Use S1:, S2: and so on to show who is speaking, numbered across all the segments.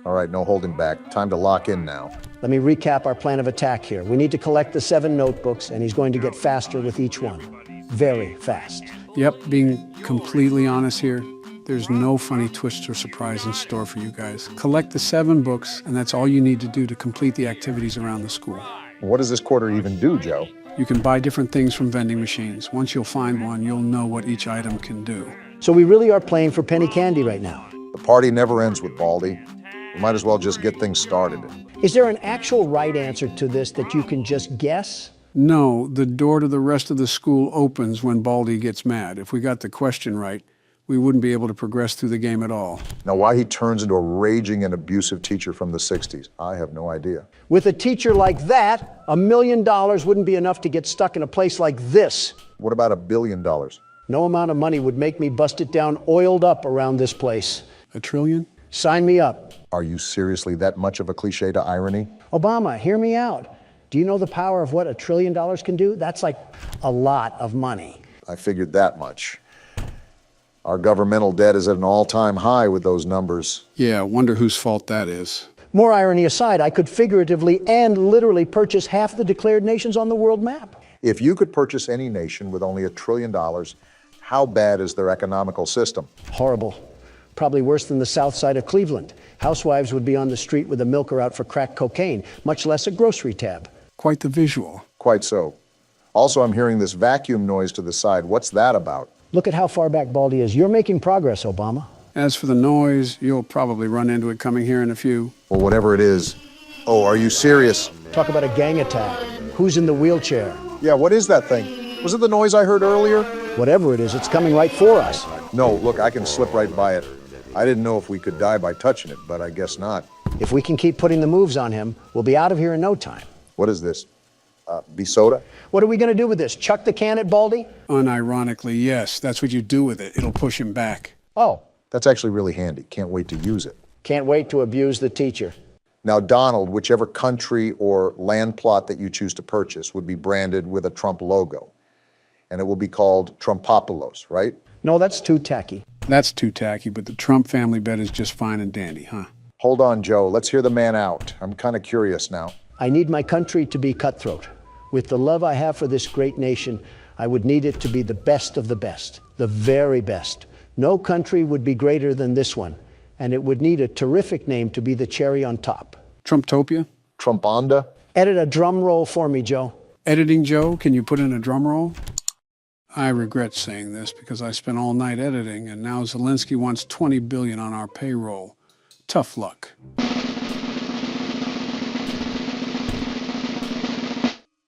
S1: All right, no holding back. Time to lock in now.
S2: Let me recap our plan of attack here. We need to collect the 7 notebooks, and he's going to get faster with each one. Very fast.
S3: Yep, being completely honest here, there's no funny twist or surprise in store for you guys. Collect the 7 books, and that's all you need to do to complete the activities around the school.
S1: What does this quarter even do, Joe?
S3: You can buy different things from vending machines. Once you'll find one, you'll know what each item can do.
S2: So we really are playing for penny candy right now.
S1: The party never ends with Baldi. We might as well just get things started.
S2: Is there an actual right answer to this that you can just guess?
S3: No, the door to the rest of the school opens when Baldi gets mad. If we got the question right, we wouldn't be able to progress through the game at all.
S1: Now, why he turns into a raging and abusive teacher from the 60s, I have no idea.
S2: With a teacher like that, $1 million wouldn't be enough to get stuck in a place like this.
S1: What about $1 billion?
S2: No amount of money would make me bust it down oiled up around this place.
S3: $1 trillion?
S2: Sign me up.
S1: Are you seriously that much of a cliche to irony?
S2: Obama, hear me out. Do you know the power of what $1 trillion can do? That's like a lot of money.
S1: I figured that much. Our governmental debt is at an all-time high with those numbers.
S3: Yeah, wonder whose fault that is.
S2: More irony aside, I could figuratively and literally purchase half the declared nations on the world map.
S1: If you could purchase any nation with only $1 trillion, how bad is their economical system?
S2: Horrible. Probably worse than the south side of Cleveland. Housewives would be on the street with a milker out for crack cocaine, much less a grocery tab.
S3: Quite the visual.
S1: Quite so. Also, I'm hearing this vacuum noise to the side. What's that about?
S2: Look at how far back Baldi is. You're making progress, Obama.
S3: As for the noise, you'll probably run into it coming here in a few.
S1: Well, whatever it is. Oh, are you serious?
S2: Talk about a gang attack. Who's in the wheelchair?
S1: Yeah, what is that thing? Was it the noise I heard earlier?
S2: Whatever it is, it's coming right for us.
S1: No, look, I can slip right by it. I didn't know if we could die by touching it, but I guess not.
S2: If we can keep putting the moves on him, we'll be out of here in no time.
S1: What is this? Be soda?
S2: What are we going to do with this? Chuck the can at Baldi?
S3: Unironically, yes. That's what you do with it. It'll push him back.
S2: Oh.
S1: That's actually really handy. Can't wait to use it.
S2: Can't wait to abuse the teacher.
S1: Now, Donald, whichever country or land plot that you choose to purchase would be branded with a Trump logo. And it will be called Trumpopolos, right?
S2: No, that's too tacky.
S3: That's too tacky, but the Trump family bet is just fine and dandy, huh?
S1: Hold on, Joe. Let's hear the man out. I'm kind of curious now.
S2: I need my country to be cutthroat. With the love I have for this great nation, I would need it to be the best of the best, the very best. No country would be greater than this one, and it would need a terrific name to be the cherry on top.
S3: Trumptopia?
S1: Trumponda?
S2: Edit a drum roll for me, Joe.
S3: Editing, Joe? Can you put in a drum roll? I regret saying this because I spent all night editing, and now Zelensky wants $20 billion on our payroll. Tough luck.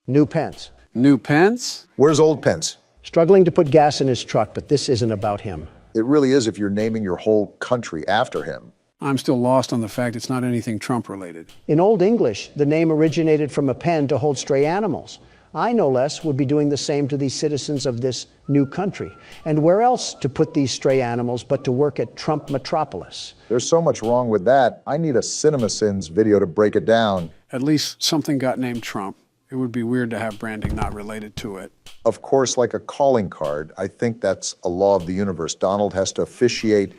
S2: New Pence.
S3: New Pence?
S1: Where's old Pence?
S2: Struggling to put gas in his truck, but this isn't about him.
S1: It really is if you're naming your whole country after him.
S3: I'm still lost on the fact it's not anything Trump-related.
S2: In Old English, the name originated from a pen to hold stray animals. I, no less, would be doing the same to these citizens of this new country. And where else to put these stray animals but to work at Trump Metropolis?
S1: There's so much wrong with that. I need a CinemaSins video to break it down.
S3: At least something got named Trump. It would be weird to have branding not related to it.
S1: Of course, like a calling card, I think that's a law of the universe. Donald has to officiate.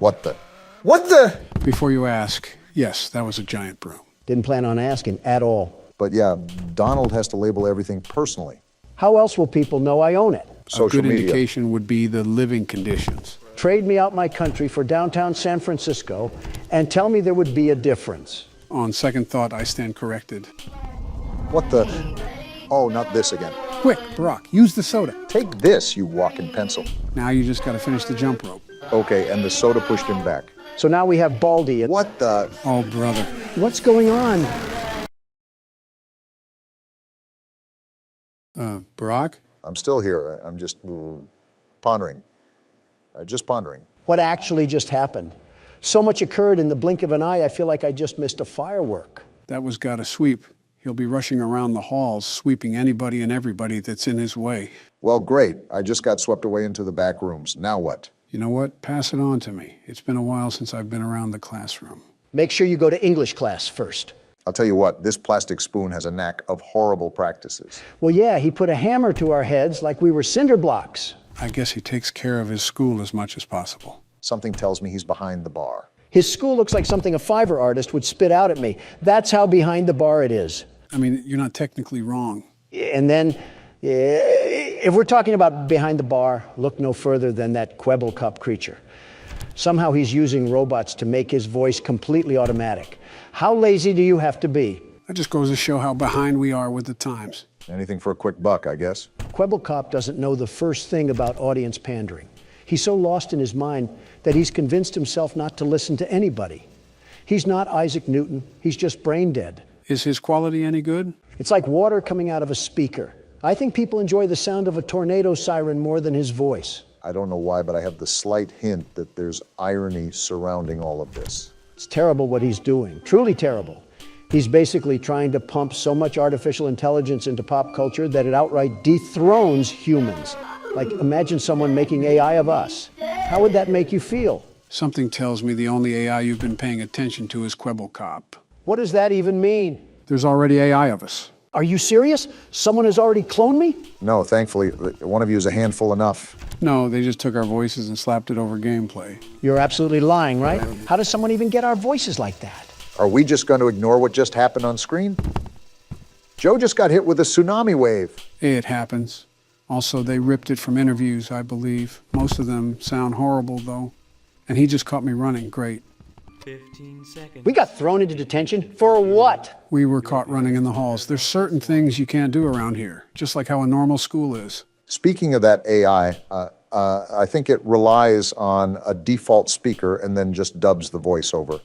S1: What the?
S3: Before you ask, yes, that was a giant broom.
S2: Didn't plan on asking at all.
S1: But yeah, Donald has to label everything personally.
S2: How else will people know I own it?
S1: Social
S3: a good
S1: media.
S3: indication would be the living conditions.
S2: Trade me out my country for downtown San Francisco and tell me there would be a difference.
S3: On second thought, I stand corrected.
S1: What the? Oh, not this again.
S3: Quick, Barack, use the soda.
S1: Take this, you walking pencil.
S3: Now you just got to finish the jump rope.
S1: Okay, and the soda pushed him back.
S2: So now we have Baldi.
S1: What the?
S3: Oh, brother.
S2: What's going on?
S3: Barack?
S1: I'm still here. I'm just pondering. Just pondering.
S2: What actually just happened? So much occurred in the blink of an eye, I feel like I just missed a firework.
S3: That was gotta sweep. He'll be rushing around the halls, sweeping anybody and everybody that's in his way.
S1: Well, great. I just got swept away into the back rooms. Now what?
S3: You know what? Pass it on to me. It's been a while since I've been around the classroom.
S2: Make sure you go to English class first.
S1: I'll tell you what, this plastic spoon has a knack of horrible practices.
S2: Well, yeah, he put a hammer to our heads like we were cinder blocks.
S3: I guess he takes care of his school as much as possible.
S1: Something tells me he's behind the bar.
S2: His school looks like something a Fiverr artist would spit out at me. That's how behind the bar it is.
S3: I mean, you're not technically wrong.
S2: And then, if we're talking about behind the bar, look no further than that Quebble Cup creature. Somehow he's using robots to make his voice completely automatic. How lazy do you have to be?
S3: That just goes to show how behind we are with the times.
S1: Anything for a quick buck, I guess.
S2: Quebble Cop doesn't know the first thing about audience pandering. He's so lost in his mind that he's convinced himself not to listen to anybody. He's not Isaac Newton, he's just brain dead.
S3: Is his quality any good?
S2: It's like water coming out of a speaker. I think people enjoy the sound of a tornado siren more than his voice.
S1: I don't know why, but I have the slight hint that there's irony surrounding all of this.
S2: It's terrible what he's doing, truly terrible. He's basically trying to pump so much artificial intelligence into pop culture that it outright dethrones humans. Like, imagine someone making AI of us. How would that make you feel?
S3: Something tells me the only AI you've been paying attention to is Quebble Cop.
S2: What does that even mean?
S3: There's already AI of us.
S2: Are you serious? Someone has already cloned me?
S1: No, thankfully, one of you is a handful enough.
S3: No, they just took our voices and slapped it over gameplay.
S2: You're absolutely lying, right? How does someone even get our voices like that?
S1: Are we just going to ignore what just happened on screen? Joe just got hit with a tsunami wave.
S3: It happens. Also, they ripped it from interviews, I believe. Most of them sound horrible, though. And he just caught me running. Great.
S4: 15 seconds.
S2: We got thrown into detention for what?
S3: We were caught running in the halls. There's certain things you can't do around here, just like how a normal school is.
S1: Speaking of that AI, I think it relies on a default speaker and then just dubs the voiceover.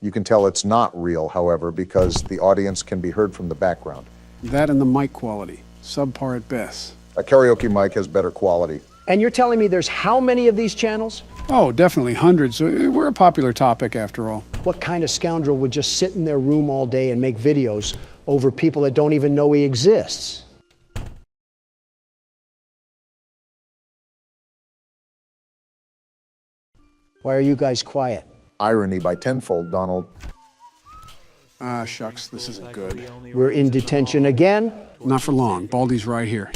S1: You can tell it's not real, however, because the audience can be heard from the background.
S3: That and the mic quality, subpar at best.
S1: A karaoke mic has better quality.
S2: And you're telling me there's how many of these channels?
S3: Oh, definitely hundreds. We're a popular topic after all.
S2: What kind of scoundrel would just sit in their room all day and make videos over people that don't even know he exists? Why are you guys quiet?
S1: Irony by tenfold, Donald.
S3: Ah, shucks, this isn't good.
S2: We're in detention again?
S3: Not for long. Baldi's right here.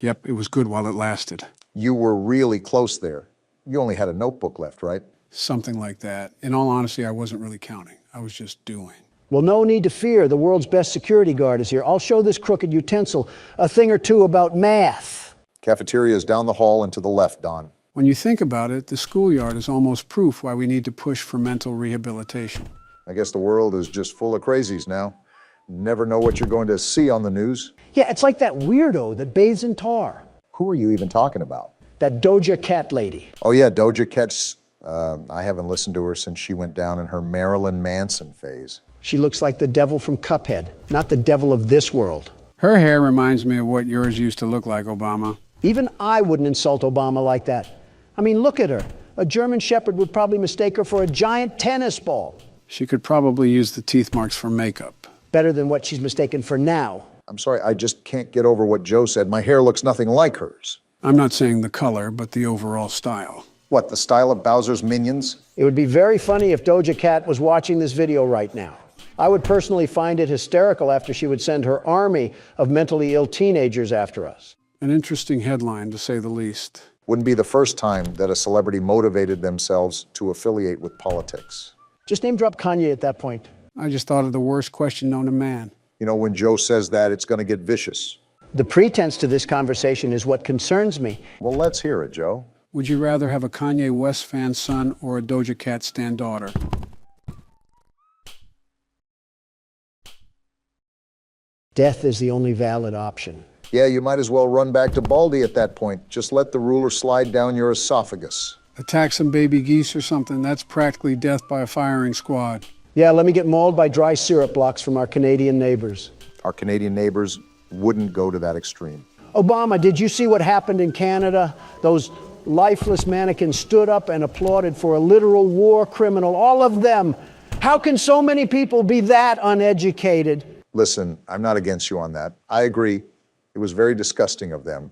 S3: Yep, it was good while it lasted.
S1: You were really close there. You only had a notebook left, right?
S3: Something like that. In all honesty, I wasn't really counting. I was just doing.
S2: Well, no need to fear. The world's best security guard is here. I'll show this crooked utensil a thing or two about math.
S1: Cafeteria is down the hall and to the left, Don.
S3: When you think about it, the schoolyard is almost proof why we need to push for mental rehabilitation.
S1: I guess the world is just full of crazies now. Never know what you're going to see on the news.
S2: Yeah, it's like that weirdo that bathes in tar.
S1: Who are you even talking about?
S2: That Doja Cat lady.
S1: Oh yeah, Doja Cat's, I haven't listened to her since she went down in her Marilyn Manson phase.
S2: She looks like the devil from Cuphead, not the devil of this world.
S3: Her hair reminds me of what yours used to look like, Obama.
S2: Even I wouldn't insult Obama like that. I mean, look at her. A German Shepherd would probably mistake her for a giant tennis ball.
S3: She could probably use the teeth marks for makeup.
S2: Better than what she's mistaken for now.
S1: I'm sorry, I just can't get over what Joe said. My hair looks nothing like hers.
S3: I'm not saying the color, but the overall style.
S1: What, the style of Bowser's Minions?
S2: It would be very funny if Doja Cat was watching this video right now. I would personally find it hysterical after she would send her army of mentally ill teenagers after us.
S3: An interesting headline, to say the least.
S1: Wouldn't be the first time that a celebrity motivated themselves to affiliate with politics.
S2: Just name drop Kanye at that point.
S3: I just thought of the worst question known to man.
S1: You know, when Joe says that, it's going to get vicious.
S2: The pretense to this conversation is what concerns me.
S1: Well, let's hear it, Joe.
S3: Would you rather have a Kanye West fan son or a Doja Cat stan daughter?
S2: Death is the only valid option.
S1: Yeah, you might as well run back to Baldi at that point. Just let the ruler slide down your esophagus.
S3: Attack some baby geese or something, that's practically death by a firing squad.
S2: Yeah, let me get mauled by dry syrup blocks from our Canadian neighbors.
S1: Our Canadian neighbors wouldn't go to that extreme.
S2: Obama, did you see what happened in Canada? Those lifeless mannequins stood up and applauded for a literal war criminal, all of them. How can so many people be that uneducated?
S1: Listen, I'm not against you on that. I agree. It was very disgusting of them.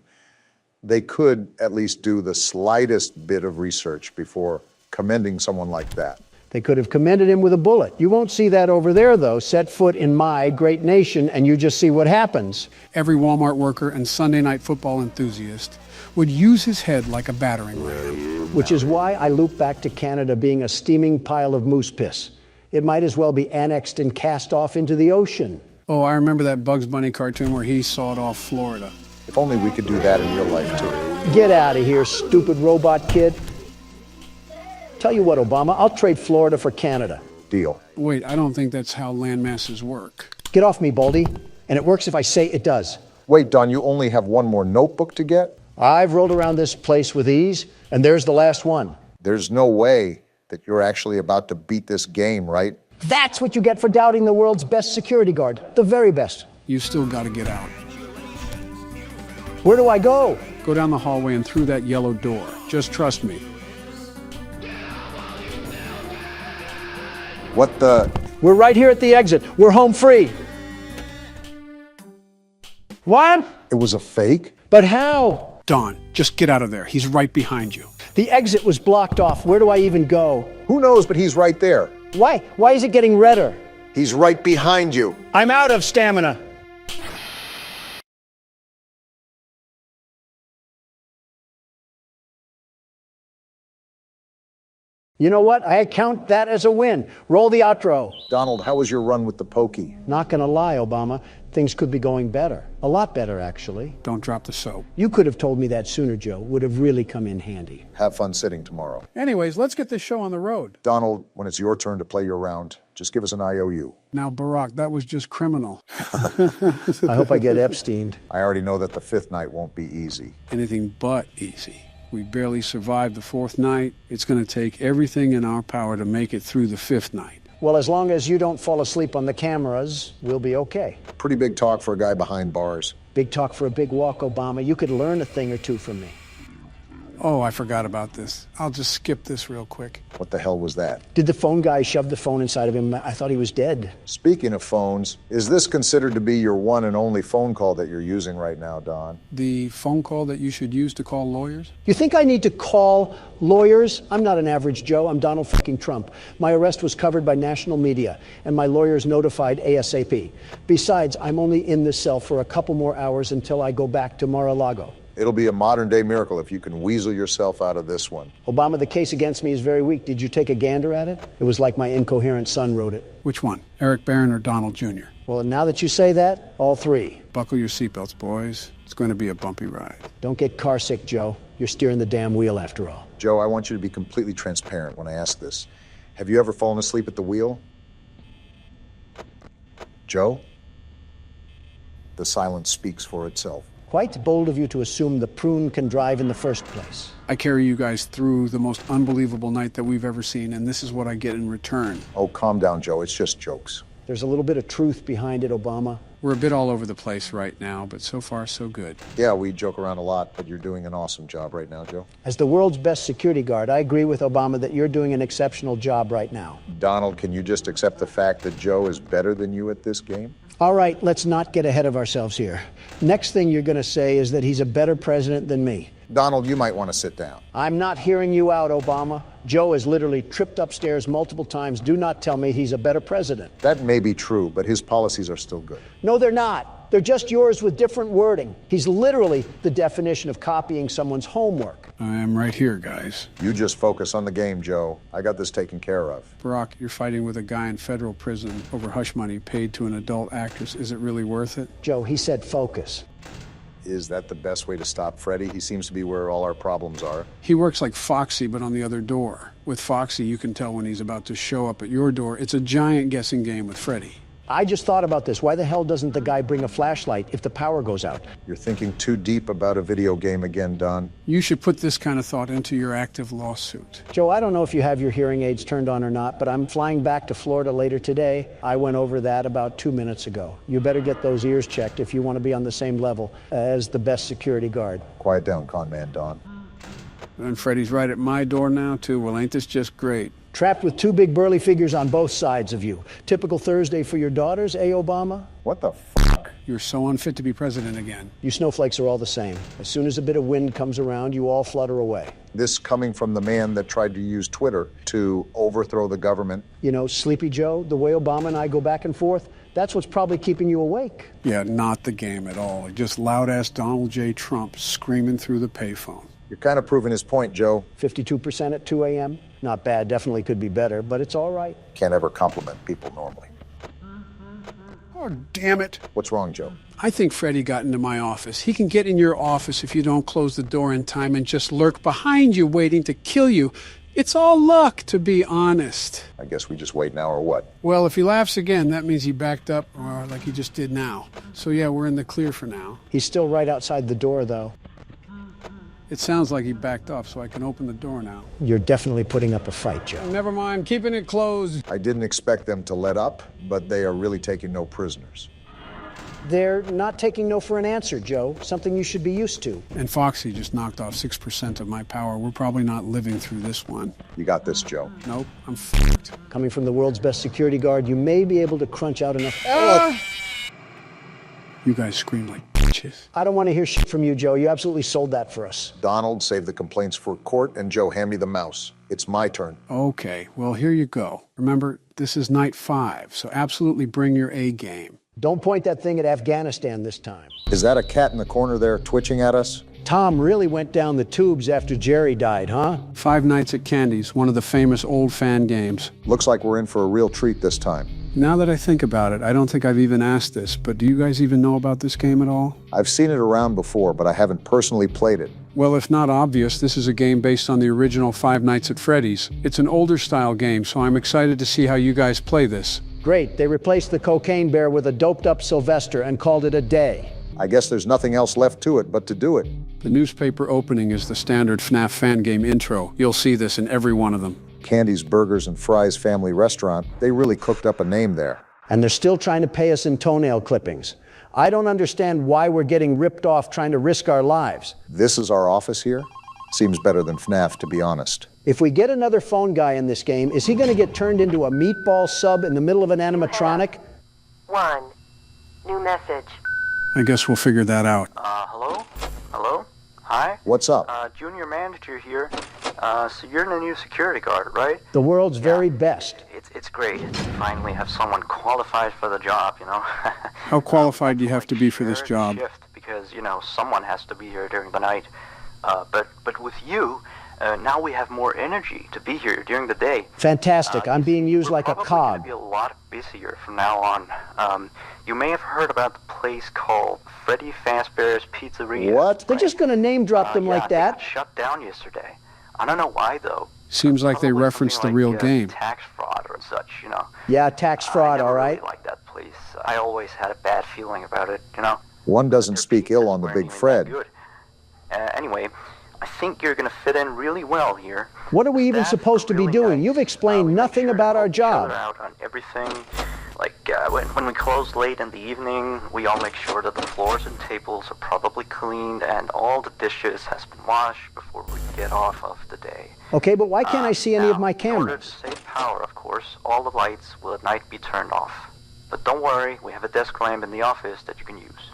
S1: They could at least do the slightest bit of research before commending someone like that.
S2: They could have commended him with a bullet. You won't see that over there, though. Set foot in my great nation, and you just see what happens.
S3: Every Walmart worker and Sunday night football enthusiast would use his head like a battering ram.
S2: Which is why I loop back to Canada being a steaming pile of moose piss. It might as well be annexed and cast off into the ocean.
S3: Oh, I remember that Bugs Bunny cartoon where he sawed off Florida.
S1: If only we could do that in real life, too.
S2: Get out of here, stupid robot kid. Tell you what, Obama, I'll trade Florida for Canada.
S1: Deal.
S3: Wait, I don't think that's how land masses work.
S2: Get off me, Baldi. And it works if I say it does.
S1: Wait, Don, you only have one more notebook to get?
S2: I've rolled around this place with ease, and there's the last one.
S1: There's no way that you're actually about to beat this game, right?
S2: That's what you get for doubting the world's best security guard. The very best.
S3: You still got to get out.
S2: Where do I go?
S3: Go down the hallway and through that yellow door. Just trust me.
S1: What the?
S2: We're right here at the exit. We're home free. What?
S1: It was a fake?
S2: But how?
S3: Don, just get out of there. He's right behind you.
S2: The exit was blocked off. Where do I even go?
S1: Who knows, but he's right there.
S2: Why? Why is it getting redder?
S1: He's right behind you.
S2: I'm out of stamina. You know what? I count that as a win. Roll the outro.
S1: Donald, how was your run with the pokey?
S2: Not gonna lie, Obama. Things could be going better. A lot better, actually.
S3: Don't drop the soap.
S2: You could have told me that sooner, Joe. Would have really come in handy.
S1: Have fun sitting tomorrow.
S3: Anyways, let's get this show on the road.
S1: Donald, when it's your turn to play your round, just give us an IOU.
S3: Now, Barack, that was just criminal.
S2: I hope I get Epsteined.
S1: I already know that the fifth night won't be easy.
S3: Anything but easy. We barely survived the fourth night. It's going to take everything in our power to make it through the fifth night.
S2: Well, as long as you don't fall asleep on the cameras, we'll be okay.
S1: Pretty big talk for a guy behind bars.
S2: Big talk for a big walk, Obama. You could learn a thing or two from me.
S3: Oh, I forgot about this. I'll just skip this real quick.
S1: What the hell was that?
S2: Did the phone guy shove the phone inside of him? I thought he was dead.
S1: Speaking of phones, is this considered to be your one and only phone call that you're using right now, Don?
S3: The phone call that you should use to call lawyers?
S2: You think I need to call lawyers? I'm not an average Joe. I'm Donald fucking Trump. My arrest was covered by national media, and my lawyers notified ASAP. Besides, I'm only in this cell for a couple more hours until I go back to Mar-a-Lago.
S1: It'll be a modern-day miracle if you can weasel yourself out of this one.
S2: Obama, the case against me is very weak. Did you take a gander at it? It was like my incoherent son wrote it.
S3: Which one? Eric Barron or Donald Jr.?
S2: Well, now that you say that, all three.
S3: Buckle your seatbelts, boys. It's going to be a bumpy ride.
S2: Don't get car sick, Joe. You're steering the damn wheel after all.
S1: Joe, I want you to be completely transparent when I ask this. Have you ever fallen asleep at the wheel? Joe? The silence speaks for itself.
S2: Quite bold of you to assume the prune can drive in the first place.
S3: I carry you guys through the most unbelievable night that we've ever seen, and this is what I get in return.
S1: Oh, calm down, Joe. It's just jokes.
S2: There's a little bit of truth behind it, Obama.
S3: We're a bit all over the place right now, but so far so good.
S1: Yeah, we joke around a lot, but you're doing an awesome job right now, Joe.
S2: As the world's best security guard, I agree with Obama that you're doing an exceptional job right now.
S1: Donald, can you just accept the fact that Joe is better than you at this game?
S2: All right, let's not get ahead of ourselves here. Next thing you're going to say is that he's a better president than me.
S1: Donald, you might want to sit down.
S2: I'm not hearing you out, Obama. Joe has literally tripped upstairs multiple times. Do not tell me he's a better president.
S1: That may be true, but his policies are still good.
S2: No, they're not. They're just yours with different wording. He's literally the definition of copying someone's homework.
S3: I am right here, guys.
S1: You just focus on the game, Joe. I got this taken care of.
S3: Barack, you're fighting with a guy in federal prison over hush money paid to an adult actress. Is it really worth it?
S2: Joe, he said focus.
S1: Is that the best way to stop Freddie? He seems to be where all our problems are.
S3: He works like Foxy, but on the other door. With Foxy, you can tell when he's about to show up at your door. It's a giant guessing game with Freddie.
S2: I just thought about this. Why the hell doesn't the guy bring a flashlight if the power goes out?
S1: You're thinking too deep about a video game again, Don.
S3: You should put this kind of thought into your active lawsuit.
S2: Joe, I don't know if you have your hearing aids turned on or not, but I'm flying back to Florida later today. I went over that about 2 minutes ago. You better get those ears checked if you want to be on the same level as the best security guard.
S1: Quiet down, con man, Don.
S3: And Freddie's right at my door now, too. Well, ain't this just great?
S2: Trapped with two big burly figures on both sides of you. Typical Thursday for your daughters, eh, Obama?
S1: What the fuck?
S3: You're so unfit to be president again.
S2: You snowflakes are all the same. As soon as a bit of wind comes around, you all flutter away.
S1: This coming from the man that tried to use Twitter to overthrow the government.
S2: You know, Sleepy Joe, the way Obama and I go back and forth, that's what's probably keeping you awake.
S3: Yeah, not the game at all. Just loud-ass Donald J. Trump screaming through the payphone.
S1: You're kind of proving his point, Joe.
S2: 52% at 2 a.m. Not bad, definitely could be better, but it's all right.
S1: Can't ever compliment people normally.
S3: Oh, damn it.
S1: What's wrong, Joe?
S3: I think Freddie got into my office. He can get in your office if you don't close the door in time and just lurk behind you waiting to kill you. It's all luck, to be honest.
S1: I guess we just wait now or what?
S3: Well, if he laughs again, that means he backed up, or like he just did now. So yeah, we're in the clear for now.
S2: He's still right outside the door, though.
S3: It sounds like he backed off, so I can open the door now.
S2: You're definitely putting up a fight, Joe.
S3: Never mind, keeping it closed.
S1: I didn't expect them to let up, but they are really taking no prisoners.
S2: They're not taking no for an answer, Joe. Something you should be used to.
S3: And Foxy just knocked off 6% of my power. We're probably not living through this one.
S1: You got this, Joe.
S3: Nope, I'm f***ed.
S2: Coming from the world's best security guard, you may be able to crunch out enough.
S3: You guys scream like bitches.
S2: I don't want to hear shit from you, Joe. You absolutely sold that for us.
S1: Donald, save the complaints for court, and Joe, hand me the mouse. It's my turn.
S3: Okay, well, here you go. Remember, this is night 5, so absolutely bring your A game.
S2: Don't point that thing at Afghanistan this time.
S1: Is that a cat in the corner there twitching at us?
S2: Tom really went down the tubes after Jerry died, huh?
S3: 5 Nights at Candy's, one of the famous old fan games.
S1: Looks like we're in for a real treat this time.
S3: Now that I think about it, I don't think I've even asked this, but do you guys even know about this game at all?
S1: I've seen it around before, but I haven't personally played it.
S3: Well, if not obvious, this is a game based on the original 5 Nights at Freddy's. It's an older style game, so I'm excited to see how you guys play this.
S2: Great. They replaced the cocaine bear with a doped-up Sylvester and called it a day.
S1: I guess there's nothing else left to it but to do it.
S3: The newspaper opening is the standard FNAF fan game intro. You'll see this in every one of them.
S1: Candy's Burgers and Fries Family Restaurant, they really cooked up a name there.
S2: And they're still trying to pay us in toenail clippings. I don't understand why we're getting ripped off trying to risk our lives.
S1: This is our office here? Seems better than FNAF, to be honest.
S2: If we get another phone guy in this game, is he going to get turned into a meatball sub in the middle of an animatronic?
S5: 1. New message.
S3: I guess we'll figure that out.
S6: Hello? Hello? Hi?
S1: What's up?
S6: Junior manager here. So you're the new security guard, right?
S2: The world's very best.
S6: It's great to finally have someone qualified for the job, you know?
S3: How qualified do you have to be for this job?
S6: Shift because, you know, someone has to be here during the night. But with you, now we have more energy to be here during the day.
S2: Fantastic. I'm being used
S6: We're
S2: like a
S6: probably
S2: cog.
S6: going to be a lot busier from now on. You may have heard about the place called Freddy Fazbear's Pizzeria.
S1: What?
S2: They're just going to name drop them like
S6: They
S2: that?
S6: got shut down yesterday. I don't know why, though.
S3: Seems like they
S6: Probably
S3: referenced the
S6: something
S3: real
S6: like,
S3: game.
S6: Tax fraud or such, you know.
S2: Yeah, tax fraud,
S6: I never
S2: all
S6: really
S2: right.
S6: liked that place. I always had a bad feeling about it, you know.
S1: One doesn't
S6: Their
S1: speak ill on the
S6: pizzas
S1: Big
S6: weren't even
S1: Fred.
S6: that good. Anyway, I think you're going to fit in really well here.
S2: What are we even
S6: Staff
S2: supposed to be
S6: really
S2: doing?
S6: nice.
S2: You've explained
S6: We make
S2: nothing
S6: sure to
S2: about our
S6: help each other
S2: job.
S6: out on everything. Like when we close late in the evening, we all make sure that the floors and tables are properly cleaned and all the dishes has been washed before we get off of the day.
S2: Okay, but why can't I see any of
S6: Now,
S2: my
S6: in order to
S2: cameras?
S6: save power, of course, all the lights will at night be turned off. But don't worry, we have a desk lamp in the office that you can use.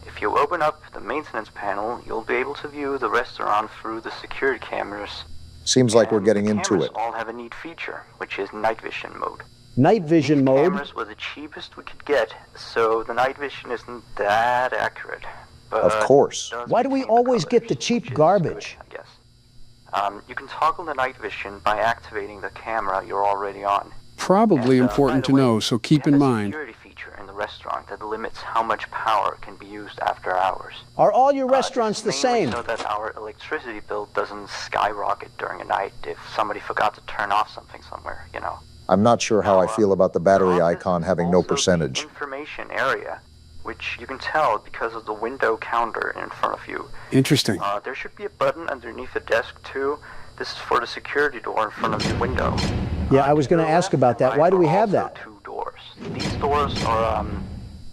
S6: If you open up the maintenance panel, you'll be able to view the restaurant through the security cameras.
S1: Seems like we're
S6: And
S1: getting
S6: the
S1: into
S6: cameras
S1: it.
S6: all have a neat feature, which is night vision mode.
S2: Night vision
S6: These
S2: mode?
S6: cameras were the cheapest we could get, so the night vision isn't that accurate. But
S1: Of course.
S6: it does
S2: Why do we
S6: retain the
S2: always get
S6: colors,
S2: the cheap
S6: which is
S2: garbage?
S6: good, I guess. You can toggle the night vision by activating the camera you're already on.
S3: Probably
S6: And,
S3: important
S6: by
S3: to
S6: the way,
S3: know, so keep
S6: we
S3: in
S6: have a
S3: mind.
S6: security feature in the restaurant that limits how much power can be used after hours.
S2: Are all your restaurants the
S6: This is mainly
S2: same?
S6: so that our electricity bill doesn't skyrocket during a night if somebody forgot to turn off something somewhere, you know.
S1: I'm not sure how I feel about the battery
S6: The office
S1: icon
S6: is
S1: having no
S6: also the
S1: percentage.
S6: information area, which you can tell because of the window counter in front of you.
S3: Interesting.
S6: There should be a button underneath the desk too. This is for the security door in front of the window.
S2: Yeah, I was
S6: To
S2: going to
S6: the
S2: ask
S6: left
S2: about
S6: and
S2: that.
S6: right
S2: Why do we
S6: are
S2: have
S6: also
S2: that?
S6: 2 doors. These doors are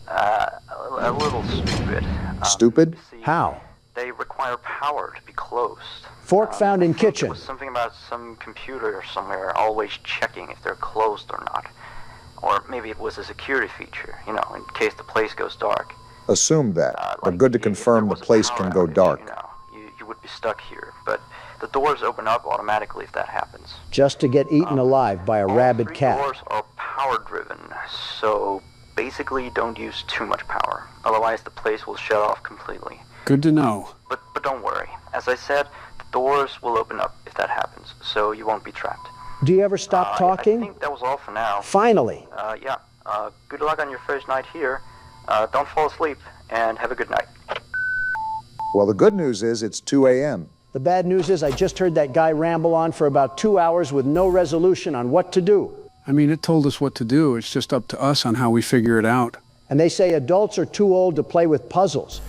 S6: a little stupid.
S1: Stupid?
S6: You see,
S2: How?
S6: They require power to be closed.
S2: Fork found in
S6: I think
S2: kitchen.
S6: It was something about some computer somewhere always checking if they're closed or not. Or maybe it was a security feature, you know, in case the place goes dark.
S1: Assumed that, but
S6: Like,
S1: good to
S6: if there
S1: confirm the
S6: was a
S1: place
S6: power
S1: can go
S6: outage,
S1: dark.
S6: you would be stuck here. But the doors open up automatically if that happens.
S2: Just to get eaten alive by a rabid
S6: All three
S2: cat.
S6: doors are power-driven, so basically don't use too much power. Otherwise, the place will shut off completely.
S3: Good to know.
S6: But don't worry. As I said, the doors will open up if that happens, so you won't be trapped.
S2: Do you ever stop
S6: I
S2: talking?
S6: think that was all for now.
S2: Finally.
S6: Yeah. Good luck on your first night here. Don't fall asleep, and have a good night.
S1: Well, the good news is it's 2 a.m.
S2: The bad news is I just heard that guy ramble on for about 2 hours with no resolution on what to do.
S3: I mean, it told us what to do. It's just up to us on how we figure it out.
S2: And they say adults are too old to play with puzzles.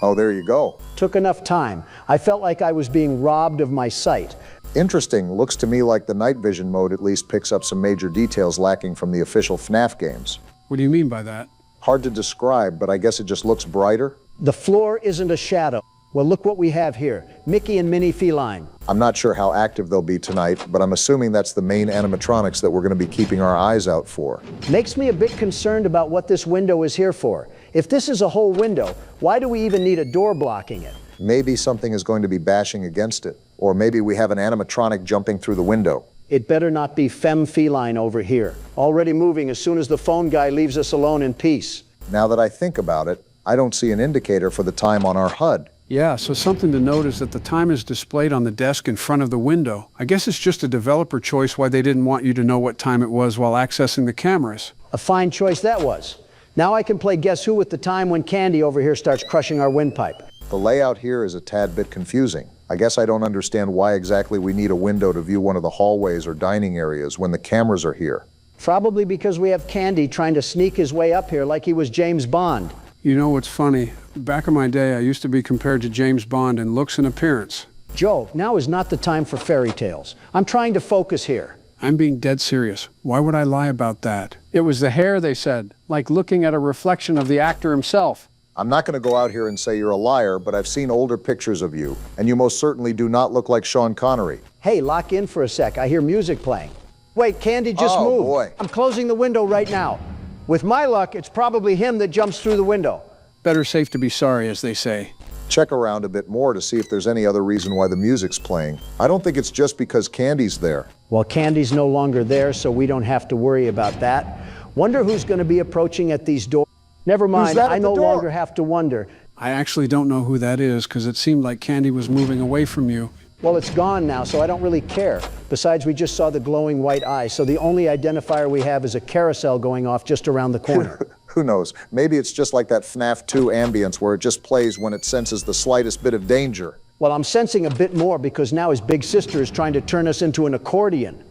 S1: Oh, there you go.
S2: Took enough time. I felt like I was being robbed of my sight.
S1: Interesting. Looks to me like the night vision mode at least picks up some major details lacking from the official FNAF games.
S3: What do you mean by that?
S1: Hard to describe, but I guess it just looks brighter.
S2: The floor isn't a shadow. Well, look what we have here. Mickey and Minnie Feline.
S1: I'm not sure how active they'll be tonight, but I'm assuming that's the main animatronics that we're going to be keeping our eyes out for.
S2: Makes me a bit concerned about what this window is here for. If this is a whole window, why do we even need a door blocking it?
S1: Maybe something is going to be bashing against it, or maybe we have an animatronic jumping through the window.
S2: It better not be Femme Feline over here. Already moving as soon as the phone guy leaves us alone in peace.
S1: Now that I think about it, I don't see an indicator for the time on our HUD.
S3: Yeah, so something to note is that the time is displayed on the desk in front of the window. I guess it's just a developer choice why they didn't want you to know what time it was while accessing the cameras.
S2: A fine choice that was. Now I can play Guess Who with the time when Candy over here starts crushing our windpipe.
S1: The layout here is a tad bit confusing. I guess I don't understand why exactly we need a window to view one of the hallways or dining areas when the cameras are here.
S2: Probably because we have Candy trying to sneak his way up here like he was James Bond.
S3: You know what's funny? Back in my day, I used to be compared to James Bond in looks and appearance.
S2: Joe, now is not the time for fairy tales. I'm trying to focus here.
S3: I'm being dead serious. Why would I lie about that? It was the hair, they said, like looking at a reflection of the actor himself.
S1: I'm not going to go out here and say you're a liar, but I've seen older pictures of you, and you most certainly do not look like Sean Connery.
S2: Hey, lock in for a sec. I hear music playing. Wait, Candy just moved.
S1: Boy.
S2: I'm closing the window right now. With my luck, it's probably him that jumps through the window.
S3: Better safe to be sorry, as they say.
S1: Check around a bit more to see if there's any other reason why the music's playing. I don't think it's just because Candy's there.
S2: Well, Candy's no longer there, so we don't have to worry about that. Wonder who's going to be approaching at these doors. Never mind,
S1: that at
S2: I
S1: the
S2: no
S1: door?
S2: longer have to wonder.
S3: I actually don't know who that is, because it seemed like Candy was moving away from you.
S2: Well, it's gone now, so I don't really care. Besides, we just saw the glowing white eye, so the only identifier we have is a carousel going off just around the corner.
S1: Who knows? Maybe it's just like that FNAF 2 ambience where it just plays when it senses the slightest bit of danger.
S2: Well, I'm sensing a bit more because now his big sister is trying to turn us into an accordion.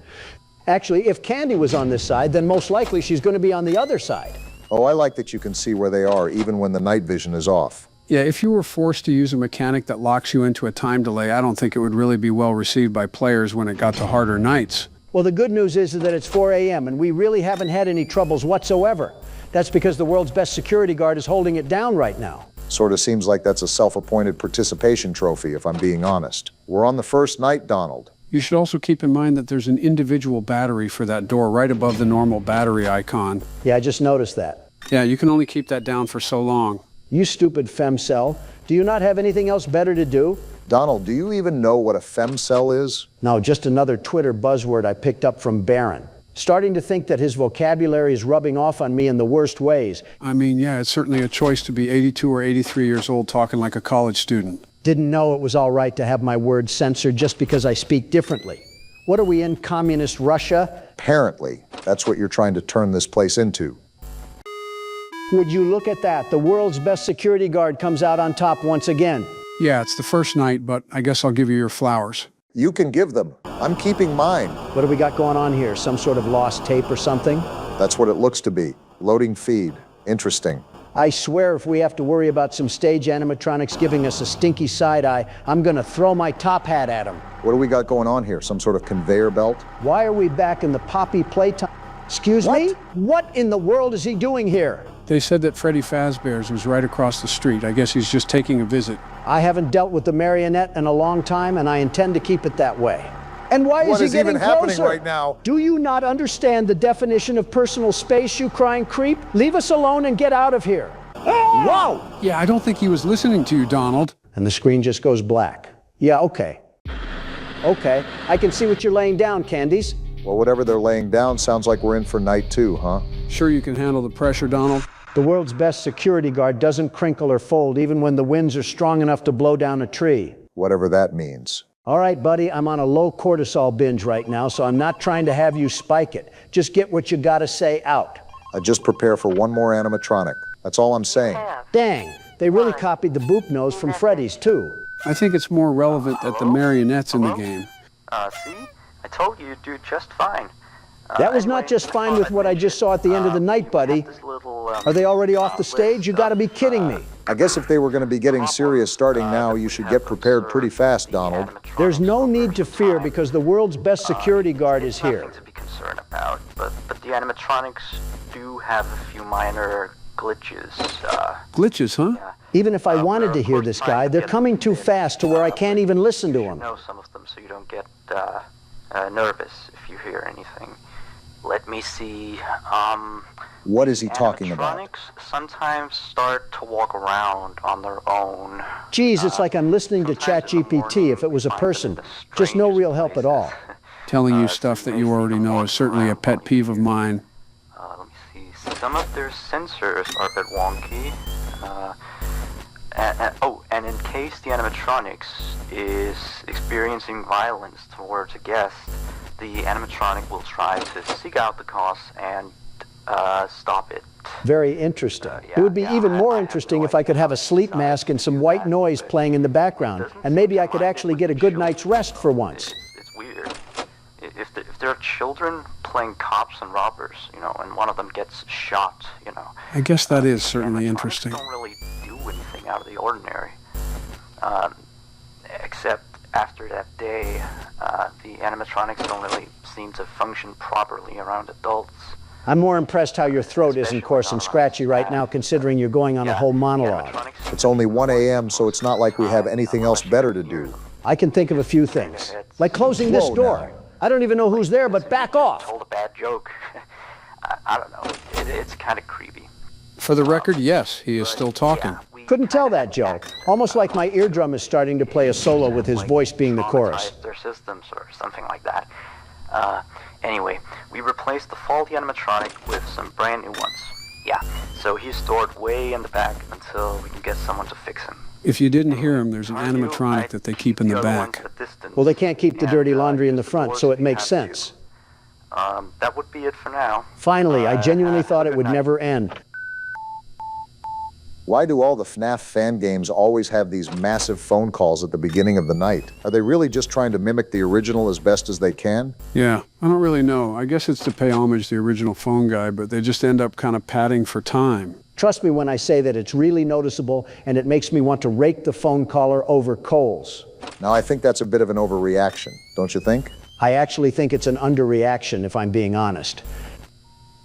S2: Actually, if Candy was on this side, then most likely she's going to be on the other side.
S1: Oh, I like that you can see where they are even when the night vision is off.
S3: Yeah, if you were forced to use a mechanic that locks you into a time delay, I don't think it would really be well received by players when it got to harder nights.
S2: Well, the good news is that it's 4 a.m. and we really haven't had any troubles whatsoever. That's because the world's best security guard is holding it down right now.
S1: Sort of seems like that's a self-appointed participation trophy, if I'm being honest. We're on the first night, Donald.
S3: You should also keep in mind that there's an individual battery for that door right above the normal battery icon.
S2: Yeah, I just noticed that.
S3: Yeah, you can only keep that down for so long.
S2: You stupid femcell. Do you not have anything else better to do?
S1: Donald, do you even know what a femcell is?
S2: No, just another Twitter buzzword I picked up from Barron. Starting to think that his vocabulary is rubbing off on me in the worst ways.
S3: I mean, yeah, it's certainly a choice to be 82 or 83 years old talking like a college student.
S2: Didn't know it was all right to have my words censored just because I speak differently. What are we in, communist Russia?
S1: Apparently, that's what you're trying to turn this place into.
S2: Would you look at that? The world's best security guard comes out on top once again.
S3: Yeah, it's the first night, but I guess I'll give you your flowers.
S1: You can give them. I'm keeping mine.
S2: What do we got going on here? Some sort of lost tape or something?
S1: That's what it looks to be. Loading feed. Interesting.
S2: I swear if we have to worry about some stage animatronics giving us a stinky side eye, I'm gonna throw my top hat at them.
S1: What do we got going on here? Some sort of conveyor belt?
S2: Why are we back in the Poppy Playtime? Excuse me? What in the world is he doing here?
S3: They said that Freddy Fazbear's was right across the street. I guess he's just taking a visit.
S2: I haven't dealt with the marionette in a long time, and I intend to keep it that way. And why
S1: What
S2: is
S1: is
S2: he getting
S1: even happening
S2: closer?
S1: right now?
S2: Do you not understand the definition of personal space, you crying creep? Leave us alone and get out of here. Whoa!
S3: Yeah, I don't think he was listening to you, Donald.
S2: And the screen just goes black. Yeah, okay. Okay, I can see what you're laying down, Candies.
S1: Well, whatever they're laying down sounds like we're in for night 2, huh?
S3: Sure you can handle the pressure, Donald?
S2: The world's best security guard doesn't crinkle or fold even when the winds are strong enough to blow down a tree.
S1: Whatever that means.
S2: All right, buddy, I'm on a low cortisol binge right now, so I'm not trying to have you spike it. Just get what you gotta say out.
S1: I just prepare for one more animatronic. That's all I'm saying.
S2: Dang, they really copied the boop nose from Freddy's, too.
S3: I think it's more relevant that the marionette's in the game.
S6: See? I told you you'd do just fine.
S2: That was not just fine with what I just saw at the end of the night, buddy. Are they already off the stage? You gotta be kidding me.
S1: I guess if they were going to be getting serious starting now, you should get prepared pretty fast, Donald.
S2: There's no need to fear because the world's best security guard is here.
S6: Nothing to be concerned about, but the animatronics do have a few minor glitches.
S3: Glitches, huh?
S2: Even if I wanted to hear this guy, they're coming too fast to where I can't even listen to him.
S6: Know some of them so you don't get nervous if you hear anything. Let me see.
S1: What is he talking about?
S6: Animatronics sometimes start to walk around on their own.
S2: Geez, it's like I'm listening to ChatGPT if it was a person. Just no real help at all.
S3: Telling you stuff that you already know is certainly a pet peeve of mine.
S6: Let me see. Some of their sensors are a bit wonky. And in case the animatronics is experiencing violence towards a guest, the animatronic will try to seek out the cause and stop it.
S2: Very interesting. It would be even more interesting if I could have a sleep mask and some white noise playing in the background, and maybe I could actually get a good night's rest for once.
S6: It's weird. If there are children playing cops and robbers, and one of them gets shot,
S3: I guess that is certainly interesting.
S6: Don't really do anything out of the ordinary. Except after that day, the animatronics don't really seem to function properly around adults.
S2: I'm more impressed how your throat isn't coarse and scratchy right now, considering you're going on a whole monologue.
S1: It's only 1 a.m., so it's not like we have anything else better to do.
S2: I can think of a few things, like closing this door. I don't even know who's there, but back off.
S6: Told a bad joke. I don't know. It's kind of creepy.
S3: For the record, yes, he is still talking.
S2: Couldn't tell that, Joe. Almost like my eardrum is starting to play a solo with his voice being the chorus.
S6: Their systems or something like that. Anyway, we replaced the faulty animatronic with some brand new ones. Yeah, so he's stored way in the back until we can get someone to fix him.
S3: If you didn't hear him, there's an animatronic that they keep in the back.
S2: Well, they can't keep the dirty laundry in the front, so it makes sense.
S6: That would be it for now.
S2: Finally, I genuinely thought it would never end.
S1: Why do all the FNAF fan games always have these massive phone calls at the beginning of the night? Are they really just trying to mimic the original as best as they can?
S3: Yeah, I don't really know. I guess it's to pay homage to the original phone guy, but they just end up kind of padding for time.
S2: Trust me when I say that it's really noticeable, and it makes me want to rake the phone caller over coals.
S1: Now, I think that's a bit of an overreaction, don't you think?
S2: I actually think it's an underreaction, if I'm being honest.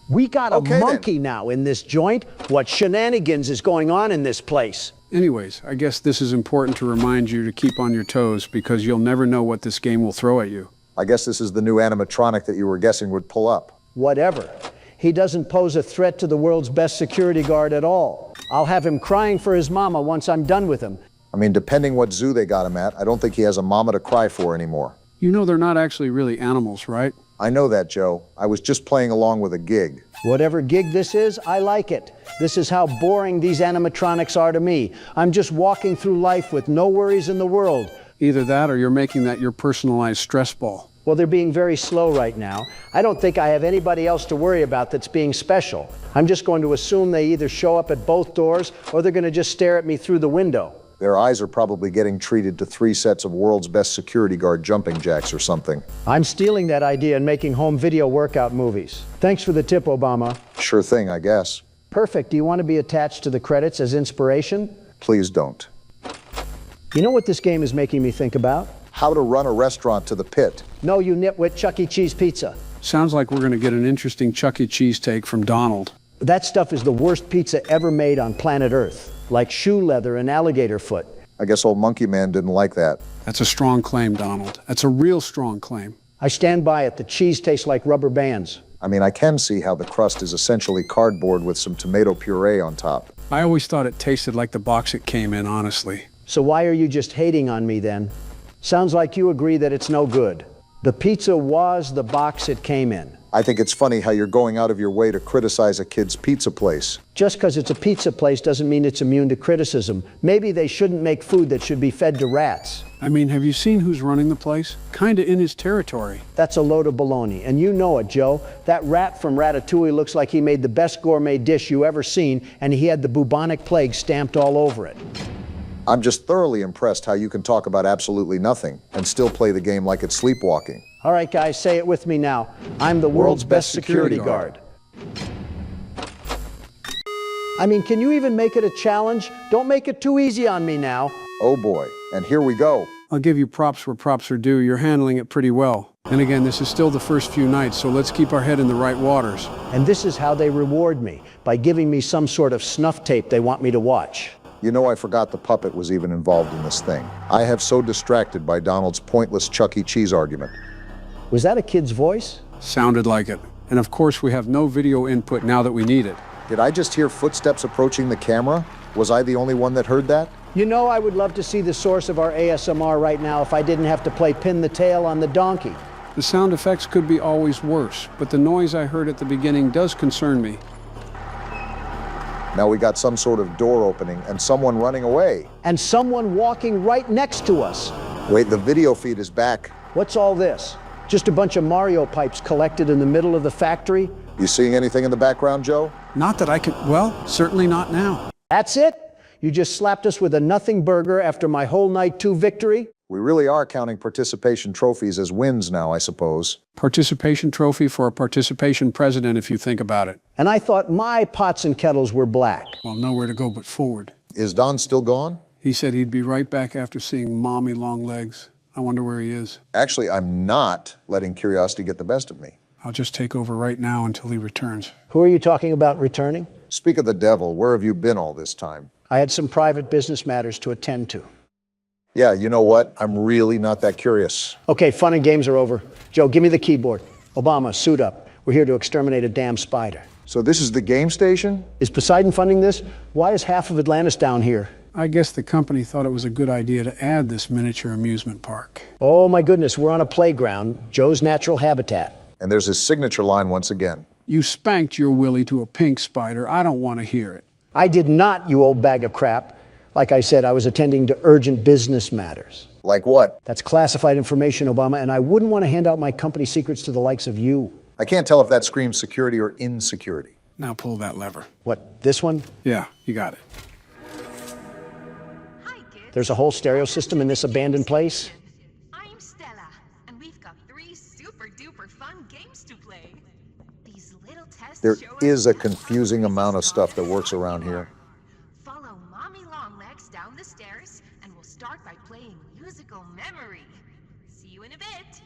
S2: We got a monkey now in this joint. What shenanigans is going on in this place?
S3: Anyways, I guess this is important to remind you to keep on your toes because you'll never know what this game will throw at you.
S1: I guess this is the new animatronic that you were guessing would pull up.
S2: Whatever. He doesn't pose a threat to the world's best security guard at all. I'll have him crying for his mama once I'm done with him.
S1: I mean, depending what zoo they got him at, I don't think he has a mama to cry for anymore.
S3: You know they're not actually really animals, right?
S1: I know that, Joe. I was just playing along with a gig.
S2: Whatever gig this is, I like it. This is how boring these animatronics are to me. I'm just walking through life with no worries in the world.
S3: Either that or you're making that your personalized stress ball.
S2: Well, they're being very slow right now. I don't think I have anybody else to worry about that's being special. I'm just going to assume they either show up at both doors or they're going to just stare at me through the window.
S1: Their eyes are probably getting treated to 3 sets of world's best security guard jumping jacks or something.
S2: I'm stealing that idea and making home video workout movies. Thanks for the tip, Obama.
S1: Sure thing, I guess.
S2: Perfect. Do you want to be attached to the credits as inspiration?
S1: Please don't.
S2: You know what this game is making me think about?
S1: How to run a restaurant to the pit.
S2: No, you nitwit, Chuck E. Cheese pizza.
S3: Sounds like we're going to get an interesting Chuck E. Cheese take from Donald.
S2: That stuff is the worst pizza ever made on planet Earth. Like shoe leather and alligator foot.
S1: I guess old Monkey Man didn't like that.
S3: That's a strong claim, Donald. That's a real strong claim.
S2: I stand by it. The cheese tastes like rubber bands.
S1: I mean, I can see how the crust is essentially cardboard with some tomato puree on top.
S3: I always thought it tasted like the box it came in, honestly.
S2: So why are you just hating on me then? Sounds like you agree that it's no good. The pizza was the box it came in.
S1: I think it's funny how you're going out of your way to criticize a kid's pizza place.
S2: Just because it's a pizza place doesn't mean it's immune to criticism. Maybe they shouldn't make food that should be fed to rats.
S3: I mean, have you seen who's running the place? Kinda in his territory.
S2: That's a load of baloney, and you know it, Joe. That rat from Ratatouille looks like he made the best gourmet dish you ever seen, and he had the bubonic plague stamped all over it.
S1: I'm just thoroughly impressed how you can talk about absolutely nothing and still play the game like it's sleepwalking.
S2: All right, guys, say it with me now. I'm the world's best security guard. I mean, can you even make it a challenge? Don't make it too easy on me now.
S1: Oh boy, and here we go.
S3: I'll give you props where props are due. You're handling it pretty well. And again, this is still the first few nights, so let's keep our head in the right waters.
S2: And this is how they reward me, by giving me some sort of snuff tape they want me to watch.
S1: You know, I forgot the puppet was even involved in this thing. I have so distracted by Donald's pointless Chuck E. Cheese argument.
S2: Was that a kid's voice?
S3: Sounded like it. And of course, we have no video input now that we need it.
S1: Did I just hear footsteps approaching the camera? Was I the only one that heard that?
S2: You know, I would love to see the source of our ASMR right now if I didn't have to play pin the tail on the donkey.
S3: The sound effects could be always worse, but the noise I heard at the beginning does concern me.
S1: Now we got some sort of door opening and someone running away.
S2: And someone walking right next to us.
S1: Wait, the video feed is back.
S2: What's all this? Just a bunch of Mario pipes collected in the middle of the factory?
S1: You seeing anything in the background, Joe?
S3: Not that I can, well, certainly not now.
S2: That's it? You just slapped us with a nothing burger after my whole night 2 victory?
S1: We really are counting participation trophies as wins now, I suppose.
S3: Participation trophy for a participation president, if you think about it.
S2: And I thought my pots and kettles were black.
S3: Well, nowhere to go but forward.
S1: Is Don still gone?
S3: He said he'd be right back after seeing Mommy Longlegs. I wonder where he is.
S1: Actually, I'm not letting curiosity get the best of me.
S3: I'll just take over right now until he returns.
S2: Who are you talking about returning?
S1: Speak of the devil, where have you been all this time?
S2: I had some private business matters to attend to.
S1: Yeah, you know what? I'm really not that curious.
S2: Okay, fun and games are over. Joe, give me the keyboard. Obama, suit up. We're here to exterminate a damn spider.
S1: So this is the game station?
S2: Is Poseidon funding this? Why is half of Atlantis down here?
S3: I guess the company thought it was a good idea to add this miniature amusement park.
S2: Oh my goodness, we're on a playground, Joe's natural habitat.
S1: And there's his signature line once again.
S3: You spanked your Willie to a pink spider. I don't want to hear it.
S2: I did not, you old bag of crap. Like I said, I was attending to urgent business matters.
S1: Like what?
S2: That's classified information, Obama, and I wouldn't want to hand out my company secrets to the likes of you.
S1: I can't tell if that screams security or insecurity.
S3: Now pull that lever.
S2: What, this one?
S3: Yeah, you got it.
S7: Hi, kids.
S2: There's a whole stereo system in this abandoned place?
S7: I'm Stella, and we've got 3 super-duper fun games to play. These little tests
S1: There
S7: show us
S1: is a
S7: how
S1: confusing
S7: fun
S1: amount of
S7: these
S1: stuff that
S7: songs
S1: works around
S7: really
S1: here.
S7: are. Follow Mommy Longlegs down the stairs, and we'll start by playing musical memory. See you in a bit.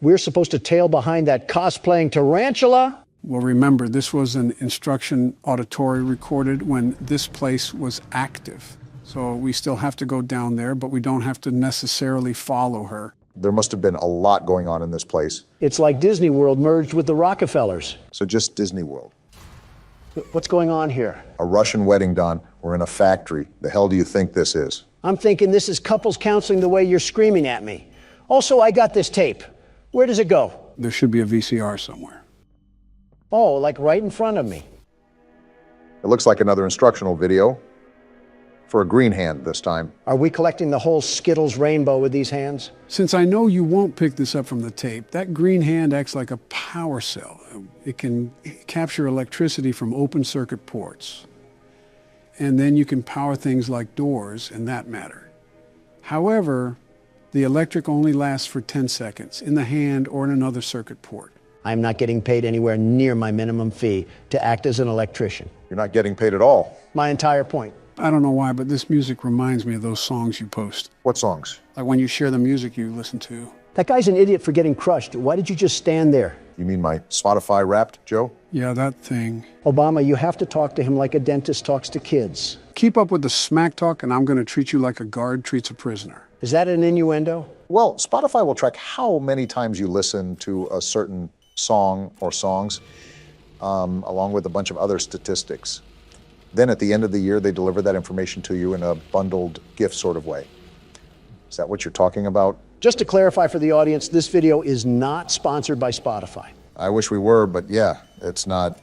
S2: We're supposed to tail behind that cosplaying tarantula?
S3: Well, remember, this was an instruction auditory recorded when this place was active. So we still have to go down there, but we don't have to necessarily follow her.
S1: There must have been a lot going on in this place.
S2: It's like Disney World merged with the Rockefellers.
S1: So just Disney World.
S2: What's going on here?
S1: A Russian wedding, Don. We're in a factory. The hell do you think this is?
S2: I'm thinking this is couples counseling the way you're screaming at me. Also, I got this tape. Where does it go?
S3: There should be a VCR somewhere.
S2: Oh, like right in front of me.
S1: It looks like another instructional video. For a green hand this time.
S2: Are we collecting the whole Skittles rainbow with these hands?
S3: Since I know you won't pick this up from the tape, that green hand acts like a power cell. It can capture electricity from open circuit ports. And then you can power things like doors and that matter. However, the electric only lasts for 10 seconds in the hand or in another circuit port.
S2: I'm not getting paid anywhere near my minimum fee to act as an electrician.
S1: You're not getting paid at all.
S2: My entire point.
S3: I don't know why, but this music reminds me of those songs you post.
S1: What songs?
S3: Like when you share the music you listen to.
S2: That guy's an idiot for getting crushed. Why did you just stand there?
S1: You mean my Spotify Wrapped, Joe?
S3: Yeah, that thing.
S2: Obama, you have to talk to him like a dentist talks to kids.
S3: Keep up with the smack talk and I'm going to treat you like a guard treats a prisoner.
S2: Is that an innuendo?
S1: Well, Spotify will track how many times you listen to a certain song or songs, along with a bunch of other statistics. Then at the end of the year, they deliver that information to you in a bundled gift sort of way. Is that what you're talking about?
S2: Just to clarify for the audience, this video is not sponsored by Spotify.
S1: I wish we were, but yeah, it's not.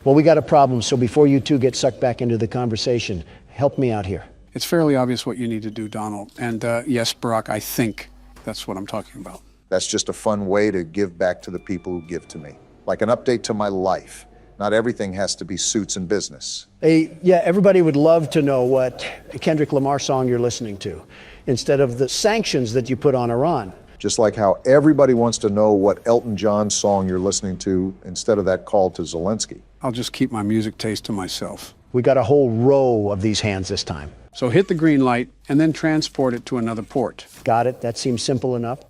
S2: Well, we got a problem, so before you two get sucked back into the conversation, help me out here.
S3: It's fairly obvious what you need to do, Donald. And yes, Barack, I think that's what I'm talking about.
S1: That's just a fun way to give back to the people who give to me. Like an update to my life. Not everything has to be suits and business.
S2: Yeah, everybody would love to know what Kendrick Lamar song you're listening to, instead of the sanctions that you put on Iran.
S1: Just like how everybody wants to know what Elton John song you're listening to instead of that call to Zelensky.
S3: I'll just keep my music taste to myself.
S2: We got a whole row of these hands this time.
S3: So hit the green light and then transport it to another port.
S2: Got it? That seems simple enough.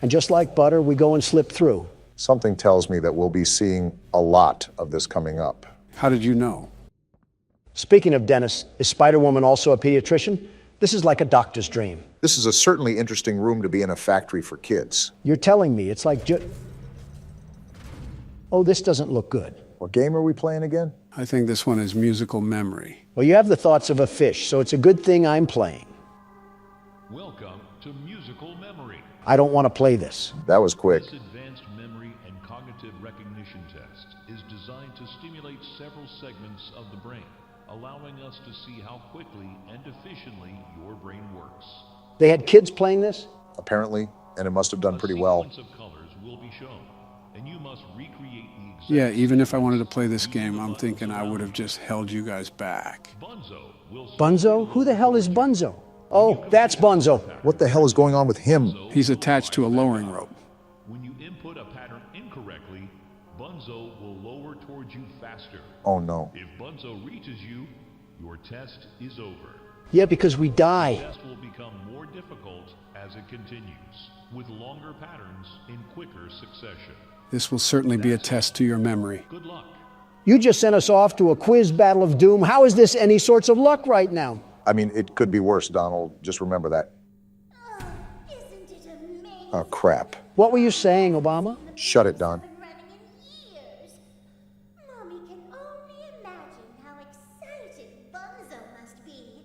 S2: And just like butter, we go and slip through.
S1: Something tells me that we'll be seeing a lot of this coming up.
S3: How did you know?
S2: Speaking of dentists, is Spider-Woman also a pediatrician? This is like a doctor's dream.
S1: This is a certainly interesting room to be in a factory for kids.
S2: You're telling me it's like oh, this doesn't look good.
S1: What game are we playing again?
S3: I think this one is musical memory.
S2: Well, you have the thoughts of a fish, so it's a good thing I'm playing.
S8: Welcome to musical memory.
S2: I don't want to play this.
S1: That was quick.
S8: This advanced memory and cognitive recognition test is designed to stimulate several segments of the brain, allowing us to see how quickly and efficiently your brain works.
S2: They had kids playing this?
S1: Apparently, and it must have done pretty well.
S8: A sequence of colors will be shown, and you must recreate the exact.
S3: Yeah, even if I wanted to play this game, I'm thinking I would have just held you guys back.
S2: Bunzo? Who the hell is Bunzo? Oh, that's Bunzo.
S1: What the hell is going on with him?
S3: He's attached to a lowering rope.
S8: When you input a pattern incorrectly, Bunzo will lower towards you faster.
S1: Oh no.
S8: If Bunzo reaches you, your test is over.
S2: Yeah, because we
S8: The
S2: die.
S8: test will become more difficult as it continues, with longer patterns in quicker succession.
S3: This will certainly be a test to your memory.
S8: Good luck.
S2: You just sent us off to a quiz battle of doom. How is this any sorts of luck right now?
S1: I mean, it could be worse, Donald. Just remember that.
S9: Isn't it amazing?
S1: Oh, crap.
S2: What were you saying, Obama?
S1: Shut it, Don.
S9: Been running in years. Mommy can only imagine how excited Bunzo must be.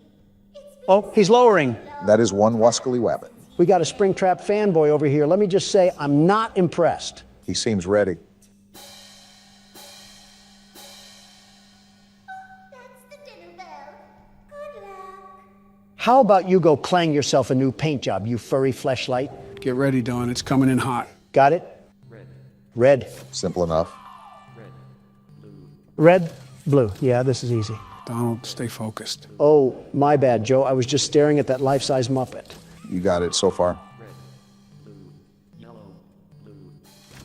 S9: It's been
S2: Oh, he's lowering.
S1: That is one wascally wabbit.
S2: We got a Springtrap fanboy over here. Let me just say, I'm not impressed.
S1: He seems ready.
S9: that's the dinner bell. Good luck.
S2: How about you go clang yourself a new paint job, you furry fleshlight?
S3: Get ready, Dawn. It's coming in hot.
S2: Got it? Red.
S1: Simple enough.
S2: Red, blue. Yeah, this is easy.
S3: Donald, stay focused.
S2: Oh, my bad, Joe. I was just staring at that life-size Muppet.
S1: You got it so far.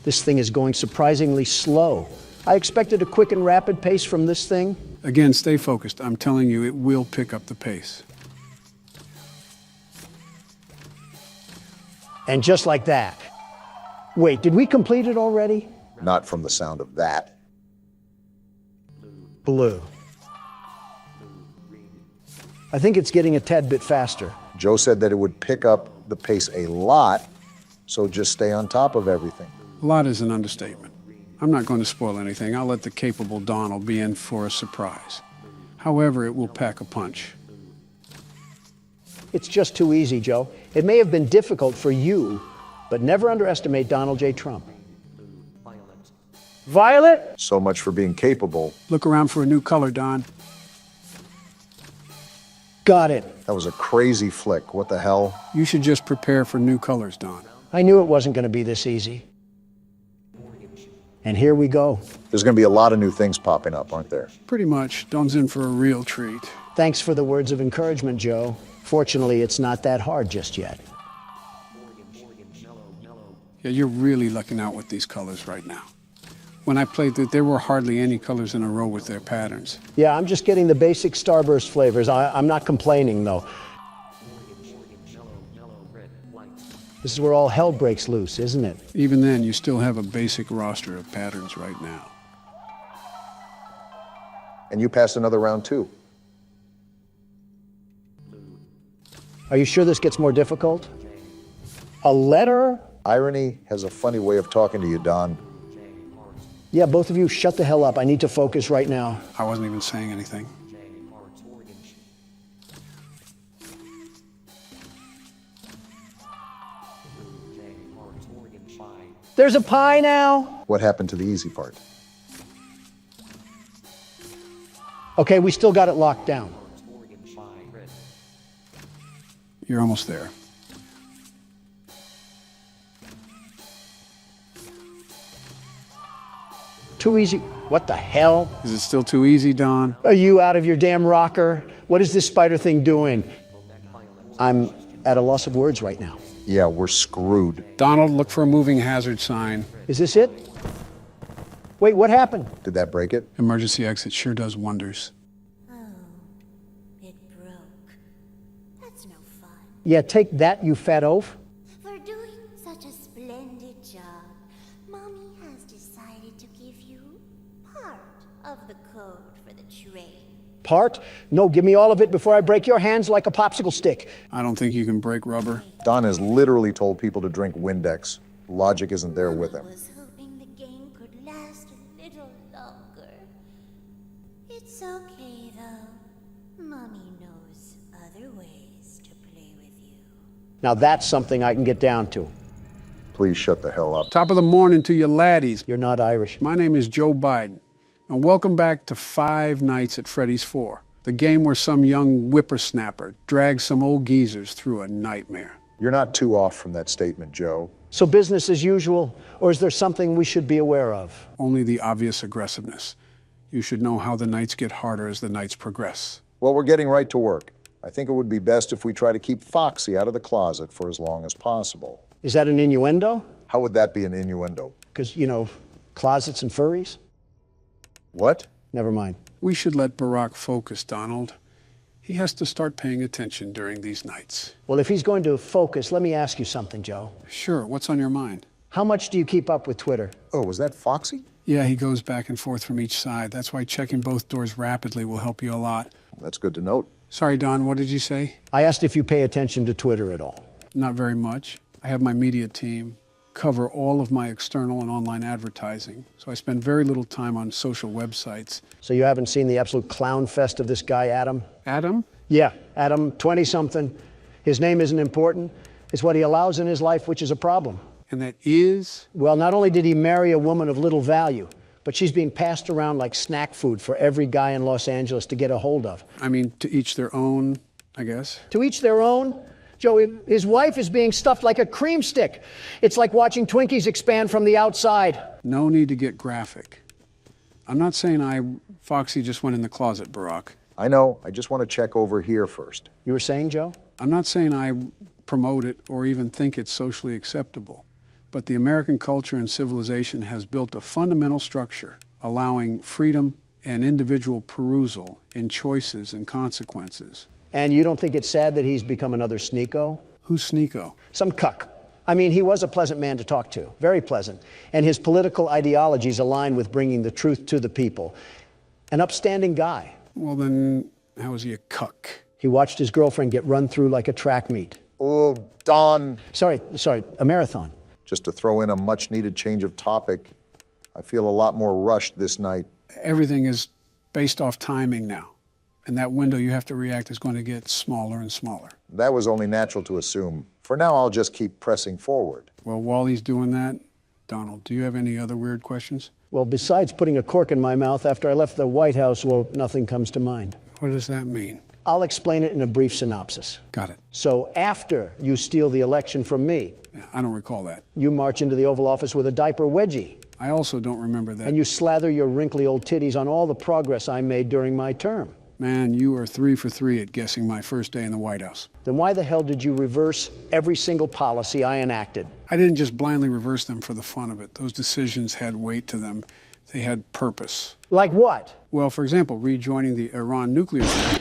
S2: This thing is going surprisingly slow. I expected a quick and rapid pace from this thing.
S3: Again, stay focused. I'm telling you, it will pick up the pace.
S2: And just like that. Wait, did we complete it already?
S1: Not from the sound of that.
S2: Blue. I think it's getting a tad bit faster.
S1: Joe said that it would pick up the pace a lot, so just stay on top of everything.
S3: A lot is an understatement. I'm not going to spoil anything. I'll let the capable Donald be in for a surprise. However, it will pack a punch.
S2: It's just too easy, Joe. It may have been difficult for you, but never underestimate Donald J. Trump. Violet?
S1: So much for being capable.
S3: Look around for a new color, Don.
S2: Got it.
S1: That was a crazy flick. What the hell?
S3: You should just prepare for new colors, Don.
S2: I knew it wasn't going to be this easy. And here we go.
S1: There's going to be a lot of new things popping up, aren't there?
S3: Pretty much. Don's in for a real treat.
S2: Thanks for the words of encouragement, Joe. Fortunately, it's not that hard just yet.
S3: Yeah, you're really lucking out with these colors right now. When I played it, there were hardly any colors in a row with their patterns.
S2: Yeah, I'm just getting the basic Starburst flavors. I'm not complaining, though. This is where all hell breaks loose, isn't it?
S3: Even then, you still have a basic roster of patterns right now.
S1: And you passed another round too.
S2: Are you sure this gets more difficult? A letter?
S1: Irony has a funny way of talking to you, Don.
S2: Yeah, both of you shut the hell up. I need to focus right now.
S3: I wasn't even saying anything.
S2: There's a pie now?
S1: What happened to the easy part?
S2: Okay, we still got it locked down.
S3: You're almost there.
S2: Too easy. What the hell?
S3: Is it still too easy, Don?
S2: Are you out of your damn rocker? What is this spider thing doing? I'm at a loss of words right now.
S1: Yeah, we're screwed.
S3: Donald, look for a moving hazard sign.
S2: Is this it? Wait, what happened?
S1: Did that break it?
S3: Emergency exit sure does wonders.
S9: Oh, it broke. That's no fun.
S2: Yeah, take that, you fat oaf.
S9: For doing such a splendid job, Mommy has decided to give you part of the code for the train.
S2: Part? No, give me all of it before I break your hands like a popsicle stick.
S3: I don't think you can break rubber.
S1: Don has literally told people to drink Windex. Logic isn't there with him.
S9: I was hoping the game could last a little longer. It's okay, though. Mommy knows other ways to play with you.
S2: Now that's something I can get down to.
S1: Please shut the hell up.
S3: Top of the morning to you laddies.
S2: You're not Irish.
S3: My name is Joe Biden, and welcome back to Five Nights at Freddy's 4, the game where some young whippersnapper drags some old geezers through a nightmare.
S1: You're not too off from that statement, Joe.
S2: So business as usual, or is there something we should be aware of?
S3: Only the obvious aggressiveness. You should know how the nights get harder as the nights progress.
S1: Well, we're getting right to work. I think it would be best if we try to keep Foxy out of the closet for as long as possible.
S2: Is that an innuendo?
S1: How would that be an innuendo?
S2: Because, you know, closets and furries?
S1: What?
S2: Never mind.
S3: We should let Barack focus, Donald. He has to start paying attention during these nights.
S2: Well, if he's going to focus, let me ask you something, Joe.
S3: Sure, what's on your mind?
S2: How much do you keep up with Twitter?
S1: Oh, was that Foxy?
S3: Yeah, he goes back and forth from each side. That's why checking both doors rapidly will help you a lot.
S1: That's good to note.
S3: Sorry, Don, what did you say?
S2: I asked if you pay attention to Twitter at all.
S3: Not very much. I have my media team cover all of my external and online advertising, so I spend very little time on social websites.
S2: So you haven't seen the absolute clown fest of this guy, Adam?
S3: Adam?
S2: Yeah, Adam, 20-something. His name isn't important. It's what he allows in his life, which is a problem.
S3: And that is?
S2: Well, not only did he marry a woman of little value, but she's being passed around like snack food for every guy in Los Angeles to get a hold of.
S3: I mean, to each their own, I guess.
S2: To each their own? Joe, his wife is being stuffed like a cream stick. It's like watching Twinkies expand from the outside.
S3: No need to get graphic. I'm not saying Foxy just went in the closet, Barack.
S1: I know. I just want to check over here first.
S2: You were saying, Joe?
S3: I'm not saying I promote it or even think it's socially acceptable. But the American culture and civilization has built a fundamental structure allowing freedom and individual perusal in choices and consequences.
S2: And you don't think it's sad that he's become another sneako?
S3: Who's Sneeko?
S2: Some cuck. I mean, he was a pleasant man to talk to, very pleasant. And his political ideologies align with bringing the truth to the people. An upstanding guy.
S3: Well, then, how is he a cuck?
S2: He watched his girlfriend get run through like a track meet.
S1: Oh, Don.
S2: Sorry, a marathon.
S1: Just to throw in a much-needed change of topic, I feel a lot more rushed this night.
S3: Everything is based off timing now. And that window you have to react is going to get smaller and smaller.
S1: That was only natural to assume. For now, I'll just keep pressing forward.
S3: Well, while he's doing that, Donald, do you have any other weird questions?
S2: Well, besides putting a cork in my mouth after I left the White House, well, nothing comes to mind.
S3: What does that mean?
S2: I'll explain it in a brief synopsis.
S3: Got it.
S2: So after you steal the election from me,
S3: Yeah, I don't recall that.
S2: you march into the Oval Office with a diaper wedgie,
S3: I also don't remember that.
S2: and you slather your wrinkly old titties on all the progress I made during my term.
S3: Man, you are 3 for 3 at guessing my first day in the White House.
S2: Then why the hell did you reverse every single policy I enacted?
S3: I didn't just blindly reverse them for the fun of it. Those decisions had weight to them. They had purpose.
S2: Like what?
S3: Well, for example, rejoining the Iran nuclear deal.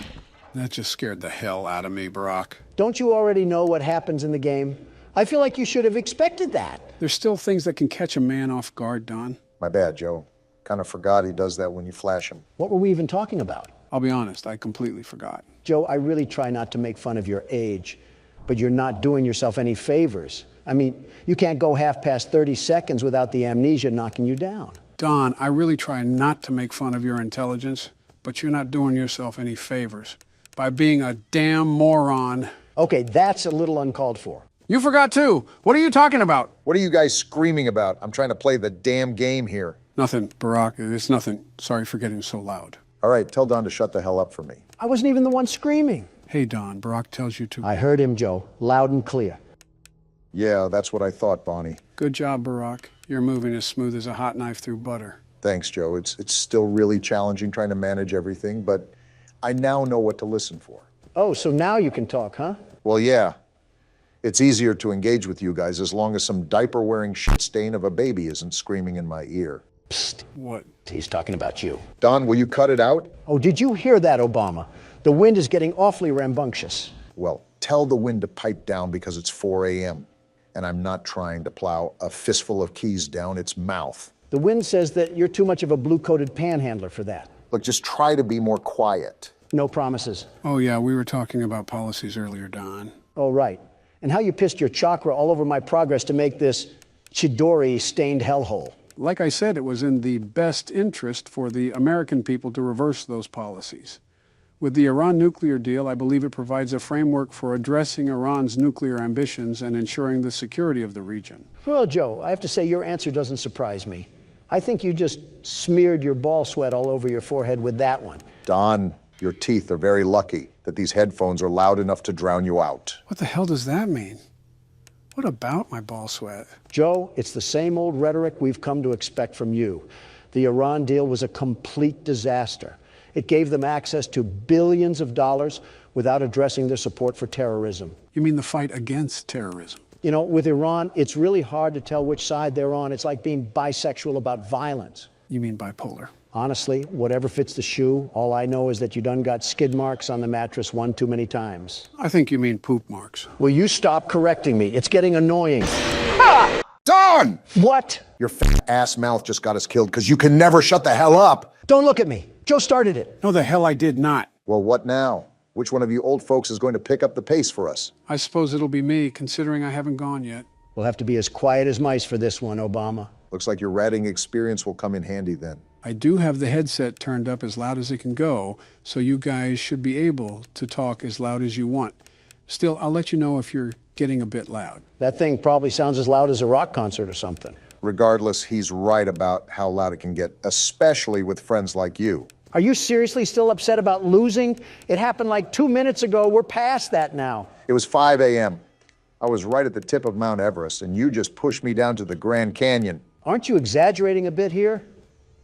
S3: That just scared the hell out of me, Barack.
S2: Don't you already know what happens in the game? I feel like you should have expected that.
S3: There's still things that can catch a man off guard, Don.
S1: My bad, Joe. Kind of forgot he does that when you flash him.
S2: What were we even talking about?
S3: I'll be honest, I completely forgot.
S2: Joe, I really try not to make fun of your age, but you're not doing yourself any favors. I mean, you can't go half past 30 seconds without the amnesia knocking you down.
S3: Don, I really try not to make fun of your intelligence, but you're not doing yourself any favors by being a damn moron.
S2: Okay, that's a little uncalled for.
S3: You forgot too. What are you talking about?
S1: What are you guys screaming about? I'm trying to play the damn game here.
S3: Nothing, Barack. It's nothing. Sorry for getting so loud.
S1: All right, tell Don to shut the hell up for me.
S2: I wasn't even the one screaming.
S3: Hey, Don, Barack tells you to.
S2: I heard him, Joe, loud and clear.
S1: Yeah, that's what I thought, Bonnie.
S3: Good job, Barack. You're moving as smooth as a hot knife through butter.
S1: Thanks, Joe. It's still really challenging trying to manage everything, but I now know what to listen for.
S2: Oh, so now you can talk, huh?
S1: Well, yeah. It's easier to engage with you guys as long as some diaper-wearing shit stain of a baby isn't screaming in my ear.
S2: Psst.
S3: What?
S2: He's talking about you.
S1: Don, will you cut it out?
S2: Oh, did you hear that, Obama? The wind is getting awfully rambunctious.
S1: Well, tell the wind to pipe down because it's 4 a.m. and I'm not trying to plow a fistful of keys down its mouth.
S2: The wind says that you're too much of a blue-coated panhandler for that.
S1: Look, just try to be more quiet.
S2: No promises.
S3: Oh, yeah, we were talking about policies earlier, Don.
S2: Oh, right. And how you pissed your chakra all over my progress to make this Chidori-stained hellhole.
S3: Like I said, it was in the best interest for the American people to reverse those policies. With the Iran nuclear deal, I believe it provides a framework for addressing Iran's nuclear ambitions and ensuring the security of the region.
S2: Well, Joe, I have to say your answer doesn't surprise me. I think you just smeared your ball sweat all over your forehead with that one.
S1: Don, your teeth are very lucky that these headphones are loud enough to drown you out.
S3: What the hell does that mean? What about my ball sweat?
S2: Joe, it's the same old rhetoric we've come to expect from you. The Iran deal was a complete disaster. It gave them access to billions of dollars without addressing their support for terrorism.
S3: You mean the fight against terrorism?
S2: You know, with Iran, it's really hard to tell which side they're on. It's like being bisexual about violence.
S3: You mean bipolar?
S2: Honestly, whatever fits the shoe, all I know is that you done got skid marks on the mattress one too many times.
S3: I think you mean poop marks.
S2: Will you stop correcting me? It's getting annoying.
S1: Don!
S2: What?
S1: Your fat ass mouth just got us killed because you can never shut the hell up.
S2: Don't look at me. Joe started it.
S3: No, the hell I did not.
S1: Well, what now? Which one of you old folks is going to pick up the pace for us?
S3: I suppose it'll be me, considering I haven't gone yet.
S2: We'll have to be as quiet as mice for this one, Obama.
S1: Looks like your ratting experience will come in handy then.
S3: I do have the headset turned up as loud as it can go, so you guys should be able to talk as loud as you want. Still, I'll let you know if you're getting a bit loud.
S2: That thing probably sounds as loud as a rock concert or something.
S1: Regardless, he's right about how loud it can get, especially with friends like you.
S2: Are you seriously still upset about losing? It happened like 2 minutes ago. We're past that now.
S1: It was 5 a.m. I was right at the tip of Mount Everest, and you just pushed me down to the Grand Canyon.
S2: Aren't you exaggerating a bit here?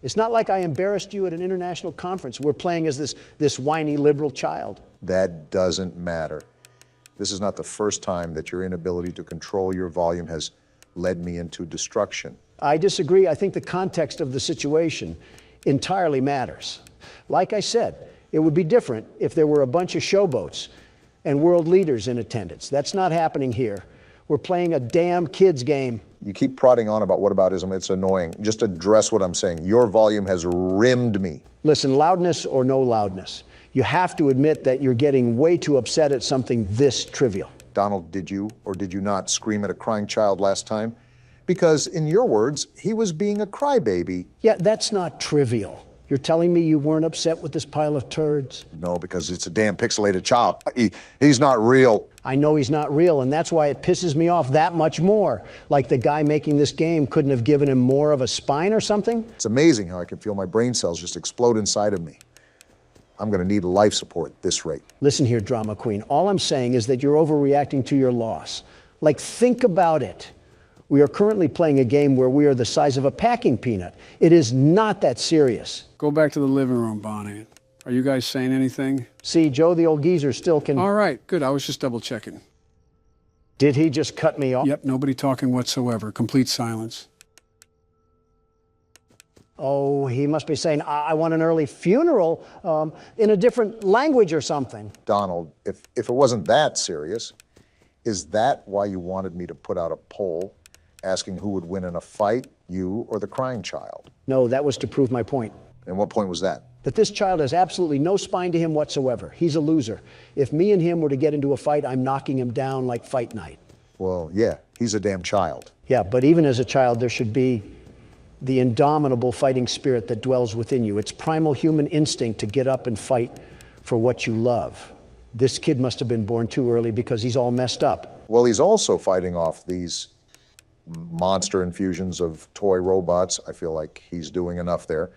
S2: It's not like I embarrassed you at an international conference. We're playing as this whiny liberal child.
S1: That doesn't matter. This is not the first time that your inability to control your volume has led me into destruction.
S2: I disagree. I think the context of the situation entirely matters. Like I said, it would be different if there were a bunch of showboats and world leaders in attendance. That's not happening here. We're playing a damn kids game.
S1: You keep prodding on about whataboutism. It's annoying. Just address what I'm saying. Your volume has rimmed me.
S2: Listen, loudness or no loudness, you have to admit that you're getting way too upset at something this trivial.
S1: Donald, did you or did you not scream at a crying child last time? Because in your words, he was being a crybaby.
S2: Yeah, that's not trivial. You're telling me you weren't upset with this pile of turds?
S1: No, because it's a damn pixelated child. He's not real.
S2: I know he's not real, and that's why it pisses me off that much more. Like the guy making this game couldn't have given him more of a spine or something?
S1: It's amazing how I can feel my brain cells just explode inside of me. I'm going to need life support at this rate.
S2: Listen here, drama queen. All I'm saying is that you're overreacting to your loss. Like, think about it. We are currently playing a game where we are the size of a packing peanut. It is not that serious.
S3: Go back to the living room, Bonnie. Are you guys saying anything?
S2: See, Joe, the old geezer still can...
S3: All right, good. I was just double checking.
S2: Did he just cut me off?
S3: Yep, nobody talking whatsoever. Complete silence.
S2: Oh, he must be saying, I want an early funeral in a different language or something.
S1: Donald, if it wasn't that serious, is that why you wanted me to put out a poll asking who would win in a fight, you or the crying child?
S2: No, that was to prove my point.
S1: And what point was that?
S2: That this child has absolutely no spine to him whatsoever. He's a loser. If me and him were to get into a fight, I'm knocking him down like fight night.
S1: Well, yeah, he's a damn child.
S2: Yeah, but even as a child, there should be the indomitable fighting spirit that dwells within you. It's primal human instinct to get up and fight for what you love. This kid must have been born too early because he's all messed up.
S1: Well, he's also fighting off these monster infusions of toy robots. I feel like he's doing enough there.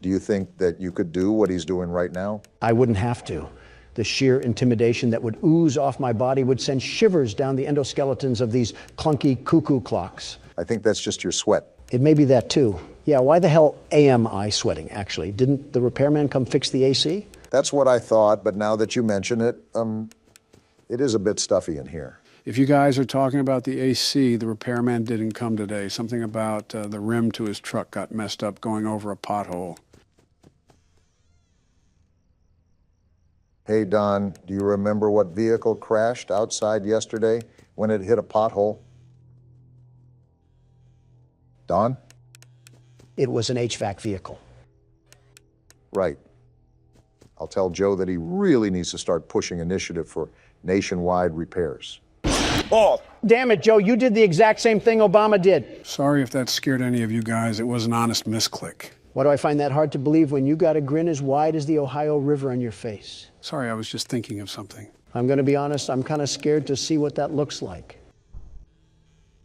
S1: Do you think that you could do what he's doing right now?
S2: I wouldn't have to. The sheer intimidation that would ooze off my body would send shivers down the endoskeletons of these clunky cuckoo clocks.
S1: I think that's just your sweat.
S2: It may be that too. Yeah, why the hell am I sweating, actually? Didn't the repairman come fix the AC?
S1: That's what I thought, but now that you mention it, it is a bit stuffy in here.
S3: If you guys are talking about the AC, the repairman didn't come today. Something about the rim to his truck got messed up going over a pothole.
S1: Hey, Don, do you remember what vehicle crashed outside yesterday when it hit a pothole? Don?
S2: It was an HVAC vehicle.
S1: Right. I'll tell Joe that he really needs to start pushing initiative for nationwide repairs.
S2: Oh! Damn it, Joe, you did the exact same thing Obama did.
S3: Sorry if that scared any of you guys. It was an honest misclick.
S2: Why do I find that hard to believe when you got a grin as wide as the Ohio River on your face?
S3: Sorry, I was just thinking of something.
S2: I'm going to be honest, I'm kind of scared to see what that looks like.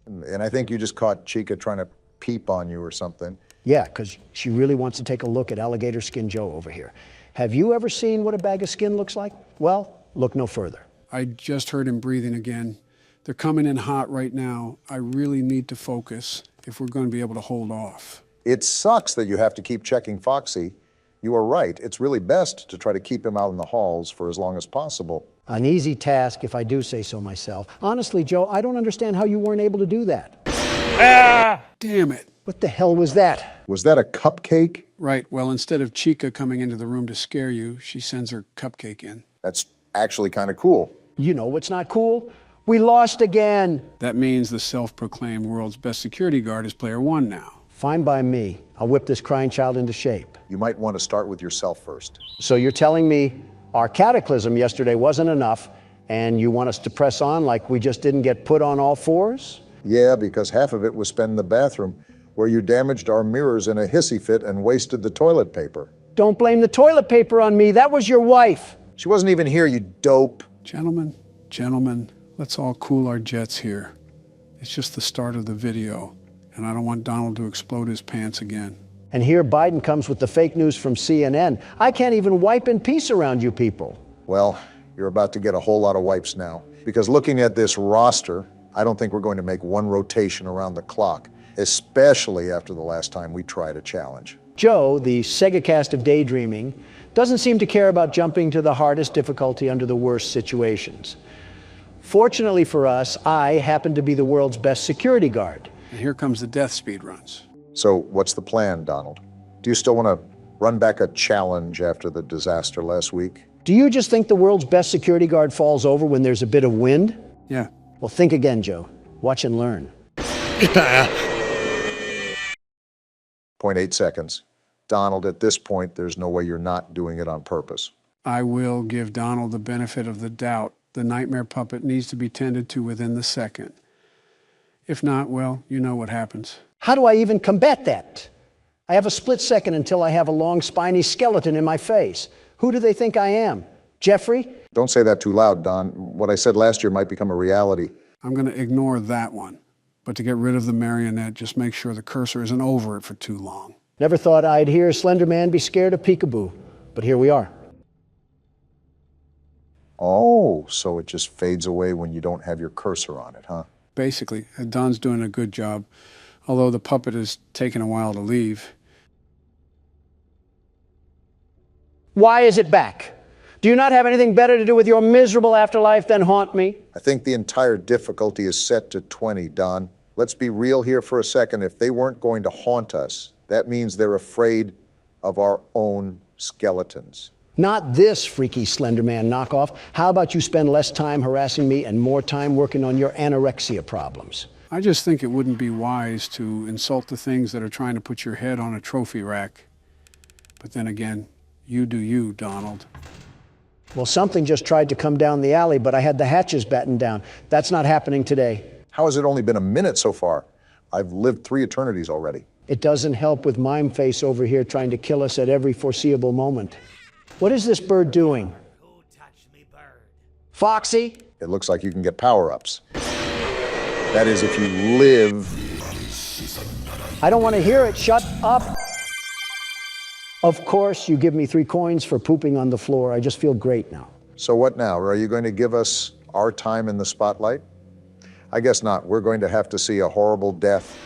S1: And I think you just caught Chica trying to peep on you or something.
S2: Yeah, because she really wants to take a look at Alligator Skin Joe over here. Have you ever seen what a bag of skin looks like? Well, look no further.
S3: I just heard him breathing again. They're coming in hot right now. I really need to focus if we're going to be able to hold off.
S1: It sucks that you have to keep checking Foxy. You are right. It's really best to try to keep him out in the halls for as long as possible.
S2: An easy task, if I do say so myself. Honestly, Joe, I don't understand how you weren't able to do that.
S3: Ah! Damn it.
S2: What the hell was that?
S1: Was that a cupcake?
S3: Right. Well, instead of Chica coming into the room to scare you, she sends her cupcake in.
S1: That's actually kind of cool.
S2: You know what's not cool? We lost again.
S3: That means the self-proclaimed world's best security guard is player one now.
S2: Fine by me. I'll whip this crying child into shape.
S1: You might want to start with yourself first.
S2: So you're telling me our cataclysm yesterday wasn't enough, and you want us to press on like we just didn't get put on all fours?
S1: Yeah, because half of it was spent in the bathroom, where you damaged our mirrors in a hissy fit and wasted the toilet paper.
S2: Don't blame the toilet paper on me. That was your wife.
S1: She wasn't even here, you dope.
S3: Gentlemen, let's all cool our jets here. It's just the start of the video, and I don't want Donald to explode his pants again.
S2: And here Biden comes with the fake news from CNN. I can't even wipe in peace around you people.
S1: Well, you're about to get a whole lot of wipes now, because looking at this roster, I don't think we're going to make one rotation around the clock, especially after the last time we tried a challenge.
S2: Joe, the Sega cast of daydreaming, doesn't seem to care about jumping to the hardest difficulty under the worst situations. Fortunately for us, I happen to be the world's best security guard.
S3: And here comes the death speed runs.
S1: So what's the plan, Donald? Do you still want to run back a challenge after the disaster last week?
S2: Do you just think the world's best security guard falls over when there's a bit of wind?
S3: Yeah.
S2: Well, think again, Joe. Watch and learn.
S1: 0.8 seconds. Donald, at this point, there's no way you're not doing it on purpose.
S3: I will give Donald the benefit of the doubt. The nightmare puppet needs to be tended to within the second. If not, well, you know what happens.
S2: How do I even combat that? I have a split second until I have a long, spiny skeleton in my face. Who do they think I am? Jeffrey?
S1: Don't say that too loud, Don. What I said last year might become a reality.
S3: I'm going to ignore that one. But to get rid of the marionette, just make sure the cursor isn't over it for too long.
S2: Never thought I'd hear Slender Man be scared of peekaboo, but here we are.
S1: Oh, so it just fades away when you don't have your cursor on it, huh?
S3: Basically, Don's doing a good job, although the puppet has taken a while to leave.
S2: Why is it back? Do you not have anything better to do with your miserable afterlife than haunt me?
S1: I think the entire difficulty is set to 20, Don. Let's be real here for a second. If they weren't going to haunt us, that means they're afraid of our own skeletons.
S2: Not this freaky Slender Man knockoff. How about you spend less time harassing me and more time working on your anorexia problems?
S3: I just think it wouldn't be wise to insult the things that are trying to put your head on a trophy rack. But then again, you do you, Donald.
S2: Well, something just tried to come down the alley, but I had the hatches battened down. That's not happening today.
S1: How has it only been a minute so far? I've lived 3 eternities already.
S2: It doesn't help with Mime Face over here trying to kill us at every foreseeable moment. What is this bird doing?
S10: Who touched me, bird?
S2: Foxy?
S1: It looks like you can get power-ups. That is, if you live...
S2: I don't want to hear it. Shut up. Of course, you give me 3 coins for pooping on the floor. I just feel great now.
S1: So what now? Are you going to give us our time in the spotlight? I guess not. We're going to have to see a horrible death.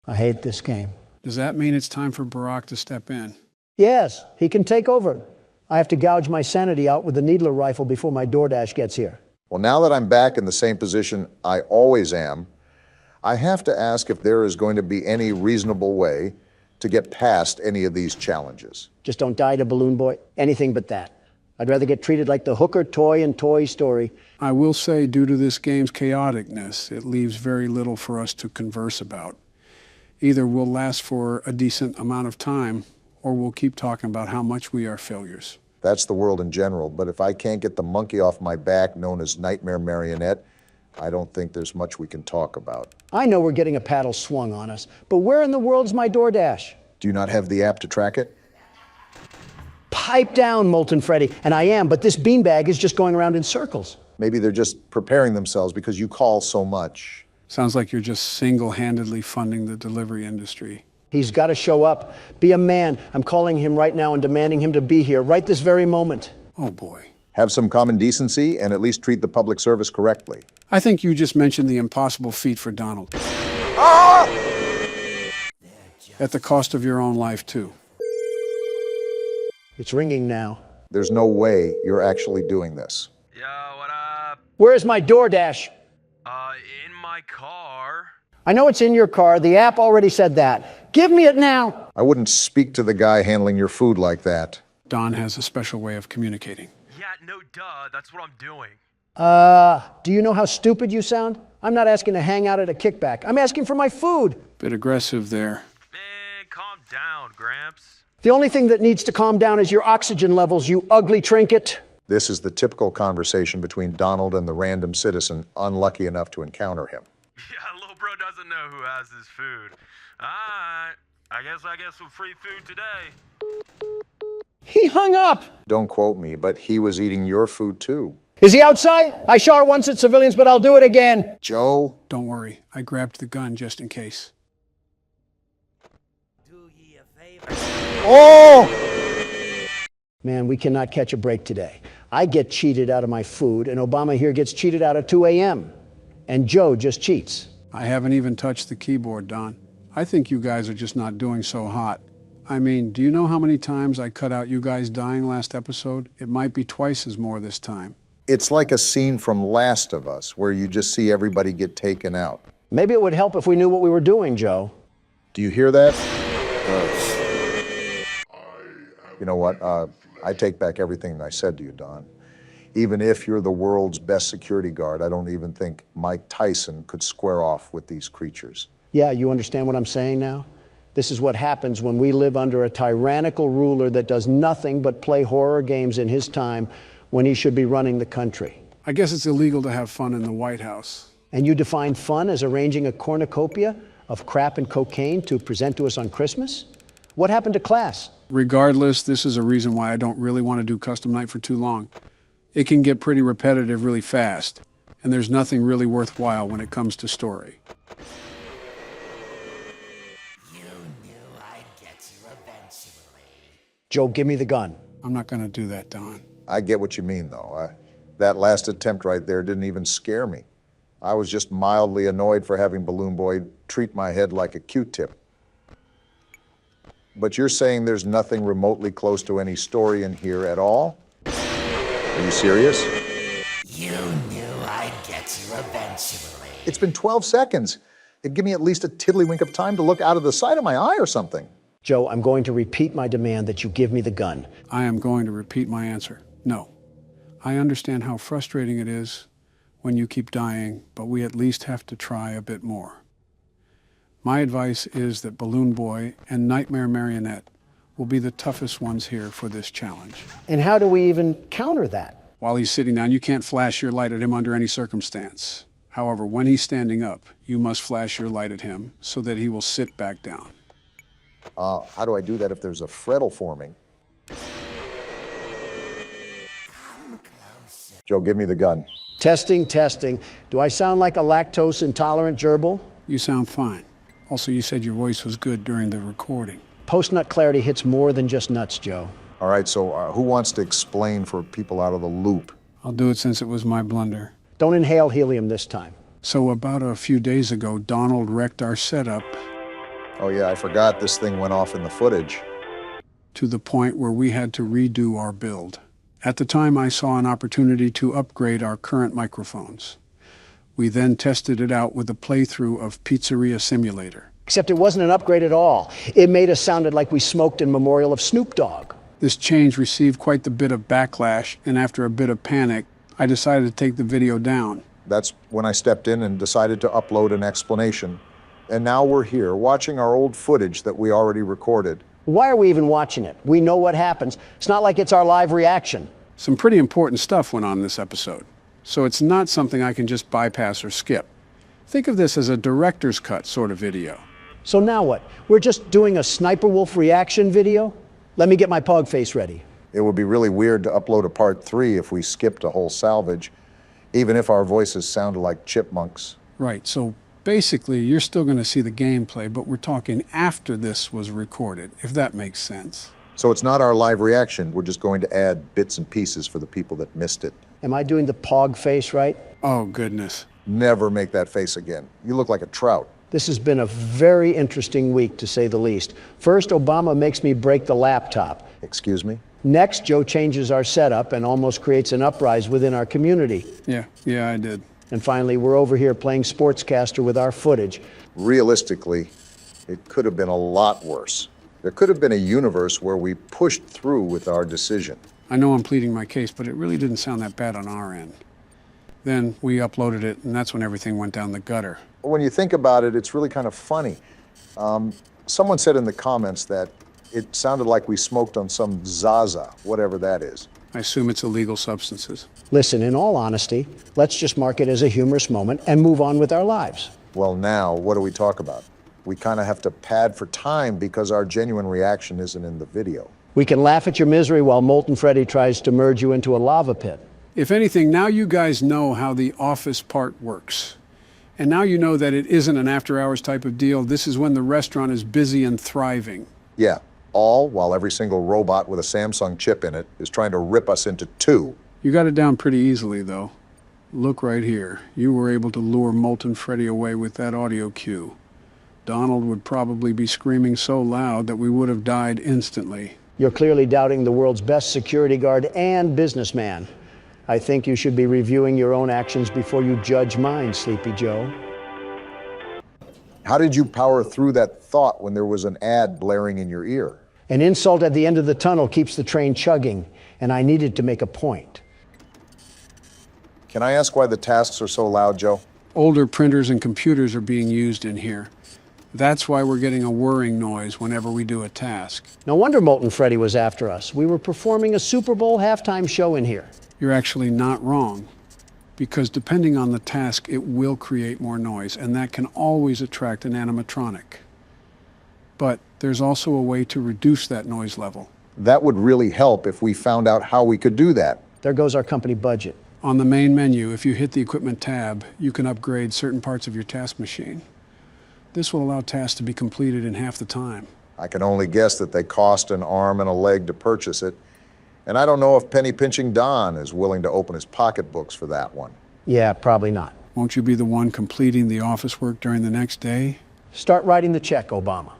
S2: I hate this game.
S3: Does that mean it's time for Barack to step in?
S2: Yes, he can take over. I have to gouge my sanity out with the needler rifle before my DoorDash gets here.
S1: Well, now that I'm back in the same position I always am, I have to ask if there is going to be any reasonable way to get past any of these challenges.
S2: Just don't die to Balloon Boy. Anything but that. I'd rather get treated like the hooker toy in Toy Story.
S3: I will say, due to this game's chaoticness, it leaves very little for us to converse about. Either we'll last for a decent amount of time, or we'll keep talking about how much we are failures.
S1: That's the world in general, but if I can't get the monkey off my back known as Nightmare Marionette, I don't think there's much we can talk about.
S2: I know we're getting a paddle swung on us, but where in the world's my DoorDash?
S1: Do you not have the app to track it?
S2: Pipe down, Molten Freddy. And I am, but this beanbag is just going around in circles.
S1: Maybe they're just preparing themselves because you call so much.
S3: Sounds like you're just single-handedly funding the delivery industry.
S2: He's got to show up. Be a man. I'm calling him right now and demanding him to be here right this very moment.
S3: Oh, boy.
S1: Have some common decency and at least treat the public service correctly.
S3: I think you just mentioned the impossible feat for Donald.
S1: Ah!
S3: At the cost of your own life, too.
S2: It's ringing now.
S1: There's no way you're actually doing this.
S10: Yo, what up?
S2: Where's my DoorDash?
S10: In my car.
S2: I know it's in your car. The app already said that. Give me it now.
S1: I wouldn't speak to the guy handling your food like that.
S3: Don has a special way of communicating.
S10: Yeah, no duh, that's what I'm doing.
S2: Do you know how stupid you sound? I'm not asking to hang out at a kickback. I'm asking for my food.
S3: Bit aggressive there.
S10: Man, calm down, Gramps.
S2: The only thing that needs to calm down is your oxygen levels, you ugly trinket.
S1: This is the typical conversation between Donald and the random citizen unlucky enough to encounter him.
S10: Yeah, little bro doesn't know who has his food. Alright, I guess I get some free food today.
S2: He hung up.
S1: Don't quote me, but he was eating your food too.
S2: Is he outside? I shot once at civilians, but I'll do it again.
S1: Joe?
S3: Don't worry, I grabbed the gun just in case.
S10: Do ye a favor.
S1: Oh!
S2: Man, we cannot catch a break today. I get cheated out of my food, and Obama here gets cheated out at 2 a.m. And Joe just cheats.
S3: I haven't even touched the keyboard, Don. I think you guys are just not doing so hot. I mean, do you know how many times I cut out you guys dying last episode? It might be twice as more this time.
S1: It's like a scene from Last of Us, where you just see everybody get taken out.
S2: Maybe it would help if we knew what we were doing, Joe.
S1: Do you hear that? You know what? I take back everything I said to you, Don. Even if you're the world's best security guard, I don't even think Mike Tyson could square off with these creatures.
S2: Yeah, you understand what I'm saying now? This is what happens when we live under a tyrannical ruler that does nothing but play horror games in his time when he should be running the country.
S3: I guess it's illegal to have fun in the White House.
S2: And you define fun as arranging a cornucopia of crap and cocaine to present to us on Christmas? What happened to class?
S3: Regardless, this is a reason why I don't really want to do custom night for too long. It can get pretty repetitive really fast, and there's nothing really worthwhile when it comes to story.
S10: You knew I'd get you eventually.
S2: Joe, give me the gun.
S3: I'm not going to do that, Don.
S1: I get what you mean, though. That last attempt right there didn't even scare me. I was just mildly annoyed for having Balloon Boy treat my head like a Q-tip. But you're saying there's nothing remotely close to any story in here at all? Are you serious?
S10: You knew I'd get you eventually.
S1: It's been 12 seconds. It'd give me at least a tiddlywink of time to look out of the side of my eye or something.
S2: Joe, I'm going to repeat my demand that you give me the gun.
S3: I am going to repeat my answer. No. I understand how frustrating it is when you keep dying, but we at least have to try a bit more. My advice is that Balloon Boy and Nightmare Marionette will be the toughest ones here for this challenge.
S2: And how do we even counter that?
S3: While he's sitting down, you can't flash your light at him under any circumstance. However, when he's standing up, you must flash your light at him so that he will sit back down.
S1: How do I do that if there's a freddle forming? Joe, give me the gun.
S2: Testing, testing. Do I sound like a lactose intolerant gerbil?
S3: You sound fine. Also, you said your voice was good during the recording.
S2: Post-nut clarity hits more than just nuts, Joe.
S1: All right, so who wants to explain for people out of the loop?
S3: I'll do it since it was my blunder.
S2: Don't inhale helium this time.
S3: So about a few days ago, Donald wrecked our setup.
S1: Oh yeah, I forgot this thing went off in the footage.
S3: To the point where we had to redo our build. At the time, I saw an opportunity to upgrade our current microphones. We then tested it out with a playthrough of Pizzeria Simulator.
S2: Except it wasn't an upgrade at all. It made us sound like we smoked in memorial of Snoop Dogg.
S3: This change received quite the bit of backlash, and after a bit of panic, I decided to take the video down.
S1: That's when I stepped in and decided to upload an explanation. And now we're here, watching our old footage that we already recorded.
S2: Why are we even watching it? We know what happens. It's not like it's our live reaction.
S3: Some pretty important stuff went on in this episode, so it's not something I can just bypass or skip. Think of this as a director's cut sort of video.
S2: So now what? We're just doing a Sniper Wolf reaction video? Let me get my pog face ready.
S1: It would be really weird to upload a part 3 if we skipped a whole salvage, even if our voices sounded like chipmunks.
S3: Right, so basically you're still going to see the gameplay, but we're talking after this was recorded, if that makes sense.
S1: So it's not our live reaction, we're just going to add bits and pieces for the people that missed it.
S2: Am I doing the pog face right?
S3: Oh, goodness.
S1: Never make that face again. You look like a trout.
S2: This has been a very interesting week, to say the least. First, Obama makes me break the laptop.
S1: Excuse me?
S2: Next, Joe changes our setup and almost creates an uprising within our community.
S3: Yeah, I did.
S2: And finally, we're over here playing sportscaster with our footage.
S1: Realistically, it could have been a lot worse. There could have been a universe where we pushed through with our decision.
S3: I know I'm pleading my case, but it really didn't sound that bad on our end. Then we uploaded it, and that's when everything went down the gutter.
S1: When you think about it, it's really kind of funny. Someone said in the comments that it sounded like we smoked on some Zaza, whatever that is.
S3: I assume it's illegal substances.
S2: Listen, in all honesty, let's just mark it as a humorous moment and move on with our lives.
S1: Well, now, what do we talk about? We kind of have to pad for time because our genuine reaction isn't in the video.
S2: We can laugh at your misery while Molten Freddy tries to merge you into a lava pit.
S3: If anything, now you guys know how the office part works. And now you know that it isn't an after-hours type of deal. This is when the restaurant is busy and thriving.
S1: Yeah, all while every single robot with a Samsung chip in it is trying to rip us into two.
S3: You got it down pretty easily, though. Look right here. You were able to lure Molten Freddy away with that audio cue. Donald would probably be screaming so loud that we would have died instantly.
S2: You're clearly doubting the world's best security guard and businessman. I think you should be reviewing your own actions before you judge mine, Sleepy Joe.
S1: How did you power through that thought when there was an ad blaring in your ear?
S2: An insult at the end of the tunnel keeps the train chugging, and I needed to make a point.
S1: Can I ask why the tasks are so loud, Joe?
S3: Older printers and computers are being used in here. That's why we're getting a whirring noise whenever we do a task.
S2: No wonder Molten Freddy was after us. We were performing a Super Bowl halftime show in here.
S3: You're actually not wrong, because depending on the task, it will create more noise, and that can always attract an animatronic. But there's also a way to reduce that noise level.
S1: That would really help if we found out how we could do that.
S2: There goes our company budget.
S3: On the main menu, if you hit the Equipment tab, you can upgrade certain parts of your task machine. This will allow tasks to be completed in half the time.
S1: I can only guess that they cost an arm and a leg to purchase it. And I don't know if Penny Pinching Don is willing to open his pocketbooks for that one.
S2: Yeah, probably not.
S3: Won't you be the one completing the office work during the next day?
S2: Start writing the check, Obama.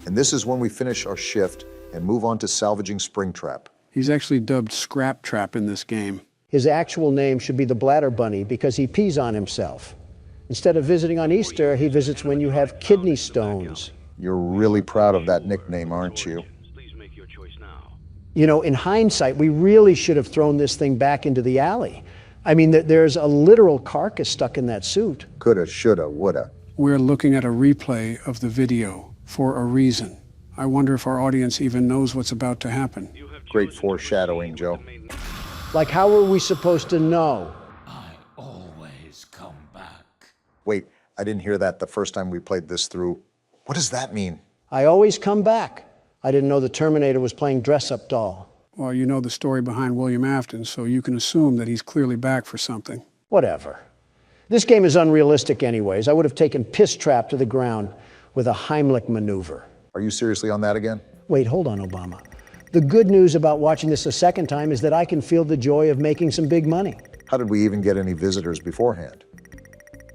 S1: And this is when we finish our shift and move on to salvaging Springtrap.
S3: He's actually dubbed Scrap Trap in this game.
S2: His actual name should be the Bladder Bunny because he pees on himself. Instead of visiting on Easter, he visits when you have kidney stones.
S1: You're really proud of that nickname, aren't you?
S2: You know, in hindsight, we really should have thrown this thing back into the alley. I mean, there's a literal carcass stuck in that suit.
S1: Coulda, shoulda, woulda.
S3: We're looking at a replay of the video for a reason. I wonder if our audience even knows what's about to happen.
S1: Great foreshadowing, Joe.
S2: Like, how are we supposed to know?
S11: I always come back.
S1: Wait, I didn't hear that the first time we played this through. What does that mean?
S2: I always come back. I didn't know the Terminator was playing dress-up doll.
S3: Well, you know the story behind William Afton, so you can assume that he's clearly back for something.
S2: Whatever. This game is unrealistic anyways. I would have taken Piss Trap to the ground with a Heimlich maneuver.
S1: Are you seriously on that again?
S2: Wait, hold on, Obama. The good news about watching this a second time is that I can feel the joy of making some big money.
S1: How did we even get any visitors beforehand?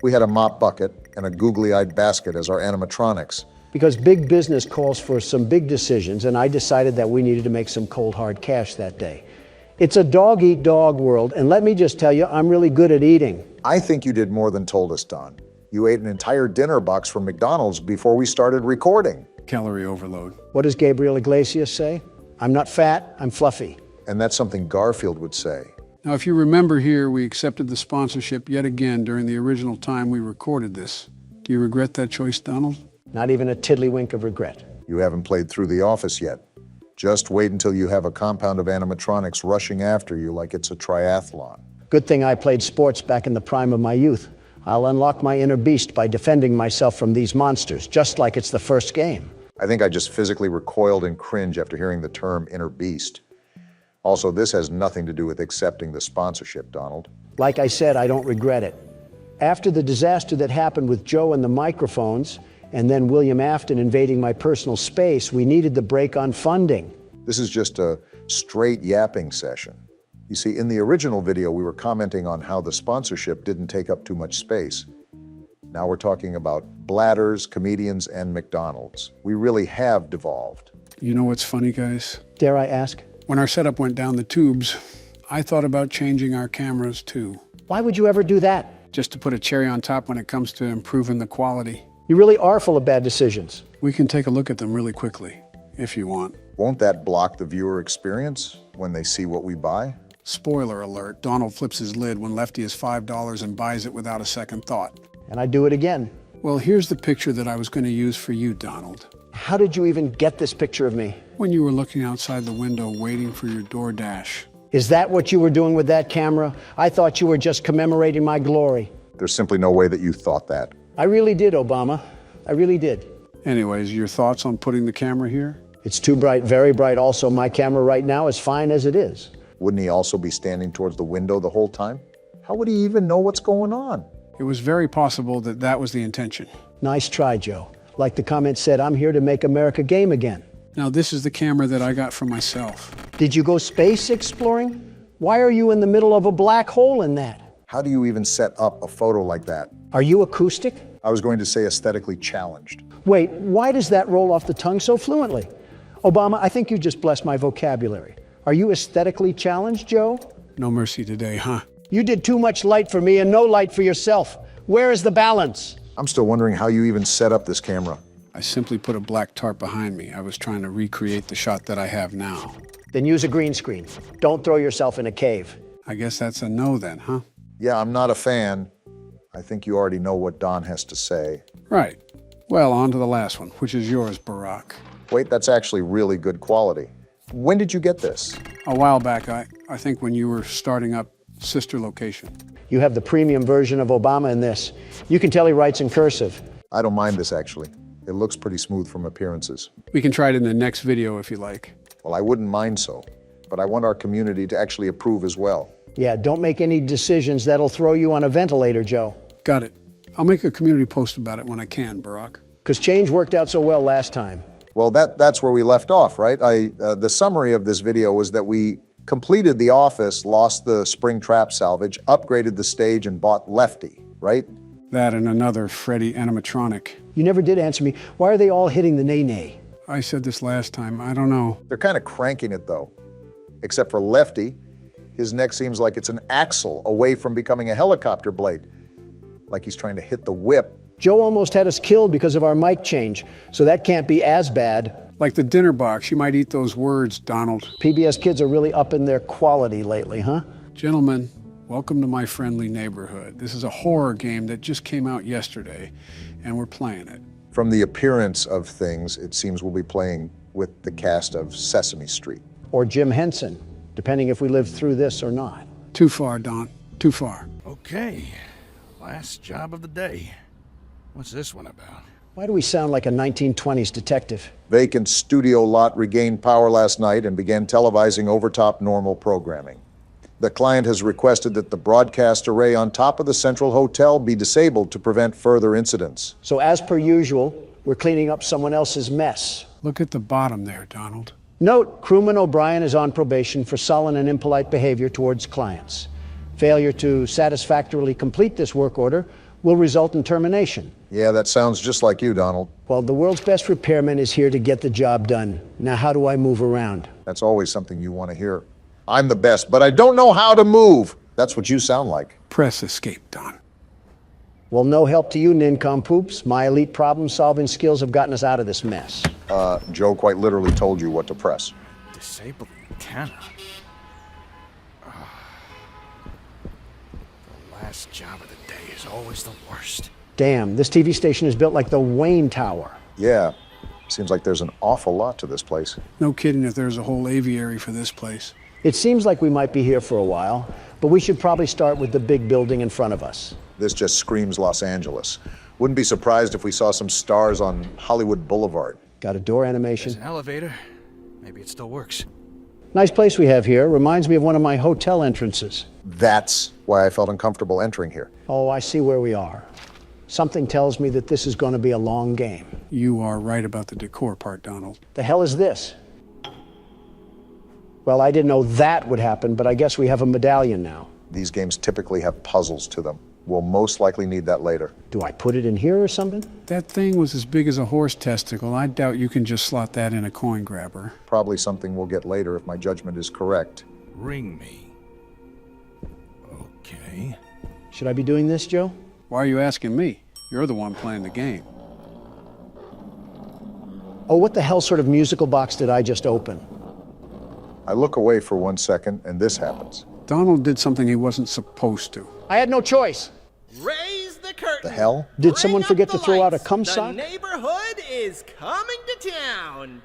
S1: We had a mop bucket and a googly-eyed basket as our animatronics.
S2: Because big business calls for some big decisions, and I decided that we needed to make some cold, hard cash that day. It's a dog-eat-dog world, and let me just tell you, I'm really good at eating.
S1: I think you did more than told us, Don. You ate an entire dinner box from McDonald's before we started recording.
S3: Calorie overload.
S2: What does Gabriel Iglesias say? I'm not fat, I'm fluffy.
S1: And that's something Garfield would say.
S3: Now, if you remember here, we accepted the sponsorship yet again during the original time we recorded this. Do you regret that choice, Donald?
S2: Not even a tiddlywink of regret.
S1: You haven't played through The Office yet. Just wait until you have a compound of animatronics rushing after you like it's a triathlon.
S2: Good thing I played sports back in the prime of my youth. I'll unlock my inner beast by defending myself from these monsters, just like it's the first game.
S1: I think I just physically recoiled in cringe after hearing the term inner beast. Also, this has nothing to do with accepting the sponsorship, Donald.
S2: Like I said, I don't regret it. After the disaster that happened with Joe and the microphones, and then William Afton invading my personal space, we needed the break on funding.
S1: This is just a straight yapping session. You see, in the original video, we were commenting on how the sponsorship didn't take up too much space. Now we're talking about bladders, comedians, and McDonald's. We really have devolved.
S3: You know what's funny, guys?
S2: Dare I ask?
S3: When our setup went down the tubes, I thought about changing our cameras too.
S2: Why would you ever do that?
S3: Just to put a cherry on top when it comes to improving the quality.
S2: You really are full of bad decisions.
S3: We can take a look at them really quickly, if you want.
S1: Won't that block the viewer experience when they see what we buy?
S3: Spoiler alert, Donald flips his lid when Lefty is $5 and buys it without a second thought.
S2: And I do it again.
S3: Well, here's the picture that I was going to use for you, Donald.
S2: How did you even get this picture of me?
S3: When you were looking outside the window waiting for your DoorDash.
S2: Is that what you were doing with that camera? I thought you were just commemorating my glory.
S1: There's simply no way that you thought that.
S2: I really did, Obama. I really did.
S3: Anyways, your thoughts on putting the camera here?
S2: It's too bright, very bright. Also, my camera right now is fine as it is.
S1: Wouldn't he also be standing towards the window the whole time? How would he even know what's going on?
S3: It was very possible that that was the intention.
S2: Nice try, Joe. Like the comment said, I'm here to make America game again.
S3: Now, this is the camera that I got for myself.
S2: Did you go space exploring? Why are you in the middle of a black hole in that?
S1: How do you even set up a photo like that?
S2: Are you acoustic?
S1: I was going to say aesthetically challenged.
S2: Wait, why does that roll off the tongue so fluently? Obama, I think you just blessed my vocabulary. Are you aesthetically challenged, Joe?
S3: No mercy today, huh?
S2: You did too much light for me and no light for yourself. Where is the balance?
S1: I'm still wondering how you even set up this camera.
S3: I simply put a black tarp behind me. I was trying to recreate the shot that I have now.
S2: Then use a green screen. Don't throw yourself in a cave.
S3: I guess that's a no then, huh?
S1: Yeah, I'm not a fan. I think you already know what Don has to say.
S3: Right. Well, on to the last one, which is yours, Barack.
S1: Wait, that's actually really good quality. When did you get this?
S3: A while back, I think when you were starting up Sister Location.
S2: You have the premium version of Obama in this. You can tell he writes in cursive.
S1: I don't mind this, actually. It looks pretty smooth from appearances.
S3: We can try it in the next video if you like.
S1: Well, I wouldn't mind so, but I want our community to actually approve as well.
S2: Yeah, don't make any decisions that'll throw you on a ventilator, Joe.
S3: Got it. I'll make a community post about it when I can, Barack.
S2: Because change worked out so well last time.
S1: Well, that's where we left off, right? The summary of this video was that we completed The Office, lost the spring trap salvage, upgraded the stage, and bought Lefty, right?
S3: That and another Freddy animatronic.
S2: You never did answer me. Why are they all hitting the nay-nay?
S3: I said this last time. I don't know.
S1: They're kind of cranking it, though. Except for Lefty. His neck seems like it's an axle away from becoming a helicopter blade. Like he's trying to hit the whip.
S2: Joe almost had us killed because of our mic change, so that can't be as bad.
S3: Like the dinner box, you might eat those words, Donald.
S2: PBS kids are really upping their quality lately, huh?
S3: Gentlemen, Welcome to my friendly neighborhood. This is a horror game that just came out yesterday, and we're playing it.
S1: From the appearance of things, it seems we'll be playing with the cast of Sesame Street.
S2: Or Jim Henson, depending if we live through this or not.
S3: Too far, Don. Too far.
S12: Okay, last job of the day. What's this one about?
S2: Why do we sound like a 1920s detective?
S1: Vacant studio lot regained power last night and began televising overtop normal programming. The client has requested that the broadcast array on top of the Central Hotel be disabled to prevent further incidents.
S2: So as per usual, we're cleaning up someone else's mess.
S3: Look at the bottom there, Donald.
S2: Note, crewman O'Brien is on probation for sullen and impolite behavior towards clients. Failure to satisfactorily complete this work order will result in termination.
S1: Yeah, that sounds just like you, Donald.
S2: Well, the world's best repairman is here to get the job done. Now, how do I move around?
S1: That's always something you want to hear. I'm the best, but I don't know how to move. That's what you sound like.
S3: Press escape, Don.
S2: Well, no help to you, nincompoops. My elite problem-solving skills have gotten us out of this mess.
S1: Joe quite literally told you what to press.
S12: Disable the antenna. The last job of the day is always the worst.
S2: Damn, this TV station is built like the Wayne Tower.
S1: Yeah, seems like there's an awful lot to this place.
S3: No kidding if there's a whole aviary for this place.
S2: It seems like we might be here for a while, but we should probably start with the big building in front of us.
S1: This just screams Los Angeles. Wouldn't be surprised if we saw some stars on Hollywood Boulevard.
S2: Got a door animation.
S12: There's an elevator. Maybe it still works.
S2: Nice place we have here. Reminds me of one of my hotel entrances.
S1: That's why I felt uncomfortable entering here.
S2: Oh, I see where we are. Something tells me that this is going to be a long game.
S3: You are right about the decor part, Donald.
S2: The hell is this? Well, I didn't know that would happen, but I guess we have a medallion now.
S1: These games typically have puzzles to them. We'll most likely need that later.
S2: Do I put it in here or something?
S3: That thing was as big as a horse testicle. I doubt you can just slot that in a coin grabber.
S1: Probably something we'll get later if my judgment is correct.
S12: Ring me. Okay.
S2: Should I be doing this, Joe?
S3: Why are you asking me? You're the one playing the game.
S2: Oh, what the hell sort of musical box did I just open?
S1: I look away for 1 second, and this happens.
S3: Donald did something he wasn't supposed to.
S2: I had no choice.
S13: Raise the curtain.
S1: The hell?
S2: Did someone forget to throw out a cum
S13: The
S2: sock?
S13: neighborhood is coming to town.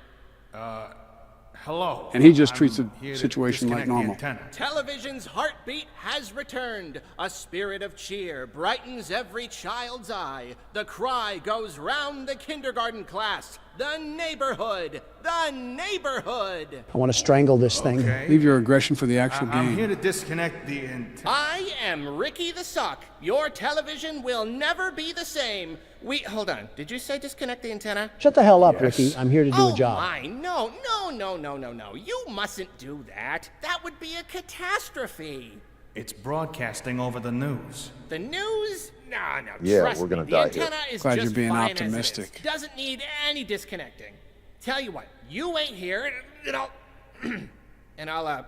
S12: Hello.
S3: And he just treats the situation like normal.
S13: Television's heartbeat has returned. A spirit of cheer brightens every child's eye. The cry goes round the kindergarten class. The neighborhood. The neighborhood.
S2: I want to strangle this thing.
S3: Leave your aggression for the actual game.
S12: I'm here to disconnect the antenna.
S13: I am Ricky the Sock. Your television will never be the same. Hold on. Did you say disconnect the antenna?
S2: Shut the hell up, Ricky. I'm here to do a job.
S13: Oh my, no. You mustn't do that. That would be a catastrophe.
S12: It's broadcasting over the news.
S13: The news? No.
S1: Yeah,
S13: trust
S1: we're gonna
S13: me.
S1: die
S13: The antenna
S1: here.
S13: is
S3: Glad
S13: just
S3: you're being
S13: fine as it
S3: optimistic.
S13: is. Doesn't need any disconnecting. Tell you what, you wait here, and I'll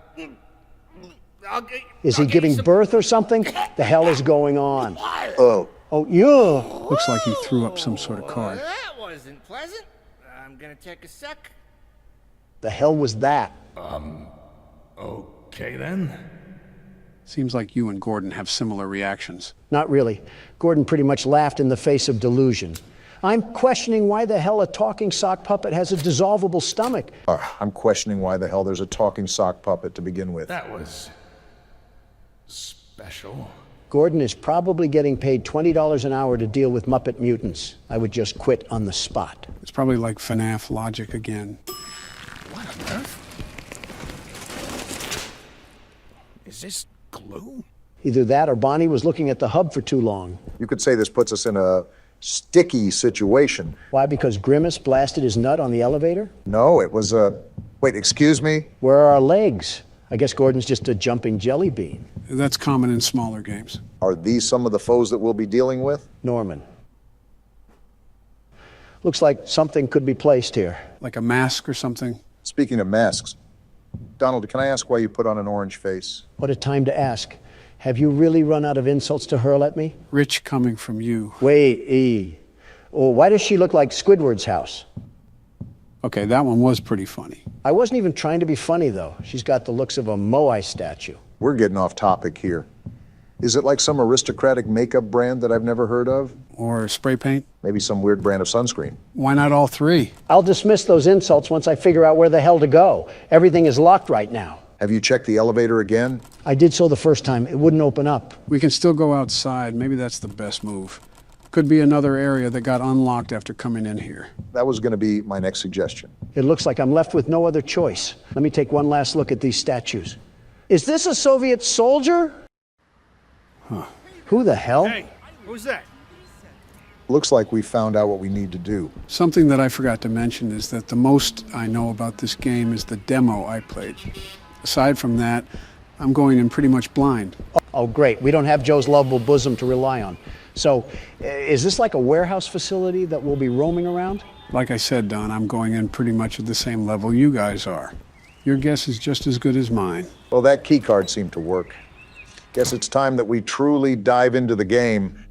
S2: Is he giving birth or something? The hell is going on?
S1: Oh.
S2: Oh, yeah.
S3: Looks like he threw up some sort of card.
S13: That wasn't pleasant. I'm gonna take a sec.
S2: The hell was that?
S12: Okay then.
S3: Seems like you and Gordon have similar reactions.
S2: Not really. Gordon pretty much laughed in the face of delusion. I'm questioning why the hell a talking sock puppet has a dissolvable stomach.
S1: I'm questioning why the hell there's a talking sock puppet to begin with.
S12: That was special.
S2: Gordon is probably getting paid $20 an hour to deal with Muppet mutants. I would just quit on the spot.
S3: It's probably like FNAF logic again.
S12: What on earth? Is this glue?
S2: Either that or Bonnie was looking at the hub for too long.
S1: You could say this puts us in a sticky situation.
S2: Why? Because Grimace blasted his nut on the elevator?
S1: No, it was a... Wait, excuse me?
S2: Where are our legs? I guess Gordon's just a jumping jelly bean.
S3: That's common in smaller games.
S1: Are these some of the foes that we'll be dealing with?
S2: Norman. Looks like something could be placed here.
S3: Like a mask or something?
S1: Speaking of masks, Donald, can I ask why you put on an orange face?
S2: What a time to ask. Have you really run out of insults to hurl at me?
S3: Rich coming from you.
S2: Wait, Oh, why does she look like Squidward's house?
S3: Okay, that one was pretty funny.
S2: I wasn't even trying to be funny, though. She's got the looks of a Moai statue.
S1: We're getting off topic here. Is it like some aristocratic makeup brand that I've never heard of?
S3: Or spray paint?
S1: Maybe some weird brand of sunscreen.
S3: Why not all three?
S2: I'll dismiss those insults once I figure out where the hell to go. Everything is locked right now.
S1: Have you checked the elevator again?
S2: I did so the first time. It wouldn't open up.
S3: We can still go outside. Maybe that's the best move. Could be another area that got unlocked after coming in here.
S1: That was going to be my next suggestion.
S2: It looks like I'm left with no other choice. Let me take one last look at these statues. Is this a Soviet soldier?
S3: Huh.
S2: Who the hell?
S12: Hey, who's that?
S1: Looks like we found out what we need to do.
S3: Something that I forgot to mention is that the most I know about this game is the demo I played. Aside from that, I'm going in pretty much blind.
S2: Oh, great. We don't have Joe's lovable bosom to rely on. So, is this like a warehouse facility that we'll be roaming around?
S3: Like I said, Don, I'm going in pretty much at the same level you guys are. Your guess is just as good as mine.
S1: Well, that key card seemed to work. Guess it's time that we truly dive into the game.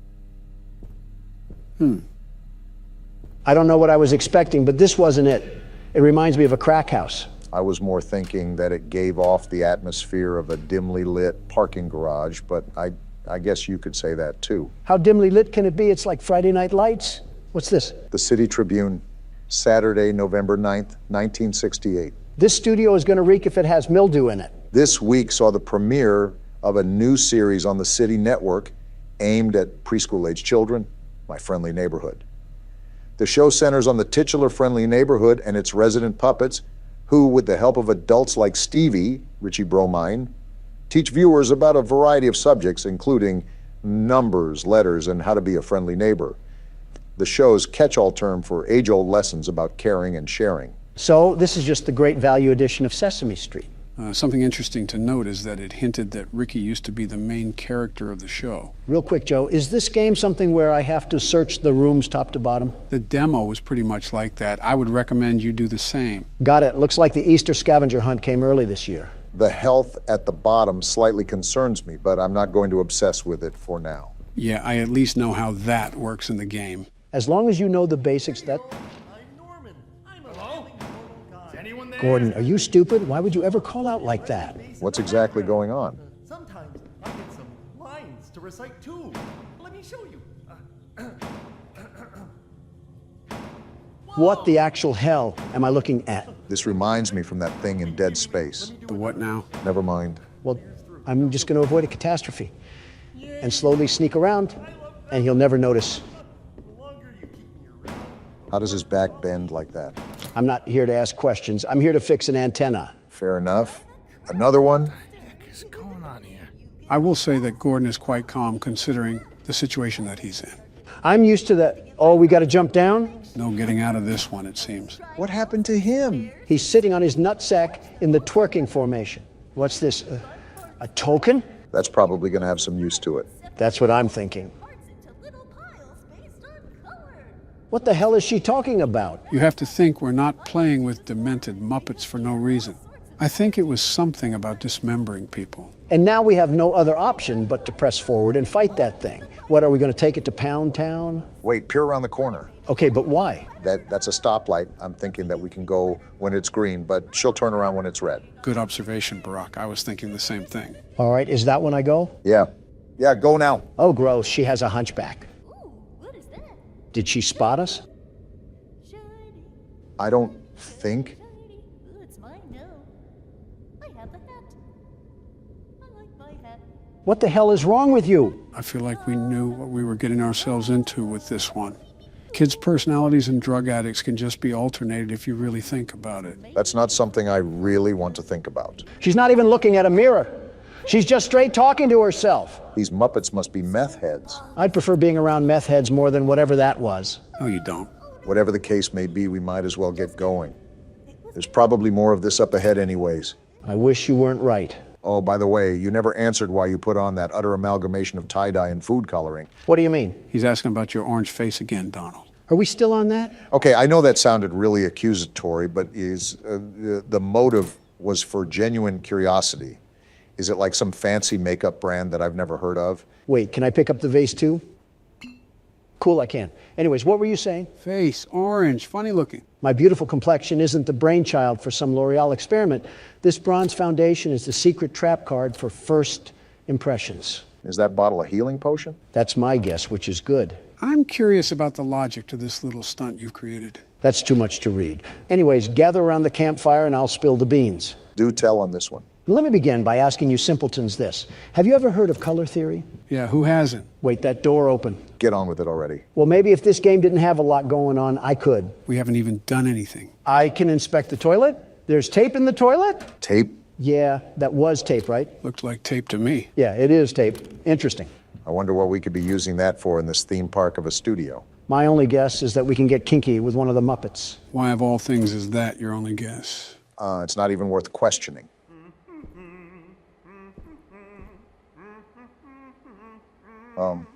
S2: I don't know what I was expecting, but this wasn't it. It reminds me of a crack house.
S1: I was more thinking that it gave off the atmosphere of a dimly lit parking garage, but I guess you could say that too.
S2: How dimly lit can it be? It's like Friday Night Lights. What's this?
S1: The City Tribune, Saturday, November 9th, 1968.
S2: This studio is going to reek if it has mildew in it.
S1: This week saw the premiere of a new series on the City Network aimed at preschool-age children, My Friendly Neighborhood. The show centers on the titular friendly neighborhood and its resident puppets who, with the help of adults like Stevie, Richie Bromine, teach viewers about a variety of subjects, including numbers, letters, and how to be a friendly neighbor. The show's catch-all term for age-old lessons about caring and sharing.
S2: So this is just the great value edition of Sesame Street.
S3: Something interesting to note is that it hinted that Ricky used to be the main character of the show.
S2: Real quick, Joe, is this game something where I have to search the rooms top to bottom?
S3: The demo was pretty much like that. I would recommend you do the same.
S2: Got it. Looks like the Easter scavenger hunt came early this year.
S1: The health at the bottom slightly concerns me, but I'm not going to obsess with it for now.
S3: Yeah, I at least know how that works in the game.
S2: As long as you know the basics, that... Gordon, are you stupid? Why would you ever call out like that?
S1: What's exactly going on?
S14: Sometimes I get some lines to recite too. Let me show you.
S2: What the actual hell am I looking at?
S1: This reminds me from that thing in Dead Space.
S3: The what now?
S1: Never mind.
S2: Well, I'm just going to avoid a catastrophe and slowly sneak around, and he'll never notice.
S1: How does his back bend like that?
S2: I'm not here to ask questions. I'm here to fix an antenna.
S1: Fair enough. Another one?
S12: What the heck is going on here?
S3: I will say that Gordon is quite calm considering the situation that he's in.
S2: I'm used to that. Oh, we got to jump down?
S3: No getting out of this one, it seems.
S1: What happened to him?
S2: He's sitting on his nutsack in the twerking formation. What's this? A token?
S1: That's probably going to have some use to it.
S2: That's what I'm thinking. What the hell is she talking about?
S3: You have to think we're not playing with demented Muppets for no reason. I think it was something about dismembering people.
S2: And now we have no other option but to press forward and fight that thing. What, are we going to take it to Pound Town?
S1: Wait, peer around the corner.
S2: Okay, but why?
S1: That's a stoplight. I'm thinking that we can go when it's green, but she'll turn around when it's red.
S3: Good observation, Barack. I was thinking the same thing.
S2: All right, is that when I go?
S1: Yeah. Yeah, go now.
S2: Oh, gross. She has a hunchback. Did she spot us?
S1: I don't think.
S9: It's mine now. I have the hat. I like my hat.
S2: What the hell is wrong with you?
S3: I feel like we knew what we were getting ourselves into with this one. Kids' personalities and drug addicts can just be alternated if you really think about it.
S1: That's not something I really want to think about.
S2: She's not even looking at a mirror. She's just straight talking to herself.
S1: These Muppets must be meth heads.
S2: I'd prefer being around meth heads more than whatever that was.
S3: No, you don't.
S1: Whatever the case may be, we might as well get going. There's probably more of this up ahead anyways.
S2: I wish you weren't right.
S1: Oh, by the way, you never answered why you put on that utter amalgamation of tie-dye and food coloring.
S2: What do you mean?
S3: He's asking about your orange face again, Donald.
S2: Are we still on that?
S1: Okay, I know that sounded really accusatory, but the motive was for genuine curiosity. Is it like some fancy makeup brand that I've never heard of?
S2: Wait, can I pick up the vase too? Cool, I can. Anyways, what were you saying?
S3: Face, orange, funny looking.
S2: My beautiful complexion isn't the brainchild for some L'Oreal experiment. This bronze foundation is the secret trap card for first impressions.
S1: Is that bottle a healing potion?
S2: That's my guess, which is good.
S3: I'm curious about the logic to this little stunt you've created.
S2: That's too much to read. Anyways, gather around the campfire and I'll spill the beans.
S1: Do tell on this one.
S2: Let me begin by asking you simpletons this. Have you ever heard of color theory?
S3: Yeah, who hasn't?
S2: Wait, that door open.
S1: Get on with it already.
S2: Well, maybe if this game didn't have a lot going on, I could.
S3: We haven't even done anything.
S2: I can inspect the toilet. There's tape in the toilet?
S1: Tape?
S2: Yeah, that was tape, right?
S3: Looked like tape to me.
S2: Yeah, it is tape. Interesting.
S1: I wonder what we could be using that for in this theme park of a studio.
S2: My only guess is that we can get kinky with one of the Muppets.
S3: Why of all things is that your only guess?
S1: It's not even worth questioning.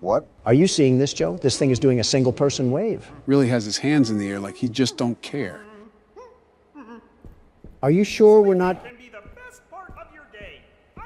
S1: What?
S2: Are you seeing this, Joe? This thing is doing a single-person wave.
S3: Really has his hands in the air like he just don't care.
S2: Are you sure we're not...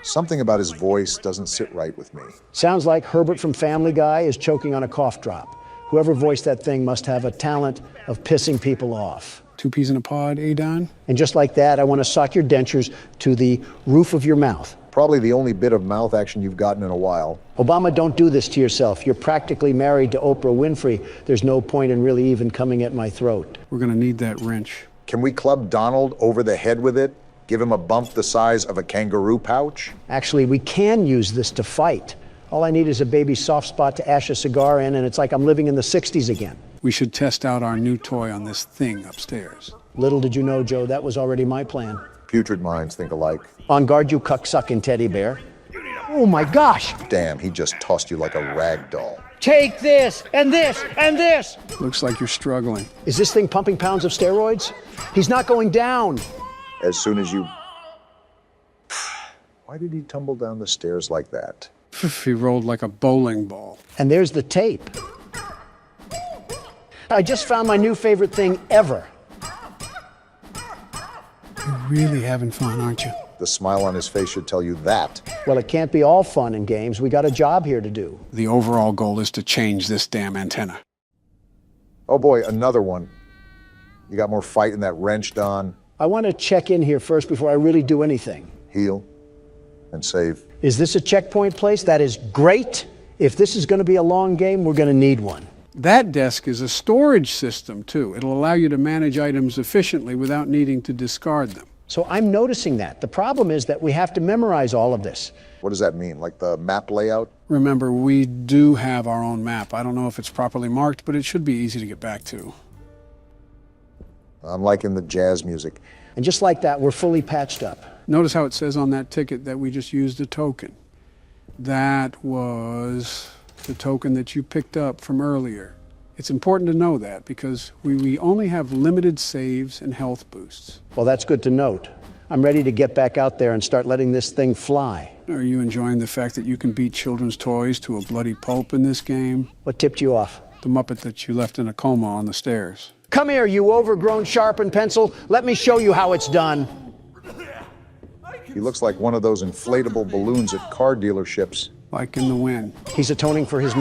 S1: Something about his voice doesn't sit right with me.
S2: Sounds like Herbert from Family Guy is choking on a cough drop. Whoever voiced that thing must have a talent of pissing people off.
S3: 2 peas in a pod, eh, Don?
S2: And just like that, I want to sock your dentures to the roof of your mouth.
S1: Probably the only bit of mouth action you've gotten in a while.
S2: Obama, don't do this to yourself. You're practically married to Oprah Winfrey. There's no point in really even coming at my throat.
S3: We're gonna need that wrench.
S1: Can we club Donald over the head with it? Give him a bump the size of a kangaroo pouch?
S2: Actually, we can use this to fight. All I need is a baby soft spot to ash a cigar in, and it's like I'm living in the 60s again.
S3: We should test out our new toy on this thing upstairs.
S2: Little did you know, Joe, that was already my plan.
S1: Putrid minds think alike.
S2: On guard, you cuck-sucking teddy bear. Oh my gosh!
S1: Damn, he just tossed you like a rag doll.
S2: Take this, and this, and this!
S3: Looks like you're struggling.
S2: Is this thing pumping pounds of steroids? He's not going down.
S1: As soon as you... Why did he tumble down the stairs like that?
S3: He rolled like a bowling ball.
S2: And there's the tape. I just found my new favorite thing ever.
S3: You're really having fun, aren't you?
S1: The smile on his face should tell you that.
S2: Well, it can't be all fun and games. We got a job here to do.
S3: The overall goal is to change this damn antenna.
S1: Oh boy, another one. You got more fight in that wrench, Don.
S2: I want to check in here first before I really do anything.
S1: Heal and save.
S2: Is this a checkpoint place? That is great. If this is going to be a long game, we're going to need one.
S3: That desk is a storage system, too. It'll allow you to manage items efficiently without needing to discard them.
S2: So I'm noticing that. The problem is that we have to memorize all of this.
S1: What does that mean? Like the map layout?
S3: Remember, we do have our own map. I don't know if it's properly marked, but it should be easy to get back to.
S1: I'm liking the jazz music.
S2: And just like that, we're fully patched up.
S3: Notice how it says on that ticket that we just used a token. That was the token that you picked up from earlier. It's important to know that because we only have limited saves and health boosts.
S2: Well, that's good to note. I'm ready to get back out there and start letting this thing fly.
S3: Are you enjoying the fact that you can beat children's toys to a bloody pulp in this game?
S2: What tipped you off?
S3: The Muppet that you left in a coma on the stairs.
S2: Come here, you overgrown sharpened pencil. Let me show you how it's done.
S1: He looks like one of those inflatable balloons at car dealerships.
S3: Like in the wind.
S2: He's atoning for his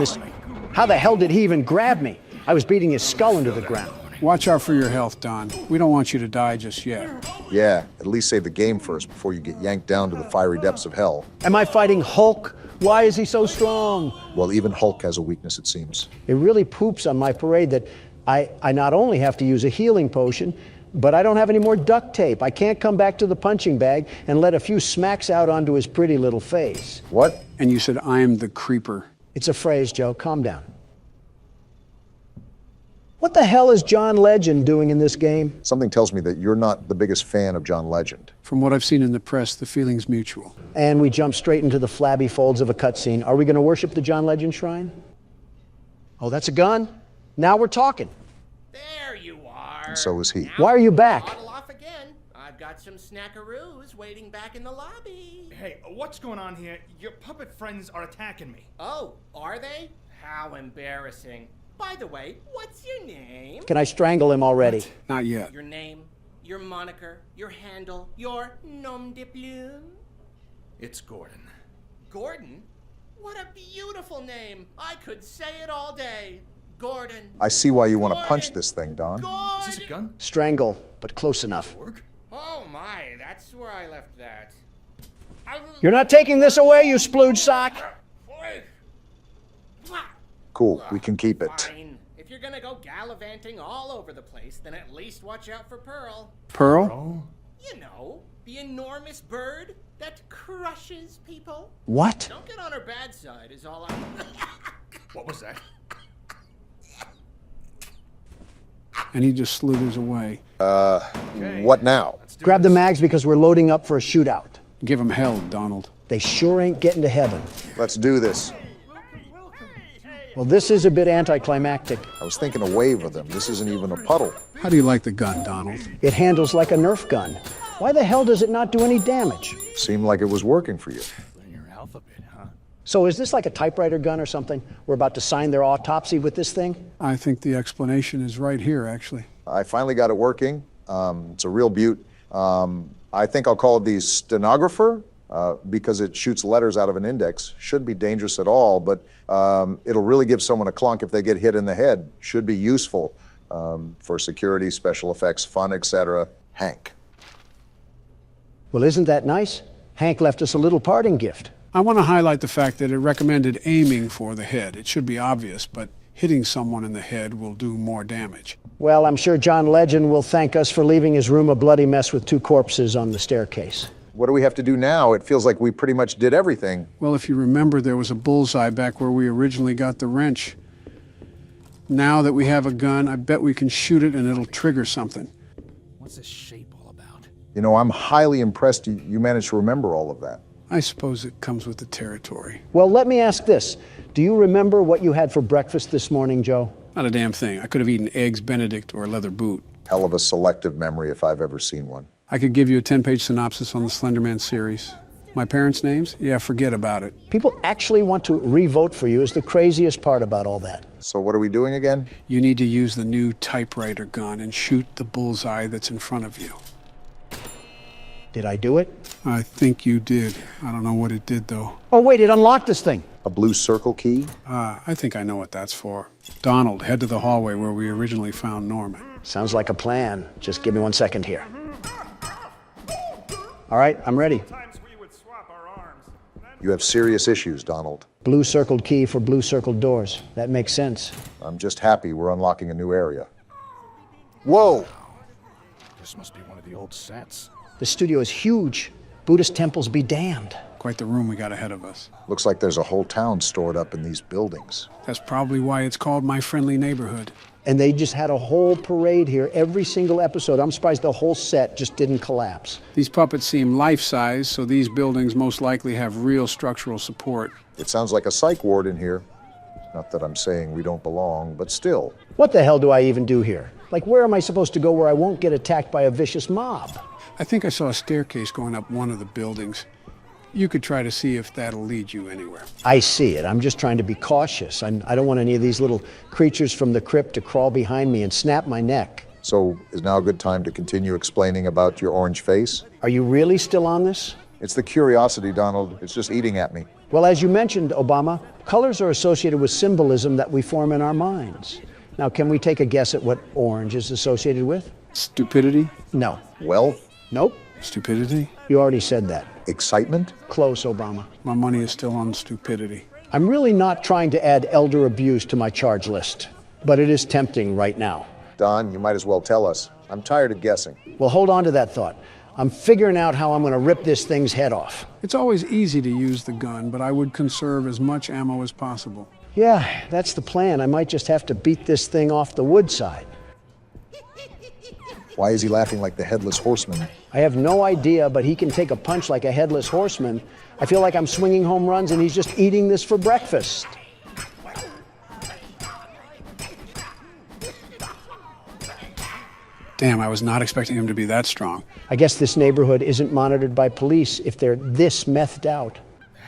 S2: How the hell did he even grab me? I was beating his skull into the ground.
S3: Watch out for your health, Don. We don't want you to die just yet.
S1: Yeah, at least save the game first before you get yanked down to the fiery depths of hell.
S2: Am I fighting Hulk? Why is he so strong?
S1: Well, even Hulk has a weakness, it seems.
S2: It really poops on my parade that I not only have to use a healing potion, but I don't have any more duct tape. I can't come back to the punching bag and let a few smacks out onto his pretty little face.
S1: What?
S3: And you said, I'm the creeper.
S2: It's a phrase, Joe. Calm down. What the hell is John Legend doing in this game?
S1: Something tells me that you're not the biggest fan of John Legend.
S3: From what I've seen in the press, the feeling's mutual.
S2: And we jump straight into the flabby folds of a cutscene. Are we going to worship the John Legend shrine? Oh, that's a gun? Now we're talking.
S13: There you are.
S1: And so is he.
S13: Now
S2: why are you back?
S13: Bottle off again. I've got some snackaroos waiting back in the lobby.
S14: Hey, what's going on here? Your puppet friends are attacking me.
S13: Oh, are they? How embarrassing. By the way, what's your name?
S2: Can I strangle him already?
S3: What? Not yet.
S13: Your name, your moniker, your handle, your nom de plume?
S14: It's Gordon.
S13: Gordon? What a beautiful name. I could say it all day. Gordon.
S1: I see why you want to punch this thing, Don.
S13: Gordon.
S14: Is this a gun?
S2: Strangle, but close enough.
S13: Oh my, that's where I left that.
S2: You're not taking this away, you splooge sock.
S1: Cool, we can keep it.
S13: Fine. If you're gonna go gallivanting all over the place, then at least watch out for Pearl.
S3: Pearl?
S13: You know, the enormous bird that crushes people.
S2: What?
S13: Don't get on her bad side is all I'm...
S12: What was that?
S3: And he just slithers away.
S1: What now?
S2: Grab the mags because we're loading up for a shootout.
S3: Give him hell, Donald.
S2: They sure ain't getting to heaven.
S1: Let's do this.
S2: Well, this is a bit anticlimactic.
S1: I was thinking a wave of them. This isn't even a puddle.
S3: How do you like the gun, Donald?
S2: It handles like a Nerf gun. Why the hell does it not do any damage?
S1: Seemed like it was working for you.
S12: Your alphabet, huh?
S2: So is this like a typewriter gun or something? We're about to sign their autopsy with this thing?
S3: I think the explanation is right here, actually.
S1: I finally got it working. It's a real beaut. I think I'll call it the stenographer because it shoots letters out of an index. Shouldn't be dangerous at all, but it'll really give someone a clunk if they get hit in the head. Should be useful for security, special effects, fun, etc. Hank.
S2: Well, isn't that nice? Hank left us a little parting gift.
S3: I want to highlight the fact that it recommended aiming for the head. It should be obvious, but hitting someone in the head will do more damage.
S2: Well, I'm sure John Legend will thank us for leaving his room a bloody mess with 2 corpses on the staircase.
S1: What do we have to do now? It feels like we pretty much did everything.
S3: Well, if you remember, there was a bullseye back where we originally got the wrench. Now that we have a gun, I bet we can shoot it and it'll trigger something.
S12: What's this shape all about?
S1: You know, I'm highly impressed you managed to remember all of that.
S3: I suppose it comes with the territory.
S2: Well, let me ask this. Do you remember what you had for breakfast this morning, Joe?
S3: Not a damn thing. I could have eaten eggs Benedict or a leather boot.
S1: Hell of a selective memory if I've ever seen one.
S3: I could give you a 10-page synopsis on the Slender Man series. My parents' names? Yeah, forget about it.
S2: People actually want to re-vote for you is the craziest part about all that.
S1: So what are we doing again?
S3: You need to use the new typewriter gun and shoot the bullseye that's in front of you.
S2: Did I do it?
S3: I think you did. I don't know what it did, though.
S2: Oh, wait, it unlocked this thing.
S1: A blue circle key?
S3: I think I know what that's for. Donald, head to the hallway where we originally found Norman.
S2: Sounds like a plan. Just give me 1 second here. All right, I'm ready.
S1: You have serious issues, Donald.
S2: Blue circled key for blue circled doors. That makes sense.
S1: I'm just happy we're unlocking a new area. Whoa!
S12: This must be one of the old sets.
S2: The studio is huge. Buddhist temples be damned.
S3: Quite the room we got ahead of us.
S1: Looks like there's a whole town stored up in these buildings.
S3: That's probably why it's called My Friendly Neighborhood.
S2: And they just had a whole parade here every single episode. I'm surprised the whole set just didn't collapse.
S3: These puppets seem life-size, so these buildings most likely have real structural support.
S1: It sounds like a psych ward in here. Not that I'm saying we don't belong, but still.
S2: What the hell do I even do here? Like, where am I supposed to go where I won't get attacked by a vicious mob?
S3: I think I saw a staircase going up one of the buildings. You could try to see if that'll lead you anywhere.
S2: I see it. I'm just trying to be cautious. I don't want any of these little creatures from the crypt to crawl behind me and snap my neck.
S1: So is now a good time to continue explaining about your orange face?
S2: Are you really still on this?
S1: It's the curiosity, Donald. It's just eating at me.
S2: Well, as you mentioned, Obama, colors are associated with symbolism that we form in our minds. Now, can we take a guess at what orange is associated with?
S3: Stupidity?
S2: No.
S1: Wealth?
S2: Nope.
S3: Stupidity?
S2: You already said that.
S1: Excitement?
S2: Close, Obama.
S3: My money is still on stupidity.
S2: I'm really not trying to add elder abuse to my charge list, but it is tempting right now.
S1: Don, you might as well tell us. I'm tired of guessing.
S2: Well, hold on to that thought. I'm figuring out how I'm going to rip this thing's head off.
S3: It's always easy to use the gun, but I would conserve as much ammo as possible.
S2: Yeah, that's the plan. I might just have to beat this thing off the wood side.
S1: Why is he laughing like the headless horseman?
S2: I have no idea, but he can take a punch like a headless horseman. I feel like I'm swinging home runs and he's just eating this for breakfast.
S3: Damn, I was not expecting him to be that strong.
S2: I guess this neighborhood isn't monitored by police if they're this methed out.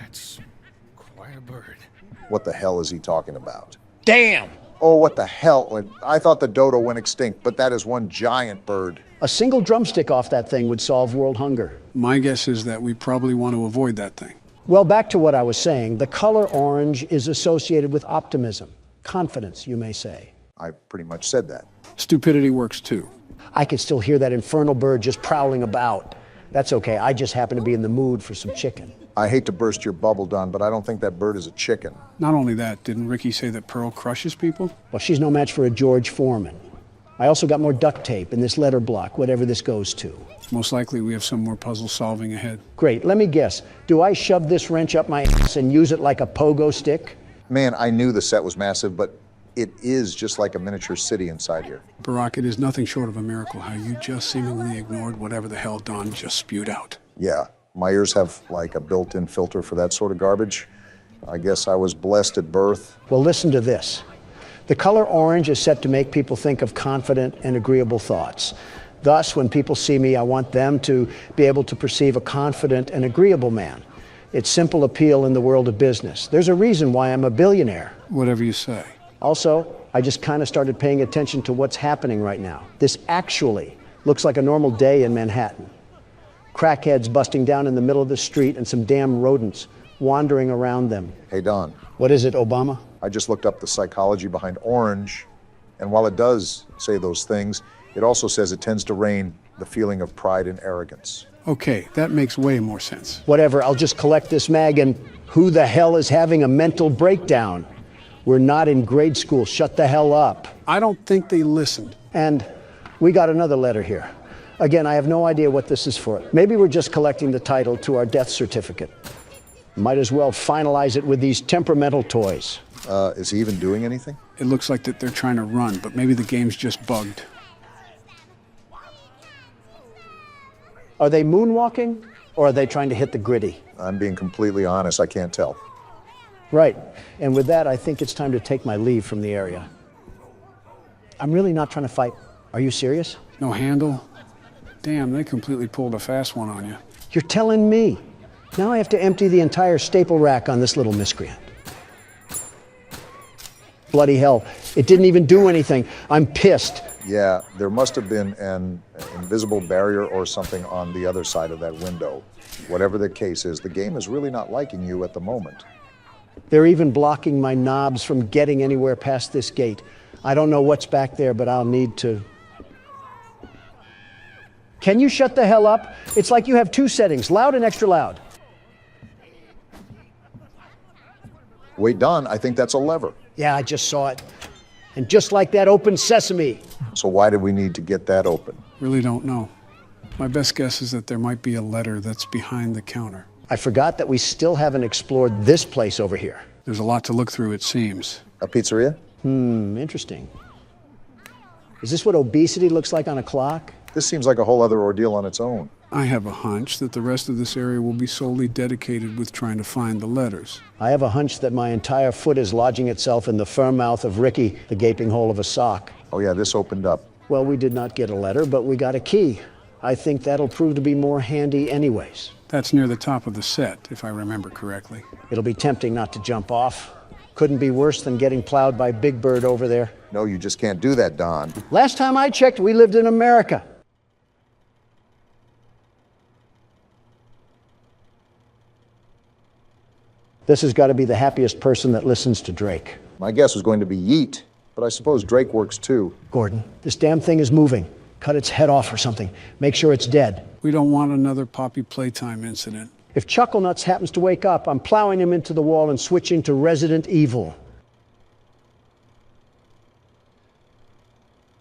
S12: That's quite a bird.
S1: What the hell is he talking about?
S2: Damn!
S1: Oh, what the hell? I thought the dodo went extinct, but that is one giant bird.
S2: A single drumstick off that thing would solve world hunger.
S3: My guess is that we probably want to avoid that thing.
S2: Well, back to what I was saying. The color orange is associated with optimism, confidence, you may say.
S1: I pretty much said that.
S3: Stupidity works too.
S2: I can still hear that infernal bird just prowling about. That's okay. I just happen to be in the mood for some chicken.
S1: I hate to burst your bubble, Don, but I don't think that bird is a chicken.
S3: Not only that, didn't Ricky say that Pearl crushes people?
S2: Well, she's no match for a George Foreman. I also got more duct tape in this letter block, whatever this goes to.
S3: Most likely we have some more puzzle solving ahead.
S2: Great, let me guess. Do I shove this wrench up my ass and use it like a pogo stick?
S1: Man, I knew the set was massive, but it is just like a miniature city inside here.
S3: Barack, it is nothing short of a miracle how you just seemingly ignored whatever the hell Don just spewed out.
S1: Yeah, my ears have like a built-in filter for that sort of garbage. I guess I was blessed at birth.
S2: Well, listen to this. The color orange is set to make people think of confident and agreeable thoughts. Thus, when people see me, I want them to be able to perceive a confident and agreeable man. It's simple appeal in the world of business. There's a reason why I'm a billionaire.
S3: Whatever you say.
S2: Also, I just kind of started paying attention to what's happening right now. This actually looks like a normal day in Manhattan. Crackheads busting down in the middle of the street and some damn rodents wandering around them.
S1: Hey, Don.
S2: What is it, Obama?
S1: I just looked up the psychology behind orange, and while it does say those things, it also says it tends to reign the feeling of pride and arrogance.
S3: Okay, that makes way more sense.
S2: Whatever, I'll just collect this mag and who the hell is having a mental breakdown? We're not in grade school, shut the hell up.
S3: I don't think they listened.
S2: And we got another letter here. Again, I have no idea what this is for. Maybe we're just collecting the title to our death certificate. Might as well finalize it with these temperamental toys.
S1: Is he even doing anything?
S3: It looks like that they're trying to run, but maybe the game's just bugged.
S2: Are they moonwalking, or are they trying to hit the gritty?
S1: I'm being completely honest, I can't tell.
S2: Right, and with that, I think it's time to take my leave from the area. I'm really not trying to fight. Are you serious?
S3: No handle? Damn, they completely pulled a fast one on you.
S2: You're telling me. Now I have to empty the entire staple rack on this little miscreant. Bloody hell, it didn't even do anything. I'm pissed.
S1: Yeah, there must have been an invisible barrier or something on the other side of that window. Whatever the case is, the game is really not liking you at the moment.
S2: They're even blocking my knobs from getting anywhere past this gate. I don't know what's back there, but I'll need to. Can you shut the hell up? It's like you have two settings, loud and extra loud.
S1: Wait, Don, I think that's a lever.
S2: Yeah, I just saw it. And just like that, open sesame.
S1: So why did we need to get that open?
S3: Really don't know. My best guess is that there might be a letter that's behind the counter.
S2: I forgot that we still haven't explored this place over here.
S3: There's a lot to look through, it seems.
S1: A pizzeria?
S2: Interesting. Is this what obesity looks like on a clock?
S1: This seems like a whole other ordeal on its own.
S3: I have a hunch that the rest of this area will be solely dedicated with trying to find the letters.
S2: I have a hunch that my entire foot is lodging itself in the firm mouth of Ricky, the gaping hole of a sock.
S1: Oh yeah, this opened up.
S2: Well, we did not get a letter, but we got a key. I think that'll prove to be more handy anyways.
S3: That's near the top of the set, if I remember correctly.
S2: It'll be tempting not to jump off. Couldn't be worse than getting plowed by Big Bird over there.
S1: No, you just can't do that, Don.
S2: Last time I checked, we lived in America. This has got to be the happiest person that listens to Drake.
S1: My guess was going to be Yeet, but I suppose Drake works too.
S2: Gordon, this damn thing is moving. Cut its head off or something. Make sure it's dead.
S3: We don't want another Poppy Playtime incident.
S2: If Chucklenuts happens to wake up, I'm plowing him into the wall and switching to Resident Evil.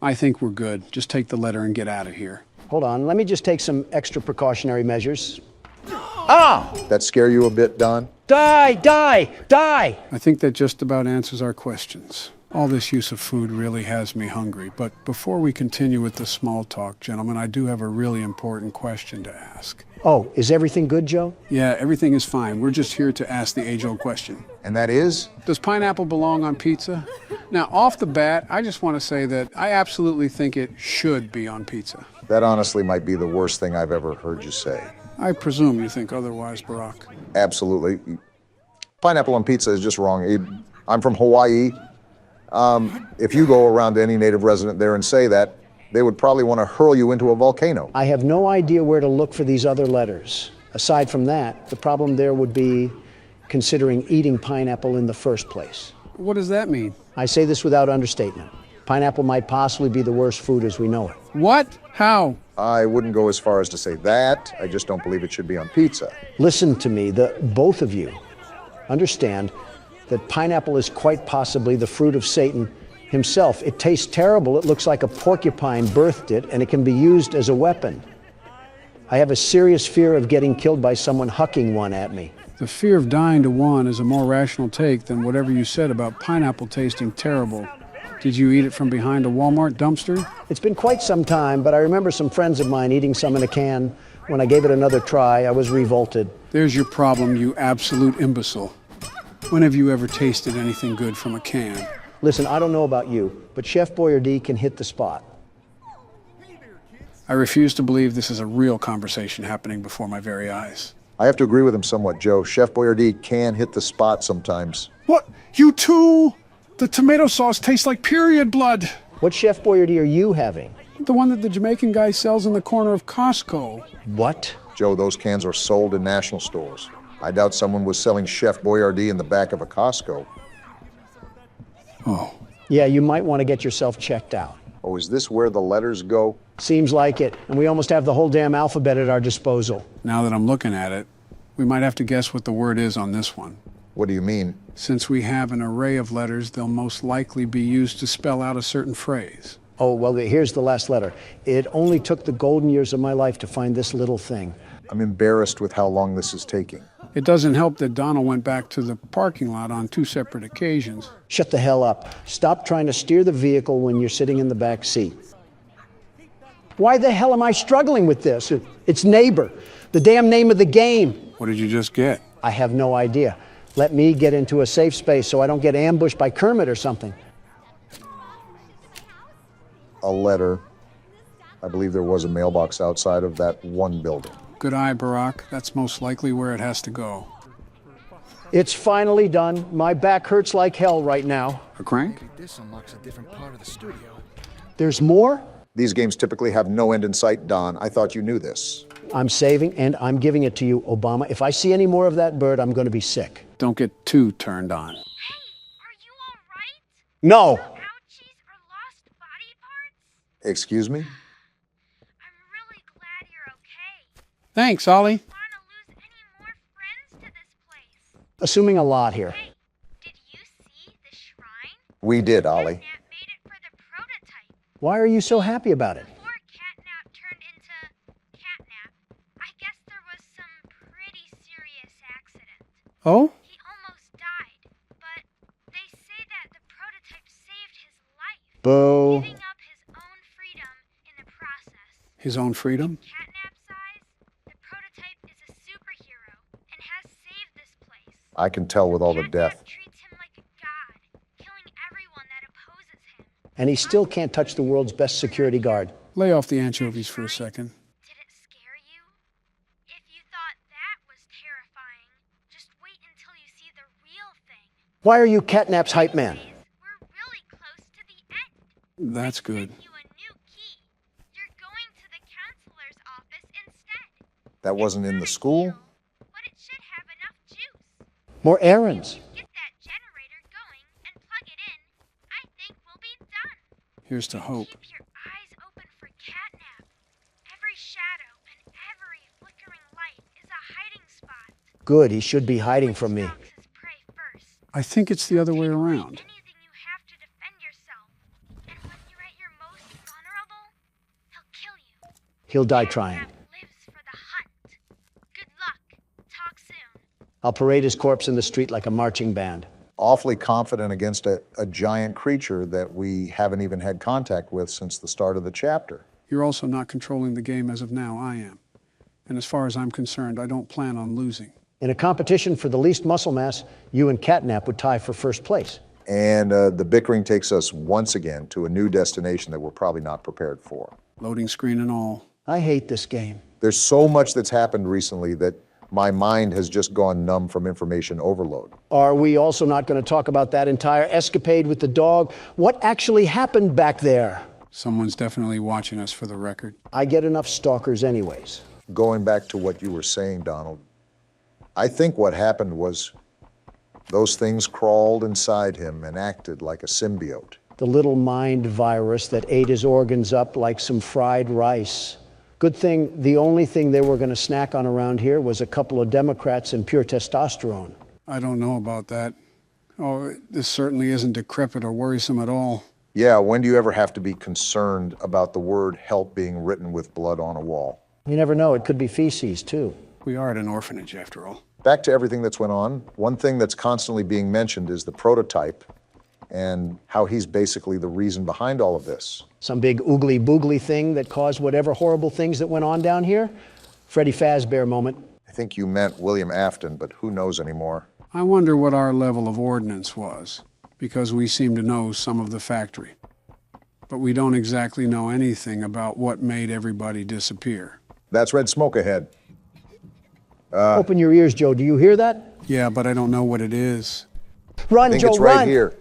S3: I think we're good. Just take the letter and get out of here.
S2: Hold on, let me just take some extra precautionary measures. Ah!
S1: That scare you a bit, Don?
S2: Die, die, die!
S3: I think that just about answers our questions. All this use of food really has me hungry, but before we continue with the small talk, gentlemen, I do have a really important question to ask.
S2: Oh, is everything good, Joe?
S3: Yeah, everything is fine. We're just here to ask the age-old question.
S1: And that is?
S3: Does pineapple belong on pizza? Now, off the bat, I just want to say that I absolutely think it should be on pizza.
S1: That honestly might be the worst thing I've ever heard you say.
S3: I presume you think otherwise, Barack.
S1: Absolutely. Pineapple on pizza is just wrong. I'm from Hawaii. If you go around to any native resident there and say that, they would probably want to hurl you into a volcano.
S2: I have no idea where to look for these other letters. Aside from that, the problem there would be considering eating pineapple in the first place.
S3: What does that mean?
S2: I say this without understatement. Pineapple might possibly be the worst food as we know it.
S3: What? How?
S1: I wouldn't go as far as to say that. I just don't believe it should be on pizza.
S2: Listen to me, both of you. Understand that pineapple is quite possibly the fruit of Satan himself. It tastes terrible. It looks like a porcupine birthed it, and it can be used as a weapon. I have a serious fear of getting killed by someone hucking one at me.
S3: The fear of dying to one is a more rational take than whatever you said about pineapple tasting terrible. Did you eat it from behind a Walmart dumpster?
S2: It's been quite some time, but I remember some friends of mine eating some in a can. When I gave it another try, I was revolted.
S3: There's your problem, you absolute imbecile. When have you ever tasted anything good from a can?
S2: Listen, I don't know about you, but Chef Boyardee can hit the spot.
S3: I refuse to believe this is a real conversation happening before my very eyes.
S1: I have to agree with him somewhat, Joe. Chef Boyardee can hit the spot sometimes.
S3: What? You too? The tomato sauce tastes like period blood.
S2: What Chef Boyardee are you having?
S3: The one that the Jamaican guy sells in the corner of Costco.
S2: What?
S1: Joe, those cans are sold in national stores. I doubt someone was selling Chef Boyardee in the back of a Costco.
S3: Oh.
S2: Yeah, you might want to get yourself checked out.
S1: Oh, is this where the letters go?
S2: Seems like it, and we almost have the whole damn alphabet at our disposal.
S3: Now that I'm looking at it, we might have to guess what the word is on this one.
S1: What do you mean?
S3: Since we have an array of letters, they'll most likely be used to spell out a certain phrase.
S2: Oh, well, here's the last letter. It only took the golden years of my life to find this little thing.
S1: I'm embarrassed with how long this is taking.
S3: It doesn't help that Donald went back to the parking lot on 2 separate occasions.
S2: Shut the hell up. Stop trying to steer the vehicle when you're sitting in the back seat. Why the hell am I struggling with this? It's Neighbor, the damn name of the game.
S3: What did you just get?
S2: I have no idea. Let me get into a safe space so I don't get ambushed by Kermit or something.
S1: A letter. I believe there was a mailbox outside of that one building.
S3: Good eye, Barack. That's most likely where it has to go.
S2: It's finally done. My back hurts like hell right now.
S3: A crank?
S12: This unlocks a different part of the studio.
S2: There's more?
S1: These games typically have no end in sight, Don. I thought you knew this.
S2: I'm saving and I'm giving it to you, Obama. If I see any more of that bird, I'm going to be sick.
S3: Don't get too turned on.
S7: Hey, are you all right?
S2: No!
S7: Ouchies or lost body parts?
S1: Excuse me?
S7: I'm really glad you're okay.
S3: Thanks, Ollie.
S7: Want to lose any more friends to this place?
S2: Assuming a lot here.
S7: Hey, did you see the shrine?
S1: We did, Ollie.
S7: Catnap made it for the prototype.
S2: Why are you so happy about it?
S7: Before Catnap turned into Catnap, I guess there was some pretty serious accident.
S3: Oh?
S7: He almost died, but they say that the prototype saved his life,
S2: Boo.
S7: giving up his own freedom in the process.
S3: His own freedom?
S7: Catnap's eyes, the prototype is a superhero and has saved this place.
S1: I can tell with all the death.
S7: Treats him like a god, killing everyone that opposes him.
S2: And he still can't touch the world's best security guard.
S3: Lay off the anchovies for a second.
S7: Did it scare you? If you thought that was terrifying, just wait until you see the real thing.
S2: Why are you Catnap's hype man?
S7: We're really close to the end.
S3: That's good.
S7: You a new key. You're going to the counselor's office instead.
S1: That wasn't in the school?
S7: But it should have enough juice.
S2: More errands.
S7: Get that generator going and plug it in. I think we'll be done.
S3: Here's to hope.
S7: Keep your eyes open for Catnap. Every shadow and every flickering light is a hiding spot.
S2: Good, he should be hiding from me.
S7: Stalks his prey first.
S3: I think it's the other way around.
S7: Anything you have to defend yourself. And when you're at your most vulnerable, he'll kill you.
S2: He'll die trying.
S7: Catnap lives for the hunt. Good luck. Talk soon.
S2: I'll parade his corpse in the street like a marching band.
S1: Awfully confident against a giant creature that we haven't even had contact with since the start of the chapter.
S3: You're also not controlling the game as of now. I am. And as far as I'm concerned, I don't plan on losing.
S2: In a competition for the least muscle mass, you and Catnap would tie for first place.
S1: And the bickering takes us once again to a new destination that we're probably not prepared for.
S3: Loading screen and all.
S2: I hate this game.
S1: There's so much that's happened recently that my mind has just gone numb from information overload.
S2: Are we also not going to talk about that entire escapade with the dog? What actually happened back there?
S3: Someone's definitely watching us for the record.
S2: I get enough stalkers anyways.
S1: Going back to what you were saying, Donald, I think what happened was those things crawled inside him and acted like a symbiote.
S2: The little mind virus that ate his organs up like some fried rice. Good thing the only thing they were going to snack on around here was a couple of Democrats and pure testosterone.
S3: I don't know about that. Oh, this certainly isn't decrepit or worrisome at all.
S1: Yeah, when do you ever have to be concerned about the word help being written with blood on a wall?
S2: You never know, it could be feces, too.
S3: We are at an orphanage, after all.
S1: Back to everything that's went on, one thing that's constantly being mentioned is the prototype and how he's basically the reason behind all of this.
S2: Some big oogly boogly thing that caused whatever horrible things that went on down here? Freddy Fazbear moment.
S1: I think you meant William Afton, but who knows anymore?
S3: I wonder what our level of ordnance was, because we seem to know some of the factory. But we don't exactly know anything about what made everybody disappear.
S1: That's red smoke ahead.
S2: Open your ears, Joe. Do you hear that?
S3: Yeah, but I don't know what it is.
S2: Run,
S1: I think
S2: Joe,
S1: it's right
S2: run!
S1: here.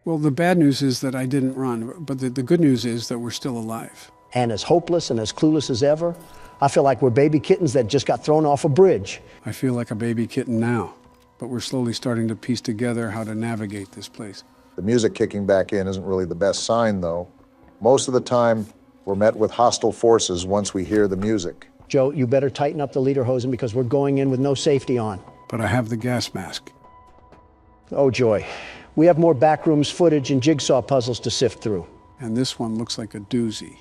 S3: Well, the bad news is that I didn't run, but the good news is that we're still alive.
S2: And as hopeless and as clueless as ever. I feel like we're baby kittens that just got thrown off a bridge.
S3: I feel like a baby kitten now, but we're slowly starting to piece together how to navigate this place.
S1: The music kicking back in isn't really the best sign, though. Most of the time, we're met with hostile forces once we hear the music.
S2: Joe, you better tighten up the lederhosen because we're going in with no safety on.
S3: But I have the gas mask.
S2: Oh, joy. We have more backrooms footage and jigsaw puzzles to sift through.
S3: And this one looks like a doozy.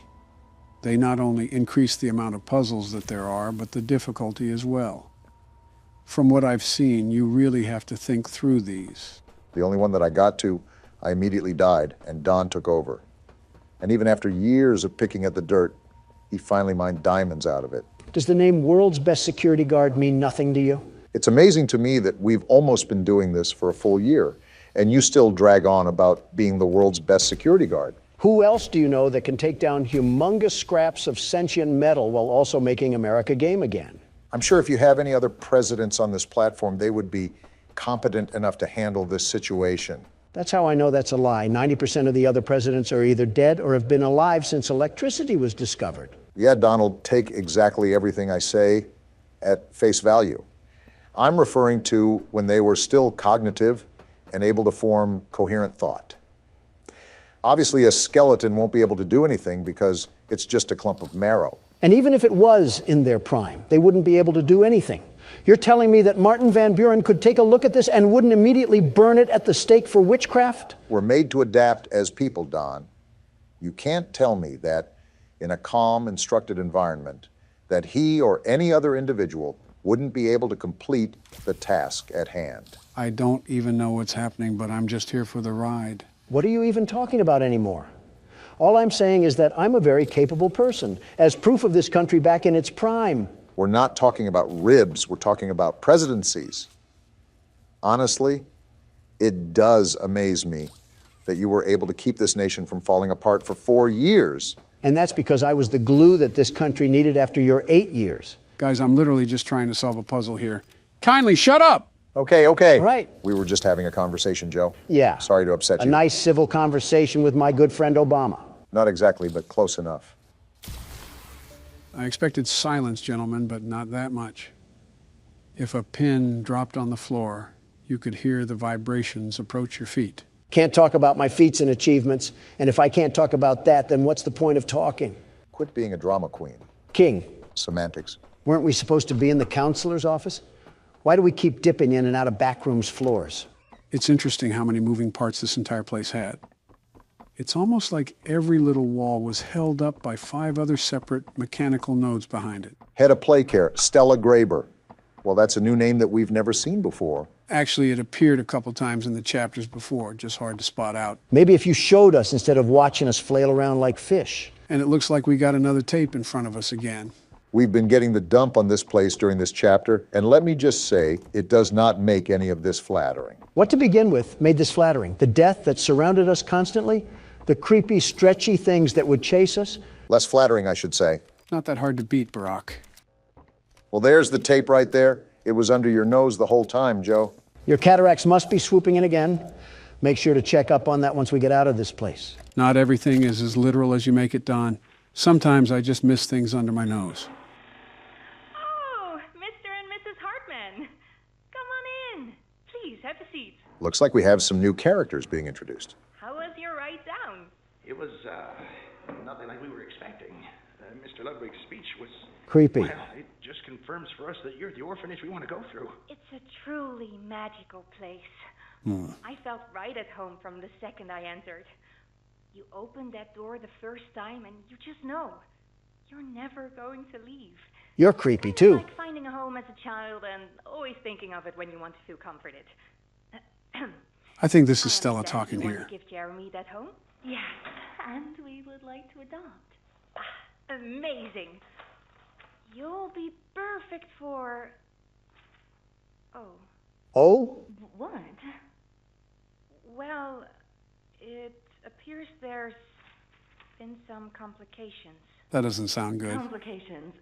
S3: They not only increase the amount of puzzles that there are, but the difficulty as well. From what I've seen, you really have to think through these.
S1: The only one that I got to, I immediately died, and Don took over. And even after years of picking at the dirt, he finally mined diamonds out of it.
S2: Does the name World's Best Security Guard mean nothing to you?
S1: It's amazing to me that we've almost been doing this for a full year, and you still drag on about being the world's best security guard.
S2: Who else do you know that can take down humongous scraps of sentient metal while also making America game again?
S1: I'm sure if you have any other presidents on this platform, they would be competent enough to handle this situation.
S2: That's how I know that's a lie. 90% of the other presidents are either dead or have been alive since electricity was discovered.
S1: Yeah, Donald, take exactly everything I say at face value. I'm referring to when they were still cognitive and able to form coherent thought. Obviously, a skeleton won't be able to do anything because it's just a clump of marrow.
S2: And even if it was in their prime, they wouldn't be able to do anything. You're telling me that Martin Van Buren could take a look at this and wouldn't immediately burn it at the stake for witchcraft?
S1: We're made to adapt as people, Don. You can't tell me that in a calm, instructed environment, that he or any other individual wouldn't be able to complete the task at hand.
S3: I don't even know what's happening, but I'm just here for the ride.
S2: What are you even talking about anymore? All I'm saying is that I'm a very capable person, as proof of this country back in its prime.
S1: We're not talking about ribs, we're talking about presidencies. Honestly, it does amaze me that you were able to keep this nation from falling apart for 4 years.
S2: And that's because I was the glue that this country needed after your 8 years.
S3: Guys, I'm literally just trying to solve a puzzle here. Kindly shut up!
S1: Okay, okay.
S2: All right.
S1: We were just having a conversation, Joe.
S2: Yeah.
S1: Sorry to upset you.
S2: A nice civil conversation with my good friend Obama.
S1: Not exactly, but close enough.
S3: I expected silence, gentlemen, but not that much. If a pin dropped on the floor, you could hear the vibrations approach your feet.
S2: Can't talk about my feats and achievements, and if I can't talk about that, then what's the point of talking?
S1: Quit being a drama queen.
S2: King.
S1: Semantics.
S2: Weren't we supposed to be in the counselor's office? Why do we keep dipping in and out of backrooms floors?
S3: It's interesting how many moving parts this entire place had. It's almost like every little wall was held up by 5 other separate mechanical nodes behind it.
S1: Head of play care, Stella Graber. Well, that's a new name that we've never seen before.
S3: Actually, it appeared a couple times in the chapters before, just hard to spot out.
S2: Maybe if you showed us instead of watching us flail around like fish.
S3: And it looks like we got another tape in front of us again.
S1: We've been getting the dump on this place during this chapter, and let me just say, it does not make any of this flattering.
S2: What to begin with made this flattering? The death that surrounded us constantly? The creepy, stretchy things that would chase us?
S1: Less flattering, I should say.
S3: Not that hard to beat, Barack.
S1: Well, there's the tape right there. It was under your nose the whole time, Joe.
S2: Your cataracts must be swooping in again. Make sure to check up on that once we get out of this place.
S3: Not everything is as literal as you make it, Don. Sometimes I just miss things under my nose.
S15: Oh, Mr. and Mrs. Hartman. Come on in. Please, have a seat.
S1: Looks like we have some new characters being introduced.
S15: How was your ride down?
S12: It was, nothing like we were expecting. Mr. Ludwig's speech was...
S2: Creepy.
S12: Well, it just confirms for us that you're the orphanage we want to go through.
S15: It's a truly magical place. I felt right at home from the second I entered. You open that door the first time and you just know you're never going to leave.
S2: You're creepy too.
S15: Like finding a home as a child and always thinking of it when you want to feel comforted.
S3: I think this is Stella talking
S15: you
S3: here.
S15: Want to give Jeremy that home? Yes, and we would like to adopt. Amazing. You'll be perfect for... Oh.
S2: Oh?
S15: What? Well, it appears there's been some complications.
S3: That doesn't sound good.
S15: Complications?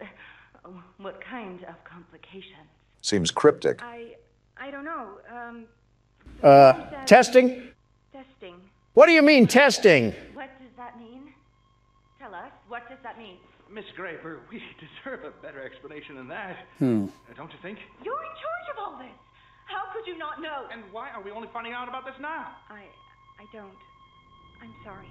S15: Oh, what kind of complications?
S1: Seems cryptic.
S15: I don't know.
S2: Testing?
S15: Testing.
S2: What do you mean, testing?
S15: What does that mean? Tell us. What does that mean?
S12: Miss Graper, we deserve a better explanation than that.
S3: Hmm.
S12: Don't you think?
S15: You're in charge of all this. How could you not know?
S12: And why are we only finding out about this now?
S15: I don't. I'm sorry.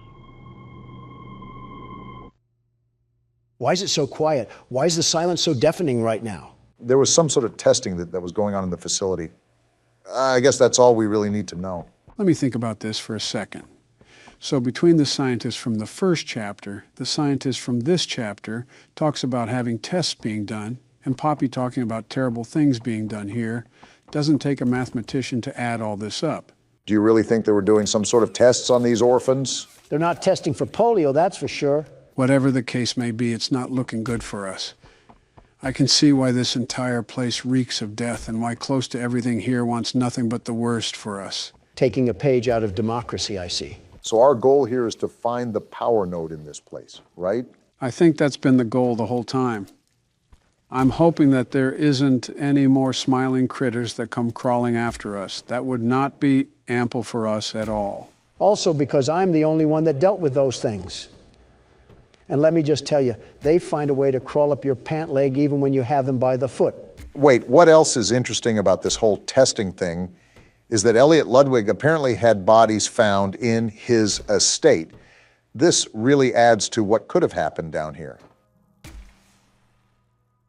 S2: Why is it so quiet? Why is the silence so deafening right now?
S1: There was some sort of testing that was going on in the facility. I guess that's all we really need to know.
S3: Let me think about this for a second. So between the scientist from the first chapter, the scientist from this chapter talks about having tests being done, and Poppy talking about terrible things being done here, doesn't take a mathematician to add all this up.
S1: Do you really think they were doing some sort of tests on these orphans?
S2: They're not testing for polio, that's for sure.
S3: Whatever the case may be, it's not looking good for us. I can see why this entire place reeks of death and why close to everything here wants nothing but the worst for us.
S2: Taking a page out of democracy, I see.
S1: So our goal here is to find the power node in this place, right?
S3: I think that's been the goal the whole time. I'm hoping that there isn't any more smiling critters that come crawling after us. That would not be ample for us at all.
S2: Also because I'm the only one that dealt with those things. And let me just tell you, they find a way to crawl up your pant leg even when you have them by the foot.
S1: Wait, what else is interesting about this whole testing thing is that Elliot Ludwig apparently had bodies found in his estate. This really adds to what could have happened down here.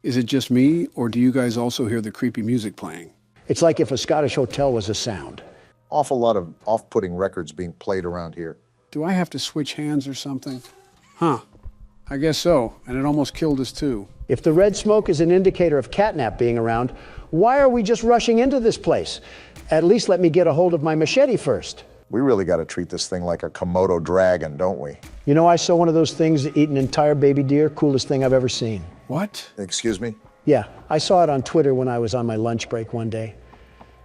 S3: Is it just me, or do you guys also hear the creepy music playing?
S2: It's like if a Scottish hotel was a sound.
S1: Awful lot of off-putting records being played around here.
S3: Do I have to switch hands or something? Huh. I guess so, and it almost killed us too.
S2: If the red smoke is an indicator of catnap being around, why are we just rushing into this place? At least let me get a hold of my machete first.
S1: We really got to treat this thing like a Komodo dragon, don't we?
S2: You know, I saw one of those things that eat an entire baby deer. Coolest thing I've ever seen.
S3: What?
S1: Excuse me?
S2: Yeah, I saw it on Twitter when I was on my lunch break one day.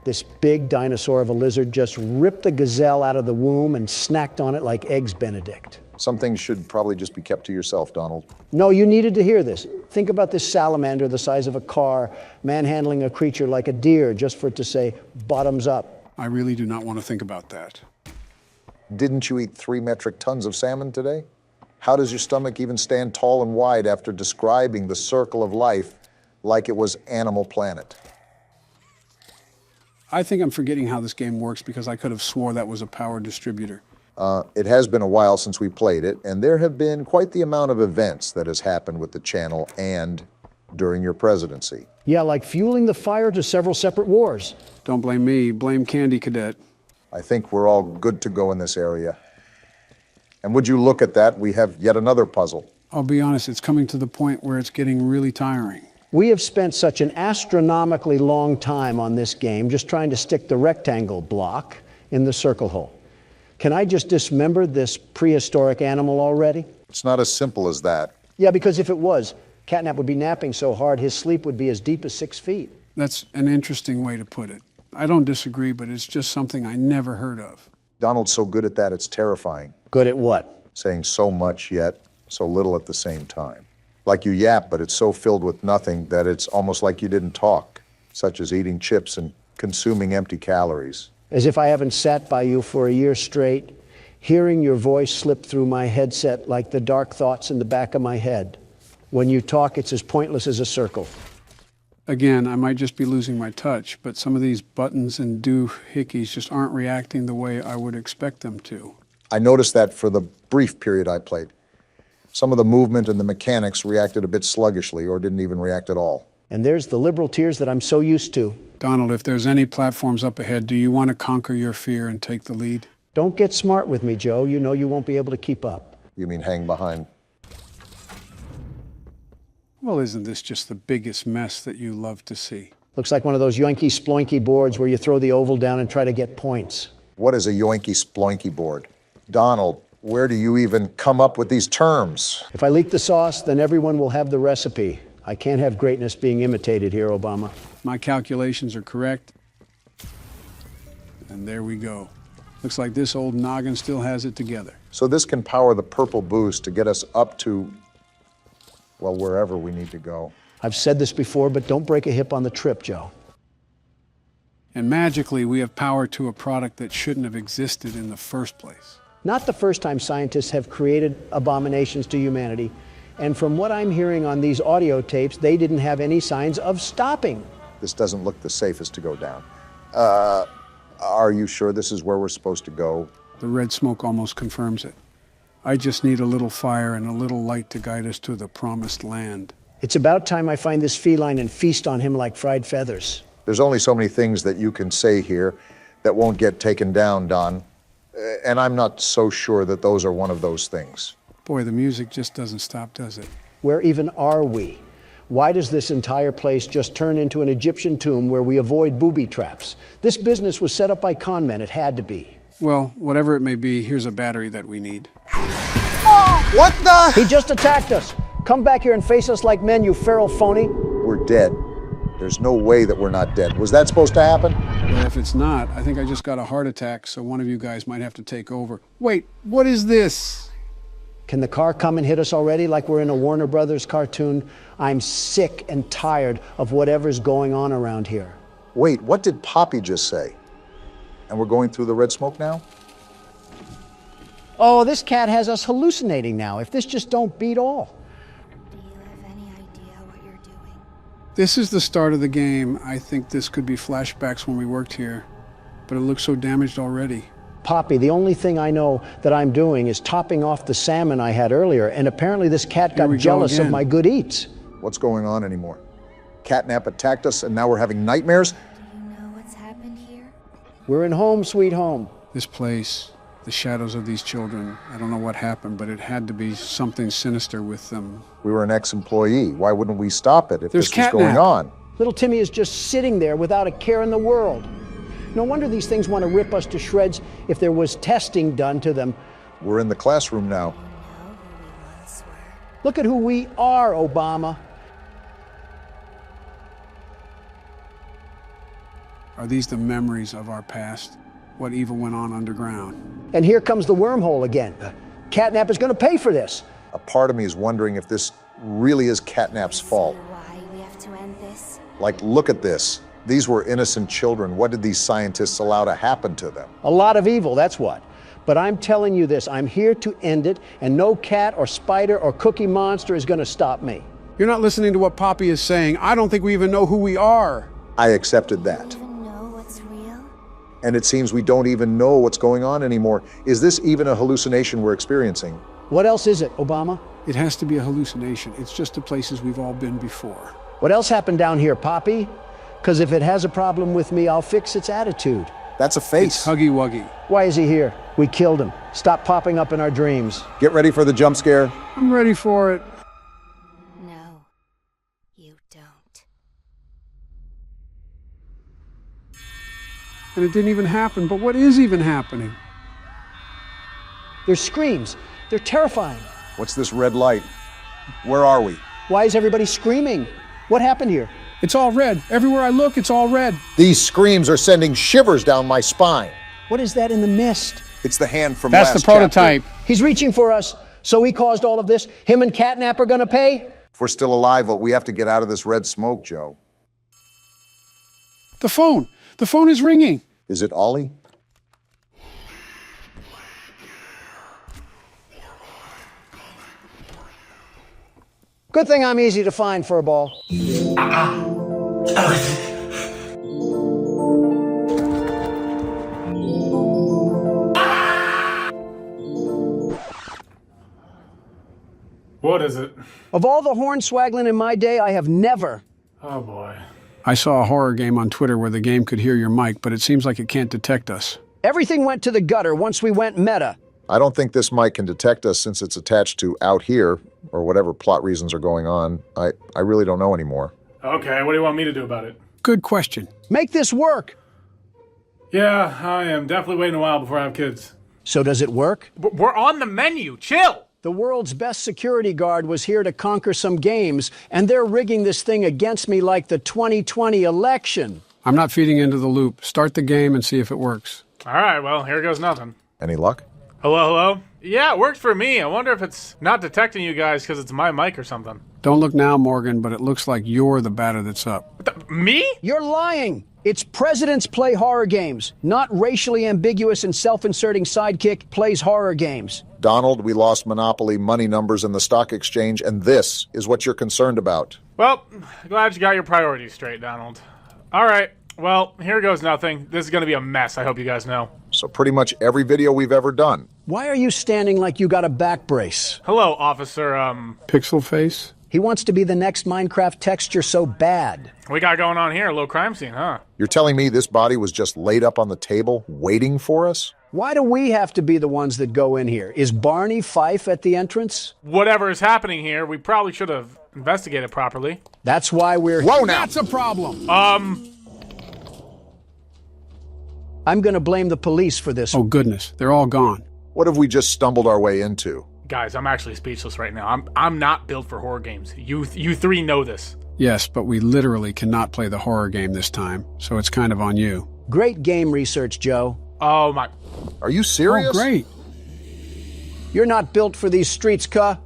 S2: This big dinosaur of a lizard just ripped the gazelle out of the womb and snacked on it like Eggs Benedict.
S1: Some things should probably just be kept to yourself, Donald.
S2: No, you needed to hear this. Think about this salamander the size of a car, manhandling a creature like a deer just for it to say, bottoms up.
S3: I really do not want to think about that.
S1: Didn't you eat 3 metric tons of salmon today? How does your stomach even stand tall and wide after describing the circle of life like it was Animal Planet?
S3: I think I'm forgetting how this game works because I could have swore that was a power distributor.
S1: It has been a while since we played it, and there have been quite the amount of events that has happened with the channel and during your presidency.
S2: Yeah, like fueling the fire to several separate wars.
S3: Don't blame me, blame Candy Cadet.
S1: I think we're all good to go in this area. And would you look at that, we have yet another puzzle.
S3: I'll be honest, it's coming to the point where it's getting really tiring.
S2: We have spent such an astronomically long time on this game just trying to stick the rectangle block in the circle hole. Can I just dismember this prehistoric animal already?
S1: It's not as simple as that.
S2: Yeah, because if it was, Catnap would be napping so hard his sleep would be as deep as 6 feet.
S3: That's an interesting way to put it. I don't disagree, but it's just something I never heard of.
S1: Donald's so good at that, it's terrifying.
S2: Good at what?
S1: Saying so much yet so little at the same time. Like you yap, but it's so filled with nothing that it's almost like you didn't talk, such as eating chips and consuming empty calories.
S2: As if I haven't sat by you for a year straight, hearing your voice slip through my headset like the dark thoughts in the back of my head. When you talk, it's as pointless as a circle.
S3: Again, I might just be losing my touch, but some of these buttons and doohickeys just aren't reacting the way I would expect them to.
S1: I noticed that for the brief period I played. Some of the movement and the mechanics reacted a bit sluggishly or didn't even react at all.
S2: And there's the liberal tears that I'm so used to.
S3: Donald, if there's any platforms up ahead, do you want to conquer your fear and take the lead?
S2: Don't get smart with me, Joe. You know you won't be able to keep up.
S1: You mean hang behind?
S3: Well, isn't this just the biggest mess that you love to see?
S2: Looks like one of those yoinky sploinky boards where you throw the oval down and try to get points.
S1: What is a yoinky sploinky board? Donald, where do you even come up with these terms?
S2: If I leak the sauce, then everyone will have the recipe. I can't have greatness being imitated here, Obama.
S3: My calculations are correct. And there we go. Looks like this old noggin still has it together.
S1: So this can power the purple boost to get us up to, well, wherever we need to go.
S2: I've said this before, but don't break a hip on the trip, Joe.
S3: And magically, we have power to a product that shouldn't have existed in the first place.
S2: Not the first time scientists have created abominations to humanity. And from what I'm hearing on these audio tapes, they didn't have any signs of stopping.
S1: This doesn't look the safest to go down. Are you sure this is where we're supposed to go?
S3: The red smoke almost confirms it. I just need a little fire and a little light to guide us to the promised land.
S2: It's about time I find this feline and feast on him like fried feathers.
S1: There's only so many things that you can say here that won't get taken down, Don. And I'm not so sure that those are one of those things.
S3: Boy, the music just doesn't stop, does it?
S2: Where even are we? Why does this entire place just turn into an Egyptian tomb where we avoid booby traps? This business was set up by con men. It had to be.
S3: Well, whatever it may be, here's a battery that we need.
S2: Oh, what the? He just attacked us. Come back here and face us like men, you feral phony.
S1: We're dead. There's no way that we're not dead. Was that supposed to happen?
S3: Well, if it's not, I think I just got a heart attack, so one of you guys might have to take over. Wait, what is this?
S2: Can the car come and hit us already like we're in a Warner Brothers cartoon? I'm sick and tired of whatever's going on around here.
S1: Wait, what did Poppy just say? And we're going through the red smoke now?
S2: Oh, this cat has us hallucinating now. If this just don't beat all.
S3: This is the start of the game. I think this could be flashbacks when we worked here, but it looks so damaged already.
S2: Poppy, the only thing I know that I'm doing is topping off the salmon I had earlier, and apparently this cat got jealous of my good eats.
S1: What's going on anymore? Catnap attacked us and now we're having nightmares?
S9: Do you know what's happened here?
S2: We're in home, sweet home.
S3: This place, the shadows of these children, I don't know what happened, but it had to be something sinister with them.
S1: We were an ex-employee. Why wouldn't we stop it if
S3: There's
S1: this was going on?
S2: Little Timmy is just sitting there without a care in the world. No wonder these things want to rip us to shreds if there was testing done to them.
S1: We're in the classroom now.
S2: Look at who we are, Obama.
S3: Are these the memories of our past? What evil went on underground?
S2: And here comes the wormhole again. Catnap is going to pay for this.
S1: A part of me is wondering if this really is Catnap's fault.
S9: Why we have to end this?
S1: Like, look at this. These were innocent children. What did these scientists allow to happen to them?
S2: A lot of evil, that's what. But I'm telling you this, I'm here to end it, and no cat or spider or cookie monster is going to stop me.
S3: You're not listening to what Poppy is saying. I don't think we even know who we are.
S1: I accepted that.
S9: Do you even know what's real?
S1: And it seems we don't even know what's going on anymore. Is this even a hallucination we're experiencing?
S2: What else is it, Obama?
S3: It has to be a hallucination. It's just the places we've all been before.
S2: What else happened down here, Poppy? Because if it has a problem with me, I'll fix its attitude.
S1: That's a face.
S3: It's Huggy Wuggy.
S2: Why is he here? We killed him. Stop popping up in our dreams.
S1: Get ready for the jump scare.
S3: I'm ready for it.
S9: No, you don't.
S3: And it didn't even happen, but what is even happening?
S2: There's screams. They're terrifying.
S1: What's this red light? Where are we?
S2: Why is everybody screaming? What happened here?
S3: It's all red. Everywhere I look, it's all red.
S1: These screams are sending shivers down my spine.
S2: What is that in the mist?
S1: It's the hand from
S3: That's
S1: last
S3: the prototype.
S1: chapter.
S2: He's reaching for us, so he caused all of this. Him and Catnap are gonna pay?
S1: If we're still alive, we have to get out of this red smoke, Joe.
S3: The phone. The phone is ringing.
S1: Is it Ollie?
S2: Good thing I'm easy to find, Furball.
S16: What is it?
S2: Of all the hornswaggling in my day, I have never...
S16: Oh, boy.
S3: I saw a horror game on Twitter where the game could hear your mic, but it seems like it can't detect us.
S2: Everything went to the gutter once we went meta.
S1: I don't think this mic can detect us since it's attached to out here, or whatever plot reasons are going on. I really don't know anymore.
S16: Okay, what do you want me to do about it?
S3: Good question.
S2: Make this work.
S16: Yeah, I am definitely waiting a while before I have kids.
S2: So does it work?
S10: We're on the menu. Chill.
S2: The world's best security guard was here to conquer some games, and they're rigging this thing against me like the 2020 election.
S3: I'm not feeding into the loop. Start the game and see if it works.
S16: All right, well, here goes nothing.
S1: Any luck?
S16: Hello? Yeah, it works for me. I wonder if it's not detecting you guys because it's my mic or something.
S3: Don't look now, Morgan, but it looks like you're the batter that's up.
S16: Me?
S2: You're lying. It's presidents play horror games, not racially ambiguous and self-inserting sidekick plays horror games.
S1: Donald, we lost Monopoly, money numbers, and the stock exchange, and this is what you're concerned about.
S16: Well, glad you got your priorities straight, Donald. All right, well, here goes nothing. This is going to be a mess, I hope you guys know.
S1: So pretty much every video we've ever done.
S2: Why are you standing like you got a back brace?
S16: Hello, Officer,
S3: Pixel Face?
S2: He wants to be the next Minecraft texture so bad.
S16: We got going on here, a little crime scene, huh?
S1: You're telling me this body was just laid up on the table, waiting for us?
S2: Why do we have to be the ones that go in here? Is Barney Fife at the entrance?
S16: Whatever is happening here, we probably should have investigated properly.
S2: That's why we're...
S1: Whoa, now!
S3: That's a problem!
S2: I'm gonna blame the police for this.
S3: Oh, goodness. They're all gone.
S1: What have we just stumbled our way into?
S16: Guys, I'm actually speechless right now. I'm not built for horror games. You three know this.
S3: Yes, but we literally cannot play the horror game this time, so it's kind of on you.
S2: Great game research, Joe.
S16: Oh, my...
S1: Are you serious?
S3: Oh, great.
S2: You're not built for these streets, cuh.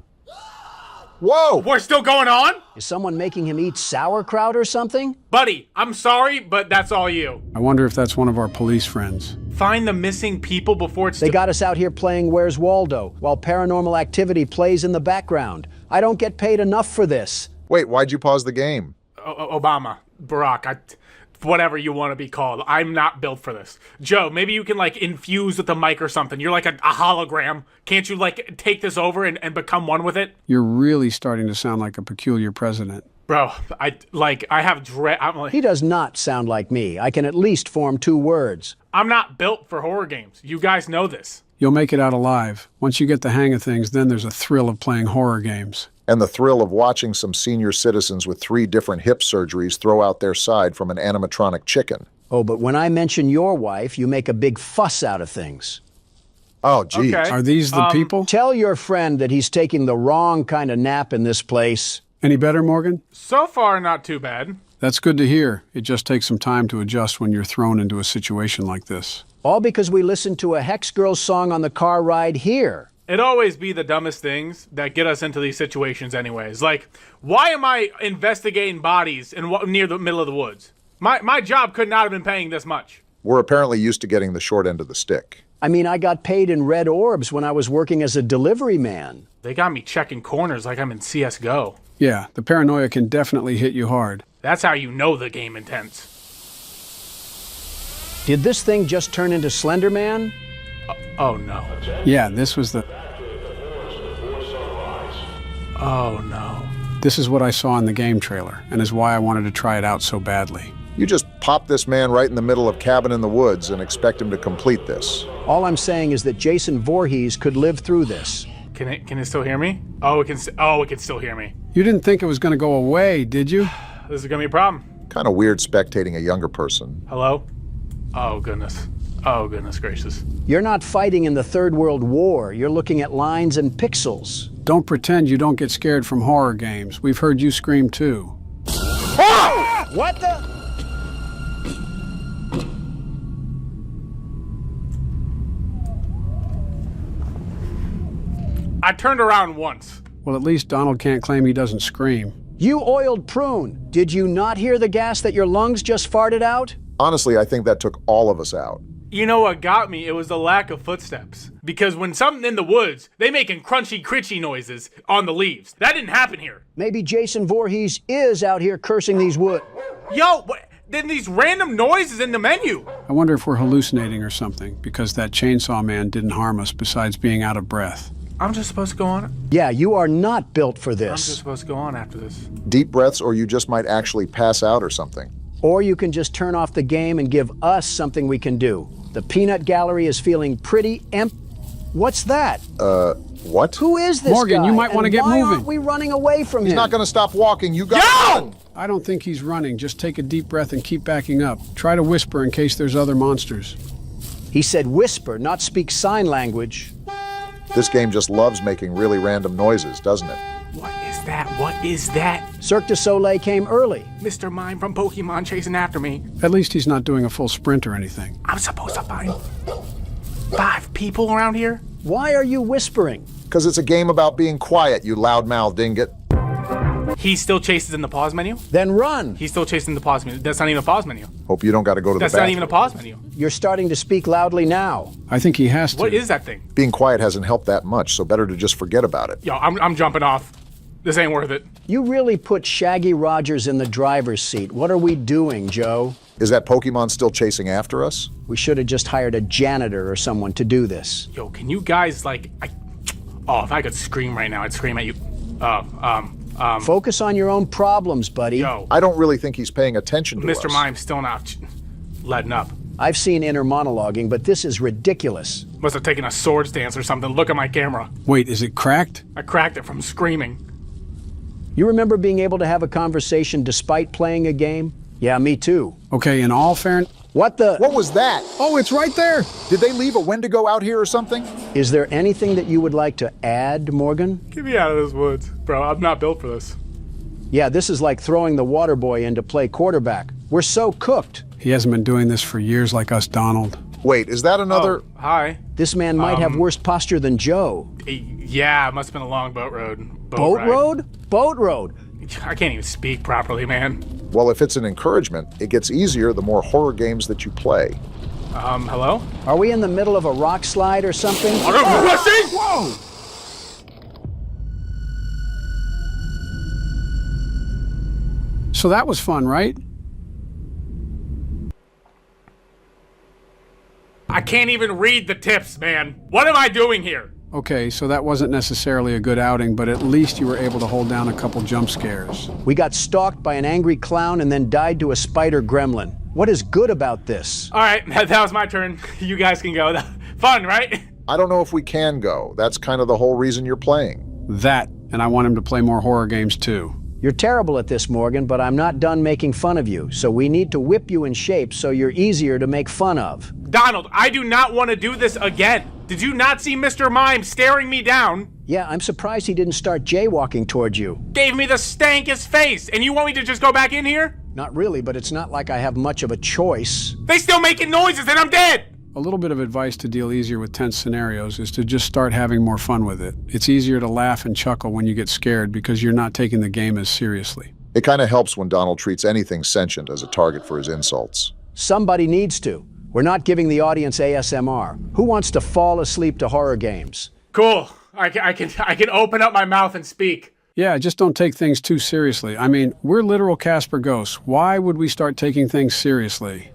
S1: Whoa!
S10: We're still going on?
S2: Is someone making him eat sauerkraut or something?
S10: Buddy, I'm sorry, but that's all you.
S3: I wonder if that's one of our police friends.
S10: Find the missing people before it's...
S2: They got us out here playing Where's Waldo, while Paranormal Activity plays in the background. I don't get paid enough for this.
S1: Wait, why'd you pause the game?
S10: Obama, Barack, whatever you want to be called. I'm not built for this. Joe, maybe you can, like, infuse with the mic or something. You're like a hologram. Can't you, like, take this over and become one with it?
S3: You're really starting to sound like a peculiar president.
S10: Bro, I have dread...
S2: He does not sound like me. I can at least form 2 words.
S10: I'm not built for horror games. You guys know this.
S3: You'll make it out alive. Once you get the hang of things, then there's a thrill of playing horror games.
S1: And the thrill of watching some senior citizens with 3 different hip surgeries throw out their side from an animatronic chicken.
S2: Oh, but when I mention your wife, you make a big fuss out of things.
S1: Oh, geez.
S10: Okay.
S3: Are these the people?
S2: Tell your friend that he's taking the wrong kind of nap in this place.
S3: Any better, Morgan?
S16: So far, not too bad.
S3: That's good to hear. It just takes some time to adjust when you're thrown into a situation like this.
S2: All because we listened to a Hex Girls song on the car ride here.
S16: It'd always be the dumbest things that get us into these situations anyways. Like, why am I investigating bodies near the middle of the woods? My job could not have been paying this much.
S1: We're apparently used to getting the short end of the stick.
S2: I mean, I got paid in red orbs when I was working as a delivery man.
S16: They got me checking corners like I'm in CSGO.
S3: Yeah, the paranoia can definitely hit you hard.
S16: That's how you know the game intense.
S2: Did this thing just turn into Slender Man?
S16: Oh no.
S3: Yeah, this was the...
S16: Oh no.
S3: This is what I saw in the game trailer, and is why I wanted to try it out so badly.
S1: You just pop this man right in the middle of Cabin in the Woods and expect him to complete this.
S2: All I'm saying is that Jason Voorhees could live through this.
S16: Can it still hear me? It can still hear me.
S3: You didn't think it was going to go away, did you?
S16: This is gonna be a problem.
S1: Kind of weird spectating a younger person.
S16: Hello? Oh goodness. Oh goodness gracious.
S2: You're not fighting in the Third World War. You're looking at lines and pixels.
S3: Don't pretend you don't get scared from horror games. We've heard you scream too.
S2: Oh! What the?
S16: I turned around once.
S3: Well, at least Donald can't claim he doesn't scream.
S2: You oiled prune. Did you not hear the gas that your lungs just farted out?
S1: Honestly, I think that took all of us out.
S16: You know what got me? It was the lack of footsteps. Because when something in the woods, they making crunchy, critchy noises on the leaves. That didn't happen here.
S2: Maybe Jason Voorhees is out here cursing these woods.
S16: Yo, then these random noises in the menu.
S3: I wonder if we're hallucinating or something, because that chainsaw man didn't harm us besides being out of breath.
S16: I'm just supposed to go on?
S2: Yeah, you are not built for
S16: I'm
S2: this.
S16: just supposed to go on after this.
S1: Deep breaths, or you just might actually pass out or something.
S2: Or you can just turn off the game and give us something we can do. The peanut gallery is feeling pretty empty. What's that?
S1: What?
S2: Who is this
S3: Morgan,
S2: guy?
S3: you might want to
S2: And
S3: get
S2: why
S3: moving.
S2: aren't we running away from him?
S1: He's not going to stop walking. You got to run.
S3: I don't think he's running. Just take a deep breath and keep backing up. Try to whisper in case there's other monsters.
S2: He said whisper, not speak sign language.
S1: This game just loves making really random noises, doesn't it?
S16: What is that? What is that?
S2: Cirque du Soleil came early.
S16: Mr. Mime from Pokemon chasing after me.
S3: At least he's not doing a full sprint or anything.
S16: I'm supposed to find 5 people around here?
S2: Why are you whispering?
S1: Because it's a game about being quiet, you loudmouth dingot.
S16: He still chases in the pause menu?
S2: Then run.
S16: He's still chasing the pause menu. That's not even a pause menu.
S1: Hope you don't got to go to
S16: That's
S1: the bathroom.
S16: not even a pause menu.
S2: You're starting to speak loudly now.
S3: I think he has to.
S16: What is that thing?
S1: Being quiet hasn't helped that much, so better to just forget about it.
S16: Yo, I'm jumping off. This ain't worth it.
S2: You really put Shaggy Rogers in the driver's seat. What are we doing, Joe?
S1: Is that Pokemon still chasing after us?
S2: We should have just hired a janitor or someone to do this.
S16: Yo, can you guys, like... if I could scream right now, I'd scream at you.
S2: Focus on your own problems, buddy.
S16: Yo.
S1: I don't really think he's paying attention to us.
S16: Mr. Mime's still not letting up.
S2: I've seen inner monologuing, but this is ridiculous.
S16: Must have taken a sword stance or something. Look at my camera.
S3: Wait, is it cracked?
S16: I cracked it from screaming.
S2: You remember being able to have a conversation despite playing a game? Yeah, me too.
S3: Okay, in all fairness...
S2: What
S1: was that?
S3: Oh, it's right there!
S1: Did they leave a Wendigo out here or something?
S2: Is there anything that you would like to add, Morgan?
S16: Get me out of this woods. Bro, I'm not built for this.
S2: Yeah, this is like throwing the water boy in to play quarterback. We're so cooked.
S3: He hasn't been doing this for years like us, Donald.
S1: Wait, is that another...
S16: Oh, hi.
S2: This man might have worse posture than Joe.
S16: Yeah, it must have been a long boat road.
S2: Boat road? Boat road.
S16: I can't even speak properly, man.
S1: Well, if it's an encouragement, it gets easier the more horror games that you play.
S16: Hello?
S2: Are we in the middle of a rock slide or something?
S16: Whoa!
S3: So that was fun, right?
S16: I can't even read the tips, man. What am I doing here?
S3: Okay, so that wasn't necessarily a good outing, but at least you were able to hold down a couple jump scares.
S2: We got stalked by an angry clown and then died to a spider gremlin. What is good about this?
S16: All right, that was my turn. You guys can go. Fun, right?
S1: I don't know if we can go. That's kind of the whole reason you're playing.
S3: That, and I want him to play more horror games too.
S2: You're terrible at this, Morgan, but I'm not done making fun of you, so we need to whip you in shape so you're easier to make fun of.
S16: Donald, I do not want to do this again. Did you not see Mr. Mime staring me down?
S2: Yeah, I'm surprised he didn't start jaywalking towards you.
S16: Gave me the stankest face, and you want me to just go back in here?
S2: Not really, but it's not like I have much of a choice.
S16: They still making noises and I'm dead!
S3: A little bit of advice to deal easier with tense scenarios is to just start having more fun with it. It's easier to laugh and chuckle when you get scared because you're not taking the game as seriously.
S1: It kind of helps when Donald treats anything sentient as a target for his insults.
S2: Somebody needs to. We're not giving the audience ASMR. Who wants to fall asleep to horror games?
S16: Cool. I can open up my mouth and speak.
S3: Yeah, just don't take things too seriously. I mean, we're literal Casper ghosts. Why would we start taking things seriously?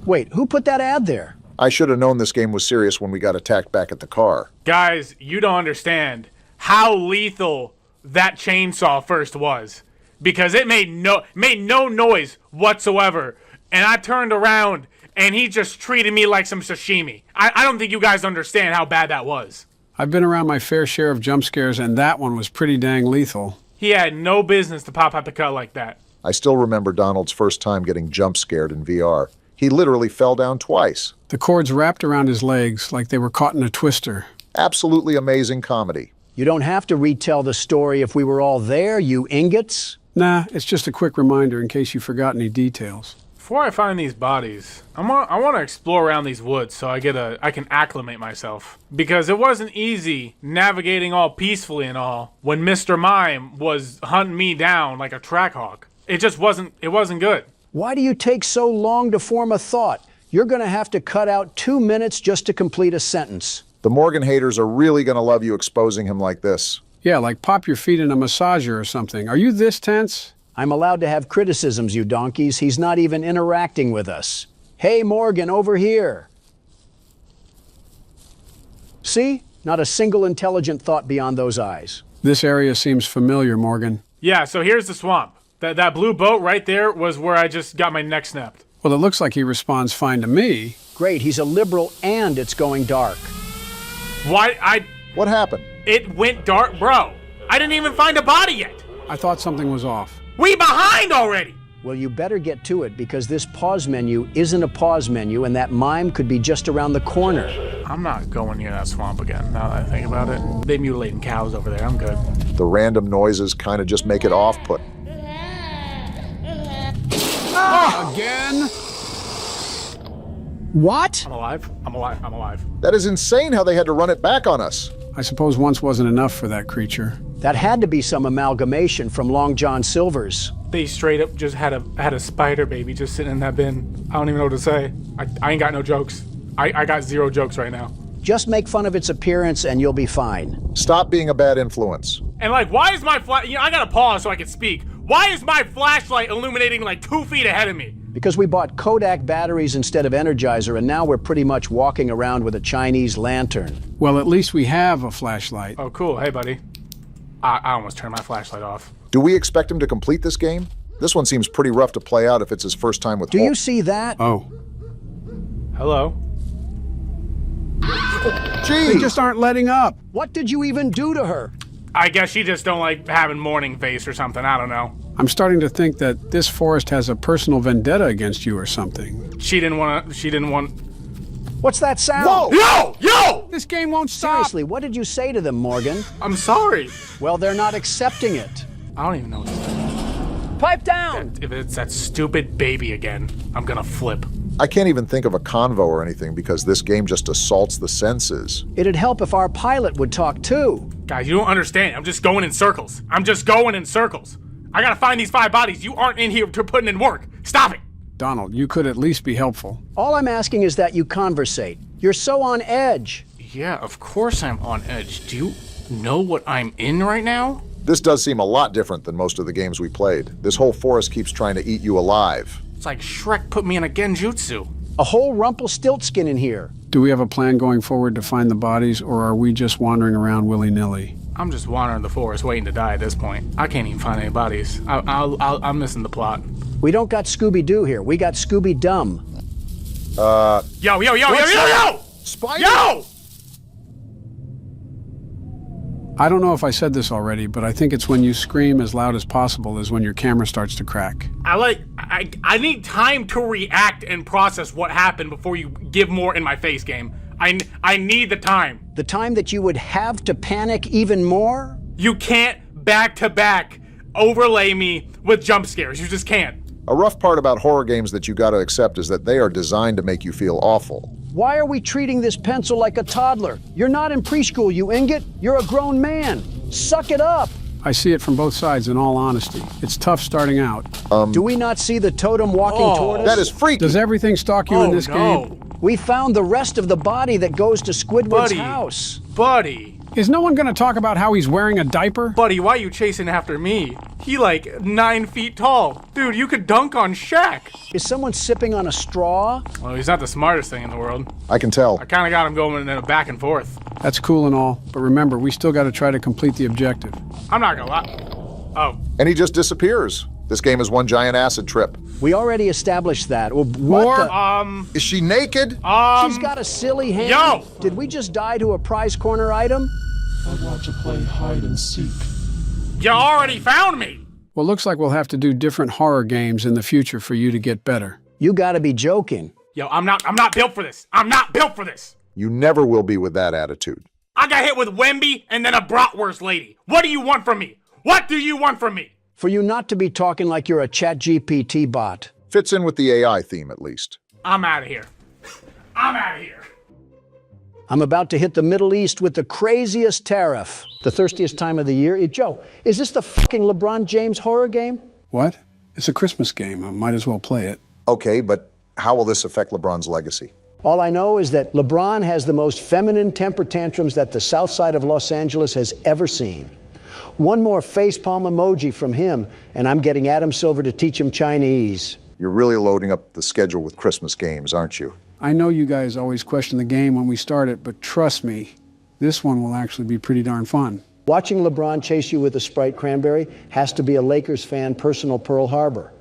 S2: Wait, who put that ad there?
S1: I should have known this game was serious when we got attacked back at the car.
S16: Guys, you don't understand how lethal that chainsaw first was. Because it made no noise whatsoever. And I turned around and he just treated me like some sashimi. I don't think you guys understand how bad that was.
S3: I've been around my fair share of jump scares, and that one was pretty dang lethal.
S16: He had no business to pop out the cut like that.
S1: I still remember Donald's first time getting jump scared in VR. He literally fell down twice.
S3: The cords wrapped around his legs like they were caught in a twister.
S1: Absolutely amazing comedy.
S2: You don't have to retell the story if we were all there, you ingots.
S3: Nah, it's just a quick reminder in case you forgot any details.
S16: Before I find these bodies, I want to explore around these woods so I can acclimate myself. Because it wasn't easy navigating all peacefully and all when Mr. Mime was hunting me down like a track hawk. It just wasn't good.
S2: Why do you take so long to form a thought? You're going to have to cut out 2 minutes just to complete a sentence.
S1: The Morgan haters are really going to love you exposing him like this.
S3: Yeah, like pop your feet in a massager or something. Are you this tense?
S2: I'm allowed to have criticisms, you donkeys. He's not even interacting with us. Hey, Morgan, over here. See? Not a single intelligent thought beyond those eyes.
S3: This area seems familiar, Morgan.
S16: Yeah, so here's the swamp. That blue boat right there was where I just got my neck snapped.
S3: Well, it looks like he responds fine to me.
S2: Great, he's a liberal and it's going dark.
S1: What happened?
S16: It went dark, bro. I didn't even find a body yet.
S3: I thought something was off.
S16: We behind already.
S2: Well, you better get to it because this pause menu isn't a pause menu and that mime could be just around the corner.
S16: I'm not going near that swamp again, now that I think about it. They mutilating cows over there, I'm good.
S1: The random noises kind of just make it off-put.
S3: Again?
S2: What?
S16: I'm alive.
S1: That is insane how they had to run it back on us.
S3: I suppose once wasn't enough for that creature.
S2: That had to be some amalgamation from Long John Silver's.
S16: They straight up just had a spider baby just sitting in that bin. I don't even know what to say. I ain't got no jokes. I got zero jokes right now.
S2: Just make fun of its appearance and you'll be fine.
S1: Stop being a bad influence.
S16: And like, why is my I gotta pause so I can speak. Why is my flashlight illuminating like 2 feet ahead of me?
S2: Because we bought Kodak batteries instead of Energizer, and now we're pretty much walking around with a Chinese lantern.
S3: Well, at least we have a flashlight.
S16: Oh, cool. Hey, buddy. I almost turned my flashlight off.
S1: Do we expect him to complete this game? This one seems pretty rough to play out if it's his first time with
S2: Do you see that?
S3: Oh.
S16: Hello?
S1: Jeez.
S3: They just aren't letting up.
S2: What did you even do to her?
S16: I guess she just don't like having morning face or something. I don't know.
S3: I'm starting to think that this forest has a personal vendetta against you or something.
S16: She didn't want...
S2: What's that sound?
S1: Whoa!
S16: Yo!
S3: This game won't stop.
S2: Seriously, what did you say to them, Morgan?
S16: I'm sorry.
S2: Well, they're not accepting it.
S16: I don't even know what to say.
S2: Pipe down!
S16: If it's that stupid baby again, I'm gonna flip.
S1: I can't even think of a convo or anything because this game just assaults the senses.
S2: It'd help if our pilot would talk too.
S16: Guys, you don't understand. I'm just going in circles. I gotta find these 5 bodies. You aren't in here to putting in work. Stop it.
S3: Donald, you could at least be helpful.
S2: All I'm asking is that you conversate. You're so on edge.
S16: Yeah, of course I'm on edge. Do you know what I'm in right now?
S1: This does seem a lot different than most of the games we played. This whole forest keeps trying to eat you alive.
S16: It's like Shrek put me in a genjutsu.
S2: A whole Rumpelstiltskin in here.
S3: Do we have a plan going forward to find the bodies, or are we just wandering around willy-nilly?
S16: I'm just wandering the forest waiting to die at this point. I can't even find any bodies. I'm missing the plot.
S2: We don't got Scooby-Doo here. We got Scooby-Dum.
S16: Yo!
S1: Spider?
S16: Yo!
S3: I don't know if I said this already, but I think it's when you scream as loud as possible is when your camera starts to crack.
S16: I need time to react and process what happened before you give more in my face, game. I need the time.
S2: The time that you would have to panic even more?
S16: You can't back-to-back overlay me with jump scares. You just can't.
S1: A rough part about horror games that you gotta accept is that they are designed to make you feel awful.
S2: Why are we treating this pencil like a toddler? You're not in preschool, you ingot. You're a grown man. Suck it up.
S3: I see it from both sides, in all honesty. It's tough starting out.
S2: Do we not see the totem walking toward us?
S1: That is freaky.
S3: Does everything stalk you in this game?
S2: We found the rest of the body that goes to Squidward's house.
S16: Buddy.
S3: Is no one going to talk about how he's wearing a diaper?
S16: Buddy, why are you chasing after me? He like 9 feet tall. Dude, you could dunk on Shaq.
S2: Is someone sipping on a straw?
S16: Well, he's not the smartest thing in the world.
S1: I can tell.
S16: I kind of got him going in a back and forth.
S3: That's cool and all, but remember, we still got to try to complete the objective.
S16: I'm not gonna lie. Oh.
S1: And he just disappears. This game is one giant acid trip.
S2: We already established that. Well,
S1: Is she naked?
S2: She's got a silly hand.
S16: Yo!
S2: Did we just die to a prize corner item?
S11: I want to play hide and seek.
S16: You already found me!
S3: Well, looks like we'll have to do different horror games in the future for you to get better.
S2: You gotta be joking.
S16: Yo, I'm not built for this. I'm not built for this.
S1: You never will be with that attitude.
S16: I got hit with Wemby and then a bratwurst lady. What do you want from me? What do you want from me?
S2: For you not to be talking like you're a ChatGPT bot.
S1: Fits in with the AI theme, at least.
S16: I'm out of here. I'm out of here.
S2: I'm about to hit the Middle East with the craziest tariff. The thirstiest time of the year. Joe, is this the fucking LeBron James horror game?
S3: What? It's a Christmas game. I might as well play it.
S1: Okay, but how will this affect LeBron's legacy?
S2: All I know is that LeBron has the most feminine temper tantrums that the south side of Los Angeles has ever seen. One more facepalm emoji from him, and I'm getting Adam Silver to teach him Chinese.
S1: You're really loading up the schedule with Christmas games, aren't you?
S3: I know you guys always question the game when we start it, but trust me, This one will actually be pretty darn fun.
S2: Watching LeBron chase you with a Sprite cranberry has to be a Lakers fan personal Pearl Harbor.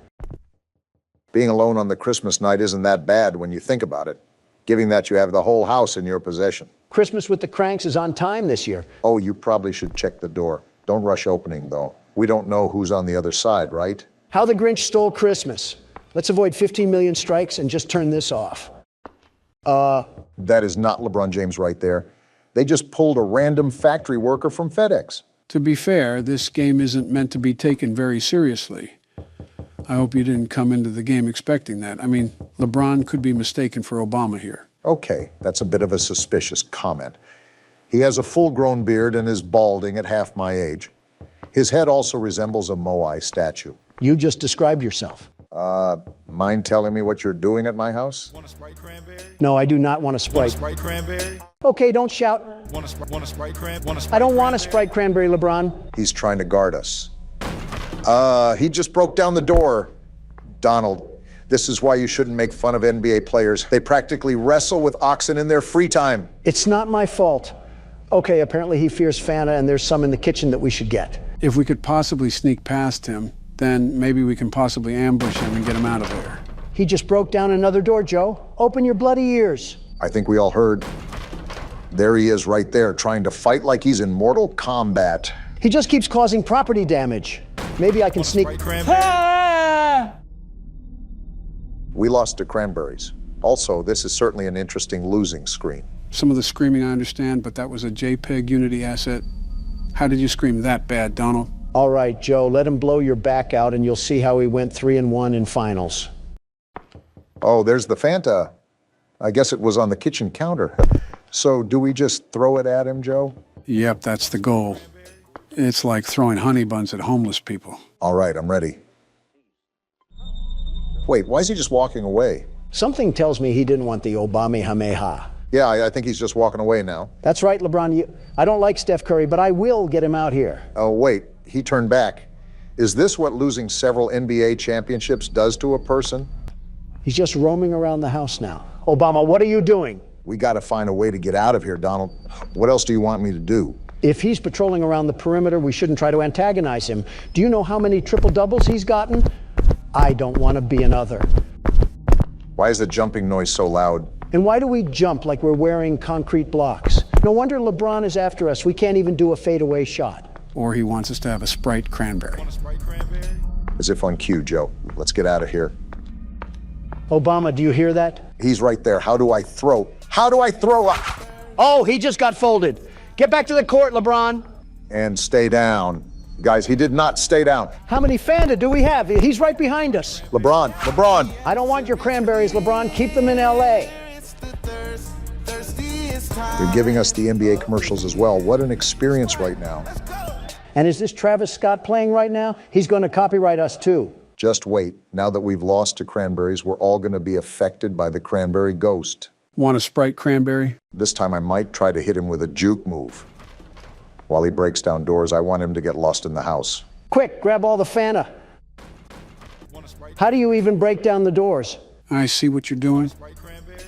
S1: Being alone on the Christmas night isn't that bad when you think about it, given that you have the whole house in your possession.
S2: Christmas with the Cranks is on time this year.
S1: Oh, you probably should check the door. Don't rush opening, though. We don't know who's on the other side, right?
S2: How the Grinch Stole Christmas. Let's avoid 15 million strikes and just turn this off.
S1: That is not LeBron James right there. They just pulled a random factory worker from FedEx.
S3: To be fair, this game isn't meant to be taken very seriously. I hope you didn't come into the game expecting that. I mean, LeBron could be mistaken for Obama here.
S1: Okay, that's a bit of a suspicious comment. He has a full-grown beard and is balding at half my age. His head also resembles a Moai statue.
S2: You just described yourself.
S1: Mind telling me what you're doing at my house?
S12: Want a Sprite cranberry?
S2: No, I do not want a Sprite.
S12: Want a Sprite cranberry?
S2: Okay, don't shout.
S12: Want a Sprite cranberry?
S2: I don't want a Sprite cranberry, LeBron.
S1: He's trying to guard us. He just broke down the door. Donald, this is why you shouldn't make fun of NBA players. They practically wrestle with oxen in their free time.
S2: It's not my fault. Okay, apparently he fears Fanta and there's some in the kitchen that we should get.
S3: If we could possibly sneak past him, then maybe we can possibly ambush him and get him out of there.
S2: He just broke down another door, Joe. Open your bloody ears.
S1: I think we all heard. There he is right there, trying to fight like he's in Mortal Kombat.
S2: He just keeps causing property damage. Maybe I can sneak... Ah!
S1: We lost to cranberries. Also, this is certainly an interesting losing screen.
S3: Some of the screaming I understand, but that was a JPEG Unity asset. How did you scream that bad, Donald?
S2: All right, Joe, let him blow your back out and you'll see how he went 3-1 in finals.
S1: Oh, there's the Fanta. I guess it was on the kitchen counter. So do we just throw it at him, Joe?
S3: Yep, that's the goal. It's like throwing honey buns at homeless people.
S1: All right, I'm ready. Wait, why is he just walking away?
S2: Something tells me he didn't want the Obama-Hameha.
S1: Yeah, I think he's just walking away now.
S2: That's right, LeBron. I don't like Steph Curry, but I will get him out here.
S1: Oh, wait, he turned back. Is this what losing several NBA championships does to a person?
S2: He's just roaming around the house now. Obama, what are you doing?
S1: We got to find a way to get out of here, Donald. What else do you want me to do?
S2: If he's patrolling around the perimeter, we shouldn't try to antagonize him. Do you know how many triple-doubles he's gotten? I don't want to be another.
S1: Why is the jumping noise so loud?
S2: And why do we jump like we're wearing concrete blocks? No wonder LeBron is after us. We can't even do a fadeaway shot.
S3: Or he wants us to have a Sprite cranberry.
S12: Want a Sprite cranberry?
S1: As if on cue, Joe. Let's get out of here.
S2: Obama, do you hear that?
S1: He's right there. How do I throw? How do I throw?
S2: Oh, he just got folded. Get back to the court, LeBron.
S1: And stay down. Guys, he did not stay down.
S2: How many Fanta do we have? He's right behind us.
S1: LeBron.
S2: I don't want your cranberries, LeBron. Keep them in L.A.
S1: They're giving us the NBA commercials as well. What an experience right now.
S2: And is this Travis Scott playing right now? He's going to copyright us too.
S1: Just wait. Now that we've lost to cranberries, we're all going to be affected by the cranberry ghost.
S3: Want a Sprite cranberry?
S1: This time I might try to hit him with a juke move. While he breaks down doors, I want him to get lost in the house.
S2: Quick, grab all the Fanta. How do you even break down the doors?
S3: I see what you're doing.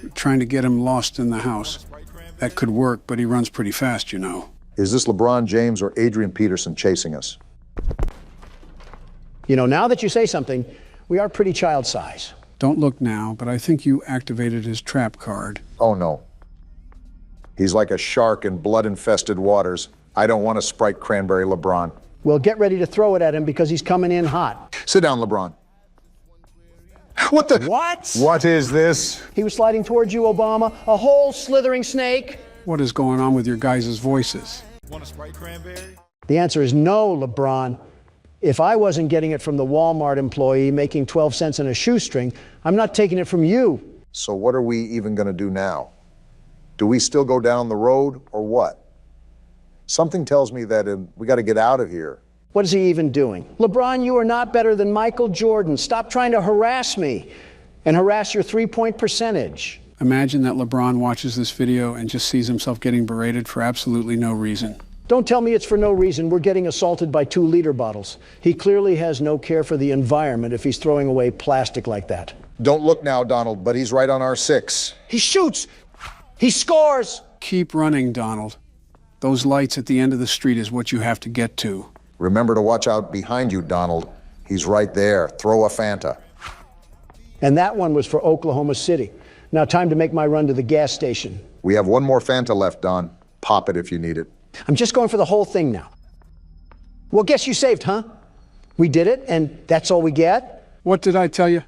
S3: You're trying to get him lost in the house. That could work, but he runs pretty fast, you know.
S1: Is this LeBron James or Adrian Peterson chasing us?
S2: You know, now that you say something, we are pretty child size.
S3: Don't look now, but I think you activated his trap card.
S1: Oh, no. He's like a shark in blood-infested waters. I don't want a Sprite cranberry, LeBron.
S2: Well, get ready to throw it at him because he's coming in hot.
S1: Sit down, LeBron. What the?
S2: What?
S1: What is this?
S2: He was sliding towards you, Obama. A whole slithering snake.
S3: What is going on with your guys' voices?
S12: Want a Sprite cranberry?
S2: The answer is no, LeBron. If I wasn't getting it from the Walmart employee making 12 cents in a shoestring, I'm not taking it from you.
S1: So what are we even going to do now? Do we still go down the road or what? Something tells me that we got to get out of here.
S2: What is he even doing? LeBron, you are not better than Michael Jordan. Stop trying to harass me and harass your three-point percentage.
S3: Imagine that LeBron watches this video and just sees himself getting berated for absolutely no reason.
S2: Don't tell me it's for no reason. We're getting assaulted by 2-liter bottles. He clearly has no care for the environment if he's throwing away plastic like that.
S1: Don't look now, Donald, but he's right on our 6.
S2: He shoots. He scores.
S3: Keep running, Donald. Those lights at the end of the street is what you have to get to.
S1: Remember to watch out behind you, Donald. He's right there. Throw a Fanta.
S2: And that one was for Oklahoma City. Now time to make my run to the gas station.
S1: We have one more Fanta left, Don. Pop it if you need it.
S2: I'm just going for the whole thing now. Well, guess you saved, huh? We did it, and that's all we get?
S3: What did I tell you?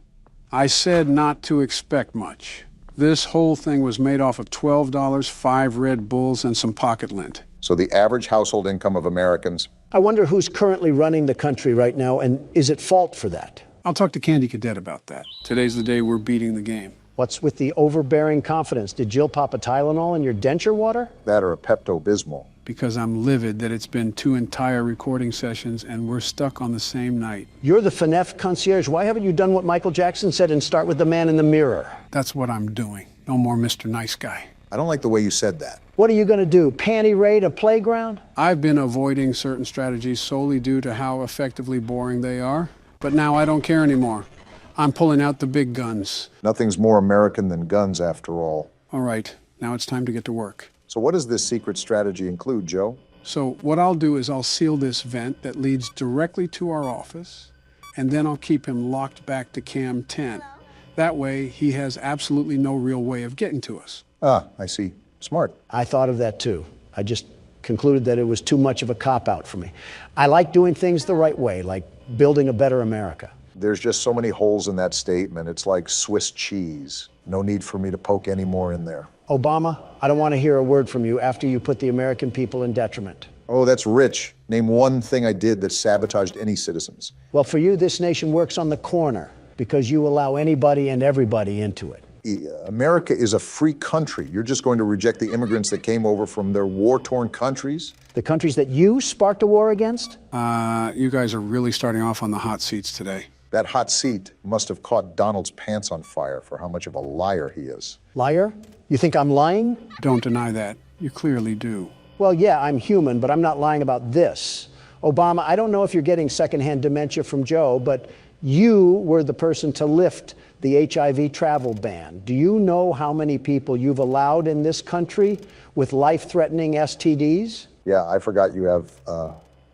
S3: I said not to expect much. This whole thing was made off of $12, 5 Red Bulls, and some pocket lint.
S1: So the average household income of Americans?
S2: I wonder who's currently running the country right now, and is at fault for that?
S3: I'll talk to Candy Cadet about that. Today's the day we're beating the game.
S2: What's with the overbearing confidence? Did Jill pop a Tylenol in your denture water?
S1: That or a Pepto-Bismol.
S3: Because I'm livid that it's been 2 entire recording sessions and we're stuck on the same night.
S2: You're the FNAF concierge. Why haven't you done what Michael Jackson said and start with the man in the mirror?
S3: That's what I'm doing. No more Mr. Nice Guy.
S1: I don't like the way you said that.
S2: What are you going to do? Panty raid a playground?
S3: I've been avoiding certain strategies solely due to how effectively boring they are. But now I don't care anymore. I'm pulling out the big guns.
S1: Nothing's more American than guns, after all.
S3: All right, now it's time to get to work.
S1: So what does this secret strategy include, Joe?
S3: So what I'll do is I'll seal this vent that leads directly to our office, and then I'll keep him locked back to Cam 10. That way, he has absolutely no real way of getting to us.
S1: Ah, I see. Smart.
S2: I thought of that too. I just concluded that it was too much of a cop-out for me. I like doing things the right way, like building a better America.
S1: There's just so many holes in that statement. It's like Swiss cheese. No need for me to poke any more in there.
S2: Obama, I don't want to hear a word from you after you put the American people in detriment.
S1: Oh, that's rich. Name one thing I did that sabotaged any citizens.
S2: Well, for you, this nation works on the corner because you allow anybody and everybody into it.
S1: America is a free country. You're just going to reject the immigrants that came over from their war-torn countries?
S2: The countries that you sparked a war against?
S3: You guys are really starting off on the hot seats today.
S1: That hot seat must have caught Donald's pants on fire for how much of a liar he is.
S2: Liar? You think I'm lying?
S3: Don't deny that. You clearly do.
S2: Well, yeah, I'm human, but I'm not lying about this. Obama, I don't know if you're getting secondhand dementia from Joe, but you were the person to lift the HIV travel ban. Do you know how many people you've allowed in this country with life-threatening STDs?
S1: Yeah, I forgot you have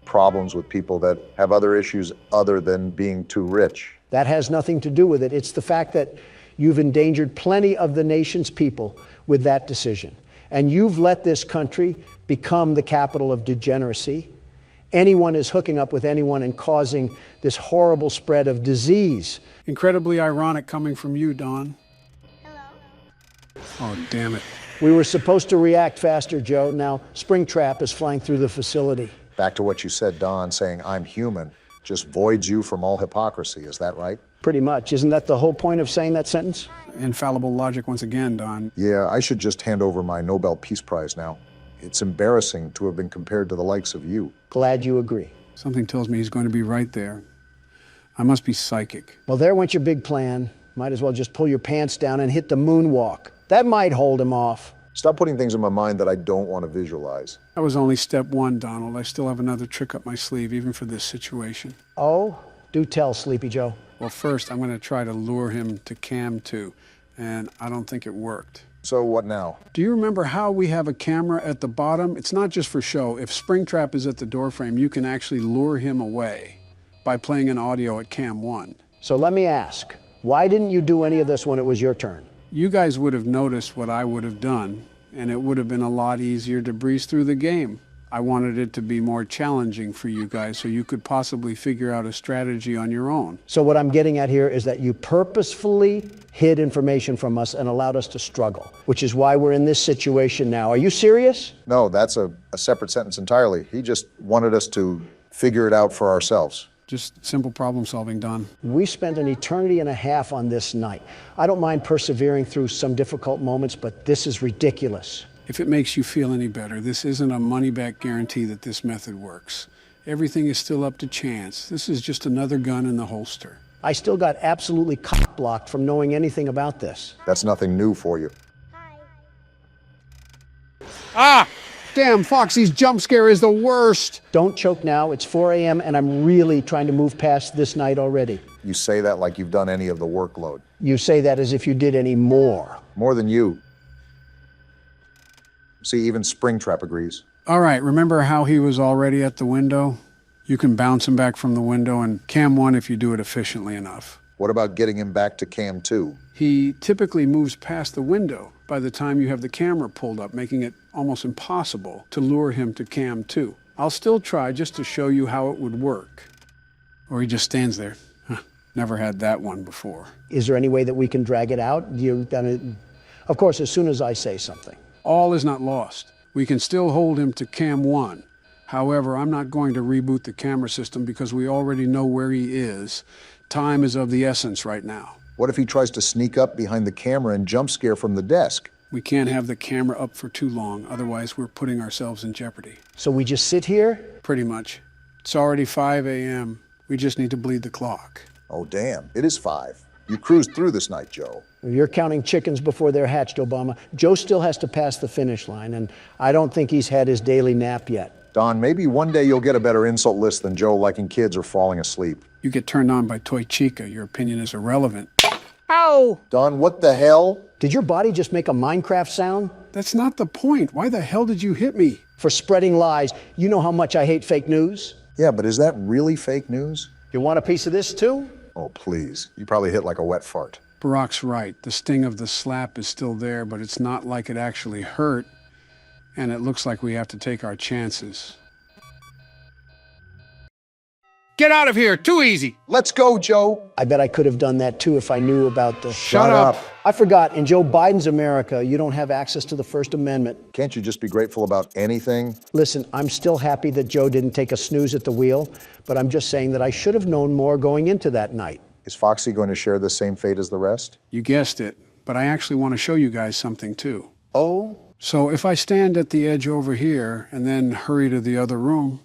S1: problems with people that have other issues other than being too rich.
S2: That has nothing to do with it. It's the fact that you've endangered plenty of the nation's people with that decision. And you've let this country become the capital of degeneracy. Anyone is hooking up with anyone and causing this horrible spread of disease.
S3: Incredibly ironic coming from you, Don.
S9: Hello?
S3: Oh, damn it.
S2: We were supposed to react faster, Joe. Now, Springtrap is flying through the facility.
S1: Back to what you said, Don, saying I'm human just voids you from all hypocrisy. Is that right?
S2: Pretty much. Isn't that the whole point of saying that sentence?
S3: Infallible logic once again, Don.
S1: Yeah, I should just hand over my Nobel Peace Prize now. It's embarrassing to have been compared to the likes of you.
S2: Glad you agree.
S3: Something tells me he's going to be right there. I must be psychic.
S2: Well, there went your big plan. Might as well just pull your pants down and hit the moonwalk. That might hold him off.
S1: Stop putting things in my mind that I don't want to visualize.
S3: That was only step one, Donald. I still have another trick up my sleeve, even for this situation.
S2: Oh? Do tell, Sleepy Joe.
S3: Well, first, I'm going to try to lure him to Cam 2, and I don't think it worked.
S1: So what now?
S3: Do you remember how we have a camera at the bottom? It's not just for show. If Springtrap is at the doorframe, you can actually lure him away by playing an audio at Cam 1.
S2: So let me ask, why didn't you do any of this when it was your turn?
S3: You guys would have noticed what I would have done, and it would have been a lot easier to breeze through the game. I wanted it to be more challenging for you guys so you could possibly figure out a strategy on your own.
S2: So what I'm getting at here is that you purposefully hid information from us and allowed us to struggle, which is why we're in this situation now. Are you serious?
S1: No, that's a separate sentence entirely. He just wanted us to figure it out for ourselves.
S3: Just simple problem solving, Don.
S2: We spent an eternity and a half on this night. I don't mind persevering through some difficult moments, but this is ridiculous.
S3: If it makes you feel any better, this isn't a money-back guarantee that this method works. Everything is still up to chance. This is just another gun in the holster.
S2: I still got absolutely cock-blocked from knowing anything about this.
S1: That's nothing new for you.
S3: Ah! Damn, Foxy's jump scare is the worst.
S2: Don't choke now. It's 4 a.m. and I'm really trying to move past this night already.
S1: You say that like you've done any of the workload.
S2: You say that as if you did any more.
S1: More than you. See, even Springtrap agrees.
S3: All right, remember how he was already at the window? You can bounce him back from the window and cam 1 if you do it efficiently enough.
S1: What about getting him back to cam 2?
S3: He typically moves past the window by the time you have the camera pulled up, making it almost impossible to lure him to cam 2. I'll still try just to show you how it would work. Or he just stands there. Huh, never had that one before.
S2: Is there any way that we can drag it out? Of course, as soon as I say something.
S3: All is not lost. We can still hold him to cam 1. However, I'm not going to reboot the camera system because we already know where he is. Time is of the essence right now.
S1: What if he tries to sneak up behind the camera and jump scare from the desk?
S3: We can't have the camera up for too long, otherwise we're putting ourselves in jeopardy.
S2: So we just sit here?
S3: Pretty much. It's already 5 a.m. We just need to bleed the clock.
S1: Oh, damn. It is 5. You cruised through this night, Joe.
S2: You're counting chickens before they're hatched, Obama. Joe still has to pass the finish line, and I don't think he's had his daily nap yet.
S1: Don, maybe one day you'll get a better insult list than Joe liking kids or falling asleep.
S3: You get turned on by Toy Chica. Your opinion is irrelevant.
S2: Ow!
S1: Don, what the hell?
S2: Did your body just make a Minecraft sound?
S3: That's not the point. Why the hell did you hit me?
S2: For spreading lies. You know how much I hate fake news?
S1: Yeah, but is that really fake news?
S2: You want a piece of this too?
S1: Oh, please. You probably hit like a wet fart.
S3: Barack's right. The sting of the slap is still there, but it's not like it actually hurt. And it looks like we have to take our chances.
S12: Get out of here! Too easy!
S1: Let's go, Joe!
S2: I bet I could have done that too if I knew about the...
S1: Shut up!
S2: I forgot, in Joe Biden's America, you don't have access to the First Amendment.
S1: Can't you just be grateful about anything?
S2: Listen, I'm still happy that Joe didn't take a snooze at the wheel, but I'm just saying that I should have known more going into that night.
S1: Is Foxy going to share the same fate as the rest?
S3: You guessed it, but I actually want to show you guys something too.
S1: Oh?
S3: So if I stand at the edge over here and then hurry to the other room,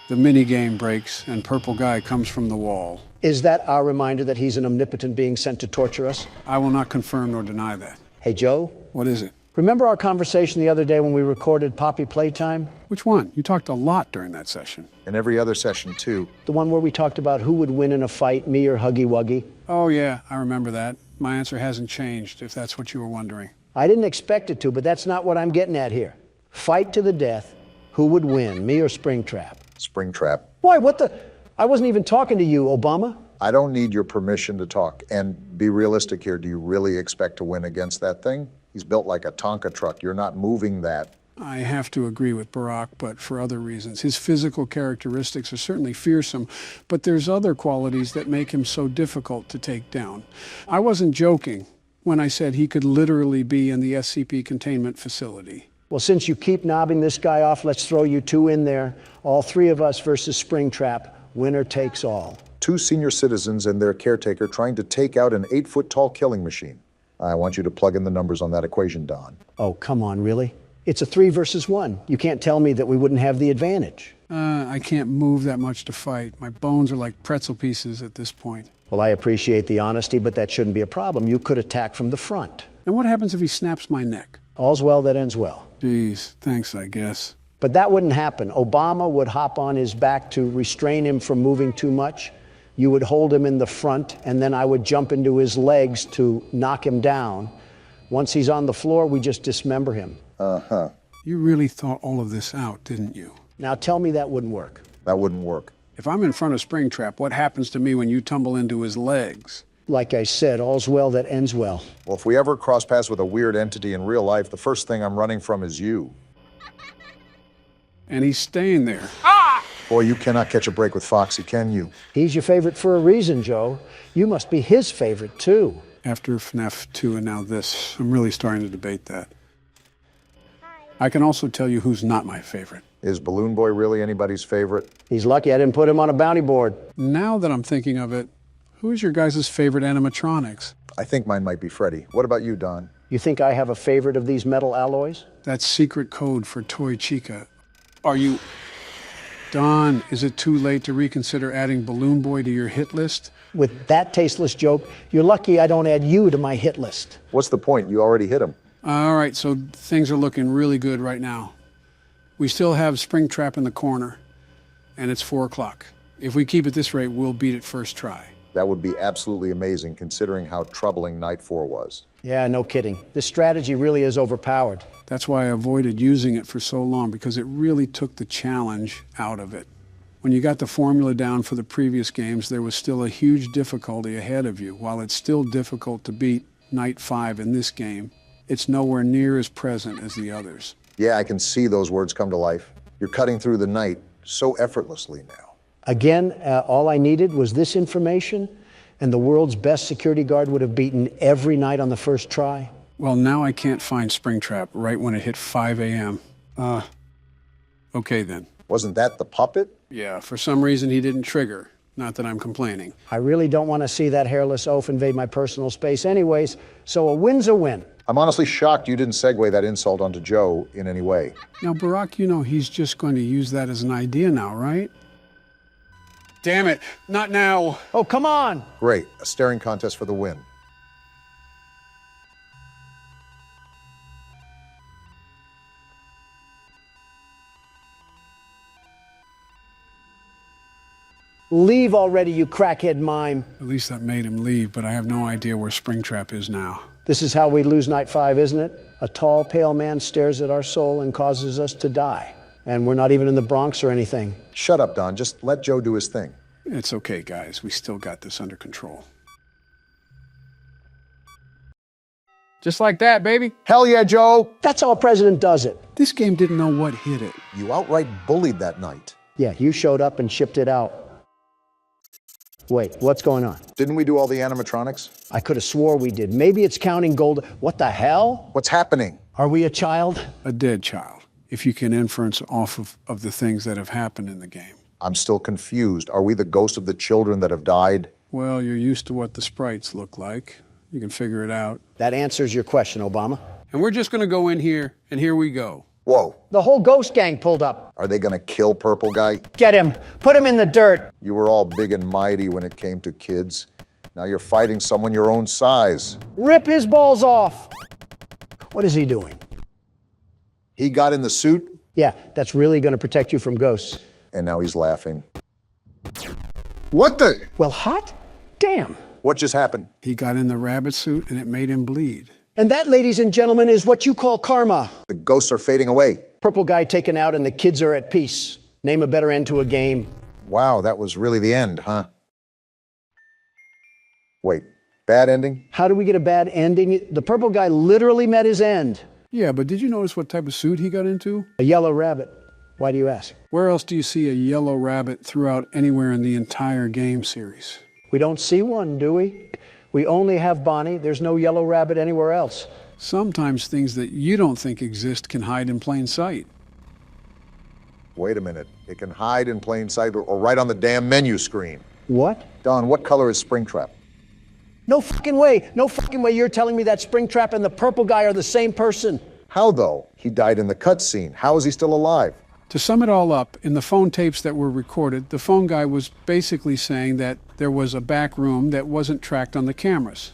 S3: the minigame breaks and Purple Guy comes from the wall.
S2: Is that our reminder that he's an omnipotent being sent to torture us?
S3: I will not confirm nor deny that.
S2: Hey, Joe?
S3: What is it?
S2: Remember our conversation the other day when we recorded Poppy Playtime?
S3: Which one? You talked a lot during that session.
S1: And every other session, too.
S2: The one where we talked about who would win in a fight, me or Huggy Wuggy?
S3: Oh, yeah, I remember that. My answer hasn't changed, if that's what you were wondering.
S2: I didn't expect it to, but that's not what I'm getting at here. Fight to the death. Who would win, me or Springtrap?
S1: Springtrap.
S2: Why, what the? I wasn't even talking to you, Obama.
S1: I don't need your permission to talk. And be realistic here. Do you really expect to win against that thing? He's built like a Tonka truck. You're not moving that.
S3: I have to agree with Barack, but for other reasons. His physical characteristics are certainly fearsome, but there's other qualities that make him so difficult to take down. I wasn't joking when I said he could literally be in the SCP containment facility.
S2: Well, since you keep knobbing this guy off, let's throw you two in there. All three of us versus Springtrap. Winner takes all.
S1: 2 senior citizens and their caretaker trying to take out an 8-foot-tall killing machine. I want you to plug in the numbers on that equation, Don.
S2: Oh, come on, really? It's a 3 versus 1. You can't tell me that we wouldn't have the advantage.
S3: I can't move that much to fight. My bones are like pretzel pieces at this point.
S2: Well, I appreciate the honesty, but that shouldn't be a problem. You could attack from the front.
S3: And what happens if he snaps my neck?
S2: All's well that ends well.
S3: Geez, thanks, I guess.
S2: But that wouldn't happen. Obama would hop on his back to restrain him from moving too much. You would hold him in the front, and then I would jump into his legs to knock him down. Once he's on the floor, we just dismember him.
S1: Uh-huh.
S3: You really thought all of this out, didn't you?
S2: Now tell me that wouldn't work.
S1: That wouldn't work.
S3: If I'm in front of Springtrap, what happens to me when you tumble into his legs?
S2: Like I said, all's well that ends well.
S1: Well, if we ever cross paths with a weird entity in real life, the first thing I'm running from is you.
S3: And he's staying there.
S1: Boy, you cannot catch a break with Foxy, can you?
S2: He's your favorite for a reason, Joe. You must be his favorite, too.
S3: After FNAF 2 and now this, I'm really starting to debate that. I can also tell you who's not my favorite.
S1: Is Balloon Boy really anybody's favorite?
S2: He's lucky I didn't put him on a bounty board.
S3: Now that I'm thinking of it, who's your guys' favorite animatronics?
S1: I think mine might be Freddy. What about you, Don?
S2: You think I have a favorite of these metal alloys?
S3: That's secret code for Toy Chica. Are you... Don, is it too late to reconsider adding Balloon Boy to your hit list?
S2: With that tasteless joke, you're lucky I don't add you to my hit list.
S1: What's the point? You already hit him.
S3: All right, so things are looking really good right now. We still have Springtrap in the corner, and it's 4 o'clock. If we keep at this rate, we'll beat it first try.
S1: That would be absolutely amazing considering how troubling Night 4 was.
S2: Yeah, no kidding. This strategy really is overpowered.
S3: That's why I avoided using it for so long, because it really took the challenge out of it. When you got the formula down for the previous games, there was still a huge difficulty ahead of you. While it's still difficult to beat Night 5 in this game, it's nowhere near as present as the others.
S1: Yeah, I can see those words come to life. You're cutting through the night so effortlessly now.
S2: Again, all I needed was this information, and the world's best security guard would have beaten every night on the first try.
S3: Well, now I can't find Springtrap right when it hit 5 a.m. Okay then.
S1: Wasn't that the puppet?
S3: Yeah, for some reason he didn't trigger. Not that I'm complaining.
S2: I really don't want to see that hairless oaf invade my personal space anyways, so a win's a win.
S1: I'm honestly shocked you didn't segue that insult onto Joe in any way.
S3: Now, Barack, you know he's just going to use that as an idea now, right? Damn it, not now.
S2: Oh, come on.
S1: Great, a staring contest for the win.
S2: Leave already, you crackhead mime.
S3: At least that made him leave, but I have no idea where Springtrap is now.
S2: This is how we lose Night 5, isn't it? A tall, pale man stares at our soul and causes us to die. And we're not even in the Bronx or anything.
S1: Shut up, Don. Just let Joe do his thing.
S3: It's okay, guys. We still got this under control. Just like that, baby.
S1: Hell yeah, Joe.
S2: That's how a president does it.
S3: This game didn't know what hit it.
S1: You outright bullied that night.
S2: Yeah, you showed up and shipped it out. Wait, what's going on?
S1: Didn't we do all the animatronics?
S2: I could have swore we did. Maybe it's counting gold. What the hell?
S1: What's happening?
S2: Are we a child?
S3: A dead child, if you can inference off of the things that have happened in the game.
S1: I'm still confused. Are we the ghost of the children that have died?
S3: Well, you're used to what the sprites look like. You can figure it out.
S2: That answers your question, Obama.
S3: And we're just going to go in here, and here we go.
S1: Whoa.
S2: The whole ghost gang pulled up.
S1: Are they going to kill Purple Guy?
S2: Get him. Put him in the dirt.
S1: You were all big and mighty when it came to kids. Now you're fighting someone your own size.
S2: Rip his balls off. What is he doing?
S1: He got in the suit?
S2: Yeah, that's really going to protect you from ghosts.
S1: And now he's laughing. What the?
S2: Well, hot damn.
S1: What just happened?
S3: He got in the rabbit suit, and it made him bleed.
S2: And that, ladies and gentlemen, is what you call karma.
S1: The ghosts are fading away.
S2: Purple Guy taken out and the kids are at peace. Name a better end to a game.
S1: Wow, that was really the end, huh? Wait, bad ending?
S2: How do we get a bad ending? The Purple Guy literally met his end.
S3: Yeah, but did you notice what type of suit he got into?
S2: A yellow rabbit. Why do you ask?
S3: Where else do you see a yellow rabbit throughout anywhere in the entire game series?
S2: We don't see one, do we? We only have Bonnie. There's no yellow rabbit anywhere else.
S3: Sometimes things that you don't think exist can hide in plain sight.
S1: Wait a minute. It can hide in plain sight or right on the damn menu screen.
S2: What?
S1: Don, what color is Springtrap?
S2: No fucking way. No fucking way you're telling me that Springtrap and the Purple Guy are the same person.
S1: How, though? He died in the cutscene. How is he still alive?
S3: To sum it all up, in the phone tapes that were recorded, the phone guy was basically saying that there was a back room that wasn't tracked on the cameras.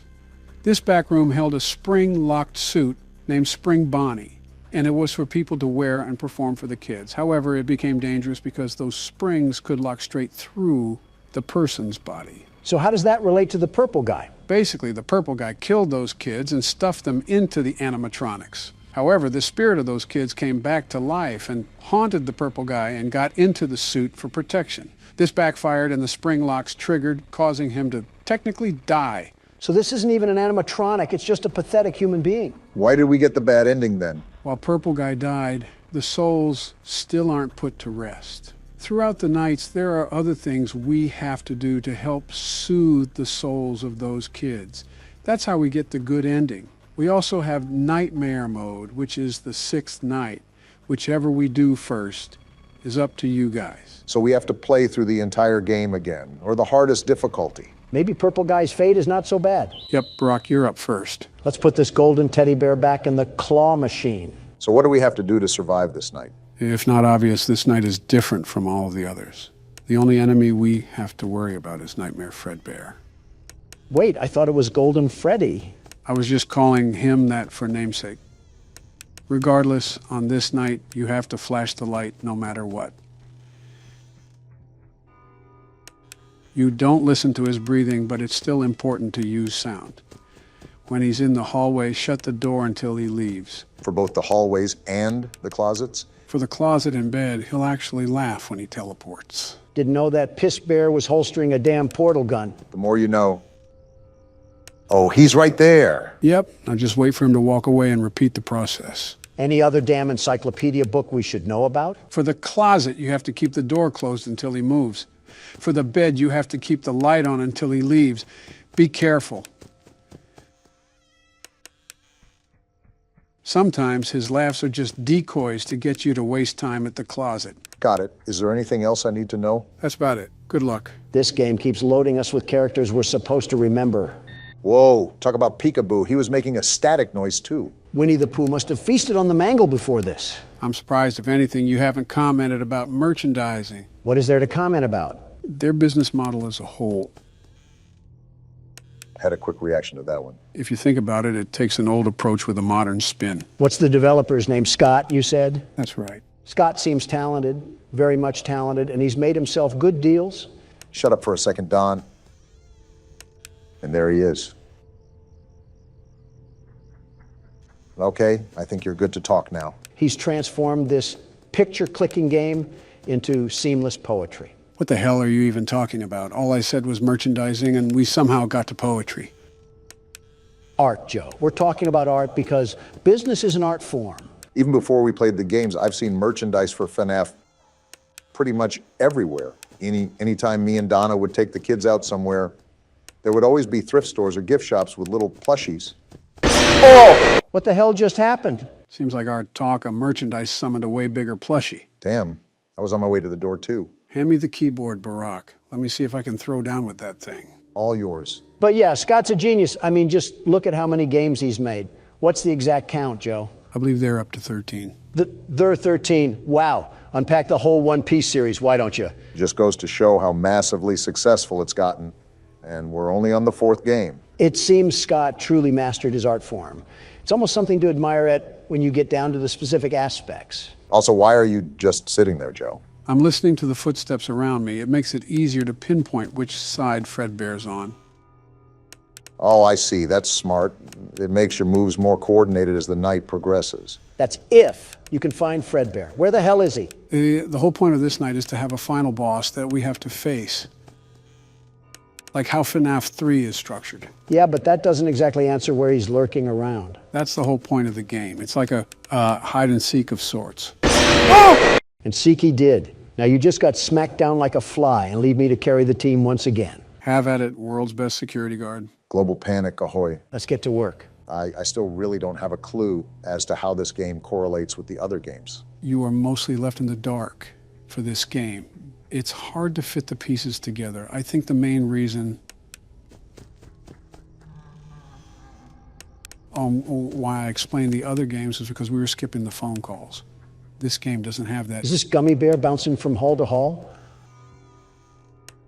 S3: This back room held a spring-locked suit named Spring Bonnie, and it was for people to wear and perform for the kids. However, it became dangerous because those springs could lock straight through the person's body.
S2: So how does that relate to the Purple Guy?
S3: Basically, the Purple Guy killed those kids and stuffed them into the animatronics. However, the spirit of those kids came back to life and haunted the Purple Guy and got into the suit for protection. This backfired and the spring locks triggered, causing him to technically die.
S2: So this isn't even an animatronic, it's just a pathetic human being.
S1: Why did we get the bad ending then?
S3: While Purple Guy died, the souls still aren't put to rest. Throughout the nights, there are other things we have to do to help soothe the souls of those kids. That's how we get the good ending. We also have nightmare mode, which is the 6th night. Whichever we do first is up to you guys.
S1: So we have to play through the entire game again, or the hardest difficulty.
S2: Maybe Purple Guy's fate is not so bad.
S3: Yep, Brock, you're up first.
S2: Let's put this golden teddy bear back in the claw machine.
S1: So what do we have to do to survive this night?
S3: If not obvious, this night is different from all of the others. The only enemy we have to worry about is Nightmare Fredbear.
S2: Wait, I thought it was Golden Freddy.
S3: I was just calling him that for namesake. Regardless, on this night, you have to flash the light no matter what. You don't listen to his breathing, but it's still important to use sound. When he's in the hallway, shut the door until he leaves.
S1: For both the hallways and the closets?
S3: For the closet and bed, he'll actually laugh when he teleports.
S2: Didn't know that piss bear was holstering a damn portal gun.
S1: The more you know. Oh, he's right there.
S3: Yep, now just wait for him to walk away and repeat the process.
S2: Any other damn encyclopedia book we should know about?
S3: For the closet, you have to keep the door closed until he moves. For the bed, you have to keep the light on until he leaves. Be careful. Sometimes his laughs are just decoys to get you to waste time at the closet.
S1: Got it. Is there anything else I need to know?
S3: That's about it. Good luck.
S2: This game keeps loading us with characters we're supposed to remember.
S1: Whoa, talk about peekaboo. He was making a static noise too.
S2: Winnie the Pooh must have feasted on the mangle before this.
S3: I'm surprised, if anything, you haven't commented about merchandising.
S2: What is there to comment about?
S3: Their business model as a whole.
S1: Had a quick reaction to that one.
S3: If you think about it, it takes an old approach with a modern spin.
S2: What's the developer's name? Scott, you said?
S3: That's right.
S2: Scott seems talented, very much talented, and he's made himself good deals.
S1: Shut up for a second, Don. And there he is. Okay, I think you're good to talk now.
S2: He's transformed this picture-clicking game into seamless poetry.
S3: What the hell are you even talking about? All I said was merchandising, and we somehow got to poetry.
S2: Art, Joe. We're talking about art because business is an art form.
S1: Even before we played the games, I've seen merchandise for FNAF pretty much everywhere. Anytime me and Donna would take the kids out somewhere, there would always be thrift stores or gift shops with little plushies.
S2: Oh! What the hell just happened?
S3: Seems like our talk of merchandise summoned a way bigger plushie.
S1: Damn, I was on my way to the door too.
S3: Hand me the keyboard, Barack. Let me see if I can throw down with that thing.
S1: All yours.
S2: But yeah, Scott's a genius. I mean, just look at how many games he's made. What's the exact count, Joe?
S3: I believe they're up to 13.
S2: They're 13. Wow. Unpack the whole One Piece series, why don't you?
S1: Just goes to show how massively successful it's gotten. And we're only on the 4th game.
S2: It seems Scott truly mastered his art form. It's almost something to admire at when you get down to the specific aspects.
S1: Also, why are you just sitting there, Joe?
S3: I'm listening to the footsteps around me. It makes it easier to pinpoint which side Fredbear's on.
S1: Oh, I see. That's smart. It makes your moves more coordinated as the night progresses.
S2: That's if you can find Fredbear. Where the hell is he?
S3: The whole point of this night is to have a final boss that we have to face. Like how FNAF 3 is structured.
S2: Yeah, but that doesn't exactly answer where he's lurking around.
S3: That's the whole point of the game. It's like a hide and seek of sorts.
S2: Oh! And seek he did. Now you just got smacked down like a fly and leave me to carry the team once again.
S3: Have at it, world's best security guard.
S1: Global panic, ahoy.
S2: Let's get to work.
S1: I still really don't have a clue as to how this game correlates with the other games.
S3: You are mostly left in the dark for this game. It's hard to fit the pieces together. I think the main reason why I explained the other games is because we were skipping the phone calls. This game doesn't have that.
S2: Is this gummy bear bouncing from hall to hall?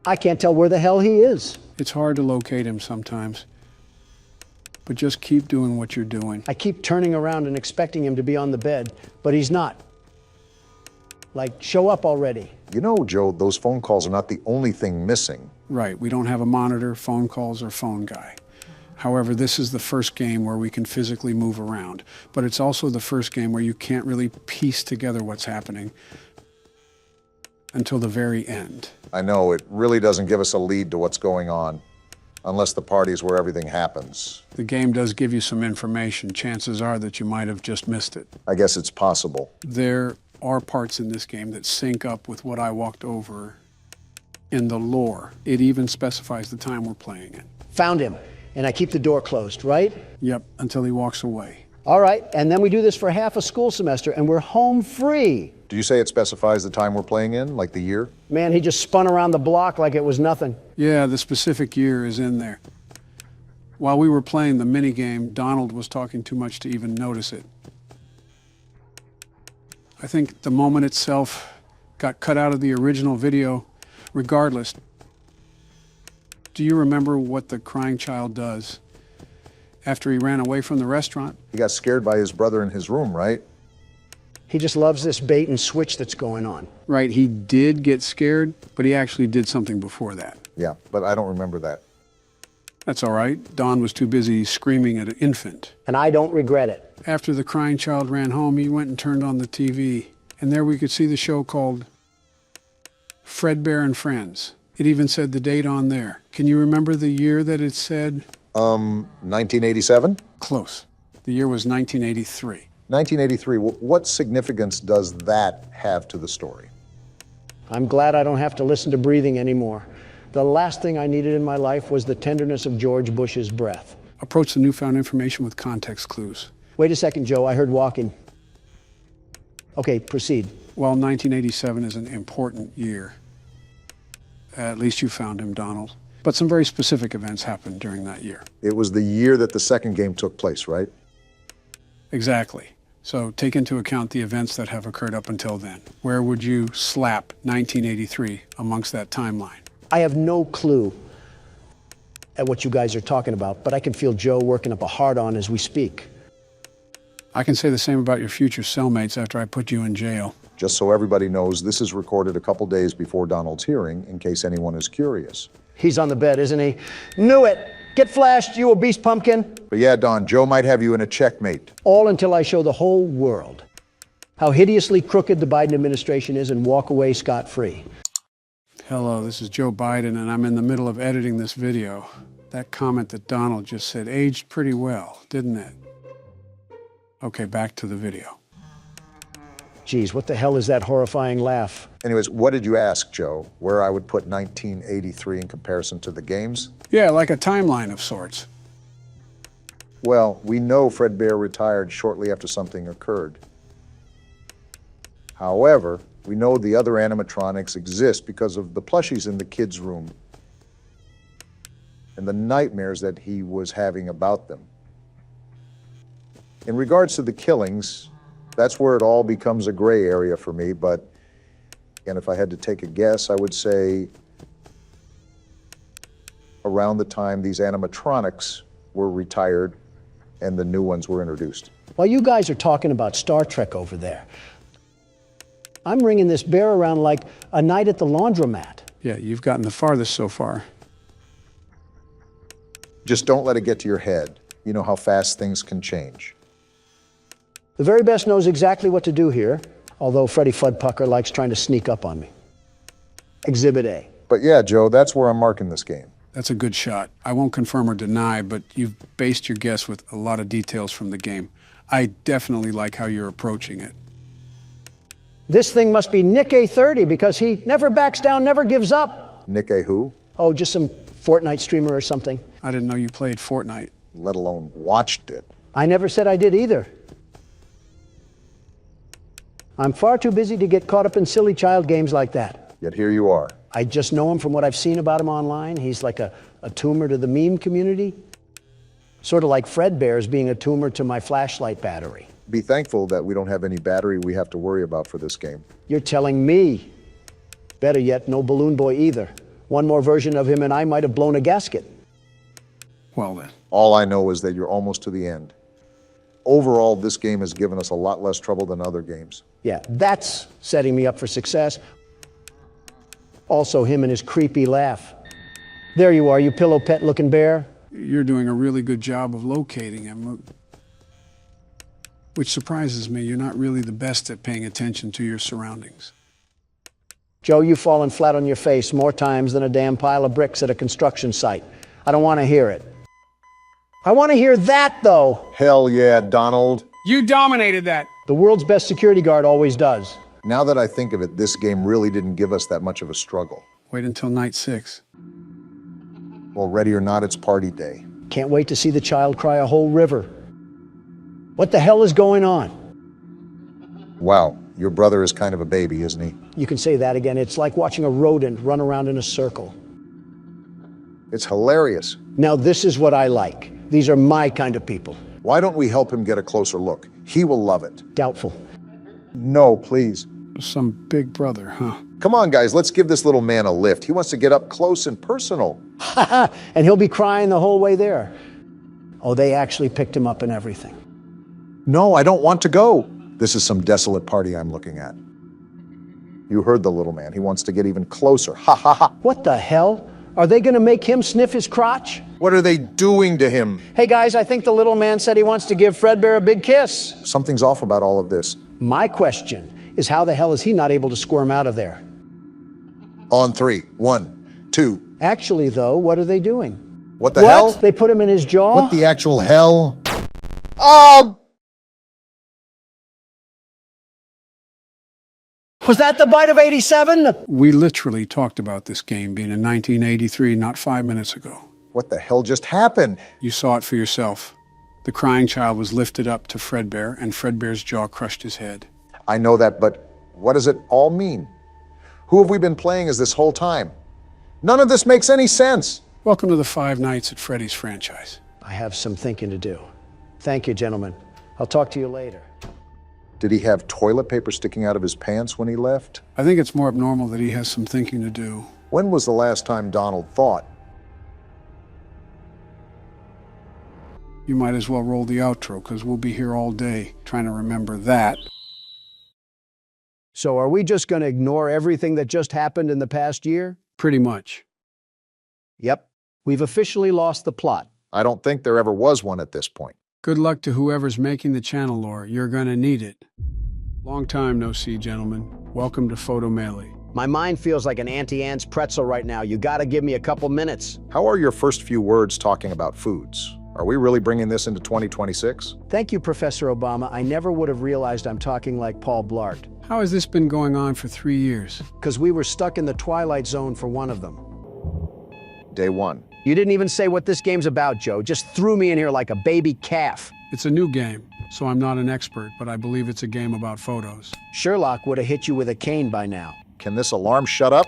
S2: I can't tell where the hell he is.
S3: It's hard to locate him sometimes, but just keep doing what you're doing.
S2: I keep turning around and expecting him to be on the bed, but he's not. Like, show up already.
S1: You know, Joe, those phone calls are not the only thing missing.
S3: Right, we don't have a monitor, phone calls, or phone guy. However, this is the first game where we can physically move around, but it's also the first game where you can't really piece together what's happening until the very end.
S1: I know, it really doesn't give us a lead to what's going on, unless the party's where everything happens.
S3: The game does give you some information. Chances are that you might have just missed it.
S1: I guess it's possible.
S3: There are parts in this game that sync up with what I walked over in the lore. It even specifies the time we're playing it.
S2: Found him, and I keep the door closed, right?
S3: Yep, until he walks away.
S2: All right, and then we do this for half a school semester, and we're home free.
S1: Do you say it specifies the time we're playing in, like the year?
S2: Man, he just spun around the block like it was nothing.
S3: Yeah, the specific year is in there. While we were playing the minigame, Donald was talking too much to even notice it. I think the moment itself got cut out of the original video. Regardless, do you remember what the crying child does after he ran away from the restaurant?
S1: He got scared by his brother in his room, right?
S2: He just loves this bait and switch that's going on.
S3: Right, he did get scared, but he actually did something before that.
S1: Yeah, but I don't remember that.
S3: That's all right. Don was too busy screaming at an infant.
S2: And I don't regret it.
S3: After the crying child ran home, he went and turned on the TV. And there we could see the show called Fredbear and Friends. It even said the date on there. Can you remember the year that it said?
S1: 1987?
S3: Close. The year was 1983.
S1: 1983. What significance does that have to the story?
S2: I'm glad I don't have to listen to breathing anymore. The last thing I needed in my life was the tenderness of George Bush's breath.
S3: Approach the newfound information with context clues.
S2: Wait a second, Joe. I heard walking. Okay, proceed.
S3: Well, 1987 is an important year. At least you found him, Donald. But some very specific events happened during that year.
S1: It was the year that the second game took place, right?
S3: Exactly. So take into account the events that have occurred up until then. Where would you slap 1983 amongst that timeline?
S2: I have no clue at what you guys are talking about, but I can feel Joe working up a hard-on as we speak.
S3: I can say the same about your future cellmates after I put you in jail.
S1: Just so everybody knows, this is recorded a couple days before Donald's hearing, in case anyone is curious.
S2: He's on the bed, isn't he? Knew it! Get flashed, you obese pumpkin!
S1: But yeah, Don, Joe might have you in a checkmate.
S2: All until I show the whole world how hideously crooked the Biden administration is and walk away scot-free.
S3: Hello, this is Joe Biden, and I'm in the middle of editing this video. That comment that Donald just said aged pretty well, didn't it? Okay, back to the video.
S2: Geez, what the hell is that horrifying laugh?
S1: Anyways, what did you ask, Joe? Where I would put 1983 in comparison to the games?
S3: Yeah, like a timeline of sorts.
S1: Well, we know Fredbear retired shortly after something occurred. However, we know the other animatronics exist because of the plushies in the kids' room and the nightmares that he was having about them. In regards to the killings, that's where it all becomes a gray area for me, but again, if I had to take a guess, I would say around the time these animatronics were retired and the new ones were introduced.
S2: While you guys are talking about Star Trek over there, I'm ringing this bear around like a night at the laundromat.
S3: Yeah, you've gotten the farthest so far.
S1: Just don't let it get to your head. You know how fast things can change.
S2: The very best knows exactly what to do here, although Freddie Fuddpucker likes trying to sneak up on me. Exhibit A.
S1: But yeah, Joe, that's where I'm marking this game.
S3: That's a good shot. I won't confirm or deny, but you've based your guess with a lot of details from the game. I definitely like how you're approaching it.
S2: This thing must be Nick A30 because he never backs down, never gives up.
S1: Nick A who?
S2: Oh, just some Fortnite streamer or something.
S3: I didn't know you played Fortnite.
S1: Let alone watched it.
S2: I never said I did either. I'm far too busy to get caught up in silly child games like that.
S1: Yet here you are.
S2: I just know him from what I've seen about him online. He's like a tumor to the meme community. Sort of like Fredbear's being a tumor to my flashlight battery.
S1: Be thankful that we don't have any battery we have to worry about for this game.
S2: You're telling me. Better yet, no Balloon Boy either. One more version of him and I might have blown a gasket.
S3: Well then.
S1: All I know is that you're almost to the end. Overall, this game has given us a lot less trouble than other games.
S2: Yeah, that's setting me up for success. Also, him and his creepy laugh. There you are, you pillow pet looking bear.
S3: You're doing a really good job of locating him. Which surprises me. You're not really the best at paying attention to your surroundings.
S2: Joe, you've fallen flat on your face more times than a damn pile of bricks at a construction site. I don't want to hear it. I want to hear that, though.
S1: Hell yeah, Donald.
S3: You dominated that.
S2: The world's best security guard always does.
S1: Now that I think of it, this game really didn't give us that much of a struggle.
S3: Wait until night 6.
S1: Well, ready or not, it's party day.
S2: Can't wait to see the child cry a whole river. What the hell is going on?
S1: Wow, your brother is kind of a baby, isn't he?
S2: You can say that again. It's like watching a rodent run around in a circle.
S1: It's hilarious.
S2: Now this is what I like. These are my kind of people.
S1: Why don't we help him get a closer look? He will love it.
S2: Doubtful.
S1: No, please.
S3: Some big brother, huh?
S1: Come on, guys, let's give this little man a lift. He wants to get up close and personal.
S2: And he'll be crying the whole way there. Oh, they actually picked him up and everything.
S1: No, I don't want to go. This is some desolate party I'm looking at. You heard the little man. He wants to get even closer. Ha ha ha.
S2: What the hell? Are they going to make him sniff his crotch?
S1: What are they doing to him?
S2: Hey guys, I think the little man said he wants to give Fredbear a big kiss.
S1: Something's off about all of this.
S2: My question is, how the hell is he not able to squirm out of there?
S1: On 3. 1, 2.
S2: Actually, though, what are they doing?
S1: What the hell?
S2: They put him in his jaw?
S1: What the actual hell? Oh!
S2: Was that the bite of 87?
S3: We literally talked about this game being in 1983 not 5 minutes ago.
S1: What the hell just happened?
S3: You saw it for yourself. The crying child was lifted up to Fredbear, and Fredbear's jaw crushed his head.
S1: I know that, but what does it all mean? Who have we been playing as this whole time? None of this makes any sense.
S3: Welcome to the Five Nights at Freddy's franchise.
S2: I have some thinking to do. Thank you, gentlemen. I'll talk to you later.
S1: Did he have toilet paper sticking out of his pants when he left?
S3: I think it's more abnormal that he has some thinking to do.
S1: When was the last time Donald thought?
S3: You might as well roll the outro, because we'll be here all day trying to remember that.
S2: So are we just going to ignore everything that just happened in the past year?
S3: Pretty much.
S2: Yep. We've officially lost the plot.
S1: I don't think there ever was one at this point.
S3: Good luck to whoever's making the channel lore. You're gonna need it. Long time no see, gentlemen. Welcome to Photo Melee.
S2: My mind feels like an Auntie Anne's pretzel right now. You gotta give me a couple minutes.
S1: How are your first few words talking about foods? Are we really bringing this into 2026?
S2: Thank you, Professor Obama. I never would have realized I'm talking like Paul Blart.
S3: How has this been going on for 3 years?
S2: Because we were stuck in the Twilight Zone for one of them.
S1: Day 1.
S2: You didn't even say what this game's about, Joe. Just threw me in here like a baby calf.
S3: It's a new game, so I'm not an expert, but I believe it's a game about photos.
S2: Sherlock would have hit you with a cane by now.
S1: Can this alarm shut up?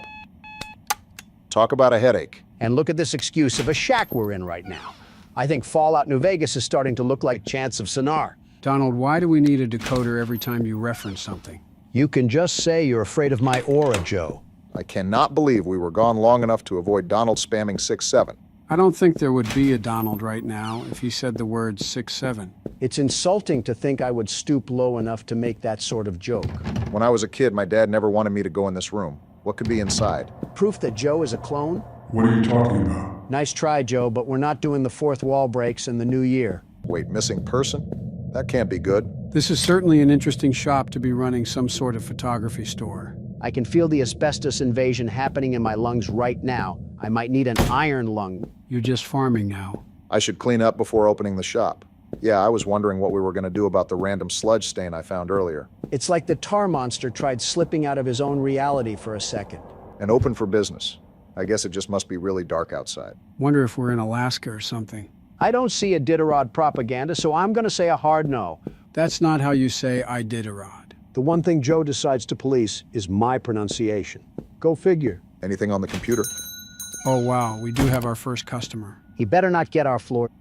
S1: Talk about a headache.
S2: And look at this excuse of a shack we're in right now. I think Fallout New Vegas is starting to look like Chants of Sonar.
S3: Donald, why do we need a decoder every time you reference something?
S2: You can just say you're afraid of my aura, Joe.
S1: I cannot believe we were gone long enough to avoid Donald spamming 6-7.
S3: I don't think there would be a Donald right now if he said the word 6-7.
S2: It's insulting to think I would stoop low enough to make that sort of joke.
S1: When I was a kid, my dad never wanted me to go in this room. What could be inside?
S2: Proof that Joe is a clone?
S11: What are you talking about?
S2: Nice try, Joe, but we're not doing the fourth wall breaks in the new year.
S1: Wait, missing person? That can't be good.
S3: This is certainly an interesting shop to be running some sort of photography store.
S2: I can feel the asbestos invasion happening in my lungs right now. I might need an iron lung.
S3: You're just farming now.
S1: I should clean up before opening the shop. Yeah, I was wondering what we were going to do about the random sludge stain I found earlier.
S2: It's like the tar monster tried slipping out of his own reality for a second.
S1: And open for business. I guess it just must be really dark outside.
S3: Wonder if we're in Alaska or something.
S2: I don't see Iditarod propaganda, so I'm going to say a hard no.
S3: That's not how you say Iditarod.
S2: The one thing Joe decides to police is my pronunciation. Go figure.
S1: Anything on the computer?
S3: Oh wow, we do have our first customer.
S2: He better not get our floor.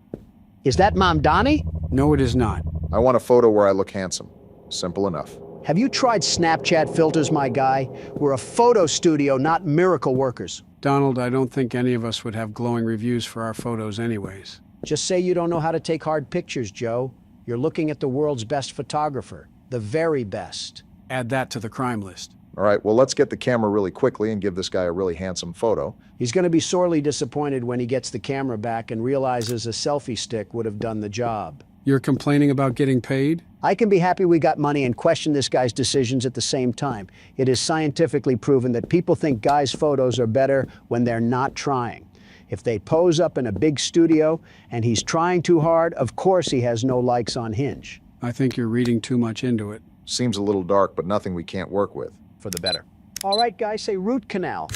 S2: Is that Mom Donnie?
S3: No, it is not.
S1: I want a photo where I look handsome. Simple enough.
S2: Have you tried Snapchat filters, my guy? We're a photo studio, not miracle workers.
S3: Donald, I don't think any of us would have glowing reviews for our photos anyways.
S2: Just say you don't know how to take hard pictures, Joe. You're looking at the world's best photographer. The very best.
S3: Add that to the crime list.
S1: All right, well, let's get the camera really quickly and give this guy a really handsome photo.
S2: He's going to be sorely disappointed when he gets the camera back and realizes a selfie stick would have done the job.
S3: You're complaining about getting paid?
S2: I can be happy we got money and question this guy's decisions at the same time. It is scientifically proven that people think guys' photos are better when they're not trying. If they pose up in a big studio and he's trying too hard, of course he has no likes on Hinge.
S3: I think you're reading too much into it.
S1: Seems a little dark, but nothing we can't work with.
S2: For the better. All right, guys, say root canal.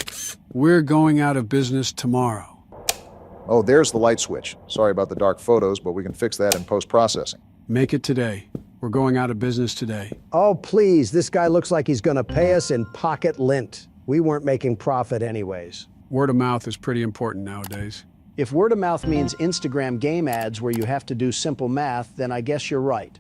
S3: We're going out of business tomorrow.
S1: Oh, there's the light switch. Sorry about the dark photos, but we can fix that in post-processing.
S3: Make it today. We're going out of business today.
S2: Oh, please, this guy looks like he's gonna pay us in pocket lint. We weren't making profit anyways.
S3: Word of mouth is pretty important nowadays.
S2: If word of mouth means Instagram game ads where you have to do simple math, then I guess you're right.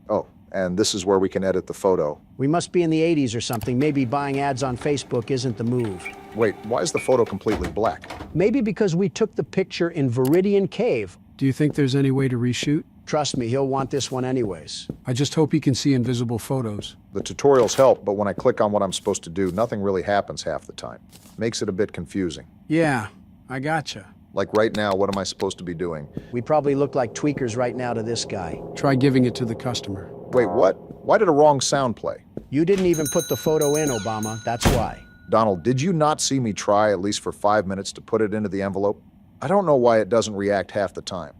S1: Oh, and this is where we can edit the photo.
S2: We must be in the 80s or something. Maybe buying ads on Facebook isn't the move.
S1: Wait, why is the photo completely black?
S2: Maybe because we took the picture in Viridian Cave.
S3: Do you think there's any way to reshoot?
S2: Trust me, he'll want this one anyways.
S3: I just hope he can see invisible photos.
S1: The tutorials help, but when I click on what I'm supposed to do, nothing really happens half the time. Makes it a bit confusing.
S3: Yeah, I gotcha.
S1: Like right now, what am I supposed to be doing?
S2: We probably look like tweakers right now to this guy.
S3: Try giving it to the customer.
S1: Wait, what? Why did a wrong sound play?
S2: You didn't even put the photo in, Obama. That's why.
S1: Donald, did you not see me try at least for 5 minutes to put it into the envelope? I don't know why it doesn't react half the time.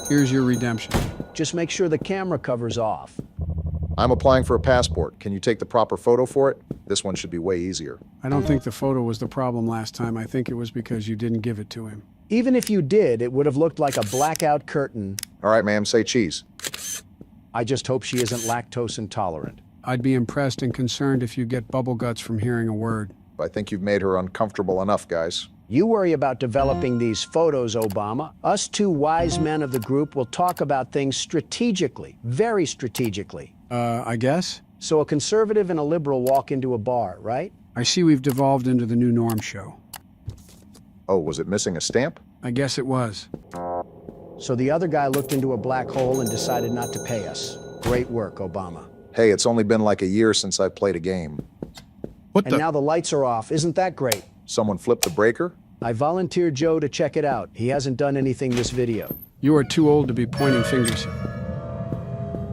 S3: Here's your redemption.
S2: Just make sure the camera cover's off.
S1: I'm applying for a passport. Can you take the proper photo for it? This one should be way easier.
S3: I don't think the photo was the problem last time. I think it was because you didn't give it to him.
S2: Even if you did, it would have looked like a blackout curtain.
S1: All right, ma'am, say cheese.
S2: I just hope she isn't lactose intolerant.
S3: I'd be impressed and concerned if you get bubble guts from hearing a word.
S1: I think you've made her uncomfortable enough, guys.
S2: You worry about developing these photos, Obama. Us two wise men of the group will talk about things strategically, very strategically.
S3: I guess?
S2: So a conservative and a liberal walk into a bar, right?
S3: I see we've devolved into the new norm show.
S1: Oh, was it missing a stamp?
S3: I guess it was.
S2: So the other guy looked into a black hole and decided not to pay us. Great work, Obama.
S1: Hey, it's only been like a year since I played a game.
S2: And now the lights are off. Isn't that great?
S1: Someone flipped the breaker?
S2: I volunteered Joe to check it out. He hasn't done anything this video.
S3: You are too old to be pointing fingers.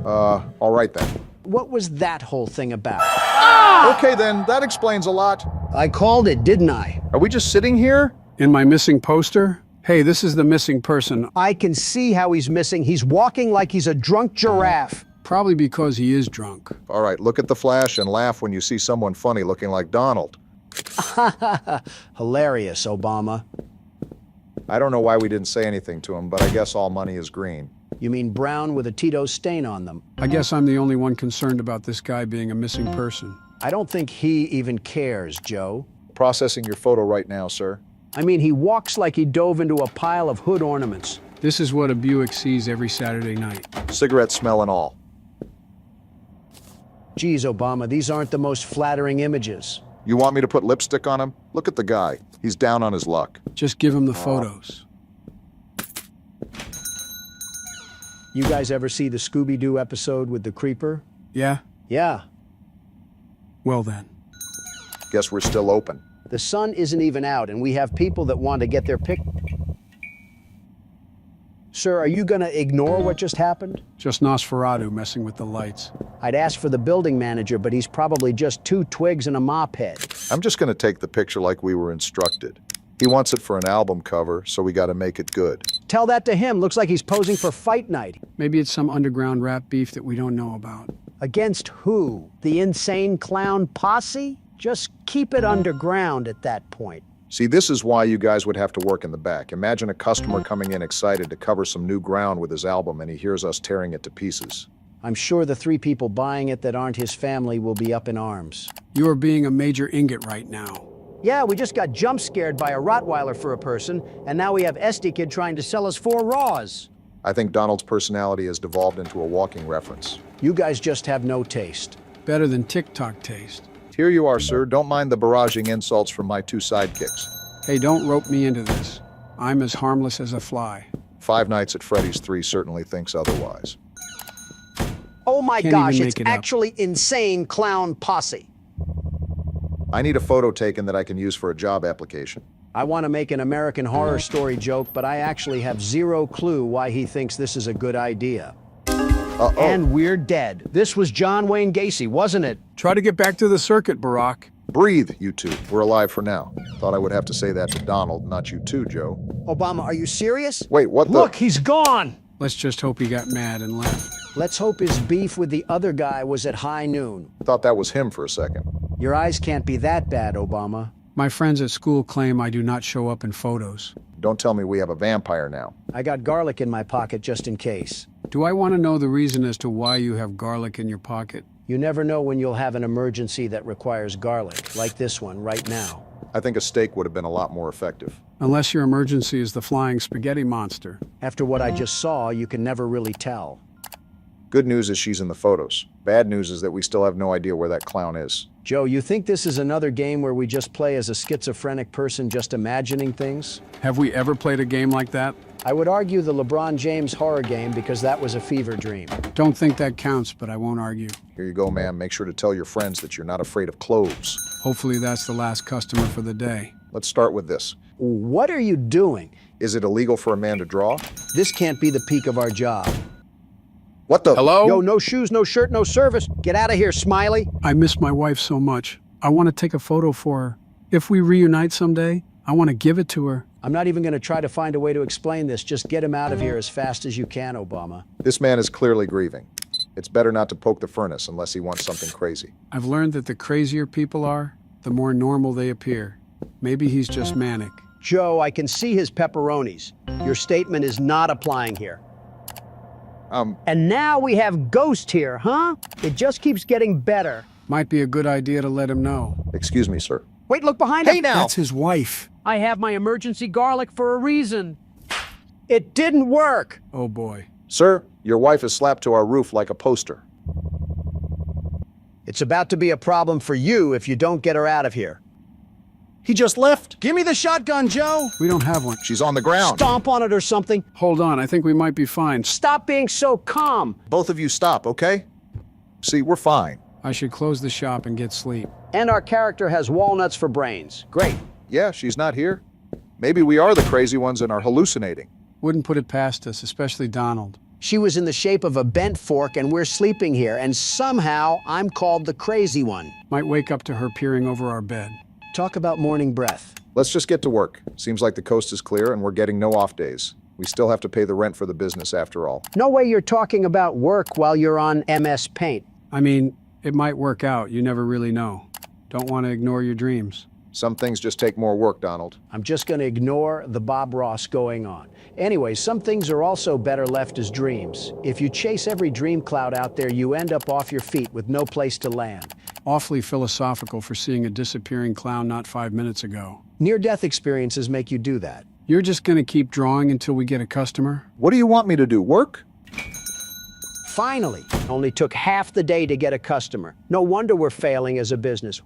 S1: All right then.
S2: What was that whole thing about?
S1: Okay then, that explains a lot.
S2: I called it, didn't I?
S1: Are we just sitting here?
S3: In my missing poster? Hey, this is the missing person.
S2: I can see how he's missing. He's walking like he's a drunk giraffe.
S3: Probably because he is drunk.
S1: All right, look at the flash and laugh when you see someone funny looking like Donald.
S2: Hilarious, Obama.
S1: I don't know why we didn't say anything to him, but I guess all money is green.
S2: You mean brown with a Tito's stain on them?
S3: I guess I'm the only one concerned about this guy being a missing person.
S2: I don't think he even cares, Joe.
S1: Processing your photo right now, sir.
S2: I mean, he walks like he dove into a pile of hood ornaments.
S3: This is what a Buick sees every Saturday night.
S1: Cigarette smell and all.
S2: Geez, Obama, these aren't the most flattering images.
S1: You want me to put lipstick on him? Look at the guy. He's down on his luck.
S3: Just give him the photos.
S2: You guys ever see the Scooby-Doo episode with the creeper?
S3: Yeah?
S2: Yeah.
S3: Well then.
S1: Guess we're still open.
S2: The sun isn't even out, and we have people that want to get their pic. Sir, are you going to ignore what just happened?
S3: Just Nosferatu messing with the lights.
S2: I'd ask for the building manager, but he's probably just 2 twigs and a mop head.
S1: I'm just going to take the picture like we were instructed. He wants it for an album cover, so we got to make it good.
S2: Tell that to him. Looks like he's posing for fight night.
S3: Maybe it's some underground rap beef that we don't know about.
S2: Against who? The insane clown posse? Just keep it underground at that point.
S1: See, this is why you guys would have to work in the back. Imagine a customer coming in excited to cover some new ground with his album, and he hears us tearing it to pieces.
S2: I'm sure the 3 people buying it that aren't his family will be up in arms.
S3: You are being a major ingot right now.
S2: Yeah, we just got jump scared by a Rottweiler for a person, and now we have Esty Kid trying to sell us 4 Raws.
S1: I think Donald's personality has devolved into a walking reference.
S2: You guys just have no taste.
S3: Better than TikTok taste.
S1: Here you are, sir. Don't mind the barraging insults from my 2 sidekicks.
S3: Hey, don't rope me into this. I'm as harmless as a fly.
S1: 5 Nights at Freddy's 3 certainly thinks otherwise.
S2: Oh my
S3: Can't
S2: gosh,
S3: even
S2: it's
S3: make it up.
S2: actually insane clown posse.
S1: I need a photo taken that I can use for a job application.
S2: I want to make an American Horror Story joke, but I actually have 0 clue why he thinks this is a good idea.
S1: Uh-oh.
S2: And we're dead. This was John Wayne Gacy, wasn't it?
S3: Try to get back to the circuit, Barack.
S1: Breathe, you 2. We're alive for now. Thought I would have to say that to Donald, not you 2, Joe.
S2: Obama, are you serious?
S1: Wait, what the?
S2: Look, he's gone!
S3: Let's just hope he got mad and left.
S2: Let's hope his beef with the other guy was at high noon.
S1: Thought that was him for a second.
S2: Your eyes can't be that bad, Obama.
S3: My friends at school claim I do not show up in photos.
S1: Don't tell me we have a vampire now.
S2: I got garlic in my pocket just in case.
S3: Do I want to know the reason as to why you have garlic in your pocket?
S2: You never know when you'll have an emergency that requires garlic, like this one right now.
S1: I think a steak would have been a lot more effective.
S3: Unless your emergency is the flying spaghetti monster.
S2: After what I just saw, you can never really tell.
S1: Good news is she's in the photos. Bad news is that we still have no idea where that clown is.
S2: Joe, you think this is another game where we just play as a schizophrenic person just imagining things?
S3: Have we ever played a game like that?
S2: I would argue the LeBron James horror game because that was a fever dream.
S3: Don't think that counts, but I won't argue.
S1: Here you go, ma'am. Make sure to tell your friends that you're not afraid of cloves.
S3: Hopefully that's the last customer for the day.
S1: Let's start with this.
S2: What are you doing?
S1: Is it illegal for a man to draw?
S2: This can't be the peak of our job.
S1: What the?
S3: Hello?
S2: Yo, no shoes, no shirt, no service. Get out of here, Smiley.
S3: I miss my wife so much. I want to take a photo for her. If we reunite someday, I want to give it to her.
S2: I'm not even going to try to find a way to explain this. Just get him out of here as fast as you can, Obama.
S1: This man is clearly grieving. It's better not to poke the furnace unless he wants something crazy.
S3: I've learned that the crazier people are, the more normal they appear. Maybe he's just manic.
S2: Joe, I can see his pepperonis. Your statement is not applying here. And now we have Ghost here, huh? It just keeps getting better.
S3: Might be a good idea to let him know.
S1: Excuse me, sir.
S2: Wait, look behind him.
S17: Hey now!
S3: That's his wife.
S17: I have my emergency garlic for a reason.
S2: It didn't work.
S3: Oh boy.
S1: Sir, your wife is slapped to our roof like a poster.
S2: It's about to be a problem for you if you don't get her out of here.
S17: He just left.
S2: Give me the shotgun, Joe.
S3: We don't have one.
S1: She's on the ground.
S2: Stomp on it or something.
S3: Hold on, I think we might be fine.
S2: Stop being so calm.
S1: Both of you stop, okay? See, we're fine.
S3: I should close the shop and get sleep.
S2: And our character has walnuts for brains. Great.
S1: Yeah, she's not here. Maybe we are the crazy ones and are hallucinating.
S3: Wouldn't put it past us, especially Donald.
S2: She was in the shape of a bent fork and we're sleeping here, and somehow I'm called the crazy one.
S3: Might wake up to her peering over our bed.
S2: Talk about morning breath.
S1: Let's just get to work. Seems like the coast is clear and we're getting no off days. We still have to pay the rent for the business after all.
S2: No way you're talking about work while you're on MS Paint.
S3: I mean, it might work out. You never really know. Don't want to ignore your dreams.
S1: Some things just take more work, Donald.
S2: I'm just going to ignore the Bob Ross going on. Anyway, some things are also better left as dreams. If you chase every dream cloud out there, you end up off your feet with no place to land.
S3: Awfully philosophical for seeing a disappearing clown not 5 minutes ago.
S2: Near-death experiences make you do that.
S3: You're just going to keep drawing until we get a customer?
S1: What do you want me to do, work?
S2: Finally, only took half the day to get a customer. No wonder we're failing as a business.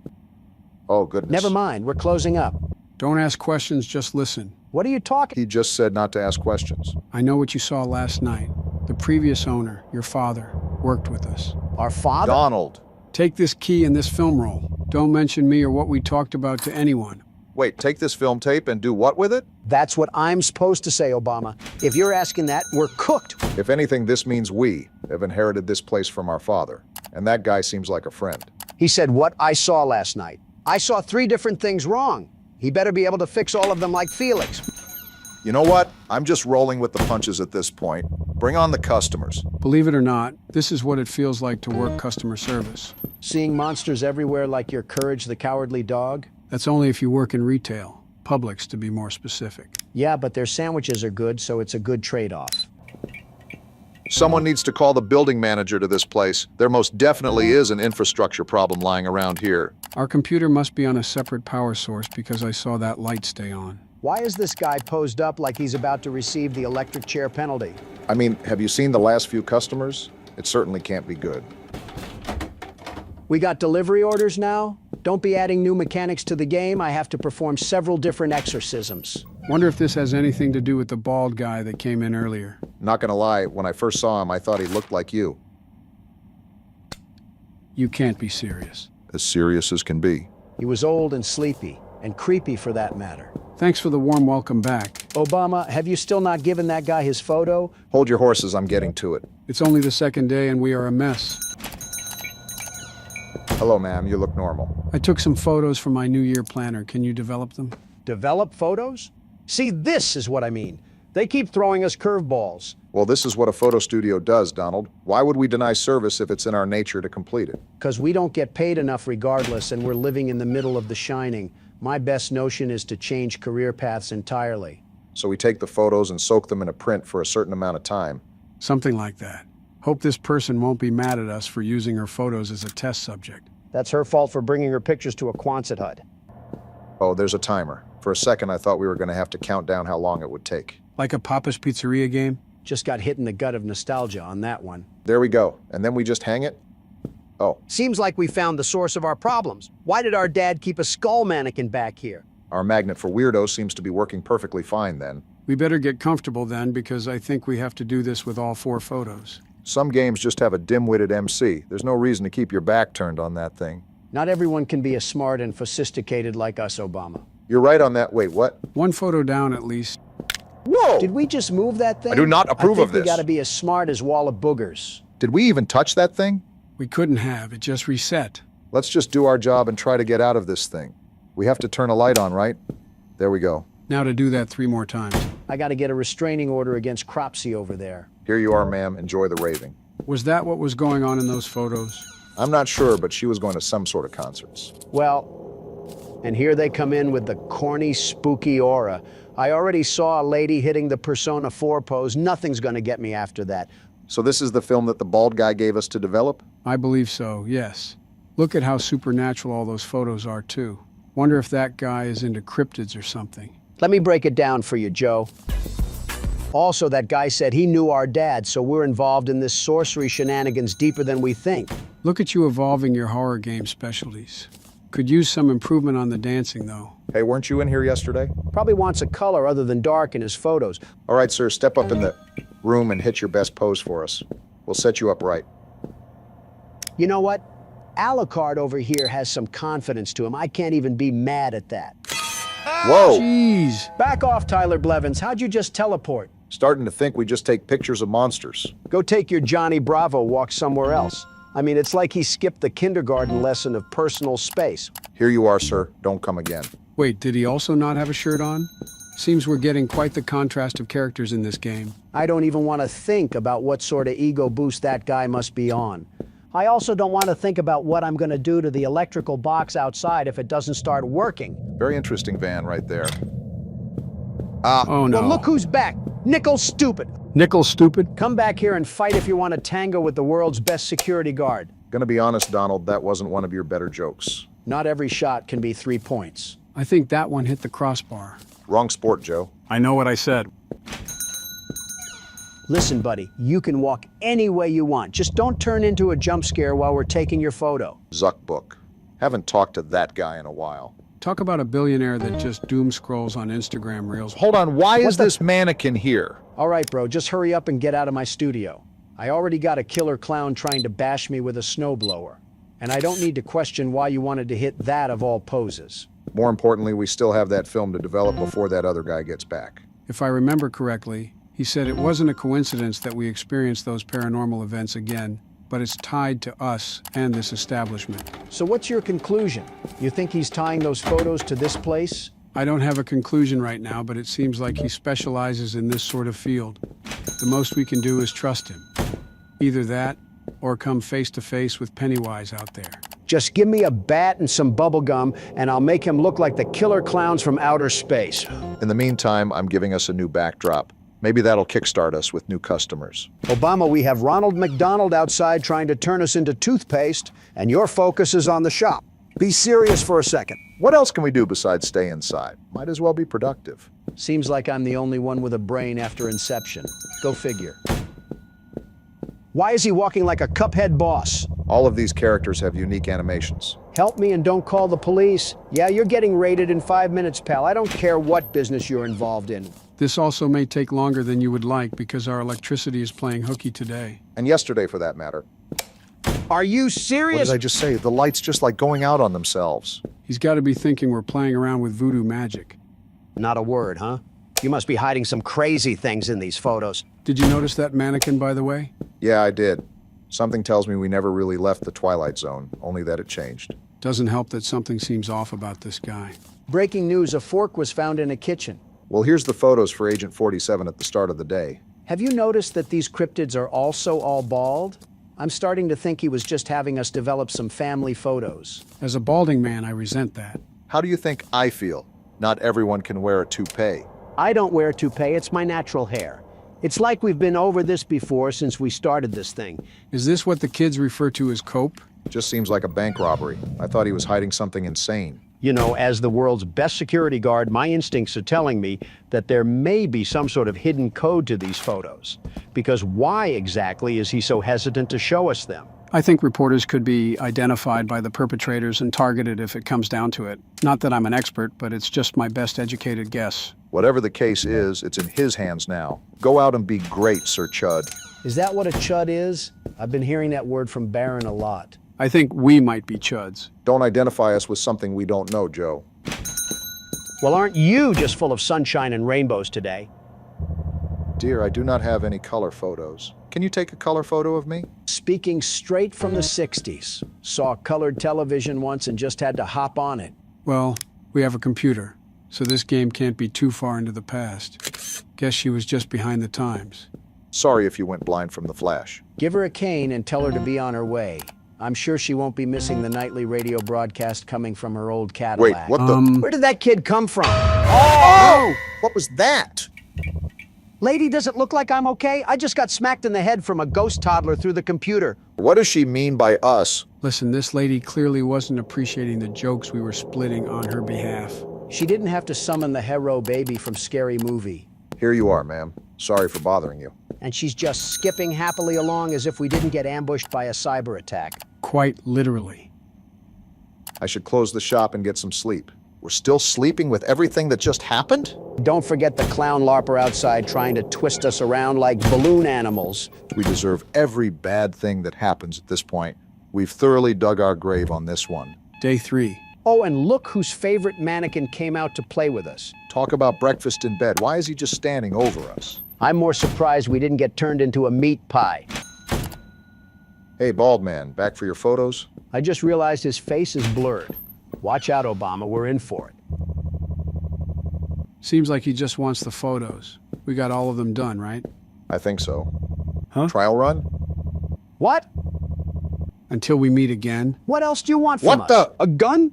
S1: Oh, goodness.
S2: Never mind, we're closing up.
S3: Don't ask questions, just listen.
S2: What are you talking?
S1: He just said not to ask questions.
S3: I know what you saw last night. The previous owner, your father, worked with us.
S2: Our father?
S1: Donald.
S3: Take this key and this film roll. Don't mention me or what we talked about to anyone.
S1: Wait, take this film tape and do what with it?
S2: That's what I'm supposed to say, Obama. If you're asking that, we're cooked.
S1: If anything, this means we have inherited this place from our father. And that guy seems like a friend.
S2: He said what I saw last night. I saw 3 different things wrong. He better be able to fix all of them like Felix.
S1: You know what? I'm just rolling with the punches at this point. Bring on the customers.
S3: Believe it or not, this is what it feels like to work customer service.
S2: Seeing monsters everywhere like your Courage the Cowardly Dog?
S3: That's only if you work in retail. Publix, to be more specific.
S2: Yeah, but their sandwiches are good, so it's a good trade-off.
S1: Someone needs to call the building manager to this place. There most definitely is an infrastructure problem lying around here.
S3: Our computer must be on a separate power source because I saw that light stay on.
S2: Why is this guy posed up like he's about to receive the electric chair penalty?
S1: I mean, have you seen the last few customers? It certainly can't be good.
S2: We got delivery orders now? Don't be adding new mechanics to the game. I have to perform several different exorcisms.
S3: Wonder if this has anything to do with the bald guy that came in earlier.
S1: Not gonna lie, when I first saw him, I thought he looked like you.
S3: You can't be serious.
S1: As serious as can be.
S2: He was old and sleepy, and creepy for that matter.
S3: Thanks for the warm welcome back.
S2: Obama, have you still not given that guy his photo?
S1: Hold your horses, I'm getting to it.
S3: It's only the 2nd day and we are a mess.
S1: Hello, ma'am, you look normal.
S3: I took some photos from my New Year planner. Can you develop them?
S2: Develop photos? See, this is what I mean. They keep throwing us curveballs.
S1: Well, this is what a photo studio does, Donald. Why would we deny service if it's in our nature to complete it?
S2: Because we don't get paid enough regardless, and we're living in the middle of The Shining. My best notion is to change career paths entirely.
S1: So we take the photos and soak them in a print for a certain amount of time.
S3: Something like that. Hope this person won't be mad at us for using her photos as a test subject.
S2: That's her fault for bringing her pictures to a Quonset hut.
S1: Oh, there's a timer. For a second, I thought we were going to have to count down how long it would take.
S3: Like a Papa's Pizzeria game?
S2: Just got hit in the gut of nostalgia on that one.
S1: There we go. And then we just hang it? Oh.
S2: Seems like we found the source of our problems. Why did our dad keep a skull mannequin back here?
S1: Our magnet for weirdos seems to be working perfectly fine then.
S3: We better get comfortable then, because I think we have to do this with all 4 photos.
S1: Some games just have a dim-witted MC. There's no reason to keep your back turned on that thing.
S2: Not everyone can be as smart and sophisticated like us, Obama.
S1: You're right on that. Wait, what?
S3: 1 photo down at least.
S1: Whoa!
S2: Did we just move that thing?
S1: I do not approve of
S2: I think
S1: this.
S2: we gotta be as smart as Wall of Boogers.
S1: Did we even touch that thing?
S3: We couldn't have. It just reset.
S1: Let's just do our job and try to get out of this thing. We have to turn a light on, right? There we go.
S3: Now to do that 3 more times.
S2: I gotta get a restraining order against Cropsey over there.
S1: Here you are, ma'am. Enjoy the raving.
S3: Was that what was going on in those photos?
S1: I'm not sure, but she was going to some sort of concerts.
S2: Well, and here they come in with the corny, spooky aura. I already saw a lady hitting the Persona 4 pose. Nothing's gonna get me after that.
S1: So this is the film that the bald guy gave us to develop?
S3: I believe so, yes. Look at how supernatural all those photos are, too. Wonder if that guy is into cryptids or something.
S2: Let me break it down for you, Joe. Also, that guy said he knew our dad, so we're involved in this sorcery shenanigans deeper than we think.
S3: Look at you evolving your horror game specialties. Could use some improvement on the dancing, though.
S1: Hey, weren't you in here yesterday?
S2: Probably wants a color other than dark in his photos.
S1: All right, sir, step up in the room and hit your best pose for us. We'll set you up right.
S2: You know what? Alucard over here has some confidence to him. I can't even be mad at that.
S1: Whoa!
S3: Jeez.
S2: Back off, Tyler Blevins. How'd you just teleport?
S1: Starting to think we just take pictures of monsters.
S2: Go take your Johnny Bravo walk somewhere else. I mean, it's like he skipped the kindergarten lesson of personal space.
S1: Here you are, sir. Don't come again.
S3: Wait, did he also not have a shirt on? Seems we're getting quite the contrast of characters in this game.
S2: I don't even want to think about what sort of ego boost that guy must be on. I also don't want to think about what I'm going to do to the electrical box outside if it doesn't start working.
S1: Very interesting van right there.
S3: Oh no.
S2: Well, look who's back. Nickel Stupid.
S3: Nickel Stupid?
S2: Come back here and fight if you want to tango with the world's best security guard.
S1: Gonna be honest, Donald, that wasn't one of your better jokes.
S2: Not every shot can be 3 points.
S3: I think that one hit the crossbar.
S1: Wrong sport, Joe.
S3: I know what I said.
S2: Listen, buddy, you can walk any way you want. Just don't turn into a jump scare while we're taking your photo.
S1: Zuck book. Haven't talked to that guy in a while.
S3: Talk about a billionaire that just doom scrolls on Instagram Reels.
S1: Hold on, why is this mannequin here?
S2: All right, bro, just hurry up and get out of my studio. I already got a killer clown trying to bash me with a snowblower. And I don't need to question why you wanted to hit that of all poses.
S1: More importantly, we still have that film to develop before that other guy gets back.
S3: If I remember correctly, he said it wasn't a coincidence that we experienced those paranormal events again, but it's tied to us and this establishment.
S2: So what's your conclusion? You think he's tying those photos to this place?
S3: I don't have a conclusion right now, but it seems like he specializes in this sort of field. The most we can do is trust him. Either that, or come face to face with Pennywise out there.
S2: Just give me a bat and some bubble gum, and I'll make him look like the killer clowns from outer space.
S1: In the meantime, I'm giving us a new backdrop. Maybe that'll kickstart us with new customers.
S2: Obama, we have Ronald McDonald outside trying to turn us into toothpaste, and your focus is on the shop. Be serious for a second.
S1: What else can we do besides stay inside? Might as well be productive.
S2: Seems like I'm the only one with a brain after Inception. Go figure. Why is he walking like a Cuphead boss?
S1: All of these characters have unique animations.
S2: Help me and don't call the police. Yeah, you're getting raided in 5 minutes, pal. I don't care what business you're involved in.
S3: This also may take longer than you would like because our electricity is playing hooky today.
S1: And yesterday, for that matter.
S2: Are you serious?
S1: What did I just say? The lights just like going out on themselves.
S3: He's got to be thinking we're playing around with voodoo magic.
S2: Not a word, huh? You must be hiding some crazy things in these photos.
S3: Did you notice that mannequin, by the way?
S1: Yeah, I did. Something tells me we never really left the Twilight Zone, only that it changed.
S3: Doesn't help that something seems off about this guy.
S2: Breaking news, a fork was found in a kitchen.
S1: Well, here's the photos for Agent 47 at the start of the day.
S2: Have you noticed that these cryptids are also all bald? I'm starting to think he was just having us develop some family photos.
S3: As a balding man, I resent that.
S1: How do you think I feel? Not everyone can wear a toupee.
S2: I don't wear a toupee, it's my natural hair. It's like we've been over this before since we started this thing.
S3: Is this what the kids refer to as cope?
S1: Just seems like a bank robbery. I thought he was hiding something insane.
S2: You know, as the world's best security guard, my instincts are telling me that there may be some sort of hidden code to these photos. Because why exactly is he so hesitant to show us them?
S3: I think reporters could be identified by the perpetrators and targeted if it comes down to it. Not that I'm an expert, but it's just my best educated guess.
S1: Whatever the case is, it's in his hands now. Go out and be great, Sir Chud.
S2: Is that what a chud is? I've been hearing that word from Baron a lot.
S3: I think we might be chuds.
S1: Don't identify us with something we don't know, Joe.
S2: Well, aren't you just full of sunshine and rainbows today?
S1: Dear, I do not have any color photos. Can you take a color photo of me?
S2: Speaking straight from the 60s. Saw colored television once and just had to hop on it.
S3: Well, we have a computer, so this game can't be too far into the past. Guess she was just behind the times.
S1: Sorry if you went blind from the flash.
S2: Give her a cane and tell her to be on her way. I'm sure she won't be missing the nightly radio broadcast coming from her old Cadillac.
S1: Wait, what the?
S2: Where did that kid come from?
S1: Oh! What was that?
S2: Lady, does it look like I'm okay? I just got smacked in the head from a ghost toddler through the computer.
S1: What does she mean by us?
S3: Listen, this lady clearly wasn't appreciating the jokes we were splitting on her behalf.
S2: She didn't have to summon the hero baby from Scary Movie.
S1: Here you are, ma'am. Sorry for bothering you.
S2: And she's just skipping happily along as if we didn't get ambushed by a cyber attack.
S3: Quite literally.
S1: I should close the shop and get some sleep. We're still sleeping with everything that just happened?
S2: Don't forget the clown LARPer outside trying to twist us around like balloon animals.
S1: We deserve every bad thing that happens at this point. We've thoroughly dug our grave on this one.
S3: Day 3.
S2: Oh, and look whose favorite mannequin came out to play with us.
S1: Talk about breakfast in bed. Why is he just standing over us?
S2: I'm more surprised we didn't get turned into a meat pie.
S1: Hey, bald man, back for your photos?
S2: I just realized his face is blurred. Watch out, Obama, we're in for it.
S3: Seems like he just wants the photos. We got all of them done, right?
S1: I think so.
S3: Huh?
S1: Trial run?
S2: What?
S3: Until we meet again.
S2: What else do you want from us?
S1: What the?
S2: A gun?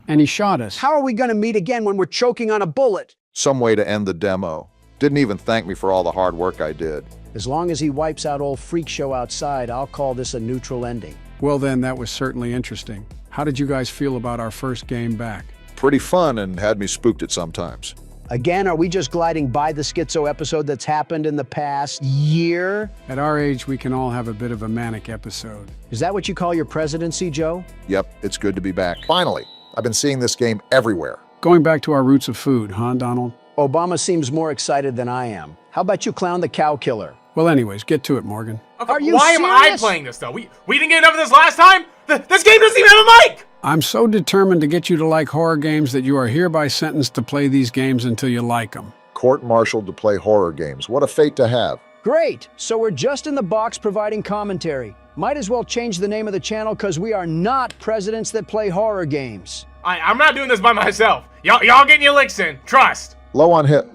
S3: And he shot us.
S2: How are we gonna meet again when we're choking on a bullet?
S1: Some way to end the demo. Didn't even thank me for all the hard work I did.
S2: As long as he wipes out old Freak Show outside, I'll call this a neutral ending.
S3: Well then, that was certainly interesting. How did you guys feel about our first game back?
S1: Pretty fun and had me spooked at sometimes.
S2: Again, are we just gliding by the schizo episode that's happened in the past year?
S3: At our age, we can all have a bit of a manic episode.
S2: Is that what you call your presidency, Joe?
S1: Yep, it's good to be back. Finally, I've been seeing this game everywhere.
S3: Going back to our roots of food, huh, Donald?
S2: Obama seems more excited than I am. How about you clown the cow killer?
S3: Well, anyways, get to it, Morgan.
S10: Okay,
S2: Are you
S10: why am I
S2: serious?
S10: playing this, though? We didn't get enough of this last time? This game doesn't even have a mic!
S3: I'm so determined to get you to like horror games that you are hereby sentenced to play these games until you like them.
S1: Court-martialed to play horror games. What a fate to have.
S2: Great, so we're just in the box providing commentary. Might as well change the name of the channel because we are not presidents that play horror games.
S10: I'm not doing this by myself. Y'all getting your licks in. Trust.
S1: Low on hit.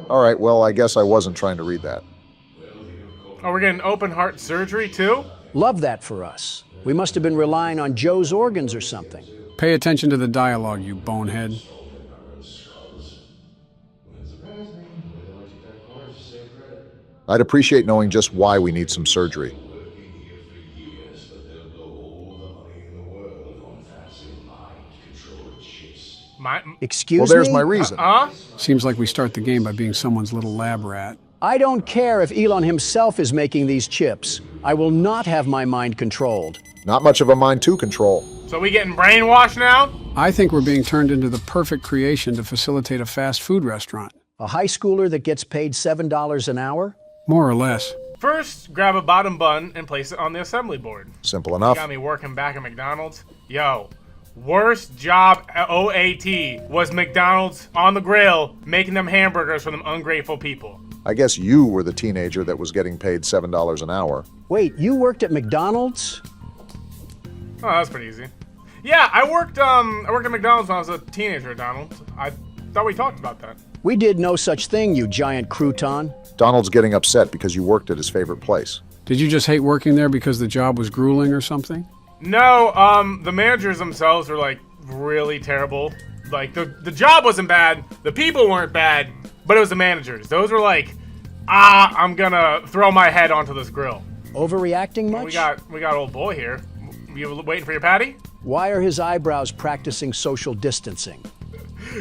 S1: All right, well, I guess I wasn't trying to read that.
S10: Oh, we're getting open heart surgery, too?
S2: Love that for us. We must have been relying on Joe's organs or something.
S3: Pay attention to the dialogue, you bonehead.
S1: I'd appreciate knowing just why we need some surgery.
S2: Excuse
S1: Well, there's
S2: me?
S1: my reason.
S3: Seems like we start the game by being someone's little lab rat.
S2: I don't care if Elon himself is making these chips. I will not have my mind controlled.
S1: Not much of a mind to control.
S10: So we getting brainwashed now?
S3: I think we're being turned into the perfect creation to facilitate a fast food restaurant.
S2: A high schooler that gets paid $7 an hour?
S3: More or less.
S10: First, grab a bottom bun and place it on the assembly board.
S1: Simple enough.
S10: Got me working back at McDonald's. Yo, worst job at OAT was McDonald's on the grill making them hamburgers for them ungrateful people.
S1: I guess you were the teenager that was getting paid $7 an hour.
S2: Wait, you worked at McDonald's?
S10: Oh, that's pretty easy. Yeah, I worked at McDonald's when I was a teenager, Donald. I thought we talked about that.
S2: We did no such thing, you giant crouton.
S1: Donald's getting upset because you worked at his favorite place.
S3: Did you just hate working there because the job was grueling or something?
S10: No, the managers themselves were like really terrible. Like the job wasn't bad, the people weren't bad, but it was the managers. Those were like, I'm gonna throw my head onto this grill.
S2: Overreacting much?
S10: We got old boy here. You waiting for your patty?
S2: Why are his eyebrows practicing social distancing?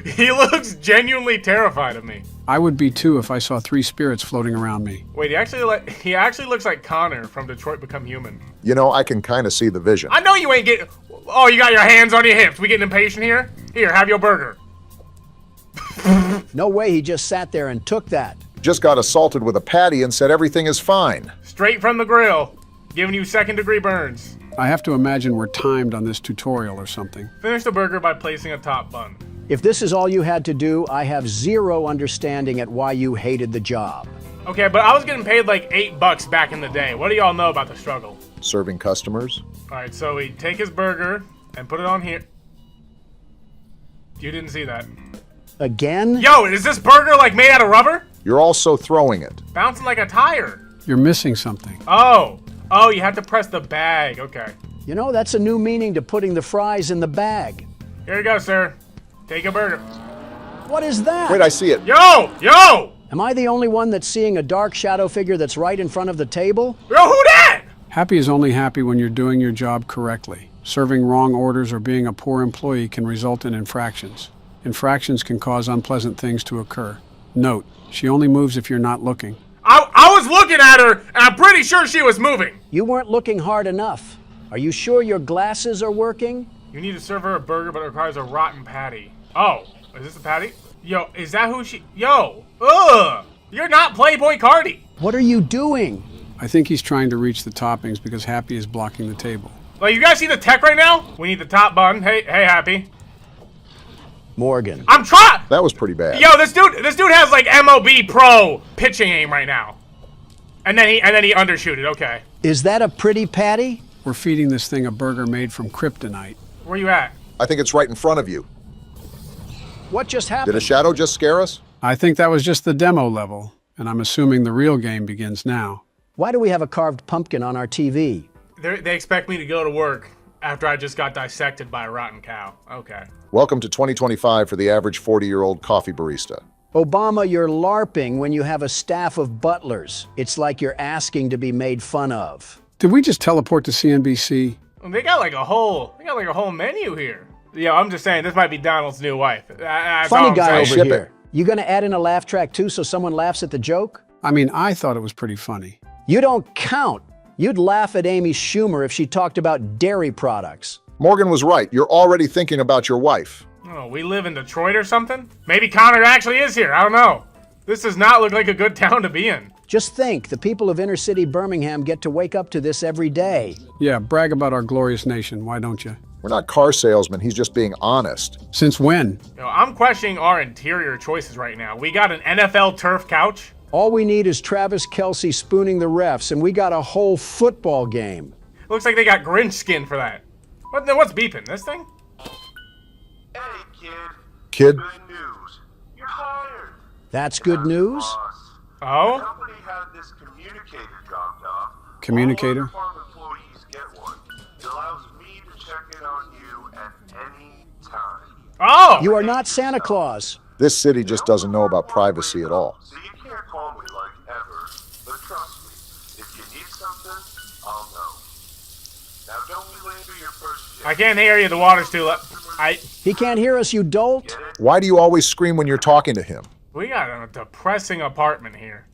S10: He looks genuinely terrified of me.
S3: I would be too if I saw 3 spirits floating around me.
S10: Wait, he actually looks like Connor from Detroit Become Human.
S1: You know, I can kind of see the vision.
S10: I know you ain't getting... Oh, you got your hands on your hips. We getting impatient here? Here, have your burger.
S2: No way he just sat there and took that.
S1: Just got assaulted with a patty and said everything is fine.
S16: Straight from the grill, giving you second-degree burns.
S3: I have to imagine we're timed on this tutorial or something.
S16: Finish the burger by placing a top bun.
S2: If this is all you had to do, I have zero understanding at why you hated the job.
S16: Okay, but I was getting paid like $8 back in the day. What do y'all know about the struggle?
S1: Serving customers.
S16: All right, so we take his burger and put it on here. You didn't see that.
S2: Again?
S16: Yo, is this burger like made out of rubber?
S1: You're also throwing it.
S16: Bouncing like a tire.
S3: You're missing something.
S16: Oh, you have to press the bag. Okay.
S2: You know, that's a new meaning to putting the fries in the bag.
S16: Here you go, sir. Take a burger.
S2: What is that?
S1: Wait, I see it.
S16: Yo!
S2: Am I the only one that's seeing a dark shadow figure that's right in front of the table?
S16: Yo, who that?
S3: Happy is only happy when you're doing your job correctly. Serving wrong orders or being a poor employee can result in infractions. Infractions can cause unpleasant things to occur. Note, she only moves if you're not looking.
S16: I was looking at her, and I'm pretty sure she was moving.
S2: You weren't looking hard enough. Are you sure your glasses are working?
S16: You need to serve her a burger, but it requires a rotten patty. Oh, is this a patty? Yo, is that who she... Yo, ugh! You're not Playboy Cardi.
S2: What are you doing?
S3: I think he's trying to reach the toppings because Happy is blocking the table.
S16: Like, you guys see the tech right now? We need the top bun. Hey, Happy.
S2: Morgan.
S16: I'm trying.
S1: That was pretty bad.
S16: Yo, this dude has like MLB Pro pitching aim right now. And then he undershoot it. Okay.
S2: Is that a pretty patty?
S3: We're feeding this thing a burger made from kryptonite.
S16: Where you at?
S1: I think it's right in front of you.
S2: What just happened?
S1: Did a shadow just scare us?
S3: I think that was just the demo level, and I'm assuming the real game begins now.
S2: Why do we have a carved pumpkin on our TV?
S16: They expect me to go to work after I just got dissected by a rotten cow. Okay.
S1: Welcome to 2025 for the average 40-year-old coffee barista.
S2: Obama, you're LARPing when you have a staff of butlers. It's like you're asking to be made fun of.
S3: Did we just teleport to CNBC?
S16: They got like a whole menu here. Yo, I'm just saying this might be Donald's new wife. That's all
S2: Funny
S16: I'm
S2: guy
S16: saying.
S2: over here. You gonna add in a laugh track too so someone laughs at the joke?
S3: I mean, I thought it was pretty funny.
S2: You don't count. You'd laugh at Amy Schumer if she talked about dairy products.
S1: Morgan was right. You're already thinking about your wife.
S16: Oh, we live in Detroit or something? Maybe Connor actually is here. I don't know. This does not look like a good town to be in.
S2: Just think, the people of inner city Birmingham get to wake up to this every day.
S3: Yeah, brag about our glorious nation, why don't you?
S1: We're not car salesmen. He's just being honest.
S3: Since when?
S16: Yo, I'm questioning our interior choices right now. We got an NFL turf couch.
S2: All we need is Travis Kelce spooning the refs, and we got a whole football game.
S16: Looks like they got Grinch skin for that. What's beeping? This thing?
S18: Hey,
S1: Kid?
S18: Good news. You're hired.
S2: That's good news?
S16: Oh?
S18: The company had this communicator dropped off.
S3: Communicator?
S18: All farm employees get one. It allows me to check in on you at any time.
S16: Oh!
S2: You are not Santa Claus.
S1: This city just doesn't know about privacy at all.
S18: So you can't call me like ever, but trust me, if you need something, I'll know. Now don't be late for your first shift.
S16: I can't hear you. The water's too low.
S2: He can't hear us, you dolt.
S1: Why do you always scream when you're talking to him?
S16: We got a depressing apartment here.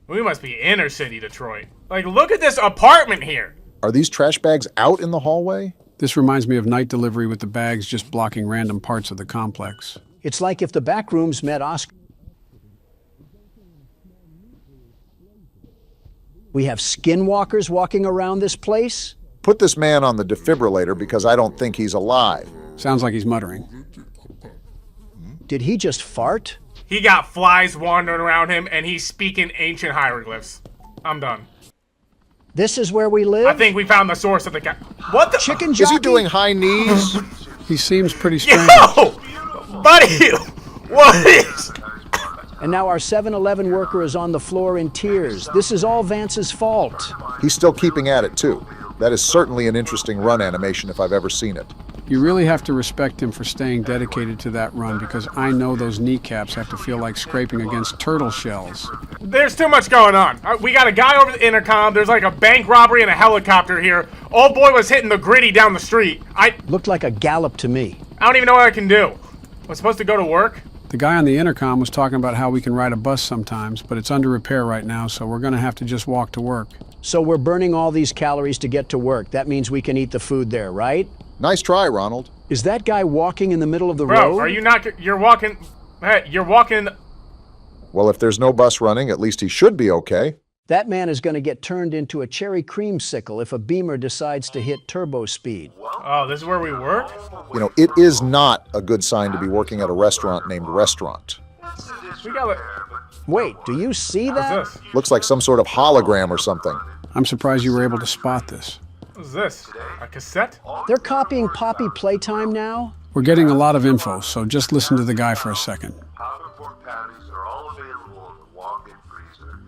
S16: We must be inner city Detroit. Like, look at this apartment here.
S1: Are these trash bags out in the hallway?
S3: This reminds me of night delivery with the bags just blocking random parts of the complex.
S2: It's like if the back rooms met Oscar. We have skinwalkers walking around this place?
S1: Put this man on the defibrillator because I don't think he's alive.
S3: Sounds like he's muttering.
S2: Did he just fart?
S16: He got flies wandering around him, and he's speaking ancient hieroglyphs. I'm done.
S2: This is where we live?
S16: I think we found the source of the guy. What the?
S2: Chicken jockey?
S1: Is he doing high knees?
S3: He seems pretty strange.
S16: Yo! Buddy! What is...
S2: And now our 7-Eleven worker is on the floor in tears. This is all Vance's fault.
S1: He's still keeping at it, too. That is certainly an interesting run animation if I've ever seen it.
S3: You really have to respect him for staying dedicated to that run because I know those kneecaps have to feel like scraping against turtle shells.
S16: There's too much going on. We got a guy over the intercom. There's like a bank robbery and a helicopter here. Old boy was hitting the gritty down the street.
S2: Looked like a gallop to me.
S16: I don't even know what I can do. I'm supposed to go to work?
S3: The guy on the intercom was talking about how we can ride a bus sometimes, but it's under repair right now, so we're going to have to just walk to work.
S2: So we're burning all these calories to get to work. That means we can eat the food there, right?
S1: Nice try, Ronald.
S2: Is that guy walking in the middle of the
S16: Bro,
S2: road?
S16: are you not... You're walking... Hey, you're walking.
S1: Well, if there's no bus running, at least he should be okay.
S2: That man is going to get turned into a cherry creamsicle if a Beamer decides to hit turbo speed.
S16: Oh, this is where we work?
S1: You know, it is not a good sign to be working at a restaurant named Restaurant.
S16: We got it.
S2: Wait, do you see that?
S16: What's this?
S1: Looks like some sort of hologram or something.
S3: I'm surprised you were able to spot this.
S16: What's this? A cassette?
S2: They're copying Poppy Playtime now?
S3: We're getting a lot of info, so just listen to the guy for a second.
S18: Powder pork patties are all available in the walk-in freezer.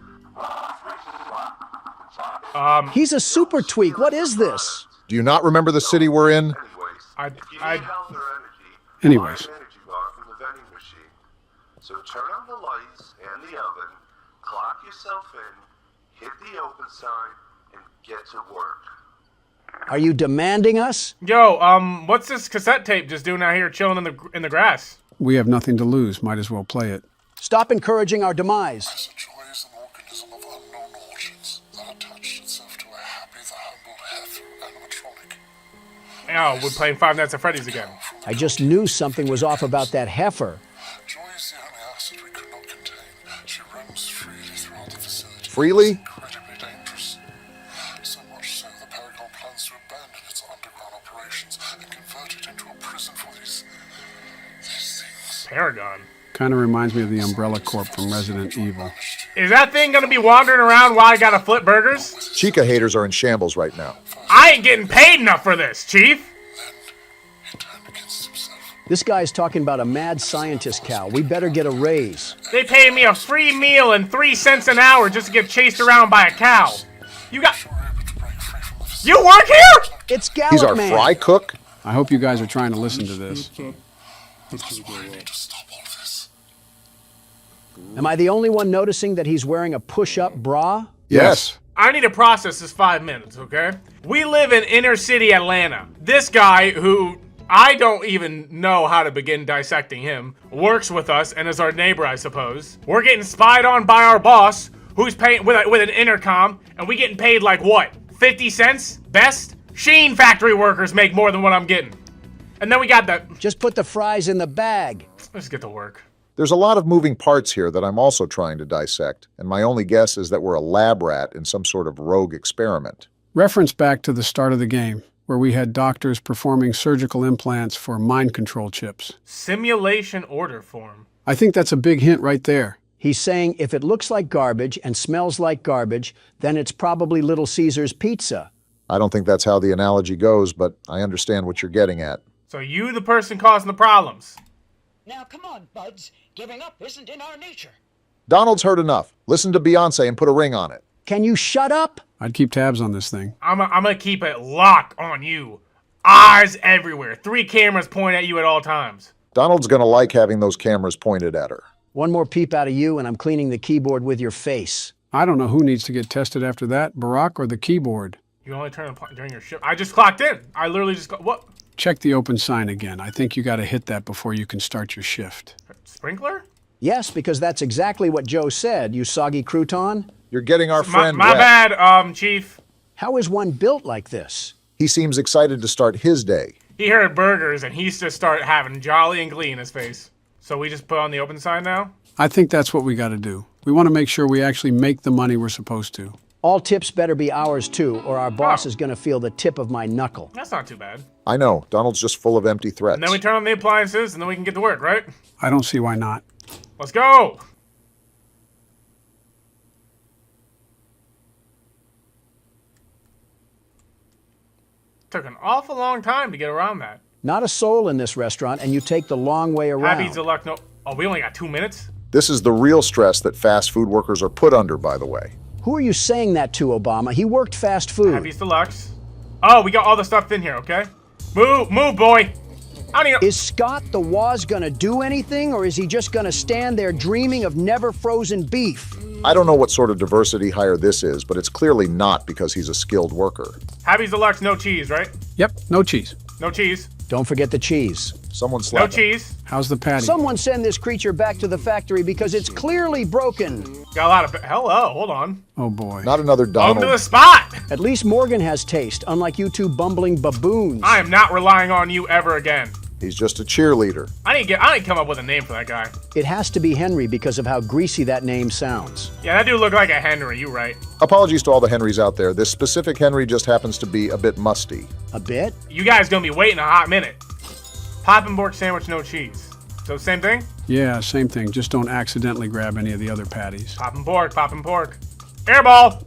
S2: He's a super tweak. What is this?
S1: Do you not remember the city we're in?
S3: Anyways.
S18: So turn on the lights and the oven, clock yourself in, hit the open sign, and get to work.
S2: Are you demanding us?
S16: Yo, what's this cassette tape just doing out here chilling in the grass?
S3: We have nothing to lose. Might as well play it.
S2: Stop encouraging our demise.
S11: Joy is an organism of unknown origins that attached itself to a happy, the humble heifer animatronic.
S16: Oh, we're playing Five Nights at Freddy's again.
S2: I just knew something was off about that heifer.
S11: Joy is the only acid we could not contain. She roams freely throughout the facility.
S1: Freely?
S11: Incredibly dangerous. So much so the Paragon plans to abandon its underground operations and convert it into a prison for these things.
S16: Paragon?
S3: Kind of reminds me of the Umbrella Corp from Resident Evil.
S16: Is that thing gonna be wandering around while I gotta flip burgers?
S1: Chica haters are in shambles right now.
S16: I ain't getting paid enough for this, Chief.
S2: This guy's talking about a mad scientist cow. We better get a raise.
S16: They pay me a free meal and 3 cents an hour just to get chased around by a cow. You work here?
S2: It's Gallic
S1: He's our
S2: Man.
S1: fry cook?
S3: I hope you guys are trying to listen to this.
S2: Am I the only one noticing that he's wearing a push-up bra?
S1: Yes.
S16: I need to process this 5 minutes, okay? We live in inner city Atlanta. This guy, who I don't even know how to begin dissecting him, works with us and is our neighbor, I suppose. We're getting spied on by our boss, who's paying with an intercom, and we getting paid like what? 50 cents? Best? Sheen factory workers make more than what I'm getting. And then we got the...
S2: Just put the fries in the bag.
S16: Let's get to work.
S1: There's a lot of moving parts here that I'm also trying to dissect, and my only guess is that we're a lab rat in some sort of rogue experiment.
S3: Reference back to the start of the game, where we had doctors performing surgical implants for mind control chips.
S16: Simulation order form.
S3: I think that's a big hint right there.
S2: He's saying if it looks like garbage and smells like garbage, then it's probably Little Caesar's pizza.
S1: I don't think that's how the analogy goes, but I understand what you're getting at.
S16: So you the person causing the problems.
S19: Now come on, buds. Giving up isn't in our nature.
S1: Donald's heard enough. Listen to Beyonce and put a ring on it.
S2: Can you shut up?
S3: I'd keep tabs on this thing.
S16: I'm gonna keep it locked on you. Eyes everywhere. 3 cameras point at you at all times.
S1: Donald's gonna like having those cameras pointed at her.
S2: One more peep out of you and I'm cleaning the keyboard with your face.
S3: I don't know who needs to get tested after that, Barack or the keyboard.
S16: You only turn on during your shift. I just clocked in. I literally just what?
S3: Check the open sign again. I think you got to hit that before you can start your shift.
S16: Sprinkler?
S2: Yes, because that's exactly what Joe said, you soggy crouton.
S1: You're getting our friend
S16: My
S1: wet.
S16: bad, Chief.
S2: How is one built like this?
S1: He seems excited to start his day.
S16: He heard burgers and he's just started having jolly and glee in his face. So we just put on the open sign now?
S3: I think that's what we got to do. We want to make sure we actually make the money we're supposed to.
S2: All tips better be ours too, or our boss is going to feel the tip of my knuckle.
S16: That's not too bad.
S1: I know. Donald's just full of empty threats.
S16: And then we turn on the appliances and then we can get to work, right?
S3: I don't see why not.
S16: Let's go! Took an awful long time to get around that.
S2: Not a soul in this restaurant, and you take the long way around.
S16: Happy's the luck. No. Oh, we only got 2 minutes?
S1: This is the real stress that fast food workers are put under, by the way.
S2: Who are you saying that to, Obama? He worked fast food.
S16: Happy's Deluxe. Oh, we got all the stuff in here, okay? Move, boy! I don't even...
S2: Is Scott the Waz gonna do anything, or is he just gonna stand there dreaming of never frozen beef?
S1: I don't know what sort of diversity hire this is, but it's clearly not because he's a skilled worker.
S16: Happy's Deluxe, no cheese, right?
S3: Yep, no cheese.
S16: No cheese.
S2: Don't forget the cheese.
S1: Someone slap
S16: No
S1: him.
S16: cheese.
S3: How's the patty?
S2: Someone send this creature back to the factory because it's clearly broken.
S16: Got a lot of... Hello, hold on.
S3: Oh, boy.
S1: Not another
S16: Welcome
S1: Donald.
S16: to the spot!
S2: At least Morgan has taste, unlike you two bumbling baboons.
S16: I am not relying on you ever again.
S1: He's just a cheerleader.
S16: I didn't come up with a name for that guy.
S2: It has to be Henry because of how greasy that name sounds.
S16: Yeah, that dude looked like a Henry, you right.
S1: Apologies to all the Henrys out there. This specific Henry just happens to be a bit musty.
S2: A bit?
S16: You guys gonna be waiting a hot minute. Poppin' pork sandwich, no cheese. So same thing?
S3: Yeah, same thing. Just don't accidentally grab any of the other patties.
S16: Poppin' pork, poppin' pork. Airball!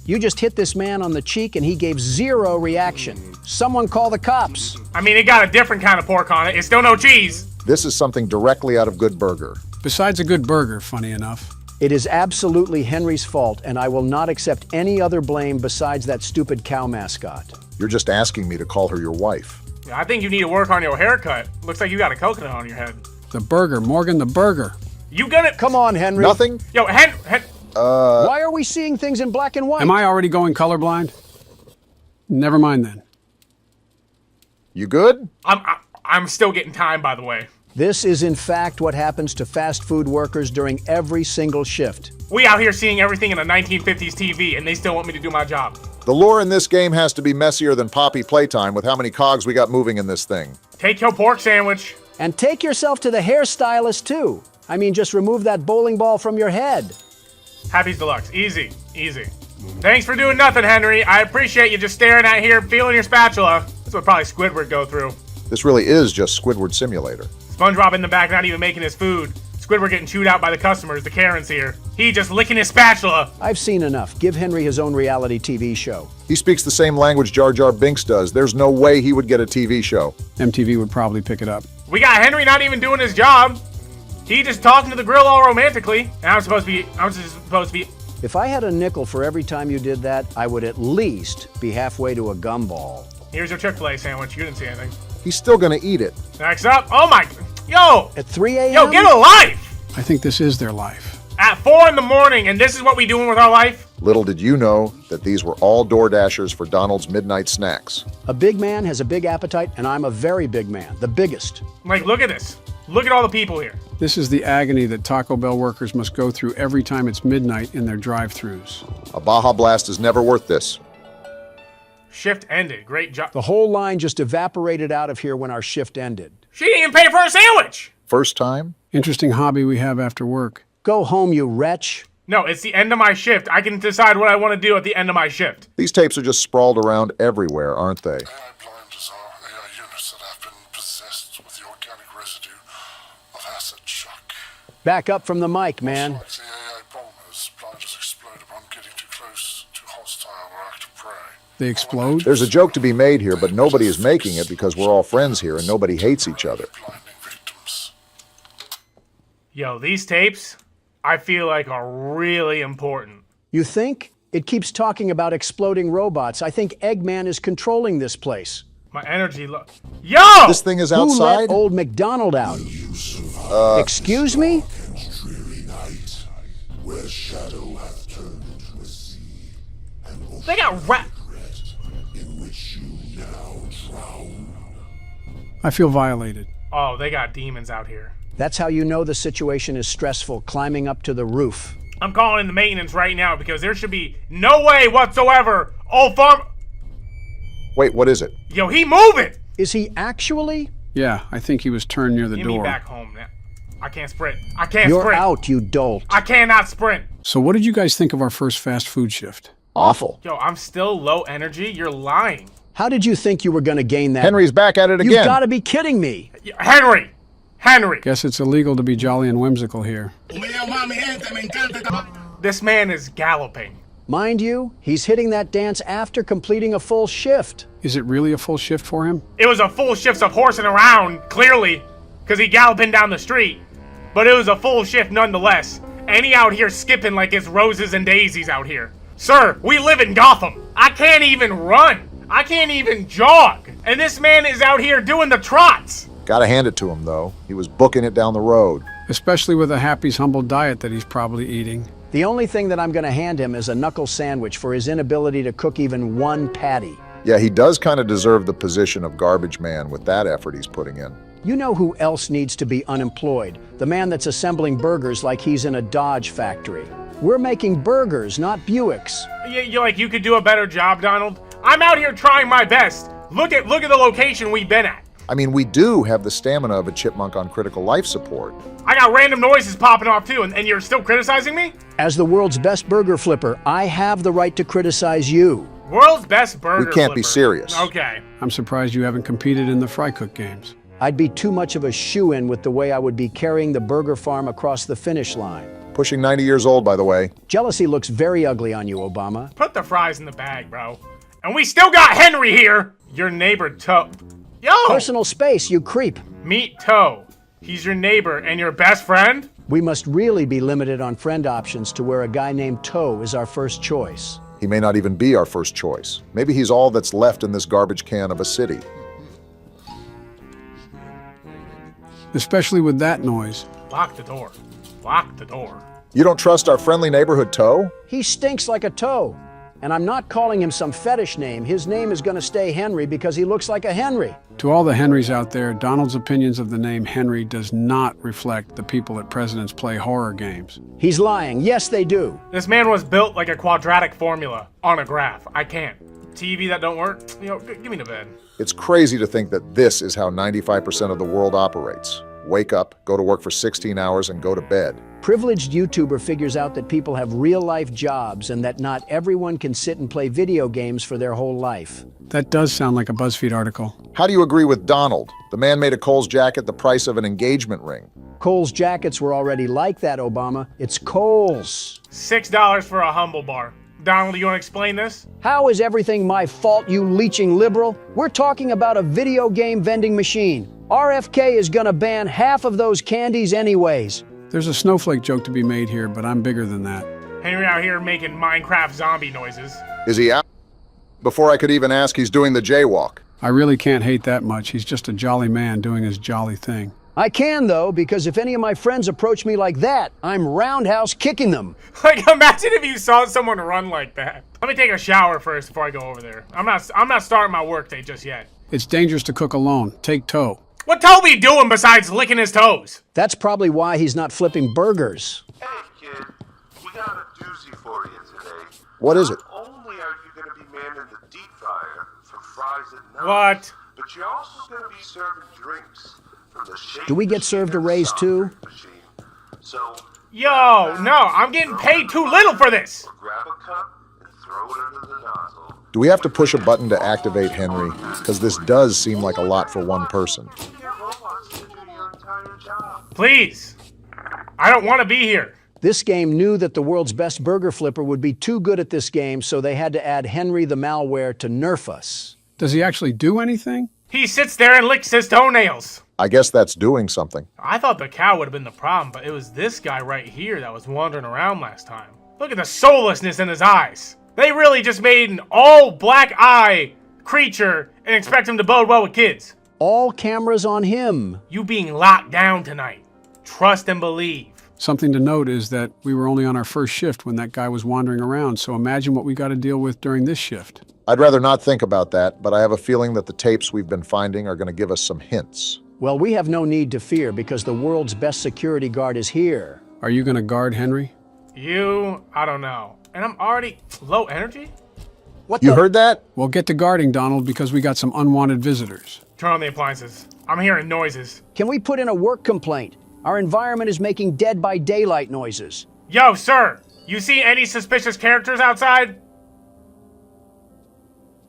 S2: You just hit this man on the cheek and he gave zero reaction. Someone call the cops.
S16: I mean, it got a different kind of pork on it. It's still no cheese.
S1: This is something directly out of Good Burger.
S3: Besides a good burger, funny enough.
S2: It is absolutely Henry's fault, and I will not accept any other blame besides that stupid cow mascot.
S1: You're just asking me to call her your wife.
S16: Yeah, I think you need to work on your haircut. Looks like you got a coconut on your head.
S3: The burger, Morgan, the burger.
S16: You gonna...
S2: Come on, Henry.
S1: Nothing?
S16: Yo,
S2: Why are we seeing things in black and white?
S3: Am I already going colorblind? Never mind then.
S1: You good?
S16: I'm still getting time, by the way.
S2: This is in fact what happens to fast food workers during every single shift.
S16: We out here seeing everything in a 1950s TV, and they still want me to do my job.
S1: The lore in this game has to be messier than Poppy Playtime with how many cogs we got moving in this thing.
S16: Take your pork sandwich.
S2: And take yourself to the hairstylist too. I mean, just remove that bowling ball from your head.
S16: Happy's Deluxe. Easy, easy. Thanks for doing nothing, Henry. I appreciate you just staring at here, feeling your spatula. That's what probably Squidward go through.
S1: This really is just Squidward Simulator.
S16: SpongeBob in the back not even making his food. Squidward getting chewed out by the customers, the Karens here. He just licking his spatula.
S2: I've seen enough. Give Henry his own reality TV show.
S1: He speaks the same language Jar Jar Binks does. There's no way he would get a TV show.
S3: MTV would probably pick it up.
S16: We got Henry not even doing his job. He just talking to the grill all romantically. And I'm just supposed to be...
S2: If I had a nickel for every time you did that, I would at least be halfway to a gumball.
S16: Here's your Chick-fil-A sandwich. You didn't see anything.
S1: He's still gonna eat it.
S16: Next up. Oh my... Yo!
S2: At 3 a.m.?
S16: Yo, get a life!
S3: I think this is their life.
S16: At 4 in the morning, and this is what we doing with our life?
S1: Little did you know that these were all door dashers for Donald's midnight snacks.
S2: A big man has a big appetite, and I'm a very big man. The biggest.
S16: Like, look at this. Look at all the people here.
S3: This is the agony that Taco Bell workers must go through every time it's midnight in their drive-thrus.
S1: A Baja Blast is never worth this.
S16: Shift ended. Great job.
S2: The whole line just evaporated out of here when our shift ended.
S16: She didn't even pay for a sandwich!
S1: First time?
S3: Interesting hobby we have after work.
S2: Go home, you wretch.
S16: No, it's the end of my shift. I can decide what I want to do at the end of my shift.
S1: These tapes are just sprawled around everywhere, aren't they?
S11: AI blinders are AI units that have been possessed with the organic residue of acid shock.
S2: Back up from the mic, man.
S11: Like the AI bombers, blinders explode upon getting too close to hostile or active prey.
S3: They explode?
S1: There's a joke to be made here, but nobody is making it because we're all friends here and nobody hates each other.
S16: Yo, these tapes, I feel like are really important.
S2: You think? It keeps talking about exploding robots. I think Eggman is controlling this place.
S16: My energy Yo!
S1: This thing is
S2: Who
S1: outside?
S2: let old McDonald out? Excuse me?
S11: Where shadow hath turned into a sea, and
S16: They got rat.
S11: in which you now drown.
S3: I feel violated.
S16: Oh, they got demons out here.
S2: That's how you know the situation is stressful, climbing up to the roof.
S16: I'm calling in the maintenance right now because there should be no way whatsoever.
S1: Wait, what is it?
S16: Yo, he moving!
S2: Is he actually?
S3: Yeah, I think he was turned near the
S16: Get
S3: door.
S16: me back home now. I can't sprint. I can't
S2: You're
S16: sprint.
S2: out, you dolt.
S16: I cannot sprint.
S3: So what did you guys think of our first fast food shift?
S2: Awful.
S16: Yo, I'm still low energy. You're lying.
S2: How did you think you were going to gain that?
S1: Henry's back at it again.
S2: You've got to be kidding me.
S16: Henry!
S3: Guess it's illegal to be jolly and whimsical here.
S16: This man is galloping.
S2: Mind you, he's hitting that dance after completing a full shift.
S3: Is it really a full shift for him?
S16: It was a full shift of horsing around, clearly, because he galloping down the street. But it was a full shift nonetheless. And he out here skipping like it's roses and daisies out here. Sir, we live in Gotham. I can't even run. I can't even jog. And this man is out here doing the trots.
S1: Gotta hand it to him, though. He was booking it down the road.
S3: Especially with a Happy's Humble Diet that he's probably eating.
S2: The only thing that I'm going to hand him is a knuckle sandwich for his inability to cook even one patty.
S1: Yeah, he does kind of deserve the position of garbage man with that effort he's putting in.
S2: You know who else needs to be unemployed? The man that's assembling burgers like he's in a Dodge factory. We're making burgers, not Buicks.
S16: You could do a better job, Donald. I'm out here trying my best. Look at the location we've been at.
S1: I mean, we do have the stamina of a chipmunk on critical life support.
S16: I got random noises popping off too, and you're still criticizing me?
S2: As the world's best burger flipper, I have the right to criticize you.
S16: World's best burger
S1: We can't
S16: flipper.
S1: be serious.
S16: Okay.
S3: I'm surprised you haven't competed in the fry cook games.
S2: I'd be too much of a shoo-in with the way I would be carrying the burger farm across the finish line.
S1: Pushing 90 years old, by the way.
S2: Jealousy looks very ugly on you, Obama.
S16: Put the fries in the bag, bro. And we still got Henry here! Your neighbor, Toe. Yo!
S2: Personal space, you creep.
S16: Meet Toe. He's your neighbor and your best friend?
S2: We must really be limited on friend options to where a guy named Toe is our first choice.
S1: He may not even be our first choice. Maybe he's all that's left in this garbage can of a city.
S3: Especially with that noise.
S16: Lock the door. Lock the door.
S1: You don't trust our friendly neighborhood Toe?
S2: He stinks like a toe. And I'm not calling him some fetish name. His name is going to stay Henry because he looks like a Henry.
S3: To all the Henrys out there, Donald's opinions of the name Henry does not reflect the people at President's Play horror games.
S2: He's lying. Yes, they do.
S16: This man was built like a quadratic formula on a graph. I can't. TV that don't work? You know, give me the bed.
S1: It's crazy to think that this is how 95% of the world operates. Wake up, go to work for 16 hours, and go to bed.
S2: Privileged YouTuber figures out that people have real-life jobs and that not everyone can sit and play video games for their whole life.
S3: That does sound like a BuzzFeed article.
S1: How do you agree with Donald? The man made a Kohl's jacket the price of an engagement ring.
S2: Kohl's jackets were already like that, Obama. It's Kohl's.
S16: $6 for a humble bar. Donald, do you want to explain this?
S2: How is everything my fault, you leeching liberal? We're talking about a video game vending machine. RFK is gonna ban half of those candies anyways.
S3: There's a snowflake joke to be made here, but I'm bigger than that.
S16: Henry out here making Minecraft zombie noises.
S1: Is he out? Before I could even ask, he's doing the jaywalk.
S3: I really can't hate that much. He's just a jolly man doing his jolly thing.
S2: I can, though, because if any of my friends approach me like that, I'm roundhouse kicking them.
S16: Like, imagine if you saw someone run like that. Let me take a shower first before I go over there. I'm not starting my workday just yet.
S3: It's dangerous to cook alone. Take Toe.
S16: What Toby doing besides licking his toes?
S2: That's probably why he's not flipping burgers.
S18: Hey, kid, we got a doozy for you today.
S1: What is it?
S18: Not only are you going to be manning the deep fryer for fries at night,
S16: What?
S18: but you're also going to be serving drinks from the shake
S2: Do we get served a raise, too?
S18: machine. So,
S16: Yo, no, I'm getting paid too little for this.
S18: grab a cup and throw it under the nozzle.
S1: Do we have to push a button to activate Henry? Because this does seem like a lot for one person.
S18: Get robots to do your entire job.
S16: Please. I don't want to be here.
S2: This game knew that the world's best burger flipper would be too good at this game, so they had to add Henry the malware to nerf us.
S3: Does he actually do anything?
S16: He sits there and licks his toenails.
S1: I guess that's doing something.
S16: I thought the cow would have been the problem, but it was this guy right here that was wandering around last time. Look at the soullessness in his eyes. They really just made an all black eye creature and expect him to bode well with kids.
S2: All cameras on him.
S16: You being locked down tonight. Trust and believe.
S3: Something to note is that we were only on our first shift when that guy was wandering around, so imagine what we got to deal with during this shift.
S1: I'd rather not think about that, but I have a feeling that the tapes we've been finding are going to give us some hints.
S2: Well, we have no need to fear because the world's best security guard is here.
S3: Are you going to guard Henry?
S16: I don't know. And I'm already low energy?
S1: You heard that?
S3: Well, get to guarding, Donald, because we got some unwanted visitors.
S16: Turn on the appliances. I'm hearing noises.
S2: Can we put in a work complaint? Our environment is making Dead by Daylight noises.
S16: Yo, sir! You see any suspicious characters outside?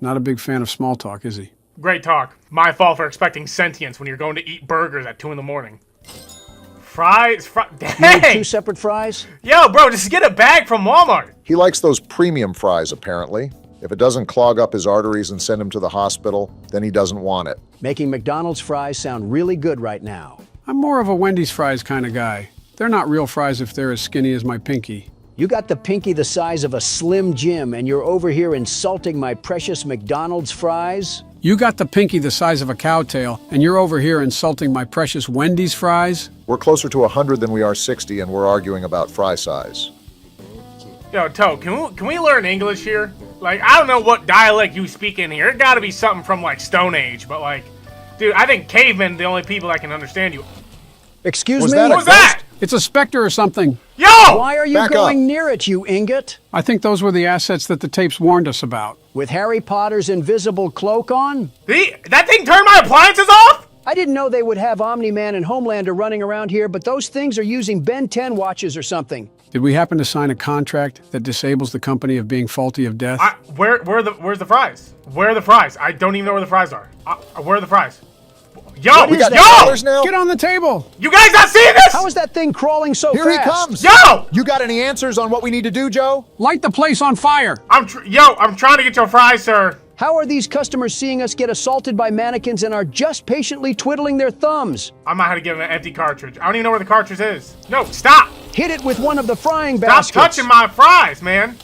S3: Not a big fan of small talk, is he?
S16: Great talk. My fault for expecting sentience when you're going to eat burgers at 2 in the morning. Fries?
S2: You need
S16: Dang!
S2: 2 separate fries?
S16: Yo, bro, just get a bag from Walmart.
S1: He likes those premium fries, apparently. If it doesn't clog up his arteries and send him to the hospital, then he doesn't want it.
S2: Making McDonald's fries sound really good right now.
S3: I'm more of a Wendy's fries kind of guy. They're not real fries if they're as skinny as my pinky.
S2: You got the pinky the size of a Slim Jim and you're over here insulting my precious McDonald's fries?
S3: You got the pinky the size of a cow tail, and you're over here insulting my precious Wendy's fries?
S1: We're closer to 100 than we are 60, and we're arguing about fry size.
S16: Yo, Toe, can we learn English here? Like, I don't know what dialect you speak in here. It gotta be something from, like, Stone Age, but, like, dude, I think cavemen are the only people that can understand you.
S2: Excuse me?
S16: What was that?
S3: It's a specter or something.
S16: Yo!
S2: Why are you going near it, you ingot?
S3: I think those were the assets that the tapes warned us about.
S2: With Harry Potter's invisible cloak on?
S16: That thing turned my appliances off?
S2: I didn't know they would have Omni-Man and Homelander running around here, but those things are using Ben 10 watches or something.
S3: Did we happen to sign a contract that disables the company of being faulty of death?
S16: Where's the fries? Where are the fries? I don't even know where the fries are. Where are the fries? Yo!
S1: We got
S16: Yo!
S1: dollars now?
S3: Get on the table!
S16: You guys not seeing this?
S2: How is that thing crawling so
S1: Here
S2: fast?
S1: he comes.
S16: Yo!
S1: You got any answers on what we need to do, Joe?
S3: Light the place on fire!
S16: I'm trying to get your fries, sir.
S2: How are these customers seeing us get assaulted by mannequins and are just patiently twiddling their thumbs?
S16: I might have to give him an empty cartridge. I don't even know where the cartridge is. No, stop!
S2: Hit it with one of the frying
S16: Stop
S2: baskets.
S16: touching my fries, man.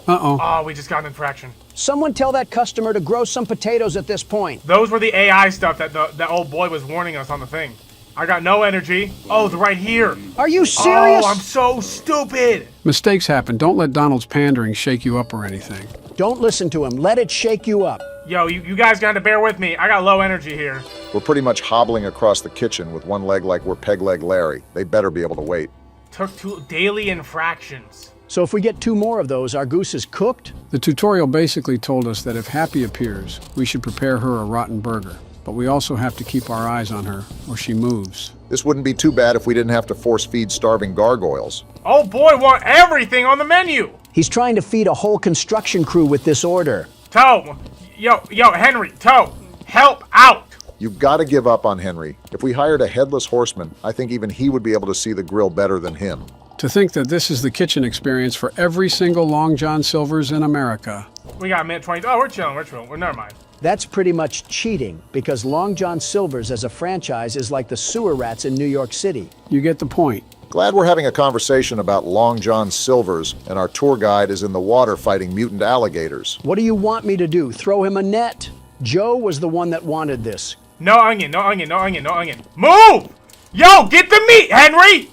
S3: Uh-oh.
S16: Oh, we just got an infraction.
S2: Someone tell that customer to grow some potatoes at this point.
S16: Those were the AI stuff that the old boy was warning us on the thing. I got no energy. Oh, they're right here.
S2: Are you serious?
S16: Oh, I'm so stupid.
S3: Mistakes happen. Don't let Donald's pandering shake you up or anything.
S2: Don't listen to him. Let it shake you up.
S16: Yo, you guys got to bear with me. I got low energy here.
S1: We're pretty much hobbling across the kitchen with one leg like we're Peg Leg Larry. They better be able to wait.
S16: Took 2 daily infractions.
S2: So if we get 2 more of those, our goose is cooked?
S3: The tutorial basically told us that if Happy appears, we should prepare her a rotten burger. But we also have to keep our eyes on her, or she moves.
S1: This wouldn't be too bad if we didn't have to force feed starving gargoyles.
S16: Oh boy, want everything on the menu.
S2: He's trying to feed a whole construction crew with this order.
S16: Toe, yo, Henry, Toe, help out.
S1: You've got to give up on Henry. If we hired a headless horseman, I think even he would be able to see the grill better than him.
S3: To think that this is the kitchen experience for every single Long John Silver's in America.
S16: We got a minute 20. Oh, we're chilling. Well, never mind.
S2: That's pretty much cheating, because Long John Silver's as a franchise is like the sewer rats in New York City.
S3: You get the point.
S1: Glad we're having a conversation about Long John Silver's, and our tour guide is in the water fighting mutant alligators.
S2: What do you want me to do? Throw him a net? Joe was the one that wanted this.
S16: No onion, no onion, no onion, no onion. Move! Yo, get the meat, Henry!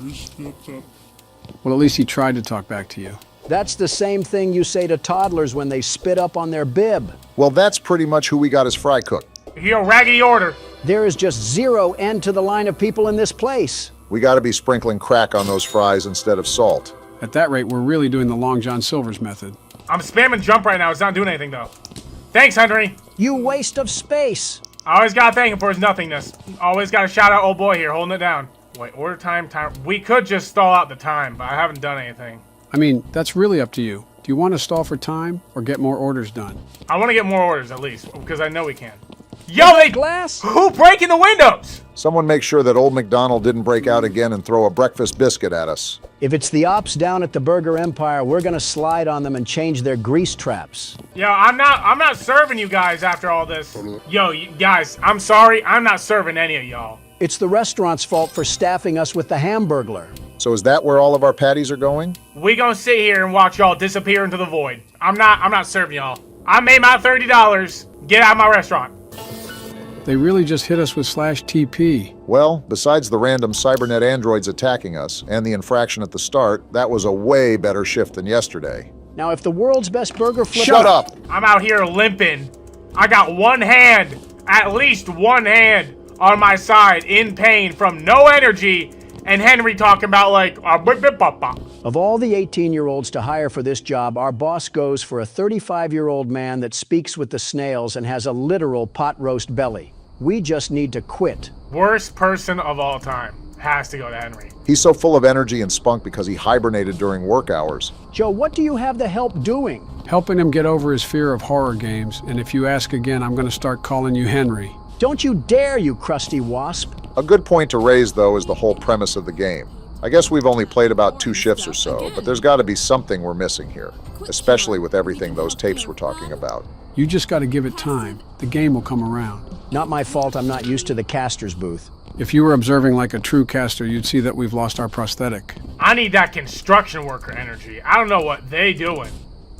S3: Well, at least he tried to talk back to you.
S2: That's the same thing you say to toddlers when they spit up on their bib.
S1: Well, that's pretty much who we got as fry cook.
S16: Yo, raggedy order.
S2: There is just 0 end to the line of people in this place.
S1: We got to be sprinkling crack on those fries instead of salt.
S3: At that rate, we're really doing the Long John Silver's method.
S16: I'm spamming jump right now. It's not doing anything, though. Thanks, Henry.
S2: You waste of space.
S16: I always got to thank him for his nothingness. Always got to shout out old boy here, holding it down. Wait, order time. We could just stall out the time, but I haven't done anything.
S3: I mean, that's really up to you. Do you want to stall for time or get more orders done?
S16: I want to get more orders, at least, because I know we can. Yo, they
S2: glass?
S16: Who breaking the windows?
S1: Someone make sure that old McDonald didn't break out again and throw a breakfast biscuit at us.
S2: If it's the ops down at the Burger Empire, we're gonna slide on them and change their grease traps.
S16: Yo, I'm not serving you guys after all this. Yo, you guys, I'm sorry. I'm not serving any of y'all.
S2: It's the restaurant's fault for staffing us with the Hamburglar.
S1: So is that where all of our patties are going?
S16: We gonna sit here and watch y'all disappear into the void. I'm not serving y'all. I made my $30. Get out of my restaurant.
S3: They really just hit us with /TP.
S1: Well, besides the random cybernet androids attacking us and the infraction at the start, that was a way better shift than yesterday.
S2: Now, if the world's best burger flipper...
S1: Shut up!
S16: I'm out here limping. I got one hand, at least one hand, on my side in pain from no energy, and Henry talking about like...
S2: Of all the 18-year-olds to hire for this job, our boss goes for a 35-year-old man that speaks with the snails and has a literal pot roast belly. We just need to quit.
S16: Worst person of all time. Has to go to Henry.
S1: He's so full of energy and spunk because he hibernated during work hours.
S2: Joe, what do you have the help doing?
S3: Helping him get over his fear of horror games, and if you ask again, I'm going to start calling you Henry.
S2: Don't you dare, you crusty wasp.
S1: A good point to raise, though, is the whole premise of the game. I guess we've only played about 2 shifts or so, but there's got to be something we're missing here, especially with everything those tapes were talking about.
S3: You just got to give it time. The game will come around.
S2: Not my fault I'm not used to the caster's booth.
S3: If you were observing like a true caster, you'd see that we've lost our prosthetic.
S16: I need that construction worker energy. I don't know what they doing,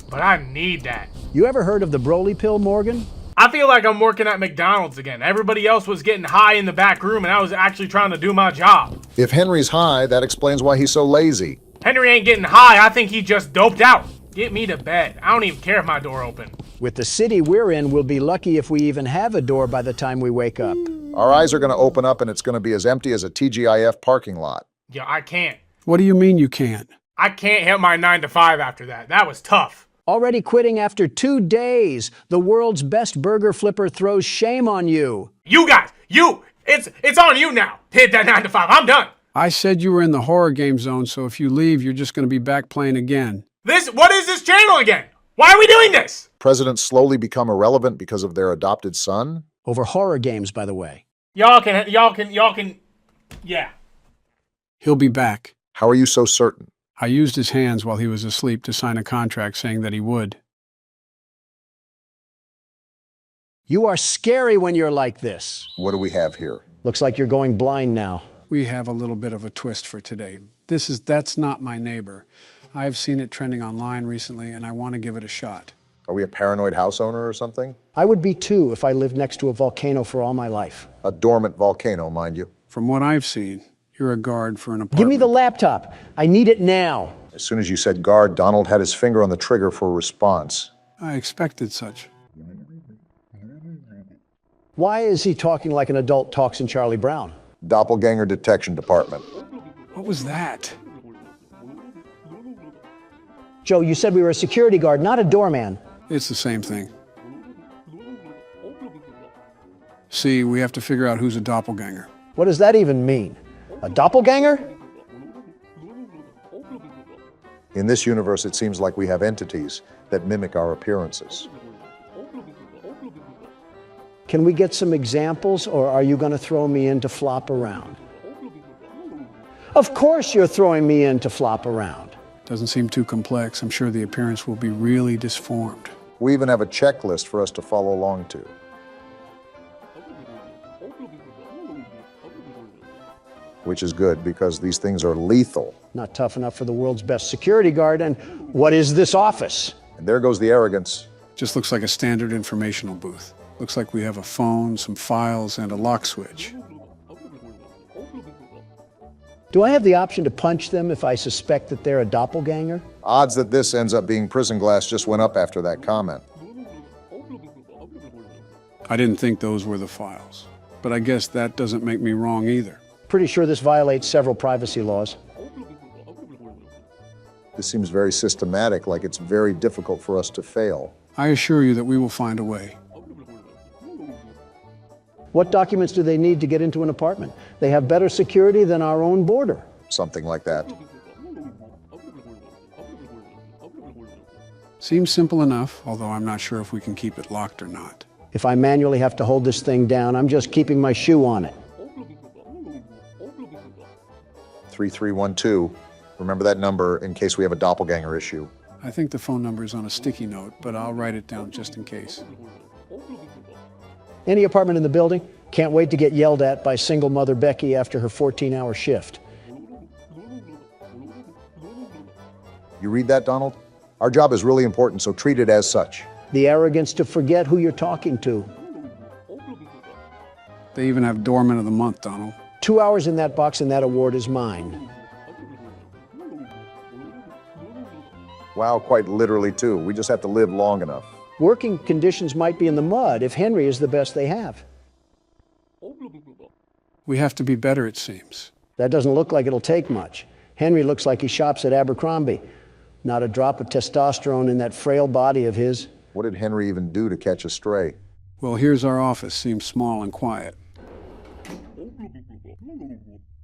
S16: but I need that.
S2: You ever heard of the Broly pill, Morgan?
S16: I feel like I'm working at McDonald's again. Everybody else was getting high in the back room, and I was actually trying to do my job.
S1: If Henry's high, that explains why he's so lazy.
S16: Henry ain't getting high. I think he just doped out. Get me to bed. I don't even care if my door open.
S2: With the city we're in, we'll be lucky if we even have a door by the time we wake up.
S1: Our eyes are going to open up and it's going to be as empty as a TGIF parking lot.
S16: Yeah, I can't.
S3: What do you mean you can't?
S16: I can't hit my 9 to 5 after that. That was tough.
S2: Already quitting after 2 days. The world's best burger flipper throws shame on you.
S16: You guys, you It's on you now. Hit that 9 to 5. I'm done.
S3: I said you were in the horror game zone, so if you leave, you're just going to be back playing again.
S16: What is this channel again? Why are we doing this?
S1: Presidents slowly become irrelevant because of their adopted son?
S2: Over horror games, by the way.
S16: Y'all can, yeah.
S3: He'll be back.
S1: How are you so certain?
S3: I used his hands while he was asleep to sign a contract saying that he would.
S2: You are scary when you're like this.
S1: What do we have here?
S2: Looks like you're going blind now.
S3: We have a little bit of a twist for today. That's not my neighbor. I've seen it trending online recently, and I want to give it a shot.
S1: Are we a paranoid house owner or something?
S2: I would be too if I lived next to a volcano for all my life.
S1: A dormant volcano, mind you.
S3: From what I've seen, you're a guard for an apartment.
S2: Give me the laptop. I need it now.
S1: As soon as you said guard, Donald had his finger on the trigger for a response.
S3: I expected such.
S2: Why is he talking like an adult talks in Charlie Brown?
S1: Doppelganger Detection Department.
S3: What was that?
S2: Joe, you said we were a security guard, not a doorman.
S3: It's the same thing. See, we have to figure out who's a doppelganger.
S2: What does that even mean? A doppelganger?
S1: In this universe, it seems like we have entities that mimic our appearances.
S2: Can we get some examples, or are you going to throw me in to flop around? Of course you're throwing me in to flop around.
S3: Doesn't seem too complex. I'm sure the appearance will be really disformed.
S1: We even have a checklist for us to follow along to. Which is good, because these things are lethal.
S2: Not tough enough for the world's best security guard, and what is this office?
S1: And there goes the arrogance.
S3: Just looks like a standard informational booth. Looks like we have a phone, some files, and a lock switch.
S2: Do I have the option to punch them if I suspect that they're a doppelganger?
S1: Odds that this ends up being prison glass just went up after that comment.
S3: I didn't think those were the files, but I guess that doesn't make me wrong either.
S2: Pretty sure this violates several privacy laws.
S1: This seems very systematic, like it's very difficult for us to fail.
S3: I assure you that we will find a way.
S2: What documents do they need to get into an apartment? They have better security than our own border.
S1: Something like that.
S3: Seems simple enough, although I'm not sure if we can keep it locked or not.
S2: If I manually have to hold this thing down, I'm just keeping my shoe on it.
S1: 3312. Remember that number in case we have a doppelganger issue.
S3: I think the phone number is on a sticky note, but I'll write it down just in case.
S2: Any apartment in the building? Can't wait to get yelled at by single mother Becky after her 14-hour shift.
S1: You read that, Donald? Our job is really important, so treat it as such.
S2: The arrogance to forget who you're talking to.
S3: They even have Doorman of the Month, Donald.
S2: 2 hours in that box and that award is mine.
S1: Wow, quite literally too. We just have to live long enough.
S2: Working conditions might be in the mud if Henry is the best they have.
S3: We have to be better, it seems.
S2: That doesn't look like it'll take much. Henry looks like he shops at Abercrombie. Not a drop of testosterone in that frail body of his.
S1: What did Henry even do to catch a stray?
S3: Well, here's our office. Seems small and quiet.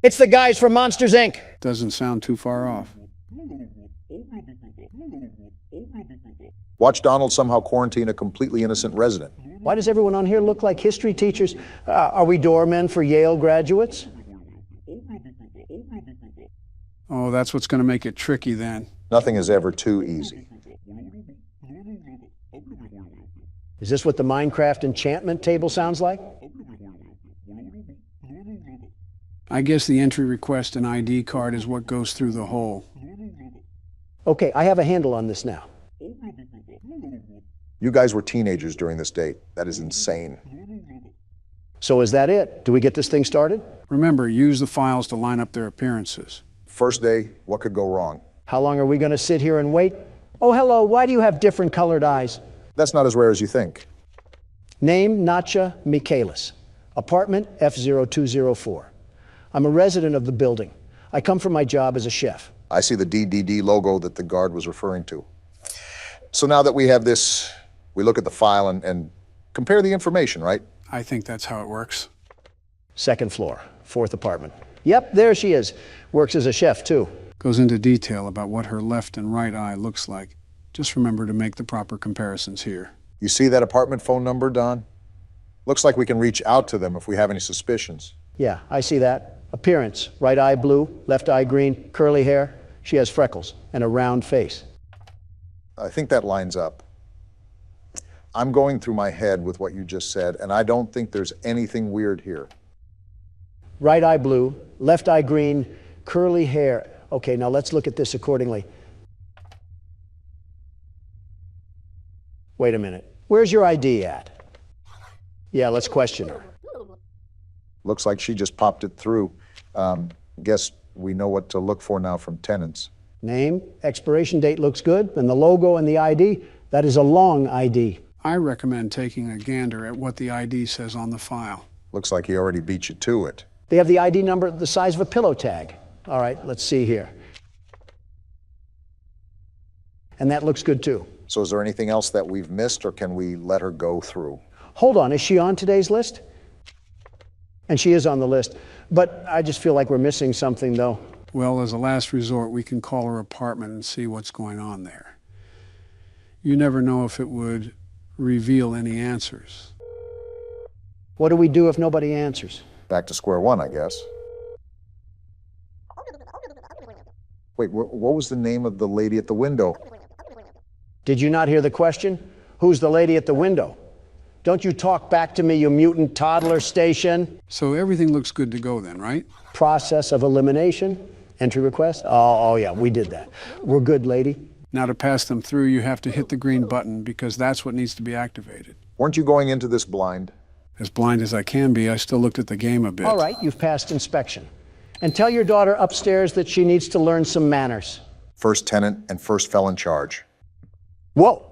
S2: It's the guys from Monsters, Inc.
S3: Doesn't sound too far off.
S1: Watch Donald somehow quarantine a completely innocent resident.
S2: Why does everyone on here look like history teachers? Are we doormen for Yale graduates?
S3: Oh, that's what's going to make it tricky then.
S1: Nothing is ever too easy.
S2: Is this what the Minecraft enchantment table sounds like?
S3: I guess the entry request and ID card is what goes through the hole.
S2: Okay, I have a handle on this now.
S1: You guys were teenagers during this date. That is insane.
S2: So is that it? Do we get this thing started?
S3: Remember, use the files to line up their appearances.
S1: First day, what could go wrong?
S2: How long are we going to sit here and wait? Oh, hello, why do you have different colored eyes?
S1: That's not as rare as you think.
S2: Name, Natcha Michaelis. Apartment F0204. I'm a resident of the building. I come from my job as a chef.
S1: I see the DDD logo that the guard was referring to. So now that we have this, we look at the file and compare the information, right?
S3: I think that's how it works.
S2: Second floor, fourth apartment. Yep, there she is. Works as a chef, too.
S3: Goes into detail about what her left and right eye looks like. Just remember to make the proper comparisons here.
S1: You see that apartment phone number, Don? Looks like we can reach out to them if we have any suspicions.
S2: Yeah, I see that. Appearance, right eye blue, left eye green, curly hair. She has freckles and a round face.
S1: I think that lines up. I'm going through my head with what you just said, and I don't think there's anything weird here.
S2: Right eye blue, left eye green, curly hair. Okay, now let's look at this accordingly. Wait a minute. Where's your ID at? Yeah, let's question her.
S1: Looks like she just popped it through. Guess we know what to look for now from tenants.
S2: Name, expiration date looks good, and the logo and the ID, that is a long ID.
S3: I recommend taking a gander at what the ID says on the file.
S1: Looks like he already beat you to it.
S2: They have the ID number the size of a pillow tag. All right, let's see here. And that looks good too.
S1: So is there anything else that we've missed, or can we let her go through?
S2: Hold on, is she on today's list? And she is on the list, but I just feel like we're missing something though.
S3: Well, as a last resort, we can call her apartment and see what's going on there. You never know if it would reveal any answers.
S2: What do we do if nobody answers?
S1: Back to square one, I guess. Wait, what was the name of the lady at the window?
S2: Did you not hear the question? Who's the lady at the window? Don't you talk back to me, you mutant toddler station.
S3: So everything looks good to go then, right?
S2: Process of elimination, entry request. Oh yeah, we did that. We're good, lady.
S3: Now to pass them through, you have to hit the green button because that's what needs to be activated.
S1: Weren't you going into this blind?
S3: As blind as I can be, I still looked at the game a bit.
S2: All right, you've passed inspection. And tell your daughter upstairs that she needs to learn some manners.
S1: First tenant and first felon charge.
S2: Whoa.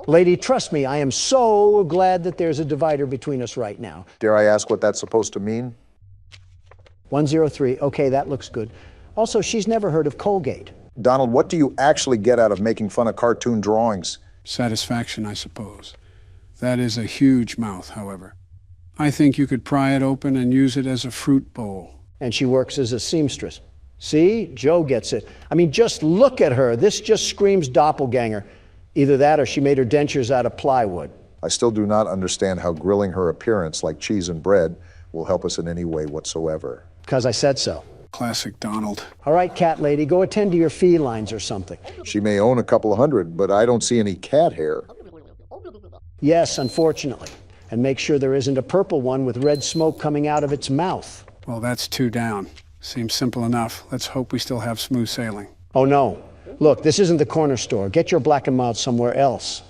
S2: Lady, trust me, I am so glad that there's a divider between us right now.
S1: Dare I ask what that's supposed to mean?
S2: 103, okay, that looks good. Also, she's never heard of Colgate.
S1: Donald, what do you actually get out of making fun of cartoon drawings?
S3: Satisfaction, I suppose. That is a huge mouth, however. I think you could pry it open and use it as a fruit bowl.
S2: And she works as a seamstress. See, Joe gets it. I mean, just look at her. This just screams doppelganger. Either that or she made her dentures out of plywood.
S1: I still do not understand how grilling her appearance like cheese and bread will help us in any way whatsoever.
S2: Because I said so.
S3: Classic Donald.
S2: All right, cat lady, go attend to your felines or something.
S1: She may own a couple of hundred, but I don't see any cat hair.
S2: Yes, unfortunately. And make sure there isn't a purple one with red smoke coming out of its mouth.
S3: Well, that's 2 down. Seems simple enough. Let's hope we still have smooth sailing.
S2: Oh, no. Look, this isn't the corner store. Get your black and mild somewhere else.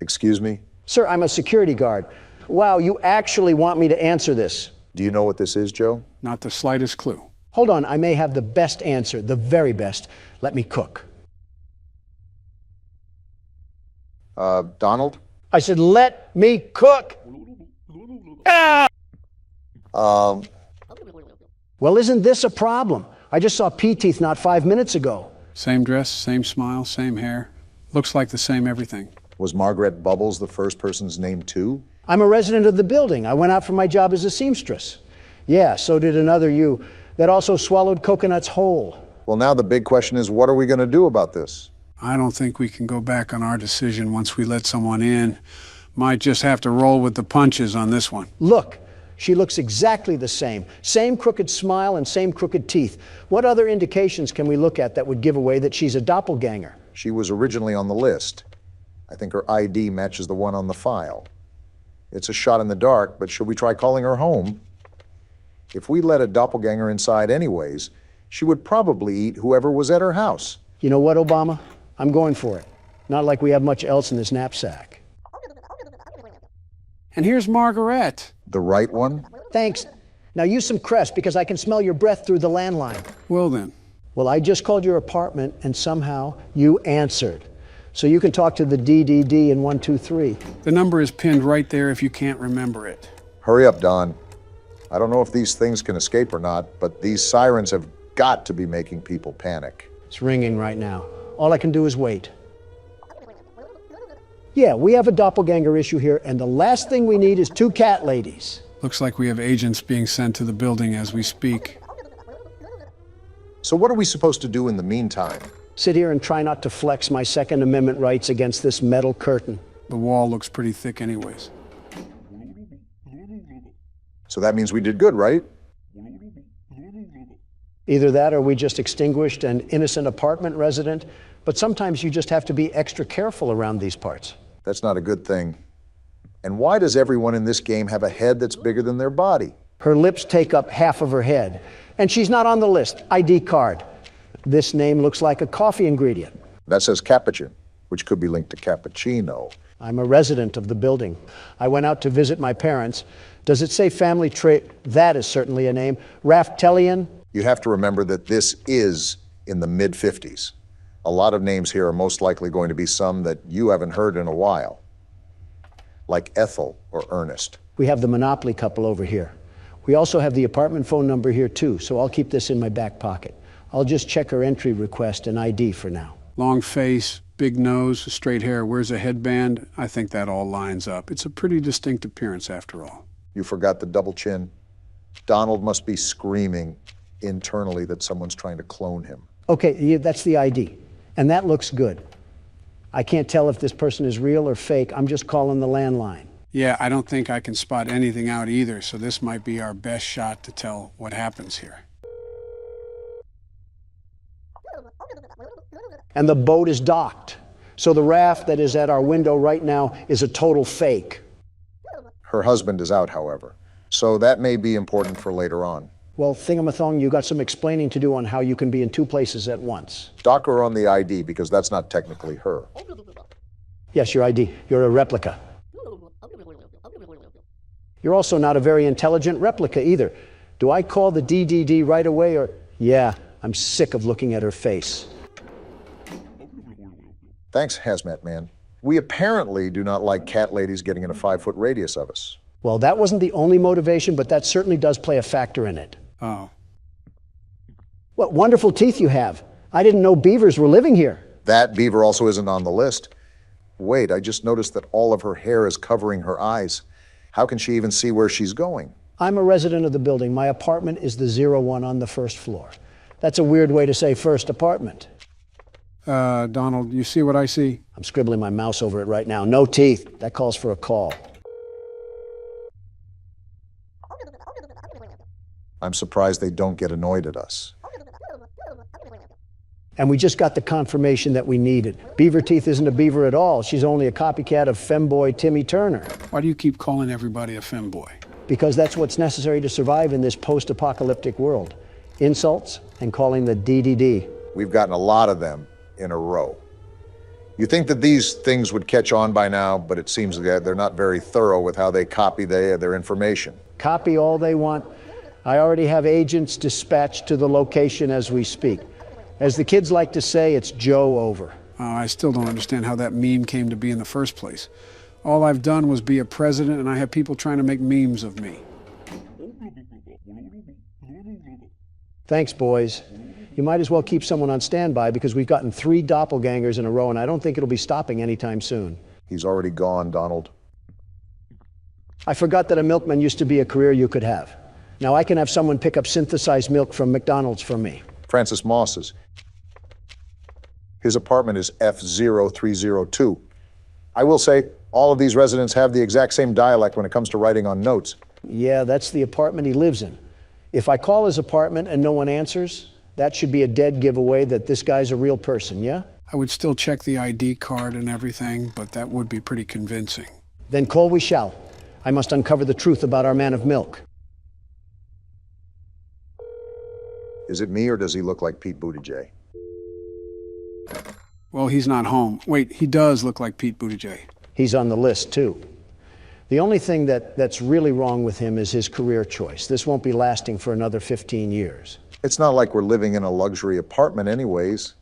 S1: Excuse me?
S2: Sir, I'm a security guard. Wow, you actually want me to answer this.
S1: Do you know what this is, Joe?
S3: Not the slightest clue.
S2: Hold on, I may have the best answer, the very best. Let me cook.
S1: Donald?
S2: I said, let me cook. Ah! Well, isn't this a problem? I just saw P-Teeth not 5 minutes ago.
S3: Same dress, same smile, same hair. Looks like the same everything.
S1: Was Margaret Bubbles the first person's name too?
S2: I'm a resident of the building. I went out for my job as a seamstress. Yeah, so did another you that also swallowed coconuts whole.
S1: Well, now the big question is, what are we going to do about this?
S3: I don't think we can go back on our decision once we let someone in. Might just have to roll with the punches on this one.
S2: Look, she looks exactly the same. Same crooked smile and same crooked teeth. What other indications can we look at that would give away that she's a doppelganger?
S1: She was originally on the list. I think her ID matches the one on the file. It's a shot in the dark, but should we try calling her home? If we let a doppelganger inside anyways, she would probably eat whoever was at her house.
S2: You know what, Obama? I'm going for it. Not like we have much else in this knapsack.
S3: And here's Margaret.
S1: The right one?
S2: Thanks. Now use some Crest because I can smell your breath through the landline.
S3: Well then.
S2: Well, I just called your apartment and somehow you answered. So you can talk to the DDD in 123.
S3: The number is pinned right there if you can't remember it.
S1: Hurry up, Don. I don't know if these things can escape or not, but these sirens have got to be making people panic.
S2: It's ringing right now. All I can do is wait. Yeah, we have a doppelganger issue here, and the last thing we need is two cat ladies.
S3: Looks like we have agents being sent to the building as we speak.
S1: So what are we supposed to do in the meantime?
S2: Sit here and try not to flex my Second Amendment rights against this metal curtain.
S3: The wall looks pretty thick anyways.
S1: So that means we did good, right?
S2: Either that or we just extinguished an innocent apartment resident, but sometimes you just have to be extra careful around these parts.
S1: That's not a good thing. And why does everyone in this game have a head that's bigger than their body?
S2: Her lips take up half of her head, and she's not on the list. ID card. This name looks like a coffee ingredient.
S1: That says Capuchin, which could be linked to cappuccino.
S2: I'm a resident of the building. I went out to visit my parents. Does it say family trait? That is certainly a name. Raftelian?
S1: You have to remember that this is in the mid-50s. A lot of names here are most likely going to be some that you haven't heard in a while, like Ethel or Ernest.
S2: We have the Monopoly couple over here. We also have the apartment phone number here too, so I'll keep this in my back pocket. I'll just check her entry request and ID for now.
S3: Long face, big nose, straight hair, wears a headband. I think that all lines up. It's a pretty distinct appearance after all.
S1: You forgot the double chin. Donald must be screaming internally that someone's trying to clone him.
S2: Okay, yeah, that's the ID. And that looks good. I can't tell if this person is real or fake. I'm just calling the landline.
S3: Yeah, I don't think I can spot anything out either, so this might be our best shot to tell what happens here.
S2: And the boat is docked. So the raft that is at our window right now is a total fake.
S1: Her husband is out, however, so that may be important for later on.
S2: Well, Thingamathong, you got some explaining to do on how you can be in two places at once.
S1: Dock her on the ID, because that's not technically her.
S2: Yes, your ID. You're a replica. You're also not a very intelligent replica either. Do I call the DDD right away or... Yeah, I'm sick of looking at her face.
S1: Thanks, Hazmat Man. We apparently do not like cat ladies getting in a 5-foot radius of us.
S2: Well, that wasn't the only motivation, but that certainly does play a factor in it.
S3: Oh.
S2: What wonderful teeth you have. I didn't know beavers were living here.
S1: That beaver also isn't on the list. Wait, I just noticed that all of her hair is covering her eyes. How can she even see where she's going?
S2: I'm a resident of the building. My apartment is the 01 on the first floor. That's a weird way to say first apartment.
S3: Donald, you see what I see?
S2: I'm scribbling my mouse over it right now. No teeth. That calls for a call.
S1: I'm surprised they don't get annoyed at us.
S2: And we just got the confirmation that we needed. Beaver Teeth isn't a beaver at all. She's only a copycat of femboy Timmy Turner.
S3: Why do you keep calling everybody a femboy?
S2: Because that's what's necessary to survive in this post-apocalyptic world. Insults and calling the DDD.
S1: We've gotten a lot of them in a row. You think that these things would catch on by now, but it seems that they're not very thorough with how they copy their information.
S2: Copy all they want. I already have agents dispatched to the location as we speak. As the kids like to say, it's Joe over.
S3: I still don't understand how that meme came to be in the first place. All I've done was be a president, and I have people trying to make memes of me.
S2: Thanks, boys. You might as well keep someone on standby because we've gotten 3 doppelgangers in a row, and I don't think it'll be stopping anytime soon.
S1: He's already gone, Donald.
S2: I forgot that a milkman used to be a career you could have. Now I can have someone pick up synthesized milk from McDonald's for me.
S1: Francis Moss's. His apartment is F0302. I will say, all of these residents have the exact same dialect when it comes to writing on notes.
S2: Yeah, that's the apartment he lives in. If I call his apartment and no one answers, that should be a dead giveaway that this guy's a real person, yeah?
S3: I would still check the ID card and everything, but that would be pretty convincing.
S2: Then call we shall. I must uncover the truth about our man of milk.
S1: Is it me, or does he look like Pete Buttigieg?
S3: Well, he's not home. Wait, he does look like Pete Buttigieg.
S2: He's on the list, too. The only thing that's really wrong with him is his career choice. This won't be lasting for another 15 years.
S1: It's not like we're living in a luxury apartment anyways.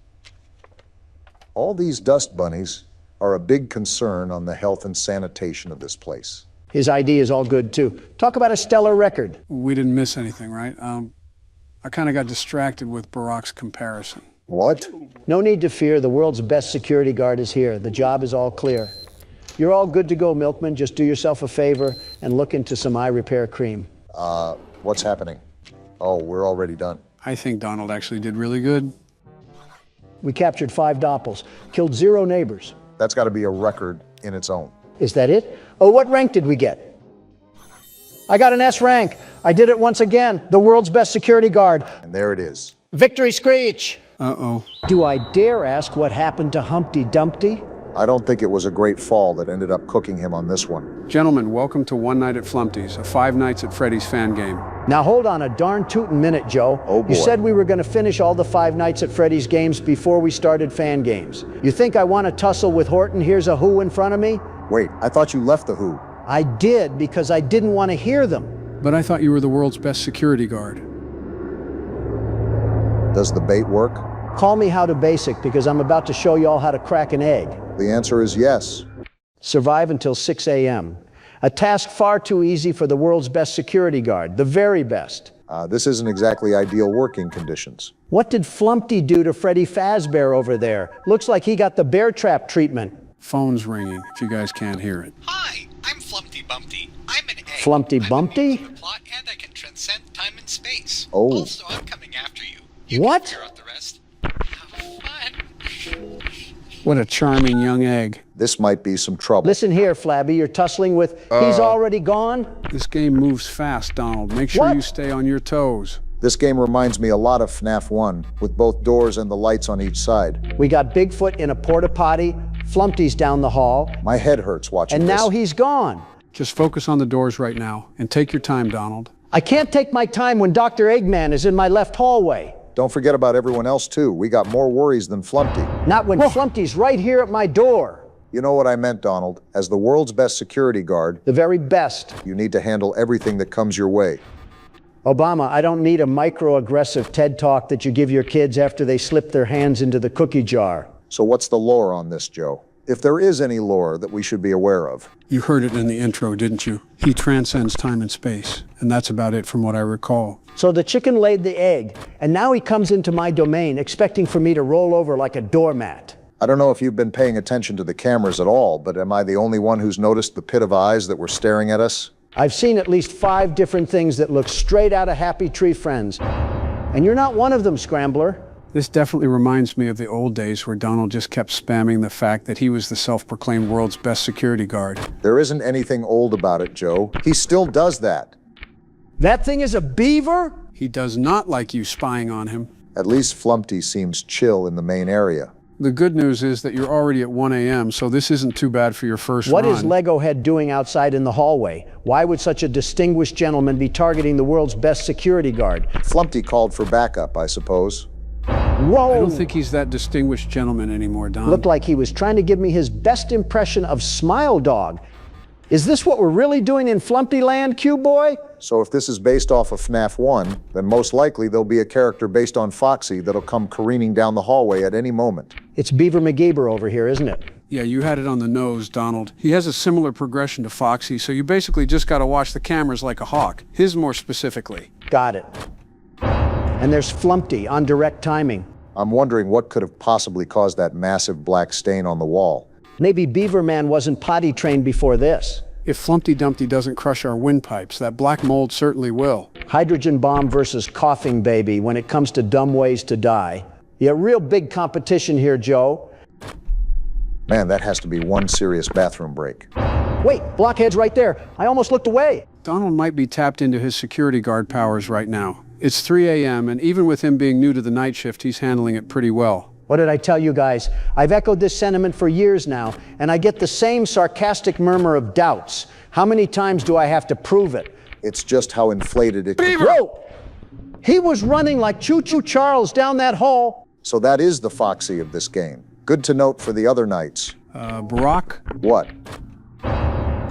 S1: All these dust bunnies are a big concern on the health and sanitation of this place.
S2: His ID is all good, too. Talk about a stellar record.
S3: We didn't miss anything, right? I kind of got distracted with Barack's comparison.
S1: What?
S2: No need to fear. The world's best security guard is here. The job is all clear. You're all good to go, Milkman. Just do yourself a favor and look into some eye repair cream.
S1: What's happening? Oh, we're already done.
S3: I think Donald actually did really good.
S2: We captured 5 doppels, killed 0 neighbors.
S1: That's got to be a record in its own.
S2: Is that it? Oh, what rank did we get? I got an S rank. I did it once again. The world's best security guard.
S1: And there it is.
S2: Victory screech!
S3: Uh-oh.
S2: Do I dare ask what happened to Humpty Dumpty?
S1: I don't think it was a great fall that ended up cooking him on this one.
S3: Gentlemen, welcome to One Night at Flumpty's, a 5 Nights at Freddy's fan game.
S2: Now hold on a darn tootin' minute, Joe.
S1: Oh, boy.
S2: You said we were going to finish all the 5 Nights at Freddy's games before we started fan games. You think I want to tussle with Horton? Here's a Who in front of me?
S1: Wait, I thought you left the Who.
S2: I did, because I didn't want to hear them.
S3: But I thought you were the world's best security guard.
S1: Does the bait work?
S2: Call me How to Basic, because I'm about to show you all how to crack an egg.
S1: The answer is yes.
S2: Survive until 6 a.m. A task far too easy for the world's best security guard, the very best.
S1: This isn't exactly ideal working conditions.
S2: What did Flumpty do to Freddy Fazbear over there? Looks like he got the bear trap treatment.
S3: Phone's ringing, if you guys can't hear it.
S20: Hi, I'm Flumpty Bumpty. I'm an egg.
S2: Flumpty Bumpty?
S20: Plot, and I can transcend time and space.
S1: Oh.
S20: Also, I'm coming after you.
S2: What?
S20: Figure out the rest. Have fun.
S3: What a charming young egg.
S1: This might be some trouble.
S2: Listen here, Flabby, you're tussling with he's already gone?
S3: This game moves fast, Donald. Make sure
S2: What?
S3: you stay on your toes.
S1: This game reminds me a lot of FNAF 1, with both doors and the lights on each side.
S2: We got Bigfoot in a porta potty, Flumpty's down the hall,
S1: My head hurts watching
S2: and
S1: this.
S2: now he's gone.
S3: Just focus on the doors right now, and take your time, Donald.
S2: I can't take my time when Dr. Eggman is in my left hallway.
S1: Don't forget about everyone else, too. We got more worries than Flumpty.
S2: Not when Flumpty's right here at my door.
S1: You know what I meant, Donald. As the world's best security guard,
S2: The very best.
S1: you need to handle everything that comes your way.
S2: Obama, I don't need a microaggressive TED talk that you give your kids after they slip their hands into the cookie jar.
S1: So what's the lore on this, Joe? If there is any lore that we should be aware of.
S3: You heard it in the intro, didn't you? He transcends time and space, and that's about it from what I recall.
S2: So the chicken laid the egg, and now he comes into my domain expecting for me to roll over like a doormat.
S1: I don't know if you've been paying attention to the cameras at all, but am I the only one who's noticed the pit of eyes that were staring at us?
S2: I've seen at least 5 different things that look straight out of Happy Tree Friends. And you're not one of them, Scrambler.
S3: This definitely reminds me of the old days where Donald just kept spamming the fact that he was the self-proclaimed world's best security guard.
S1: There isn't anything old about it, Joe. He still does that.
S2: That thing is a beaver?
S3: He does not like you spying on him.
S1: At least Flumpty seems chill in the main area.
S3: The good news is that you're already at 1 a.m., so this isn't too bad for your first
S2: What
S3: run.
S2: is Lego Head doing outside in the hallway? Why would such a distinguished gentleman be targeting the world's best security guard?
S1: Flumpty called for backup, I suppose.
S2: Whoa!
S3: I don't think he's that distinguished gentleman anymore, Don.
S2: Looked like he was trying to give me his best impression of Smile Dog. Is this what we're really doing in Flumpty Land, Q-Boy?
S1: So if this is based off of FNAF 1, then most likely there'll be a character based on Foxy that'll come careening down the hallway at any moment.
S2: It's Beaver McGeeber over here, isn't it?
S3: Yeah, you had it on the nose, Donald. He has a similar progression to Foxy, so you basically just gotta watch the cameras like a hawk. His more specifically.
S2: Got it. And there's Flumpty on direct timing.
S1: I'm wondering what could have possibly caused that massive black stain on the wall.
S2: Maybe Beaver Man wasn't potty trained before this.
S3: If Flumpty Dumpty doesn't crush our windpipes, that black mold certainly will.
S2: Hydrogen bomb versus coughing baby when it comes to dumb ways to die. Yeah, real big competition here, Joe.
S1: Man, that has to be one serious bathroom break.
S2: Wait, Blockhead's right there. I almost looked away.
S3: Donald might be tapped into his security guard powers right now. It's 3 a.m., and even with him being new to the night shift, he's handling it pretty well.
S2: What did I tell you guys? I've echoed this sentiment for years now, and I get the same sarcastic murmur of doubts. How many times do I have to prove it?
S1: It's just how inflated it could.
S2: Whoa! He was running like Choo Choo Charles down that hall.
S1: So that is the Foxy of this game. Good to note for the other nights.
S3: Barack?
S1: What?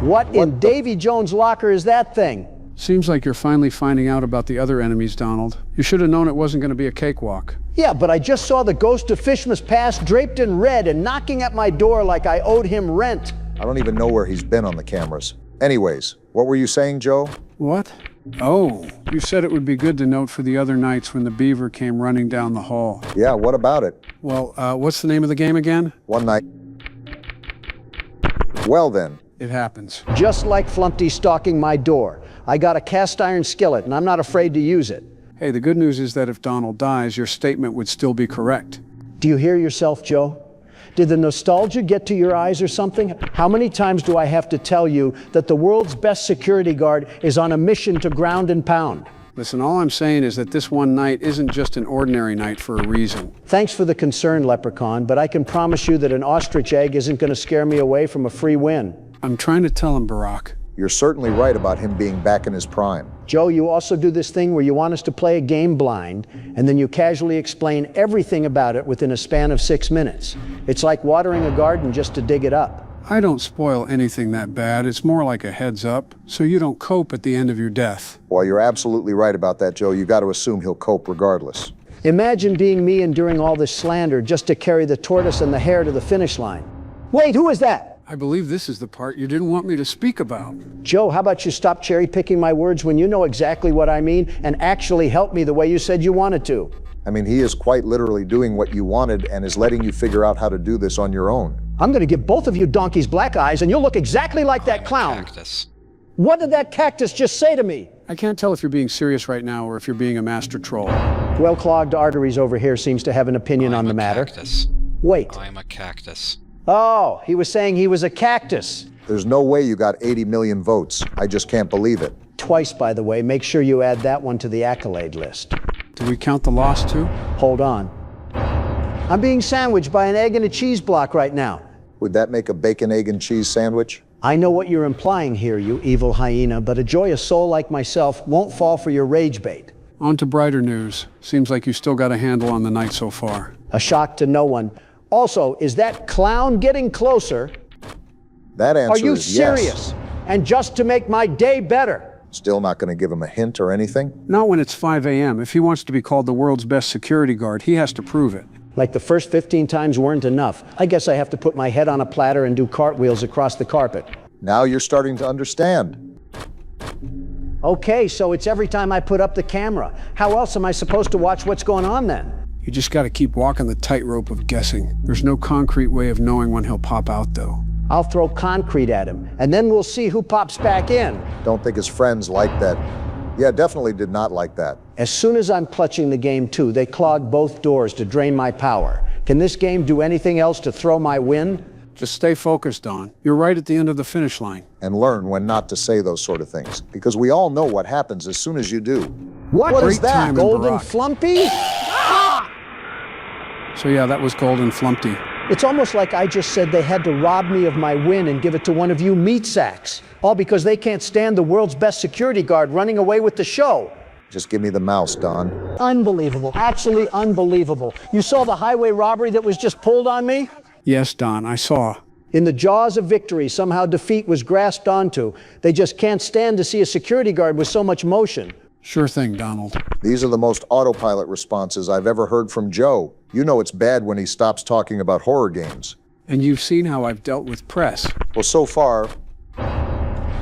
S2: What in Davy Jones' locker is that thing?
S3: Seems like you're finally finding out about the other enemies, Donald. You should have known it wasn't going to be a cakewalk.
S2: Yeah, but I just saw the ghost of Fishmas Pass draped in red and knocking at my door like I owed him rent.
S1: I don't even know where he's been on the cameras. Anyways, what were you saying, Joe?
S3: What? Oh, you said it would be good to note for the other nights when the beaver came running down the hall.
S1: Yeah, what about it?
S3: Well, what's the name of the game again?
S1: One night. Well then.
S3: It happens.
S2: Just like Flumpty stalking my door. I got a cast iron skillet, and I'm not afraid to use it.
S3: Hey, the good news is that if Donald dies, your statement would still be correct.
S2: Do you hear yourself, Joe? Did the nostalgia get to your eyes or something? How many times do I have to tell you that the world's best security guard is on a mission to ground and pound?
S3: Listen, all I'm saying is that this one night isn't just an ordinary night for a reason.
S2: Thanks for the concern, Leprechaun, but I can promise you that an ostrich egg isn't going to scare me away from a free win.
S3: I'm trying to tell him, Barack.
S1: You're certainly right about him being back in his prime.
S2: Joe, you also do this thing where you want us to play a game blind, and then you casually explain everything about it within a span of 6 minutes. It's like watering a garden just to dig it up.
S3: I don't spoil anything that bad. It's more like a heads up, so you don't cope at the end of your death.
S1: Well, you're absolutely right about that, Joe. You got to assume he'll cope regardless.
S2: Imagine being me enduring all this slander just to carry the tortoise and the hare to the finish line. Wait, who is that?
S3: I believe this is the part you didn't want me to speak about.
S2: Joe, how about you stop cherry-picking my words when you know exactly what I mean and actually help me the way you said you wanted to?
S1: I mean, he is quite literally doing what you wanted and is letting you figure out how to do this on your own.
S2: I'm going to give both of you donkeys black eyes and you'll look exactly like that clown.
S20: Cactus.
S2: What did that cactus just say to me?
S3: I can't tell if you're being serious right now or if you're being a master troll.
S2: Well-clogged arteries over here seems to have an opinion on the matter.
S20: Cactus.
S2: Wait.
S20: I'm a cactus.
S2: Oh, he was saying he was a cactus.
S1: There's no way you got 80 million votes. I just can't believe it.
S2: Twice, by the way. Make sure you add that one to the accolade list.
S3: Do we count the loss too?
S2: Hold on. I'm being sandwiched by an egg and a cheese block right now.
S1: Would that make a bacon, egg, and cheese sandwich?
S2: I know what you're implying here, you evil hyena, but a joyous soul like myself won't fall for your rage bait.
S3: On to brighter news. Seems like you still got a handle on the night so far.
S2: A shock to no one. Also, is that clown getting closer?
S1: That answer is yes.
S2: Are you serious? And just to make my day better?
S1: Still not going to give him a hint or anything?
S3: Not when it's 5 a.m. If he wants to be called the world's best security guard, he has to prove it.
S2: Like the first 15 times weren't enough. I guess I have to put my head on a platter and do cartwheels across the carpet.
S1: Now you're starting to understand.
S2: Okay, so it's every time I put up the camera. How else am I supposed to watch what's going on then?
S3: You just got to keep walking the tightrope of guessing. There's no concrete way of knowing when he'll pop out, though.
S2: I'll throw concrete at him, and then we'll see who pops back in.
S1: Don't think his friends like that. Yeah, definitely did not like that.
S2: As soon as I'm clutching the game, too, they clog both doors to drain my power. Can this game do anything else to throw my win?
S3: Just stay focused, Don. You're right at the end of the finish line.
S1: And learn when not to say those sort of things, because we all know what happens as soon as you do.
S2: What is that,
S3: timing,
S2: Golden
S3: Barack.
S2: Flumpy?
S3: So yeah, that was Golden Flumpty.
S2: It's almost like I just said they had to rob me of my win and give it to one of you meat sacks. All because they can't stand the world's best security guard running away with the show.
S1: Just give me the mouse, Don.
S2: Unbelievable. Actually unbelievable. You saw the highway robbery that was just pulled on me?
S3: Yes, Don, I saw.
S2: In the jaws of victory, somehow defeat was grasped onto. They just can't stand to see a security guard with so much motion.
S3: Sure thing, Donald.
S1: These are the most autopilot responses I've ever heard from Joe. You know it's bad when he stops talking about horror games.
S3: And you've seen how I've dealt with press.
S1: Well, so far,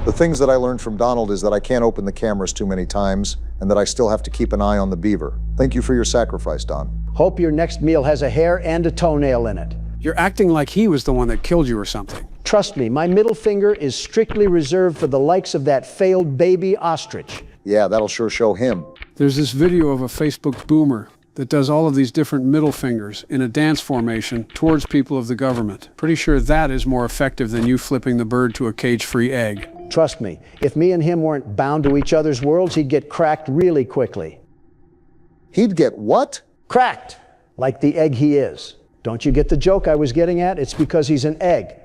S1: the things that I learned from Donald is that I can't open the cameras too many times and that I still have to keep an eye on the beaver. Thank you for your sacrifice, Don.
S2: Hope your next meal has a hair and a toenail in it.
S3: You're acting like he was the one that killed you or something.
S2: Trust me, my middle finger is strictly reserved for the likes of that failed baby ostrich.
S1: Yeah, that'll sure show him.
S3: There's this video of a Facebook boomer that does all of these different middle fingers in a dance formation towards people of the government. Pretty sure that is more effective than you flipping the bird to a cage-free egg.
S2: Trust me, if me and him weren't bound to each other's worlds, he'd get cracked really quickly.
S1: He'd get what?
S2: Cracked, like the egg he is. Don't you get the joke I was getting at? It's because he's an egg.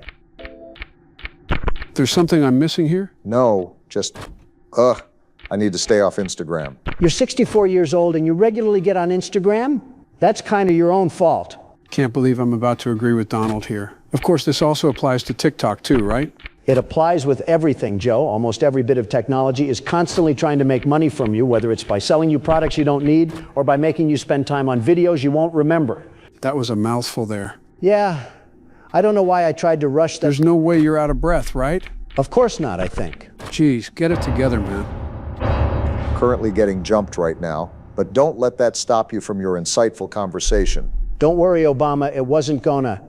S3: There's something I'm missing here?
S1: No, just, I need to stay off Instagram.
S2: You're 64 years old and you regularly get on Instagram? That's kind of your own fault.
S3: Can't believe I'm about to agree with Donald here. Of course, this also applies to TikTok too, right?
S2: It applies with everything, Joe. Almost every bit of technology is constantly trying to make money from you, whether it's by selling you products you don't need or by making you spend time on videos you won't remember.
S3: That was a mouthful there.
S2: Yeah, I don't know why I tried to rush that.
S3: There's no way you're out of breath, right?
S2: Of course not, I think.
S3: Geez, get it together, man.
S1: Currently getting jumped right now, but don't let that stop you from your insightful conversation.
S2: Don't worry, Obama, it wasn't gonna.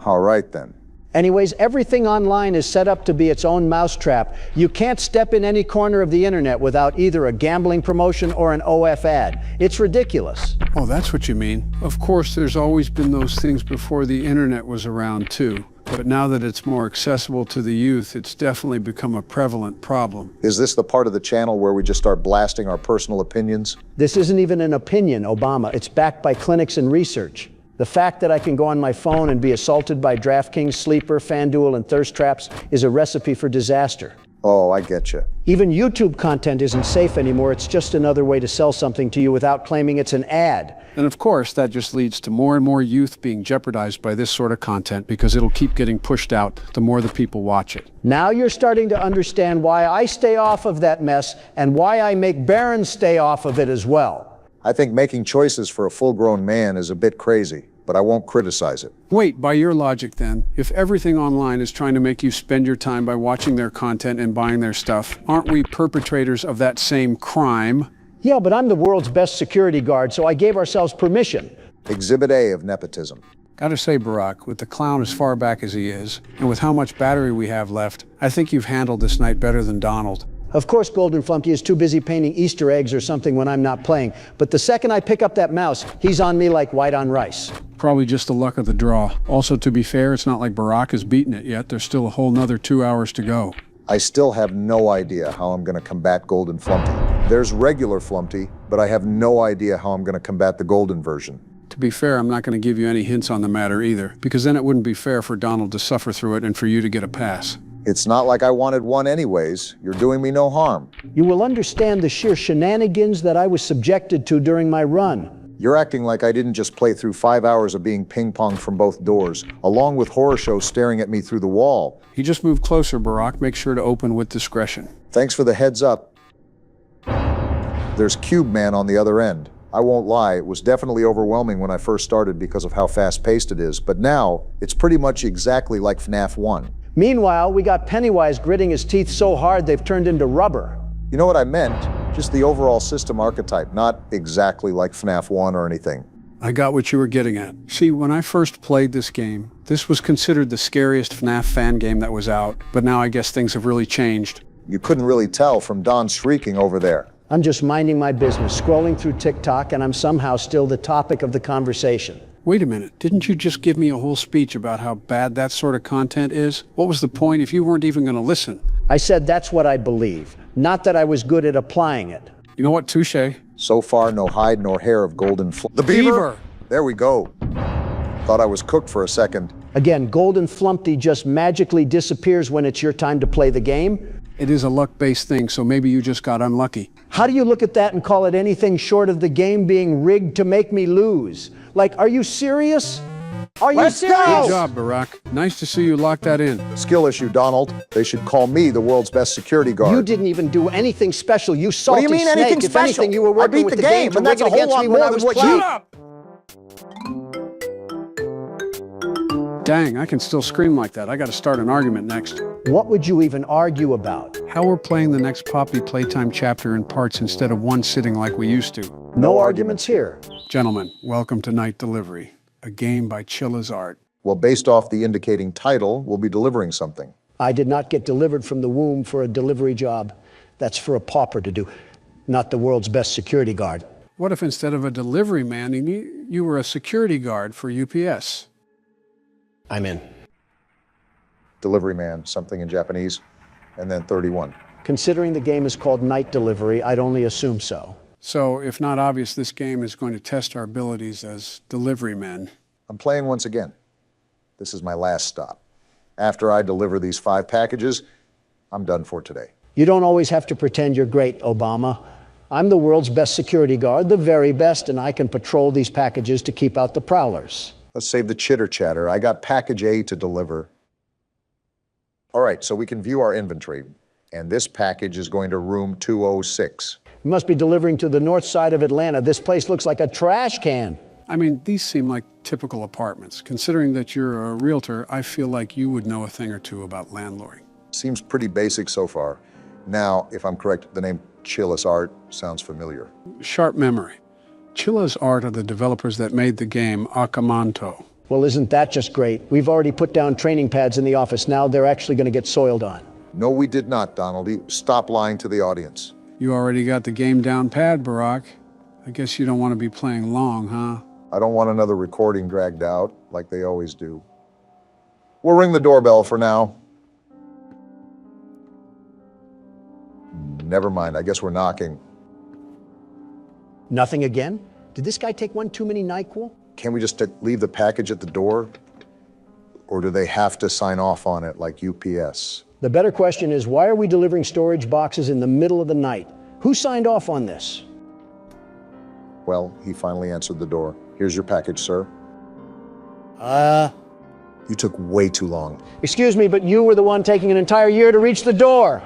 S1: All right then.
S2: Anyways, everything online is set up to be its own mousetrap. You can't step in any corner of the internet without either a gambling promotion or an OF ad. It's ridiculous.
S3: Oh, that's what you mean. Of course, there's always been those things before the internet was around too. But now that it's more accessible to the youth, it's definitely become a prevalent problem.
S1: Is this the part of the channel where we just start blasting our personal opinions?
S2: This isn't even an opinion, Obama. It's backed by clinics and research. The fact that I can go on my phone and be assaulted by DraftKings, Sleeper, FanDuel, and thirst traps is a recipe for disaster.
S1: Oh, I get you.
S2: Even YouTube content isn't safe anymore. It's just another way to sell something to you without claiming it's an ad.
S3: And of course, that just leads to more and more youth being jeopardized by this sort of content because it'll keep getting pushed out the more the people watch it.
S2: Now you're starting to understand why I stay off of that mess and why I make Barron stay off of it as well.
S1: I think making choices for a full-grown man is a bit crazy, but I won't criticize it.
S3: Wait, by your logic then, if everything online is trying to make you spend your time by watching their content and buying their stuff, aren't we perpetrators of that same crime?
S2: Yeah, but I'm the world's best security guard, so I gave ourselves permission.
S1: Exhibit A of nepotism.
S3: Gotta say, Barack, with the clown as far back as he is, and with how much battery we have left, I think you've handled this night better than Donald.
S2: Of course, Golden Flumpty is too busy painting Easter eggs or something when I'm not playing. But the second I pick up that mouse, he's on me like white on rice.
S3: Probably just the luck of the draw. Also, to be fair, it's not like Barack has beaten it yet. There's still a whole nother 2 hours to go.
S1: I still have no idea how I'm going to combat Golden Flumpty. There's regular Flumpty, but I have no idea how I'm going to combat the Golden version.
S3: To be fair, I'm not going to give you any hints on the matter either, because then it wouldn't be fair for Donald to suffer through it and for you to get a pass.
S1: It's not like I wanted one anyways. You're doing me no harm.
S2: You will understand the sheer shenanigans that I was subjected to during my run.
S1: You're acting like I didn't just play through 5 hours of being ping-ponged from both doors, along with horror shows staring at me through the wall.
S3: You just moved closer, Barack. Make sure to open with discretion.
S1: Thanks for the heads up. There's Cube Man on the other end. I won't lie, it was definitely overwhelming when I first started because of how fast-paced it is, but now it's pretty much exactly like FNAF 1.
S2: Meanwhile, we got Pennywise gritting his teeth so hard they've turned into rubber.
S1: You know what I meant? Just the overall system archetype, not exactly like FNAF 1 or anything.
S3: I got what you were getting at. See, when I first played this game, this was considered the scariest FNAF fan game that was out, but now I guess things have really changed.
S1: You couldn't really tell from Don shrieking over there.
S2: I'm just minding my business, scrolling through TikTok, and I'm somehow still the topic of the conversation.
S3: Wait a minute, didn't you just give me a whole speech about how bad that sort of content is? What was the point if you weren't even going to listen?
S2: I said that's what I believe, not that I was good at applying it.
S3: You know what, touche.
S1: So far, no hide nor hair of Golden The beaver! There we go. Thought I was cooked for a second.
S2: Again, Golden Flumpty just magically disappears when it's your time to play the game.
S3: It is a luck-based thing, so maybe you just got unlucky.
S2: How do you look at that and call it anything short of the game being rigged to make me lose? Like, are you serious? Are you serious?
S3: Good job, Barack. Nice to see you lock that in.
S1: Skill issue, Donald. They should call me the world's best security guard.
S2: You didn't even do anything special, you salty
S1: What do you mean
S2: snake.
S1: anything
S2: If
S1: special?
S2: anything, you were working
S1: I beat
S2: with
S1: the
S2: the game,
S1: and that's a whole
S2: against
S1: lot
S2: me
S1: more
S2: when I
S1: than
S2: was
S1: what
S2: playing.
S1: you...
S3: Dang, I can still scream like that. I gotta start an argument next.
S2: What would you even argue about?
S3: How we're playing the next Poppy Playtime chapter in parts instead of one sitting like we used to.
S2: No arguments here.
S3: Gentlemen, welcome to Night Delivery, a game by Chilla's Art.
S1: Well, based off the indicating title, we'll be delivering something.
S2: I did not get delivered from the womb for a delivery job. That's for a pauper to do, not the world's best security guard.
S3: What if instead of a delivery man, you were a security guard for UPS?
S2: I'm in.
S1: Delivery man, something in Japanese, and then 31.
S2: Considering the game is called Night Delivery, I'd only assume so.
S3: So, if not obvious, this game is going to test our abilities as delivery men.
S1: I'm playing once again. This is my last stop. After I deliver these 5 packages, I'm done for today.
S2: You don't always have to pretend you're great, Obama. I'm the world's best security guard, the very best, and I can patrol these packages to keep out the prowlers.
S1: Let's save the chitter-chatter. I got package A to deliver. All right, so we can view our inventory, and this package is going to room 206.
S2: You must be delivering to the north side of Atlanta. This place looks like a trash can.
S3: I mean, these seem like typical apartments. Considering that you're a realtor, I feel like you would know a thing or two about landlording.
S1: Seems pretty basic so far. Now, if I'm correct, the name Chilla's Art sounds familiar.
S3: Sharp memory. Chilla's Art are the developers that made the game Akamanto.
S2: Well, isn't that just great? We've already put down training pads in the office. Now they're actually going to get soiled on.
S1: No, we did not, Donald. Stop lying to the audience.
S3: You already got the game down pat, Barack. I guess you don't want to be playing long, huh?
S1: I don't want another recording dragged out, like they always do. We'll ring the doorbell for now. Never mind, I guess we're knocking.
S2: Nothing again? Did this guy take one too many NyQuil?
S1: Can't we just leave the package at the door? Or do they have to sign off on it like UPS?
S2: The better question is, why are we delivering storage boxes in the middle of the night? Who signed off on this?
S1: Well, he finally answered the door. Here's your package, sir. You took way too long.
S2: Excuse me, but you were the one taking an entire year to reach the door.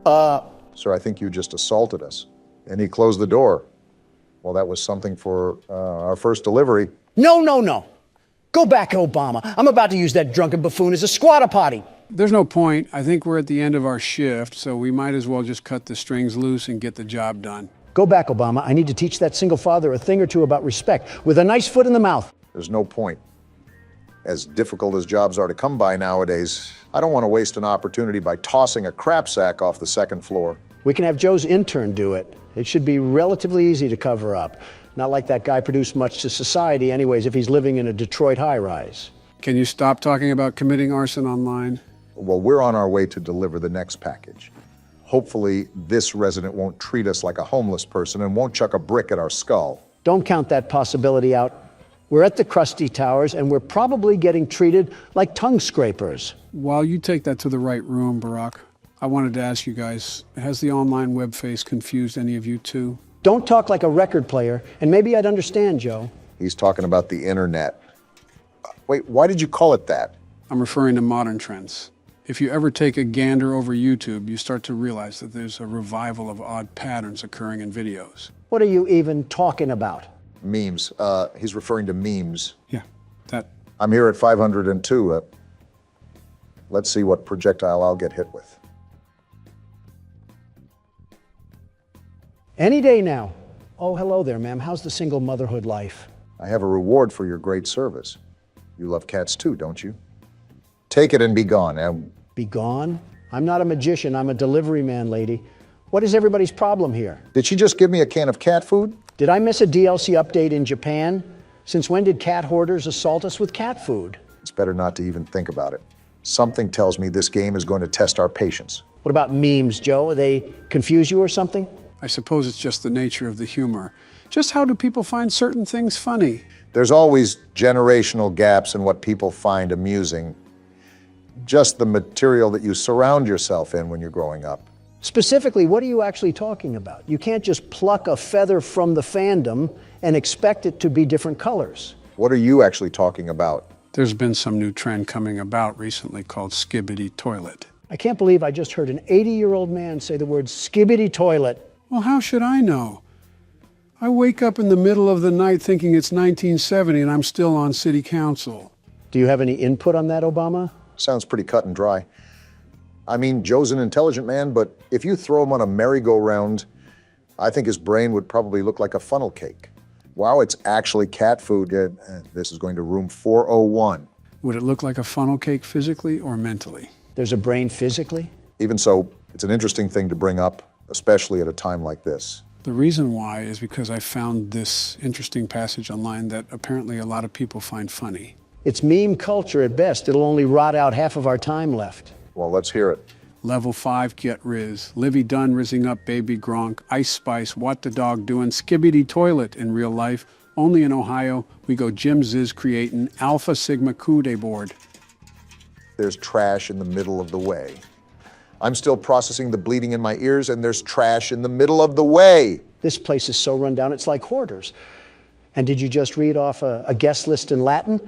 S1: Sir, I think you just assaulted us. And he closed the door. Well, that was something for our first delivery.
S17: No, no, no. Go back, Obama. I'm about to use that drunken buffoon as a squatter potty.
S3: There's no point. I think we're at the end of our shift, so we might as well just cut the strings loose and get the job done.
S2: Go back, Obama. I need to teach that single father a thing or two about respect, with a nice foot in the mouth.
S1: There's no point. As difficult as jobs are to come by nowadays, I don't want to waste an opportunity by tossing a crap sack off the second floor.
S2: We can have Joe's intern do it. It should be relatively easy to cover up. Not like that guy produced much to society anyways if he's living in a Detroit high-rise.
S3: Can you stop talking about committing arson online?
S1: Well, we're on our way to deliver the next package. Hopefully, this resident won't treat us like a homeless person and won't chuck a brick at our skull.
S2: Don't count that possibility out. We're at the Krusty Towers, and we're probably getting treated like tongue scrapers.
S3: While you take that to the right room, Barack, I wanted to ask you guys, has the online web face confused any of you too?
S2: Don't talk like a record player, and maybe I'd understand, Joe.
S1: He's talking about the internet. Wait, why did you call it that?
S3: I'm referring to modern trends. If you ever take a gander over YouTube, you start to realize that there's a revival of odd patterns occurring in videos.
S2: What are you even talking about?
S1: Memes. He's referring to memes.
S3: Yeah, that.
S1: I'm here at 502. Let's see what projectile I'll get hit with.
S2: Any day now. Oh, hello there, ma'am. How's the single motherhood life?
S1: I have a reward for your great service. You love cats too, don't you? Take it and be gone.
S2: Be gone? I'm not a magician. I'm a delivery man, lady. What is everybody's problem here?
S1: Did she just give me a can of cat food?
S2: Did I miss a DLC update in Japan? Since when did cat hoarders assault us with cat food?
S1: It's better not to even think about it. Something tells me this game is going to test our patience.
S2: What about memes, Joe? They confuse you or something?
S3: I suppose it's just the nature of the humor. Just how do people find certain things funny?
S1: There's always generational gaps in what people find amusing. Just the material that you surround yourself in when you're growing up.
S2: Specifically, what are you actually talking about? You can't just pluck a feather from the fandom and expect it to be different colors.
S1: What are you actually talking about?
S3: There's been some new trend coming about recently called skibbity toilet.
S2: I can't believe I just heard an 80-year-old man say the word skibbity toilet.
S3: Well, how should I know? I wake up in the middle of the night thinking it's 1970 and I'm still on city council.
S2: Do you have any input on that, Obama?
S1: Sounds pretty cut and dry. I mean, Joe's an intelligent man, but if you throw him on a merry-go-round, I think his brain would probably look like a funnel cake. Wow, it's actually cat food. This is going to room 401.
S3: Would it look like a funnel cake physically or mentally?
S2: There's a brain physically?
S1: Even so, it's an interesting thing to bring up, especially at a time like this.
S3: The reason why is because I found this interesting passage online that apparently a lot of people find funny.
S2: It's meme culture at best. It'll only rot out half of our time left.
S1: Well, let's hear it.
S3: Level 5 Get Riz. Livy Dunn rizzing up Baby Gronk. Ice Spice. What the Dog Doing. Skibbity Toilet in real life. Only in Ohio. We go Jim Ziz creating Alpha Sigma Kude board.
S1: There's trash in the middle of the way. I'm still processing the bleeding in my ears, and there's trash in the middle of the way.
S2: This place is so run down, it's like hoarders. And did you just read off a guest list in Latin?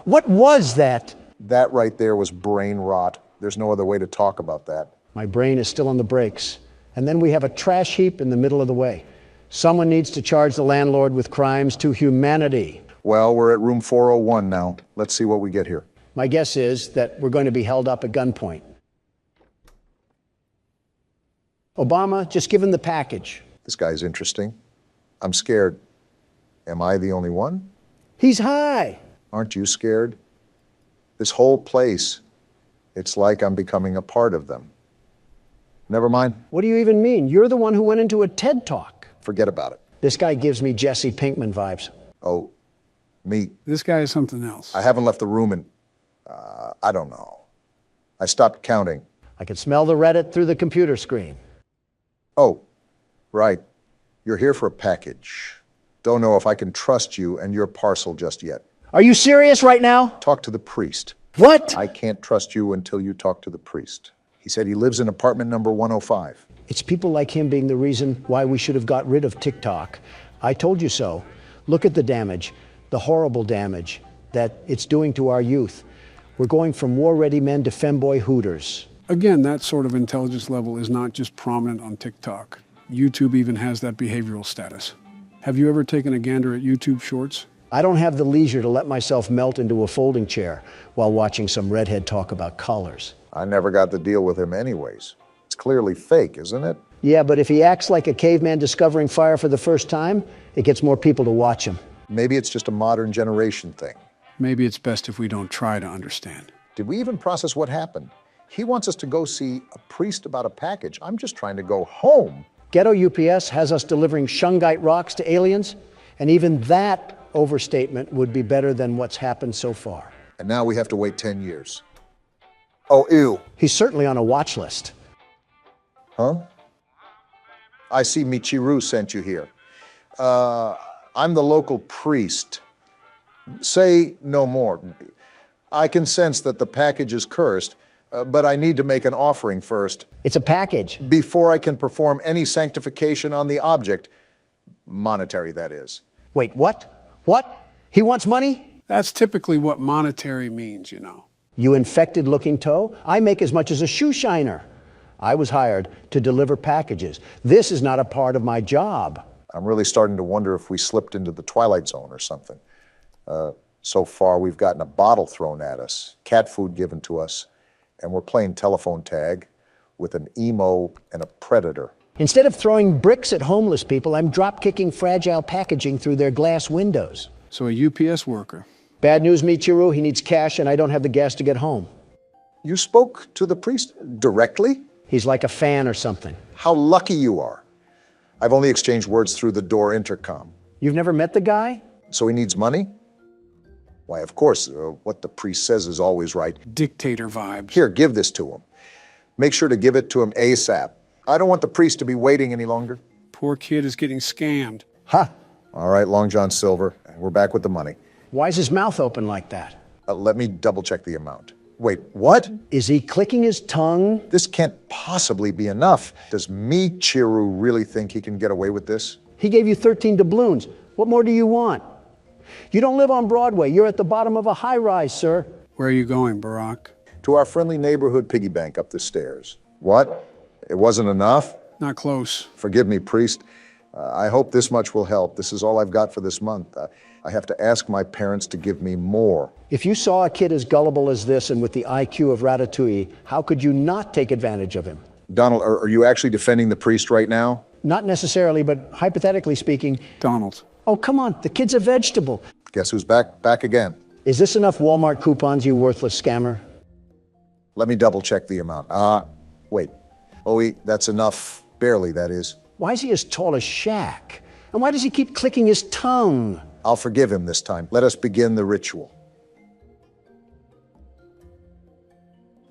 S2: What was that?
S1: That right there was brain rot. There's no other way to talk about that.
S2: My brain is still on the brakes. And then we have a trash heap in the middle of the way. Someone needs to charge the landlord with crimes to humanity.
S1: Well, we're at room 401 now. Let's see what we get here.
S2: My guess is that we're going to be held up at gunpoint. Obama, just give him the package.
S1: This guy's interesting. I'm scared. Am I the only one?
S2: He's high.
S1: Aren't you scared? This whole place, it's like I'm becoming a part of them. Never mind.
S2: What do you even mean? You're the one who went into a TED Talk.
S1: Forget about it.
S2: This guy gives me Jesse Pinkman vibes.
S1: Oh, me.
S3: This guy is something else.
S1: I haven't left the room in, I don't know. I stopped counting.
S2: I could smell the Reddit through the computer screen.
S1: Oh, right. You're here for a package. Don't know if I can trust you and your parcel just yet.
S2: Are you serious right now?
S1: Talk to the priest.
S2: What?
S1: I can't trust you until you talk to the priest. He said he lives in apartment number 105.
S2: It's people like him being the reason why we should have got rid of TikTok. I told you so. Look at the damage, the horrible damage that it's doing to our youth. We're going from war-ready men to femboy hooters.
S3: Again, that sort of intelligence level is not just prominent on TikTok. YouTube even has that behavioral status. Have you ever taken a gander at YouTube Shorts?
S2: I don't have the leisure to let myself melt into a folding chair while watching some redhead talk about colors.
S1: I never got to deal with him anyways. It's clearly fake, isn't it?
S2: Yeah, but if he acts like a caveman discovering fire for the first time, it gets more people to watch him.
S1: Maybe it's just a modern generation thing.
S3: Maybe it's best if we don't try to understand.
S1: Did we even process what happened? He wants us to go see a priest about a package. I'm just trying to go home.
S2: Ghetto UPS has us delivering shungite rocks to aliens, and even that overstatement would be better than what's happened so far.
S1: And now we have to wait 10 years. Oh, ew.
S2: He's certainly on a watch list.
S1: Huh? I see Michiru sent you here. I'm the local priest. Say no more. I can sense that the package is cursed, but I need to make an offering first.
S2: It's a package.
S1: Before I can perform any sanctification on the object. Monetary, that is.
S2: Wait, what? What? He wants money?
S3: That's typically what monetary means, you know.
S2: You infected-looking toe? I make as much as a shoe shiner. I was hired to deliver packages. This is not a part of my job.
S1: I'm really starting to wonder if we slipped into the Twilight Zone or something. So far, we've gotten a bottle thrown at us, cat food given to us, and we're playing telephone tag with an emo and a predator.
S2: Instead of throwing bricks at homeless people, I'm drop-kicking fragile packaging through their glass windows.
S3: So a UPS worker.
S2: Bad news, Michiru. He needs cash, and I don't have the gas to get home.
S1: You spoke to the priest directly?
S2: He's like a fan or something.
S1: How lucky you are. I've only exchanged words through the door intercom.
S2: You've never met the guy?
S1: So he needs money? Why, of course, what the priest says is always right.
S3: Dictator vibes.
S1: Here, give this to him. Make sure to give it to him ASAP. I don't want the priest to be waiting any longer.
S3: Poor kid is getting scammed.
S2: Huh.
S1: All right, Long John Silver. We're back with the money.
S2: Why is his mouth open like that?
S1: Let me double check the amount. Wait, what?
S2: Is he clicking his tongue?
S1: This can't possibly be enough. Does Michiru really think he can get away with this?
S2: He gave you 13 doubloons. What more do you want? You don't live on Broadway. You're at the bottom of a high-rise, sir.
S3: Where are you going, Barack?
S1: To our friendly neighborhood piggy bank up the stairs. What? It wasn't enough?
S3: Not close.
S1: Forgive me, priest. I hope this much will help. This is all I've got for this month. I have to ask my parents to give me more.
S2: If you saw a kid as gullible as this and with the IQ of Ratatouille, how could you not take advantage of him?
S1: Donald, are you actually defending the priest right now?
S2: Not necessarily, but hypothetically speaking.
S3: Donald.
S2: Oh, come on. The kid's a vegetable.
S1: Guess who's back again?
S2: Is this enough Walmart coupons, you worthless scammer?
S1: Let me double check the amount. Wait. Oh, that's enough. Barely, that is.
S2: Why is he as tall as Shaq? And why does he keep clicking his tongue?
S1: I'll forgive him this time. Let us begin the ritual.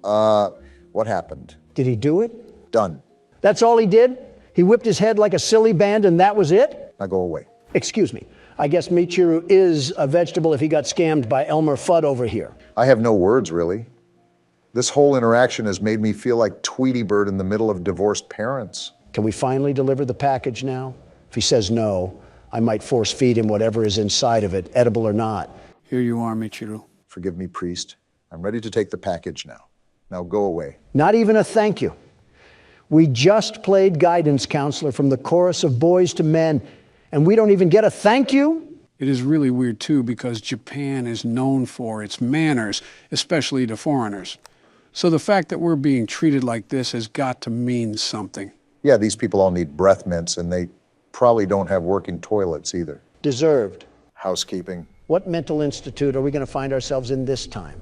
S1: What happened?
S2: Did he do it?
S1: Done.
S2: That's all he did? He whipped his head like a silly band and that was it?
S1: Now go away.
S2: Excuse me. I guess Michiru is a vegetable if he got scammed by Elmer Fudd over here.
S1: I have no words, really. This whole interaction has made me feel like Tweety Bird in the middle of divorced parents.
S2: Can we finally deliver the package now? If he says no, I might force feed him whatever is inside of it, edible or not.
S3: Here you are, Michiru.
S1: Forgive me, priest. I'm ready to take the package now. Now go away.
S2: Not even a thank you. We just played guidance counselor from the chorus of Boys to Men, and we don't even get a thank you?
S3: It is really weird, too, because Japan is known for its manners, especially to foreigners. So the fact that we're being treated like this has got to mean something.
S1: Yeah, these people all need breath mints, and they probably don't have working toilets either.
S2: Deserved.
S1: Housekeeping.
S2: What mental institute are we going to find ourselves in this time?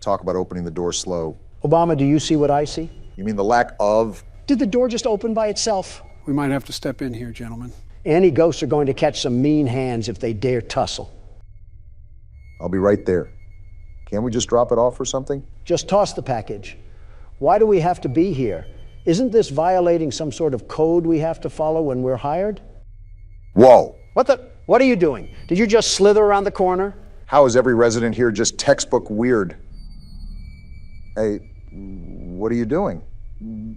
S1: Talk about opening the door slow.
S2: Obama, do you see what I see?
S1: You mean the lack of?
S2: Did the door just open by itself?
S3: We might have to step in here, gentlemen.
S2: Any ghosts are going to catch some mean hands if they dare tussle.
S1: I'll be right there. Can't we just drop it off or something?
S2: Just toss the package. Why do we have to be here? Isn't this violating some sort of code we have to follow when we're hired?
S1: Whoa!
S2: What are you doing? Did you just slither around the corner?
S1: How is every resident here just textbook weird? Hey, what are you doing?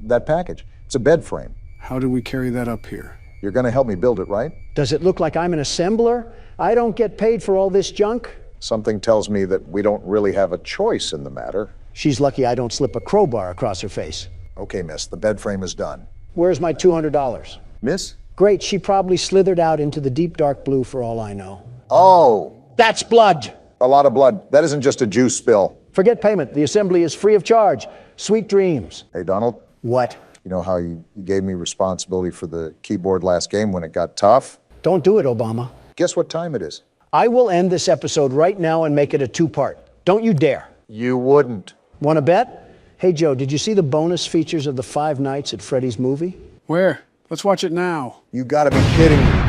S1: That package. It's a bed frame.
S3: How do we carry that up here?
S1: You're gonna help me build it, right?
S2: Does it look like I'm an assembler? I don't get paid for all this junk?
S1: Something tells me that we don't really have a choice in the matter.
S2: She's lucky I don't slip a crowbar across her face.
S1: Okay, miss, the bed frame is done.
S2: Where's my $200?
S1: Miss?
S2: Great, she probably slithered out into the deep dark blue for all I know.
S1: Oh!
S2: That's blood!
S1: A lot of blood. That isn't just a juice spill.
S2: Forget payment. The assembly is free of charge. Sweet dreams.
S1: Hey, Donald?
S2: What?
S1: You know how you gave me responsibility for the keyboard last game when it got tough?
S2: Don't do it, Obama.
S1: Guess what time it is?
S2: I will end this episode right now and make it a two-part. Don't you dare.
S1: You wouldn't.
S2: Want to bet? Hey, Joe, did you see the bonus features of the 5 Nights at Freddy's movie?
S3: Where? Let's watch it now.
S1: You gotta be kidding me.